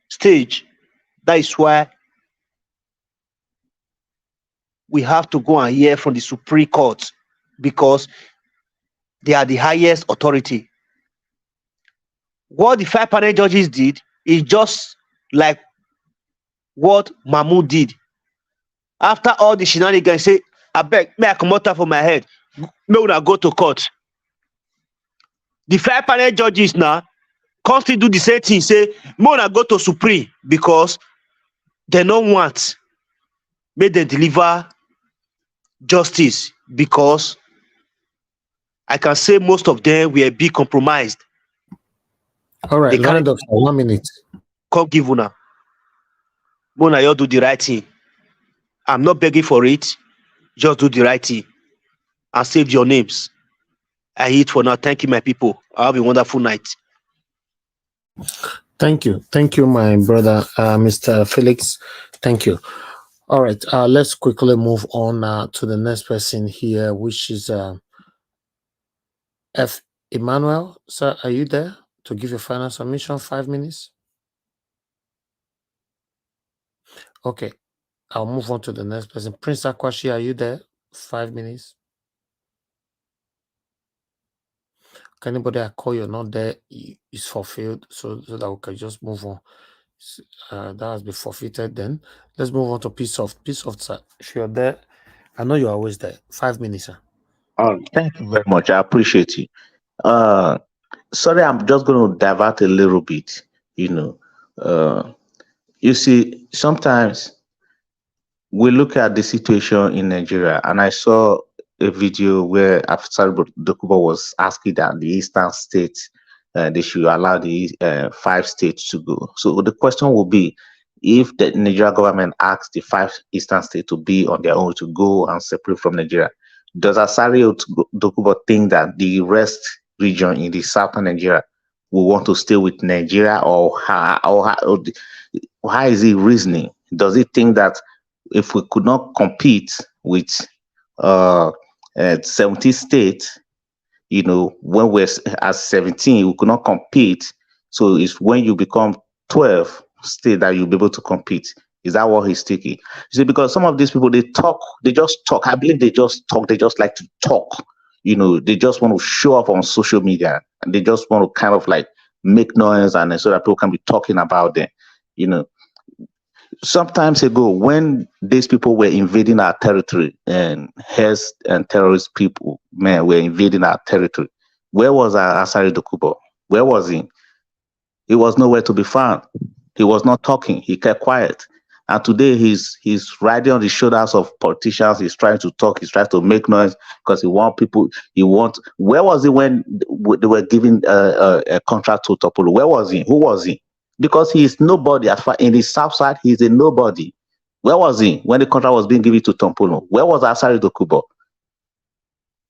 stage. That is why we have to go and hear from the Supreme Court, because they are the highest authority. What the 5 panel judges did is just like what Mahmoud did. After all the shenanigans, say, I beg, may I come out for my head? May I go to court? The 5 panel judges now constantly do the same thing, say, may I go to Supreme, because they don't want may they deliver justice, because I can say most of them were be compromised. All right, Leonard, 1 minute. Come give una. Mona, you do the right thing. I'm not begging for it. Just do the right thing and save your names. I eat for now. Thank you, my people. Have a wonderful night. Thank you, my brother, Mr. Felix. Thank you. All right, let's quickly move on to the next person here, which is F. Emmanuel. Sir, are you there to give your final submission? 5 minutes. Okay, I'll move on to the next person. Prince Akwashi, are you there? 5 minutes. Can anybody I call you're not there is fulfilled, so that we can just move on. That has been forfeited. Then let's move on to Peace of, sir. If you're there, I know you're always there. 5 minutes, sir. Thank you very much. I appreciate you. Uh, Sorry, I'm just going to divert a little bit. You know, uh, you see, sometimes we look at the situation in Nigeria, and I saw a video where Afsar Dokubo was asking that the eastern states they should allow the 5 states to go. So the question will be, if the Nigeria government asks the 5 eastern states to be on their own to go and separate from Nigeria, does Asari Dokubo think that the rest region in the southern Nigeria will want to stay with Nigeria, or how is he reasoning? Does he think that if we could not compete with uh, 70 states, when we're at 17, we could not compete. So it's when you become 12 state that you'll be able to compete. Is that what he's thinking? You see, because some of these people, they just talk. I believe they just talk. They just like to talk. They just want to show up on social media, and they just want to kind of like make noise, and so that people can be talking about them. You know, sometimes ago, when these people were invading our territory, and Hess and terrorist people, man, were invading our territory, where was our Asari Dokubo? Where was he? He was nowhere to be found. He was not talking. He kept quiet. And today he's riding on the shoulders of politicians. He's trying to talk. He's trying to make noise because he want people. Where was he when they were giving a contract to Topolo? Where was he? Who was he? Because he is nobody. As far in the south side, he's a nobody. Where was he when the contract was being given to Tompolo? Where was Asari Dokubo?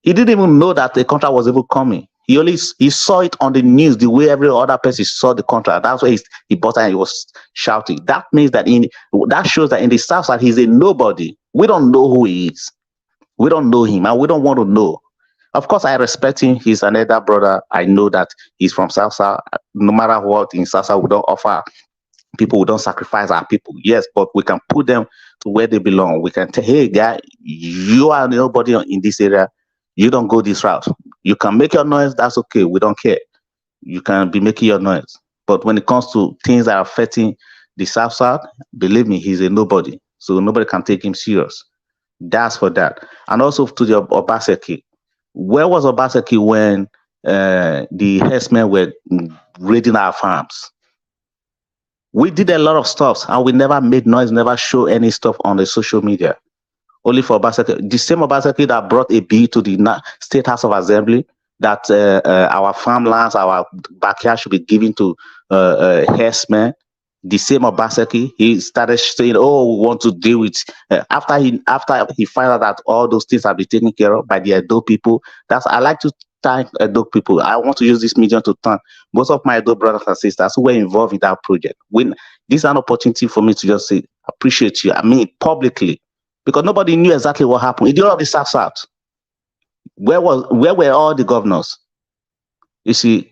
He didn't even know that the contract was even coming. He saw it on the news the way every other person saw the contract. That's why he bought it and he was shouting. That means that that shows that in the south side he's a nobody. We don't know who he is. We don't know him, and we don't want to know. Of course, I respect him. He's an elder brother. I know that he's from South South. No matter what, in South South, we don't offer people, we don't sacrifice our people. Yes, but we can put them to where they belong. We can tell, hey, guy, you are nobody in this area. You don't go this route. You can make your noise. That's okay. We don't care. You can be making your noise. But when it comes to things that are affecting the South South, believe me, he's a nobody. So nobody can take him serious. That's for that. And also to the Obaseki. Where was Obaseki when the herdsmen were raiding our farms? We did a lot of stuff and we never made noise, never show any stuff on the social media. Only for Obaseki. The same Obaseki that brought a bill to the State House of Assembly that our farmlands, our backyard should be given to herdsmen. The same Obaseki, he started saying, "Oh, we want to deal with." After he found out that all those things have been taken care of by the Edo people. I like to thank Edo people. I want to use this medium to thank most of my Edo brothers and sisters who were involved in that project. This is an opportunity for me to just say, appreciate you. I mean, publicly, because nobody knew exactly what happened. In the of the South. Where were all the governors? You see,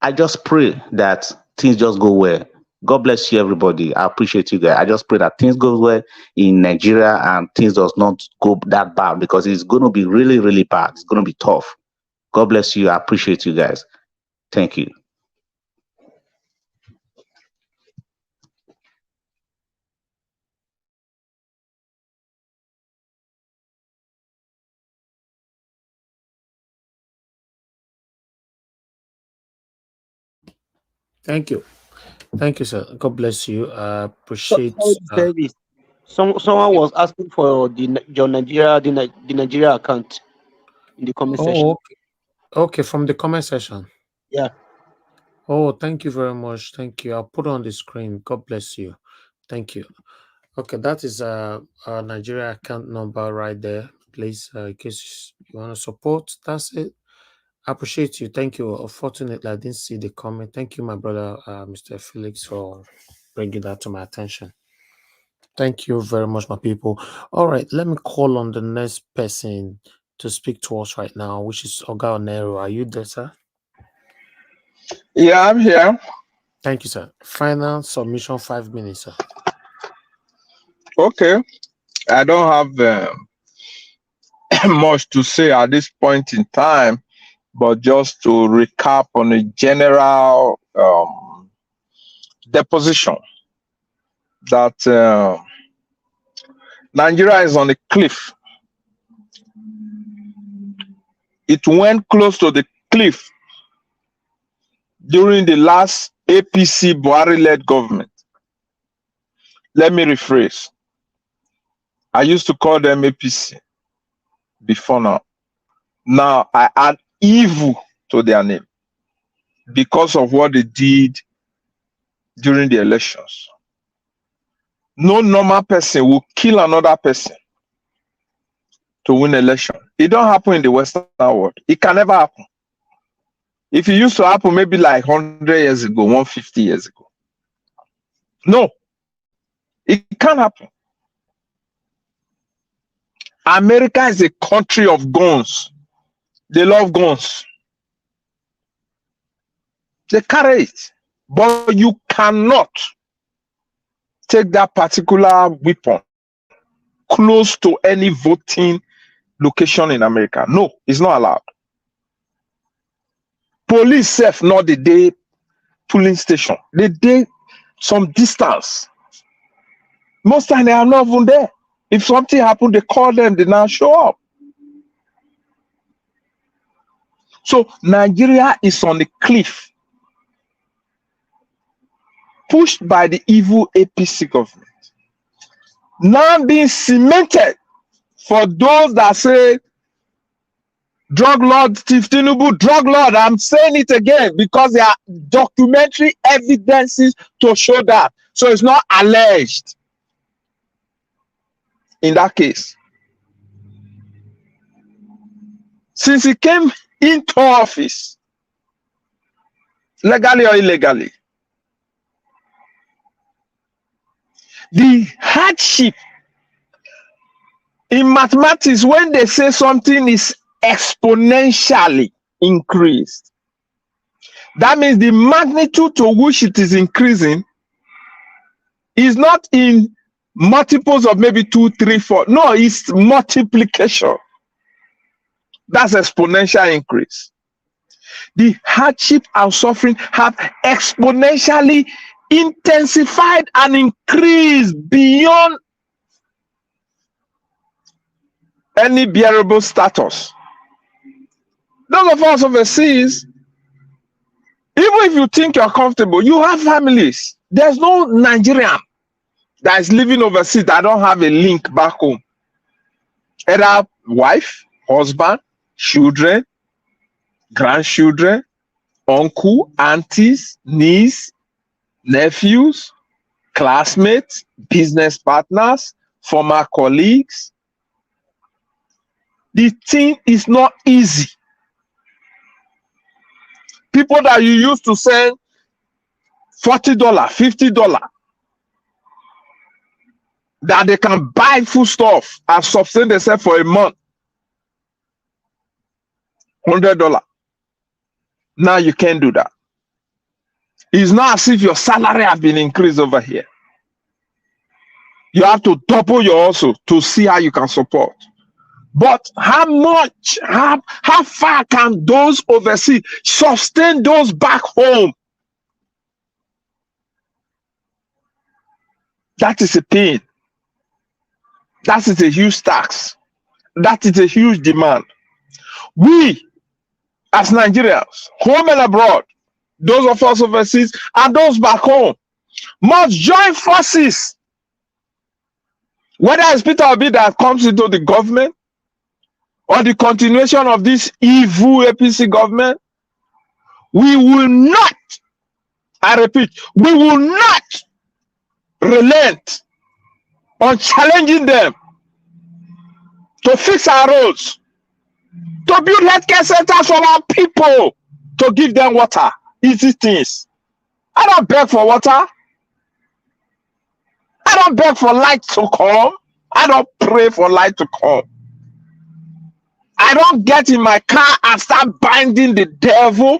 I just pray that things just go well. God bless you, everybody. I appreciate you guys. I just pray that things go well in Nigeria and things does not go that bad, because it's going to be really, really bad. It's going to be tough. God bless you. I appreciate you guys. Thank you. Thank you. Thank you, sir. God bless you. I So, appreciate. service. Someone was asking for your the Nigeria account in the comment section. Oh, okay. From the comment section. Yeah. Oh, thank you very much. Thank you. I'll put it on the screen. God bless you. Thank you. Okay, that is our Nigeria account number right there. Please, in case you want to support, that's it. I appreciate you. Thank you. Unfortunately, I didn't see the comment. Thank you, my brother, Mr. Felix, for bringing that to my attention. Thank you very much, my people. All right, let me call on the next person to speak to us right now, which is Oga Onero. Are you there, sir? Yeah, I'm here. Thank you, sir. Final submission, 5 minutes, sir. Okay. I don't have much to say at this point in time, but just to recap on a general deposition that Nigeria is on a cliff. it went close to the cliff during the last APC Buhari-led government. Let me rephrase. I used to call them APC before now. Now I add evil to their name because of what they did during the elections. No normal person will kill another person to win election. It don't happen in the Western world. It can never happen. If it used to happen maybe like 100 years ago, 150 years ago. No, it can't happen. America is a country of guns. They love guns. They carry it. But you cannot take that particular weapon close to any voting location in America. No, it's not allowed. Police self not the day polling station. They day some distance. Most time they are not even there. If something happened, they call them, they now show up. So Nigeria is on the cliff, pushed by the evil APC government. Now being cemented for those that say, drug lord, Tinubu, drug lord. I'm saying it again because there are documentary evidences to show that. So it's not alleged in that case. Since he came into office, legally or illegally, the hardship in mathematics, when they say something is exponentially increased, that means the magnitude to which it is increasing is not in multiples of maybe 2, 3, 4. No, it's multiplication. That's exponential increase. The hardship and suffering have exponentially intensified and increased beyond any bearable status. Those of us overseas, even if you think you're comfortable, you have families. There's no Nigerian that is living overseas that don't have a link back home. Either wife, husband, children, grandchildren, uncle, aunties, niece, nephews, classmates, business partners, former colleagues. The thing is not easy. People that you used to send $40, $50, that they can buy food stuff and sustain themselves for a month, $100. Now you can't do that. It's not as if your salary has been increased over here. You have to double your hustle to see how you can support. But how much, how far can those overseas sustain those back home? That is a pain. That is a huge tax. That is a huge demand. We, as Nigerians, home and abroad, those of us overseas and those back home, must join forces. Whether it's Peter Obi that comes into the government, or the continuation of this evil APC government, we will not, I repeat, we will not relent on challenging them to fix our roads, to build healthcare centers for our people, to give them water, easy things. I don't beg for water. I don't beg for light to come. I don't pray for light to come. I don't get in my car and start binding the devil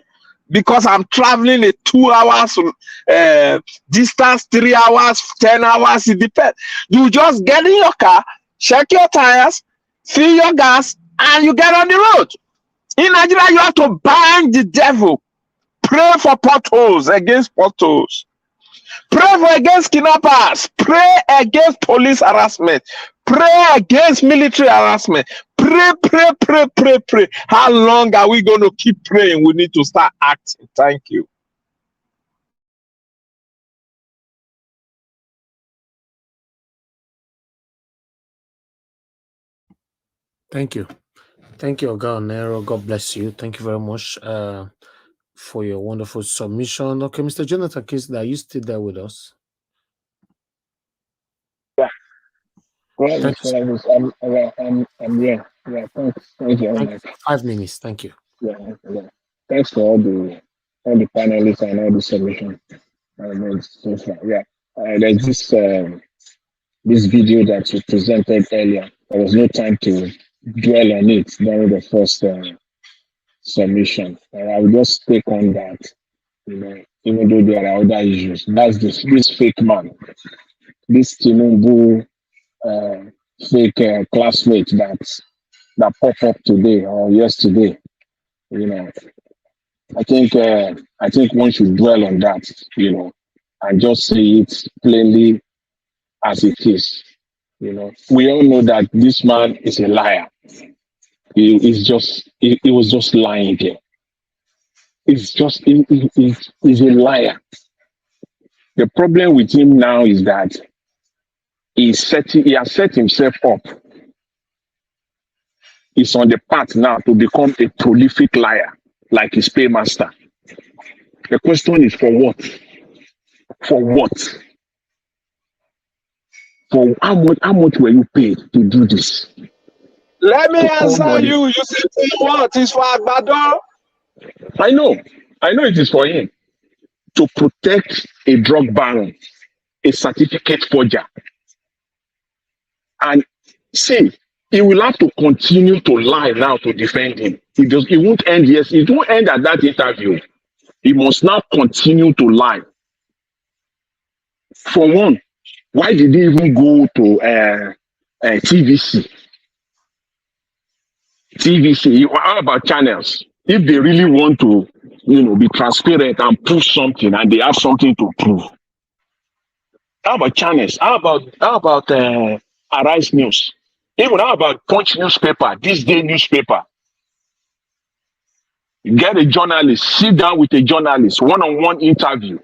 because I'm traveling a 2 hours distance, 3 hours, 10 hours, it depends. You just get in your car, check your tires, fill your gas, and you get on the road. In Nigeria, you have to bind the devil. Pray for potholes, against potholes. Pray for against kidnappers. Pray against police harassment. Pray against military harassment. Pray, pray, pray, pray, pray. How long are we going to keep praying? We need to start acting. Thank you. Thank you. Thank you, Oga Nero. God bless you. Thank you very much for your wonderful submission. Okay, Mr. Jonathan Kinsler, are you still there with us? Yeah. Well, Thank you. I'm yeah. Yeah, thanks. Thank you very much. 5 minutes. Thank you. Yeah, yeah. Thanks for all the panelists and all the submissions. So far. Yeah. There's this video that you presented earlier. There was no time to dwell on it during the first submission. I will just take on that. You know, even though there are other issues. That's this fake man, this Tinubu fake classmate that popped up today or yesterday. You know, I think one should dwell on that. You know, and just say it plainly as it is. You know, we all know that this man is a liar. He was just lying there. He's a liar. The problem with him now is that he has set himself up. He's on the path now to become a prolific liar, like his paymaster. The question is for what? For what? For how much were you paid to do this? Let me answer you. You said what? It's for Agbado. I know it is for him to protect a drug baron, a certificate forger. And see, he will have to continue to lie now to defend him. It won't end, yes, it won't end at that interview. He must now continue to lie. For one, why did he even go to TVC? TVC, how about channels? If they really want to, be transparent and prove something, and they have something to prove. How about channels? How about Arise News? Even how about Punch newspaper, This Day newspaper? Get a journalist, sit down with a journalist, one-on-one interview,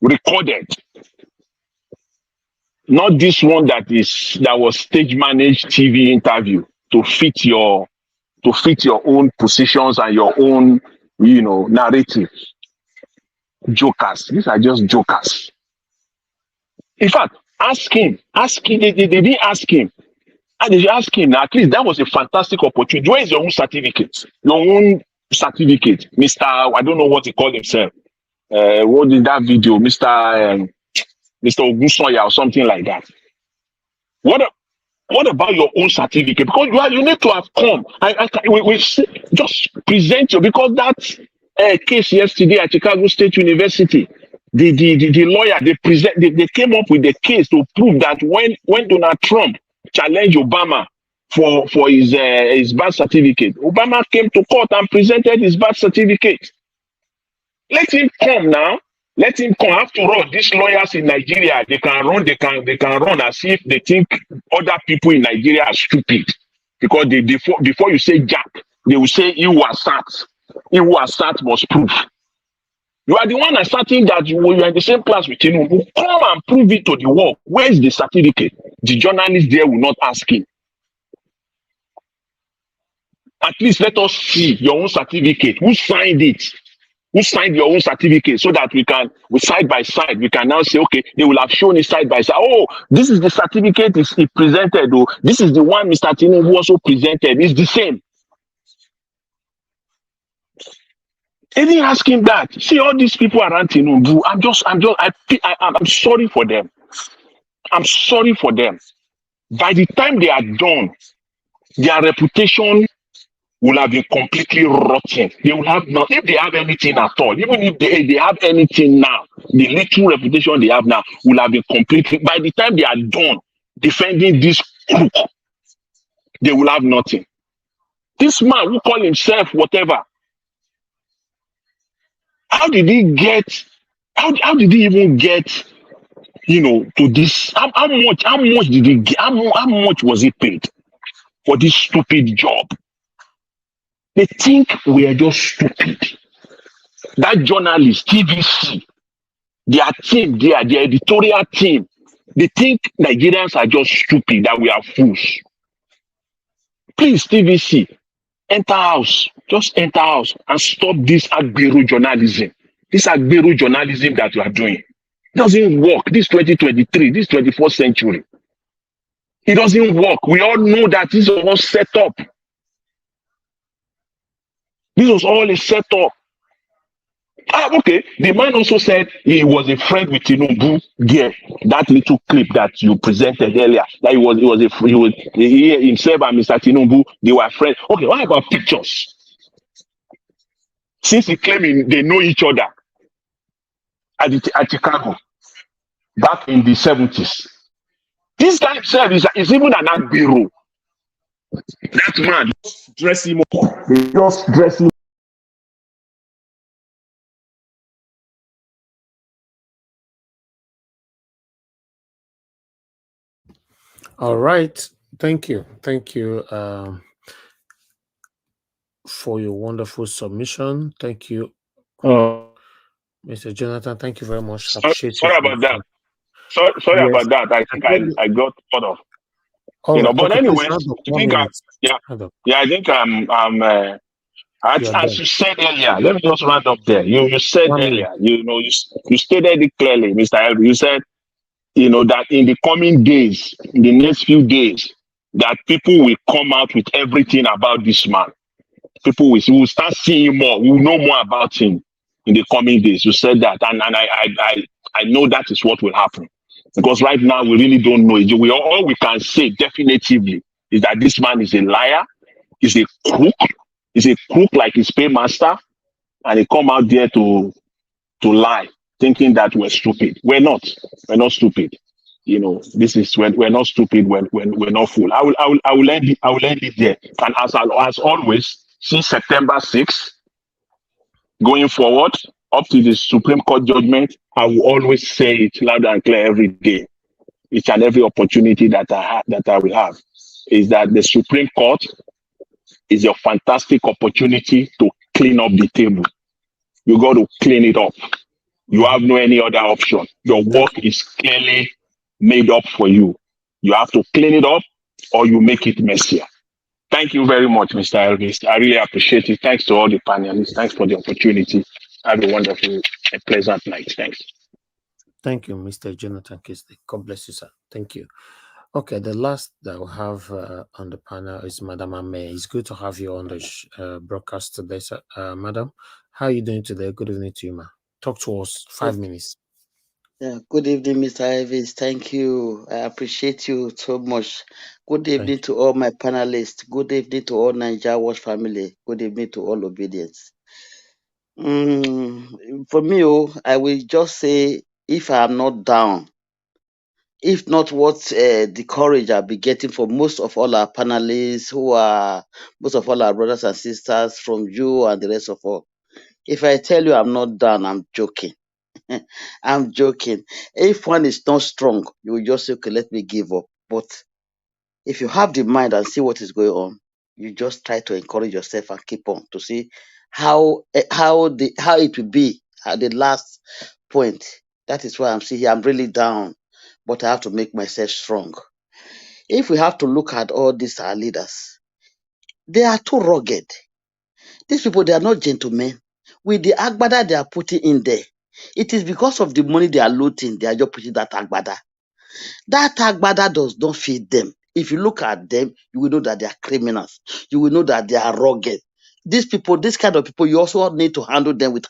recorded. Not this one that was stage managed TV interview to fit your own positions and your own, narrative. Jokers. These are just jokers. In fact, ask him. They didn't ask him. And they ask him, at least that was a fantastic opportunity. Where is your own certificate? Your own certificate, Mr. I don't know what he called himself. What did that video, Mr. Ogusoya or something like that? What about your own certificate? Because you need to have come. We just present you, because that case yesterday at Chicago State University, the lawyer they came up with the case to prove that when Donald Trump challenged Obama for his birth certificate, Obama came to court and presented his birth certificate. Let him come now. Let him come. After all, these lawyers in Nigeria, they can run as if they think other people in Nigeria are stupid. Because before you say Jack, they will say you are sat. He who has sat must prove. You are the one asserting that you are in the same class with Tinubu. Come and prove it to the world. Where is the certificate? The journalist there will not ask him. At least let us see your own certificate. Who signed it? Who signed your own certificate, so that we side by side, we can now say, okay, they will have shown it side by side. Oh, this is the certificate he presented. Oh, this is the one Mr. Tinubu also presented. It's the same. They didn't ask him that. See, all these people around Tinubu, I'm sorry for them. I'm sorry for them. By the time they are done, their reputation will have been completely rotten. They will have not, if they have anything at all, even if they have anything now, the little reputation they have now will have been completely, by the time they are done defending this crook, they will have nothing. This man who call himself whatever, how did he even get to this. How much did he get? How much was he paid for this stupid job? They think we are just stupid. That journalist, TVC, their team, their editorial team, they think Nigerians are just stupid, that we are fools. Please, TVC, enter house. Just enter house and stop this Agbero journalism. This Agbero journalism that you are doing. It doesn't work. This 2023, this 21st century. It doesn't work. We all know that this was all set up. This was all a setup. Okay. The man also said he was a friend with Tinubu. Yeah, that little clip that you presented earlier. That he himself and Mr. Tinubu, they were friends. Okay, what about pictures? Since he claiming they know each other at Chicago back in the 70s. This guy himself is even an Agbero. That man just dress him up. They just dress him. All right. Thank you. Thank you for your wonderful submission. Thank you, Mr. Jonathan. Thank you very much. Sorry about that. Sorry Yes. about that. I think I got caught off. All right. But Okay, anyways, I think as you said earlier, let me just round up there. You said earlier, you stated it clearly, Mr. Elby. You said, that in the coming days, in the next few days, that people will come out with everything about this man. People will start seeing more. We will know more about him in the coming days. You said that, and I know that is what will happen, because right now we really don't know. All we can say definitively is that this man is a liar, is a crook, like his paymaster, and he come out there to lie, thinking that we're stupid. We're not stupid. This is we're not stupid. We're not fool. I will end it there. And as always, since September 6th, going forward up to the Supreme Court judgment, I will always say it loud and clear every day, each and every opportunity that I will have, is that the Supreme Court is a fantastic opportunity to clean up the table. You got to clean it up. You have no any other option. Your work is clearly made up for you. You have to clean it up, or you make it messier. Thank you very much, Mr. Elvis. I really appreciate it. Thanks to all the panelists. Thanks for the opportunity. Have a wonderful and pleasant night. Thanks. Thank you, Mr. Jonathan Kisley. God bless you, sir. Thank you. Okay, the last that we have on the panel is Madam Ame. It's good to have you on the broadcast today, sir. Madam, how are you doing today? Good evening to you, ma. Talk to us. 5 minutes. Yeah, good evening, Mr. Elvis. Thank you. I appreciate you so much. Good evening to all my panelists. Good evening to all Niger Watch family. Good evening to all obedience. For me, I will just say, if I am not down, if not what the courage I'll be getting from most of all our panelists, most of all our brothers and sisters, from you and the rest of all. If I tell you I'm not down, I'm joking. I'm joking. If one is not strong, you will just say, okay, let me give up. But if you have the mind and see what is going on, you just try to encourage yourself and keep on to see how it will be at the last point. That is why I'm saying here. I'm really down, but I have to make myself strong. If we have to look at all these our leaders, they are too rugged. These people, they are not gentlemen. With the agbada they are putting in there, it is because of the money they are looting, they are just putting that agbada. That agbada does not feed them. If you look at them, you will know that they are criminals. You will know that they are rugged. These people, this kind of people, you also need to handle them with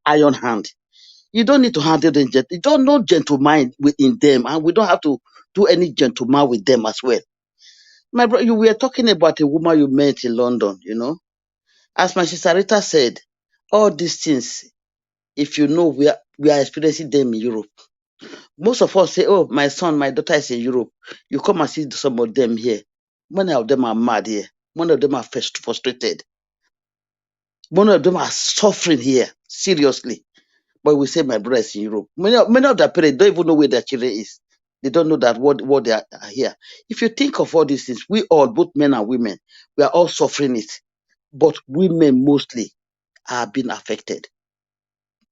iron hand. You don't need to handle them. You don't know gentleman within them, and we don't have to do any gentleman with them as well. My brother, you were talking about a woman you met in London, As my sister Rita said, all these things, if you know, we are experiencing them in Europe. Most of us say, oh, my son, my daughter is in Europe. You come and see some of them here. Many of them are mad here. Many of them are frustrated. Many of them are suffering here, seriously. But we say my brother is in Europe. Many of their parents don't even know where their children is. They don't know that what they are here. If you think of all these things, we all, both men and women, we are all suffering it. But women mostly are being affected.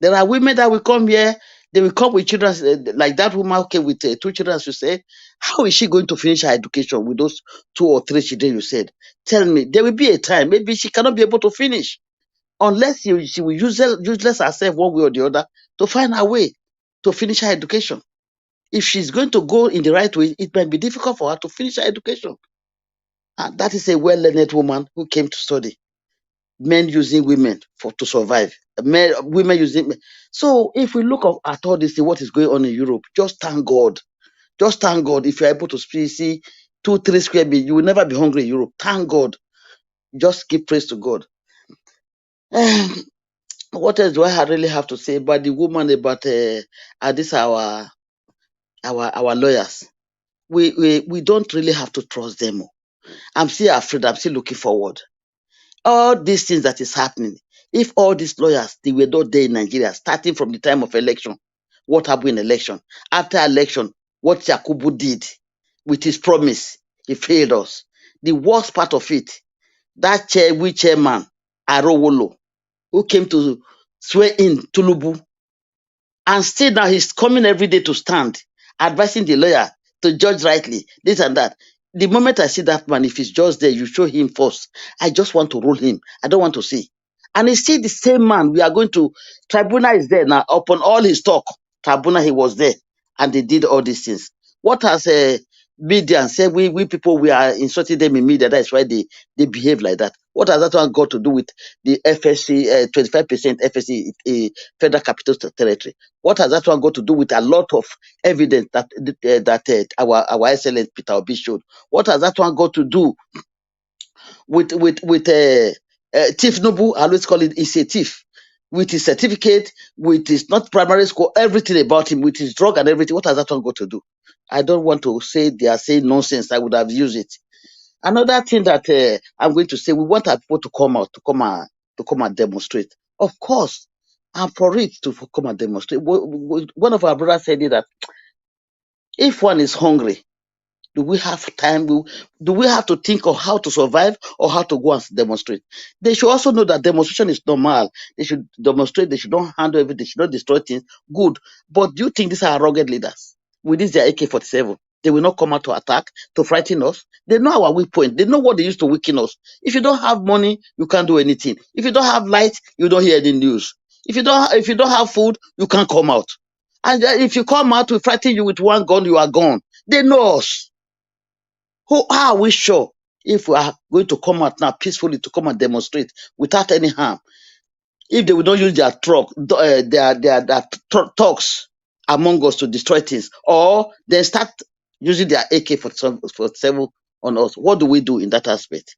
There are women that will come here, they will come with children, like that woman came with 2 children, as you said. How is she going to finish her education with those 2 or 3 children you said? Tell me, there will be a time, maybe she cannot be able to finish unless she will useless herself one way or the other to find her way to finish her education. If she's going to go in the right way, it might be difficult for her to finish her education. And that is a well-learned woman who came to study. Men using women to survive. Women using men. So if we look at all this, what is going on in Europe, just thank God. Just thank God. If you're able to see 2, 3 square meals, you will never be hungry in Europe. Thank God. Just give praise to God. What else do I really have to say about the woman, about this our lawyers? We don't really have to trust them. I'm still afraid. I'm still looking forward. All these things that is happening, if all these lawyers, they were not there in Nigeria, starting from the time of election, what happened in election? After election, what Yakubu did with his promise, he failed us. The worst part of it, that chairman, Arowolo, who came to swear in Tinubu, and still now he's coming every day to stand, advising the lawyer to judge rightly, this and that. The moment I see that man, if he's just there, you show him first. I just want to rule him. I don't want to see. And it's still the same man. We are going to, tribunal is there now. Upon all his talk, tribunal, he was there. And they did all these things. What has media said, we people, we are insulting them in media. That's why they behave like that. What has that one got to do with the FSC, 25% FSC, Federal Capital Territory? What has that one got to do with a lot of evidence that our excellent Peter Obi showed? What has that one got to do with Thief Nobu? I always call it, he's a thief. With his certificate, with his not primary school, everything about him, with his drug and everything. What has that one got to do? I don't want to say they are saying nonsense. I would have used it. Another thing that I'm going to say, we want our people to come out, to come and demonstrate. Of course, I'm for it to come and demonstrate. One of our brothers said it that if one is hungry, do we have time? Do we have to think of how to survive or how to go and demonstrate? They should also know that demonstration is normal. They should demonstrate. They should not handle everything. They should not destroy things. Good. But do you think these are rugged leaders? With this, their AK-47, they will not come out to attack, to frighten us. They know our weak point. They know what they used to weaken us. If you don't have money, you can't do anything. If you don't have light, you don't hear any news. If you don't have food, you can't come out. And if you come out, we frighten you with one gun, you are gone. They know us. How are we sure if we are going to come out now peacefully to come and demonstrate without any harm? If they will not use their talks among us to destroy things, or they start using their AK-47 on us, what do we do in that aspect?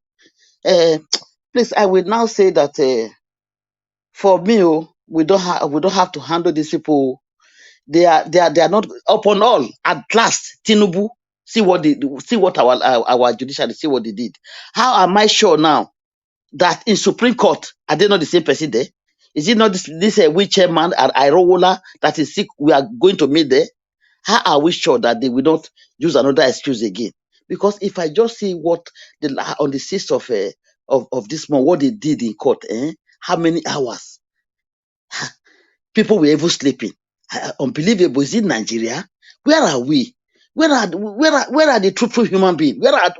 Please, I will now say that for me, we don't have to handle these people. They are not upon all. At last, Tinubu, see what our judiciary, see what they did. How am I sure now that in Supreme Court are they not the same person there? Is it not this wheelchair man at Irowola that is sick? We are going to meet there. How are we sure that they will not use another excuse again? Because if I just see what on the 6th of this month, what they did in court, how many hours? People were even sleeping. Unbelievable. Is it Nigeria? Where are we? Where are the truthful human beings? Where are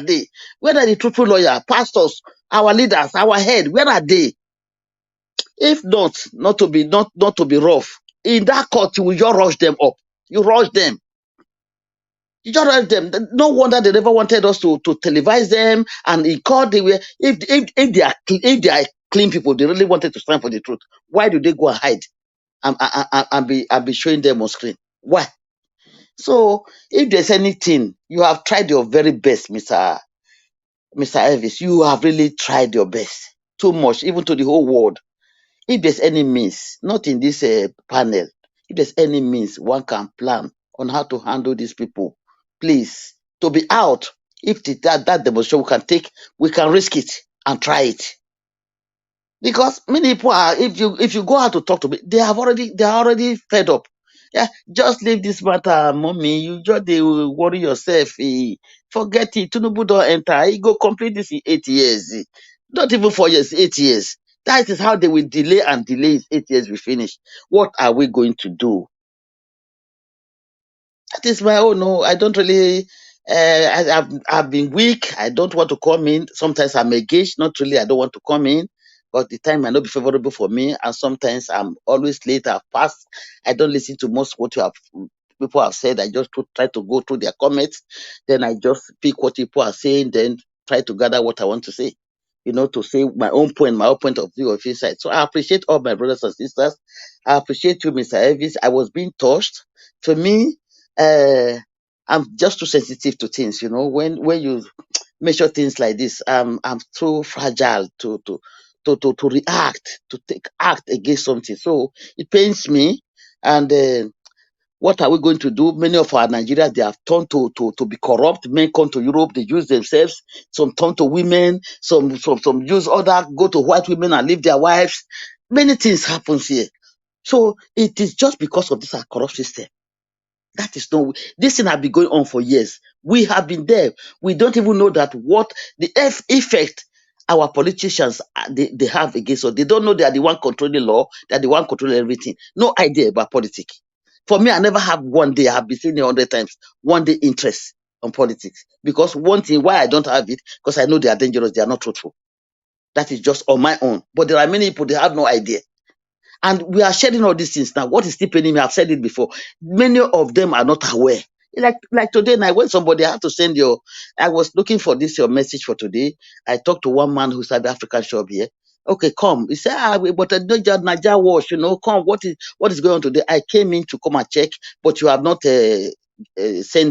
they? Where are the truthful lawyers, pastors, our leaders, our head? Where are they? If not to be rough, in that court you will just rush them up. You rush them. You just rush them. No wonder they never wanted us to televise them. And in court they were. If they are clean people, they really wanted to stand for the truth. Why do they go and hide and be showing them on screen? Why? So if there's anything, you have tried your very best, Mr. Elvis. You have really tried your best. Too much, even to the whole world. If there's any means, not in this panel, if there's any means one can plan on how to handle these people, please, to be out. If that demonstration we can risk it and try it. Because many people are, if you go out to talk to me, they are already fed up. Yeah, just leave this matter, mommy. You just they will worry yourself. Forget it. Tinubu don't enter. He go complete this in 8 years. Not even 4 years, 8 years. That is how they will delay and delay. It. 8 years we finish. What are we going to do? That is my own. No, I don't really. I've been weak. I don't want to come in. Sometimes I'm engaged. Not really. I don't want to come in, but the time might not be favorable for me. And sometimes I'm always late. I've passed. I don't listen to most what people have said. I just try to go through their comments. Then I just pick what people are saying. Then try to gather what I want to say. To say my own point of view of insight. So I appreciate all my brothers and sisters. I appreciate you, Mr. Elvis. I was being touched. For me, uh, I'm just too sensitive to things, When you measure things like this, I'm too fragile to react, to take act against something. So it pains me. And what are we going to do? Many of our Nigerians, they have turned to be corrupt. Men come to Europe, they use themselves. Some turn to women. Some use other, go to white women and leave their wives. Many things happens here. So it is just because of this our corrupt system. That is no. This thing has been going on for years. We have been there. We don't even know that what the effect our politicians they have against us. They don't know they are the one controlling law. They are the one controlling everything. No idea about politics. For me, I never have one day. I have been saying it 100 times. One day interest on politics because one thing why I don't have it because I know they are dangerous. They are not truthful. That is just on my own. But there are many people they have no idea. And we are sharing all these things now. What is still paining me? I've said it before. Many of them are not aware. Like today night, when somebody had to send I was looking for your message for today. I talked to one man who's at the African shop here. Okay, come. He said, but I don't Niger wash, come. What is going on today? I came in to come and check, but you have not send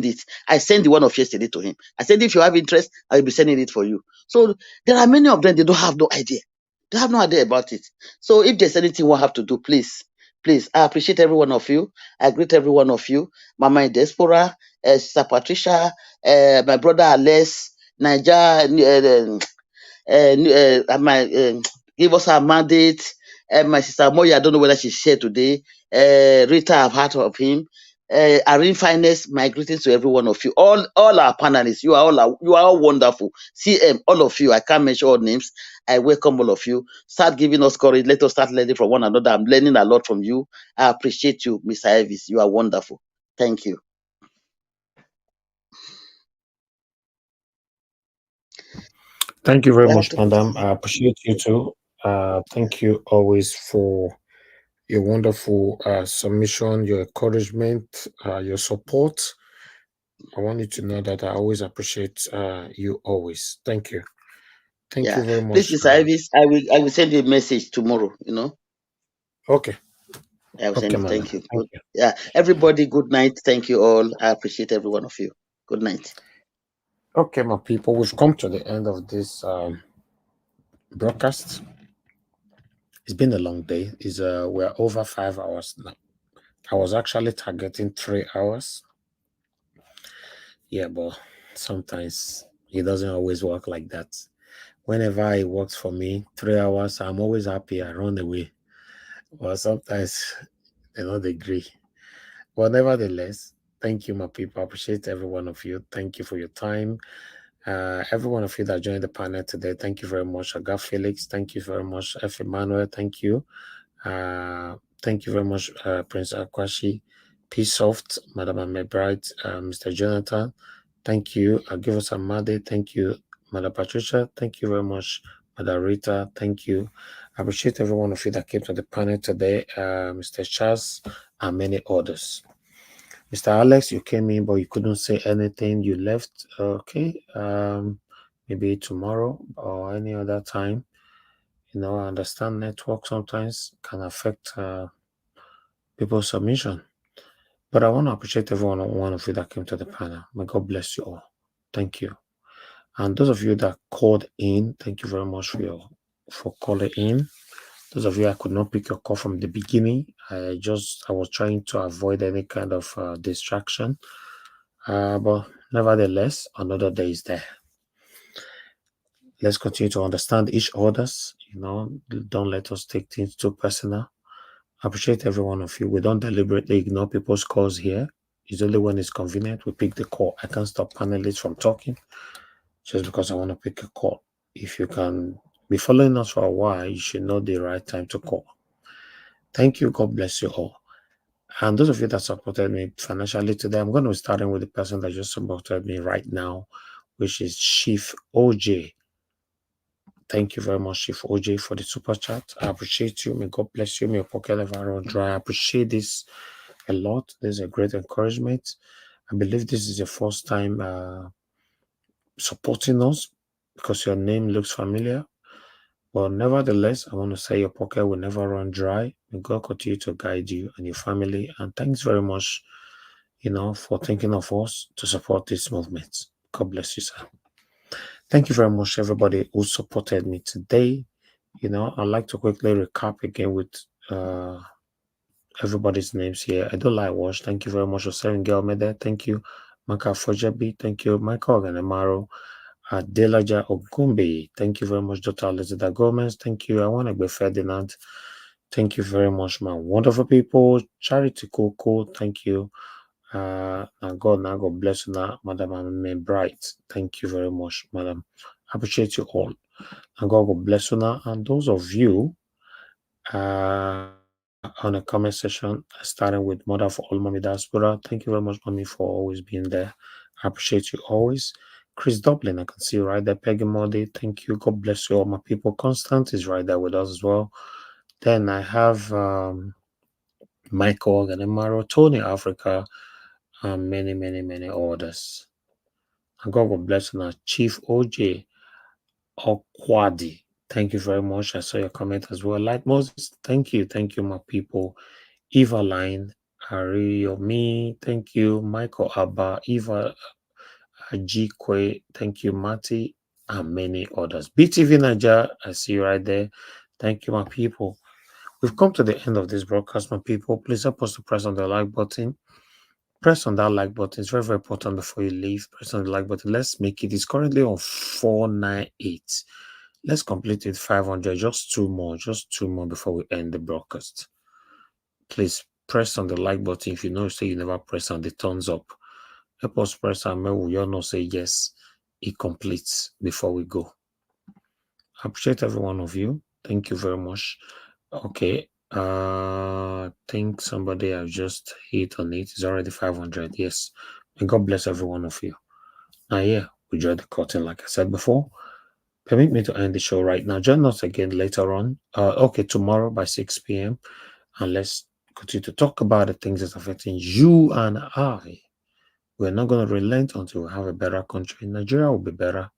it. I sent the one of yesterday to him. I said, if you have interest, I will be sending it for you. So there are many of them, they don't have no idea. They have no idea about it. So if there's anything we have to do, please, I appreciate every one of you. I greet every one of you. Mama in Diaspora, Sister Patricia, my brother Alex, Niger, my give us our mandate. My sister Moya, I don't know whether she's here today. Rita, I've heard of him. Irene Finest, my greetings to every one of you. All our panelists, you are all wonderful. CM, all of you. I can't mention all names. I welcome all of you. Start giving us courage. Let us start learning from one another. I'm learning a lot from you. I appreciate you, Mr. Elvis. You are wonderful. Thank you. Thank you very much, madam. I appreciate you too. Thank you always for your wonderful submission, your encouragement, your support. I want you to know that I always appreciate you always. Thank you. Thank you very much. Please, Mr. Elvis, I will send you a message tomorrow, Okay. I will send Okay, you. madam. Thank you. Thank you. Yeah, everybody, good night. Thank you all. I appreciate every one of you. Good night. Okay, my people, we've come to the end of this broadcast. It's been a long day. We're over 5 hours now. I was actually targeting 3 hours. Yeah, but sometimes it doesn't always work like that. Whenever it works for me, 3 hours, I'm always happy. I run away. But sometimes they don't agree. But nevertheless, thank you, my people. I appreciate every one of you. Thank you for your time. Every one of you that joined the panel today, thank you very much. Aga Felix, thank you very much. F. Emmanuel, thank you. Thank you very much, Prince Akwashi, P-Soft, Madam Amebright, Mr. Jonathan. Thank you. Give us a Made. Thank you, Madam Patricia. Thank you very much, Madam Rita. Thank you. I appreciate every one of you that came to the panel today, Mr. Charles, and many others. Mr. Alex, you came in, but you couldn't say anything. You left. Okay. Maybe tomorrow or any other time. I understand network sometimes can affect people's submission. But I want to appreciate every one of you that came to the panel. May God bless you all. Thank you. And those of you that called in, thank you very much for calling in. Those of you I could not pick your call from the beginning. I was trying to avoid any kind of distraction. But nevertheless, another day is there. Let's continue to understand each other's. Don't let us take things too personal. I appreciate every one of you. We don't deliberately ignore people's calls here. It's only when it's convenient we pick the call. I can't stop panelists from talking just because I want to pick a call. If you can be following us for a while, you should know the right time to call. Thank you. God bless you all. And those of you that supported me financially today, I'm going to be starting with the person that just supported me right now, which is Chief OJ. Thank you very much, Chief OJ, for the super chat. I appreciate you. May God bless you. May your pocket never run dry. I appreciate this a lot. There's a great encouragement. I believe this is your first time supporting us because your name looks familiar. But nevertheless, I want to say your pocket will never run dry. May God continue to guide you and your family. And thanks very much, for thinking of us to support this movement. God bless you, sir. Thank you very much, everybody who supported me today. I'd like to quickly recap again with everybody's names here. Edola Wash, thank you very much for serving Gelmede. Thank you, Maka Fojabi. Thank you, Michael Ganemaro. Adelaja Ogumbe. Thank you very much, Dr. Elizabeth Gomez. Thank you. I want to be Ferdinand. Thank you very much, my wonderful people. Charity Coco. Thank you. God bless you now, Madam Bright. Thank you very much, Madam. I appreciate you all. And God bless you now. And those of you on the comment section, starting with Mother for All Mommy Diaspora. Thank you very much, Mommy, for always being there. I appreciate you always. Chris Dublin, I can see you right there. Peggy Modi, thank you. God bless you all, my people. Constant is right there with us as well. Then I have Michael Ganemaro, Tony Africa, and many, many, many others. And God will bless you now. Chief OJ Okwadi, thank you very much. I saw your comment as well. Like Moses, thank you, my people. Eva Line, Ariomi, thank you. Michael Abba, Eva Ajikwe, thank you. Mati, and many others. BTV Niger, I see you right there. Thank you, my people. We've come to the end of this broadcast, my people. Please help us to press on the like button. Press on that like button. It's very, very important before you leave. Press on the like button. Let's make it. It's currently on 498. Let's complete it 500. Just two more before we end the broadcast. Please press on the like button. If you know, say you never press on the thumbs up. Help us press and we all know say yes, it completes before we go. I appreciate every one of you. Thank you very much. Okay. I think somebody has just hit on it. It's already 500. Yes. And God bless every one of you. Now, we draw the curtain, like I said before. Permit me to end the show right now. Join us again later on. Tomorrow by 6 p.m. And let's continue to talk about the things that's affecting you and I. We're not going to relent until we have a better country. Nigeria will be better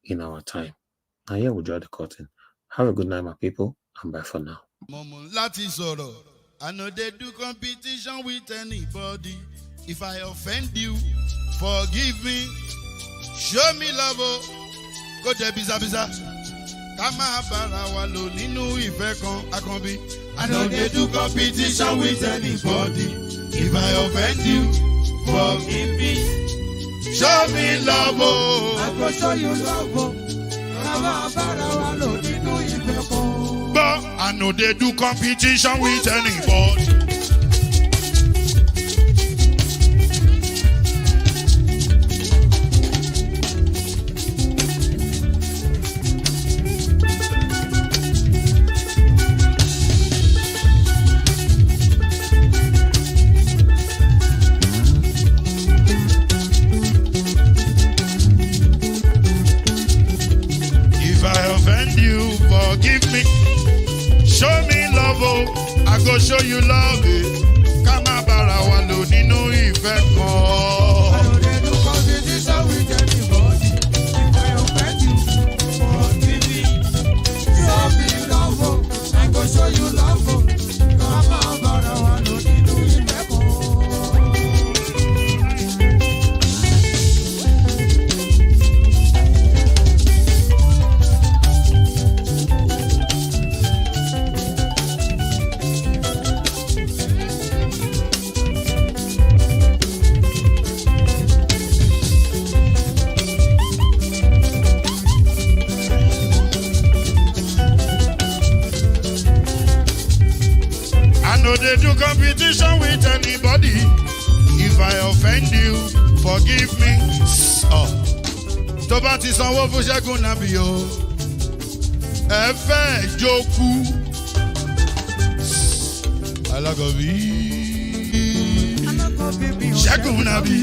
in our time. Now, we draw the curtain. Have a good night, my people, and bye for now. I know they do competition with anybody. If I offend you, forgive me. Show me love. Go there, biza. Kama bara wa lo ninu ife kan akanbi. I know they do competition with anybody. If I offend you, forgive me. Show me love. I go show you love. Kama bara wa lo ninu ife kan. But I know they do competition with anybody. Forgive me, show me love, oh, I go show you love, eh. Kama bara wa lo ninu ife kan. I know they do competition with anybody. If I offend you, forgive me. Show me love, oh, I go show you love, oh. Kama bara wa lo ninu ife kan. if I offend you, forgive me. Oh. Tó bá ti sanwó fún Ṣẹ́gun Nàbí o, ẹ fẹ́ jókòó. Alákọ̀bí, Ṣẹ́gun Nàbí.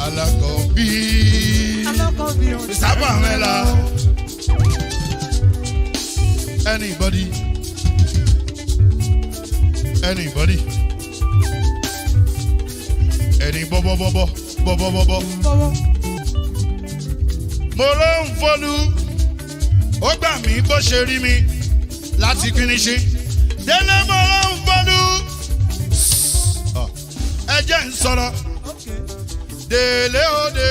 Alákọ̀bí, Sábà Mẹ́la. Anybody? Any bobo. Mo ló ń fọlú, ó gbà mí bó ṣe rí mi láti kíníṣí. Délé mo ló ń fọlú, ẹ jẹ́ ń sọ̀rọ̀. Délé o dé.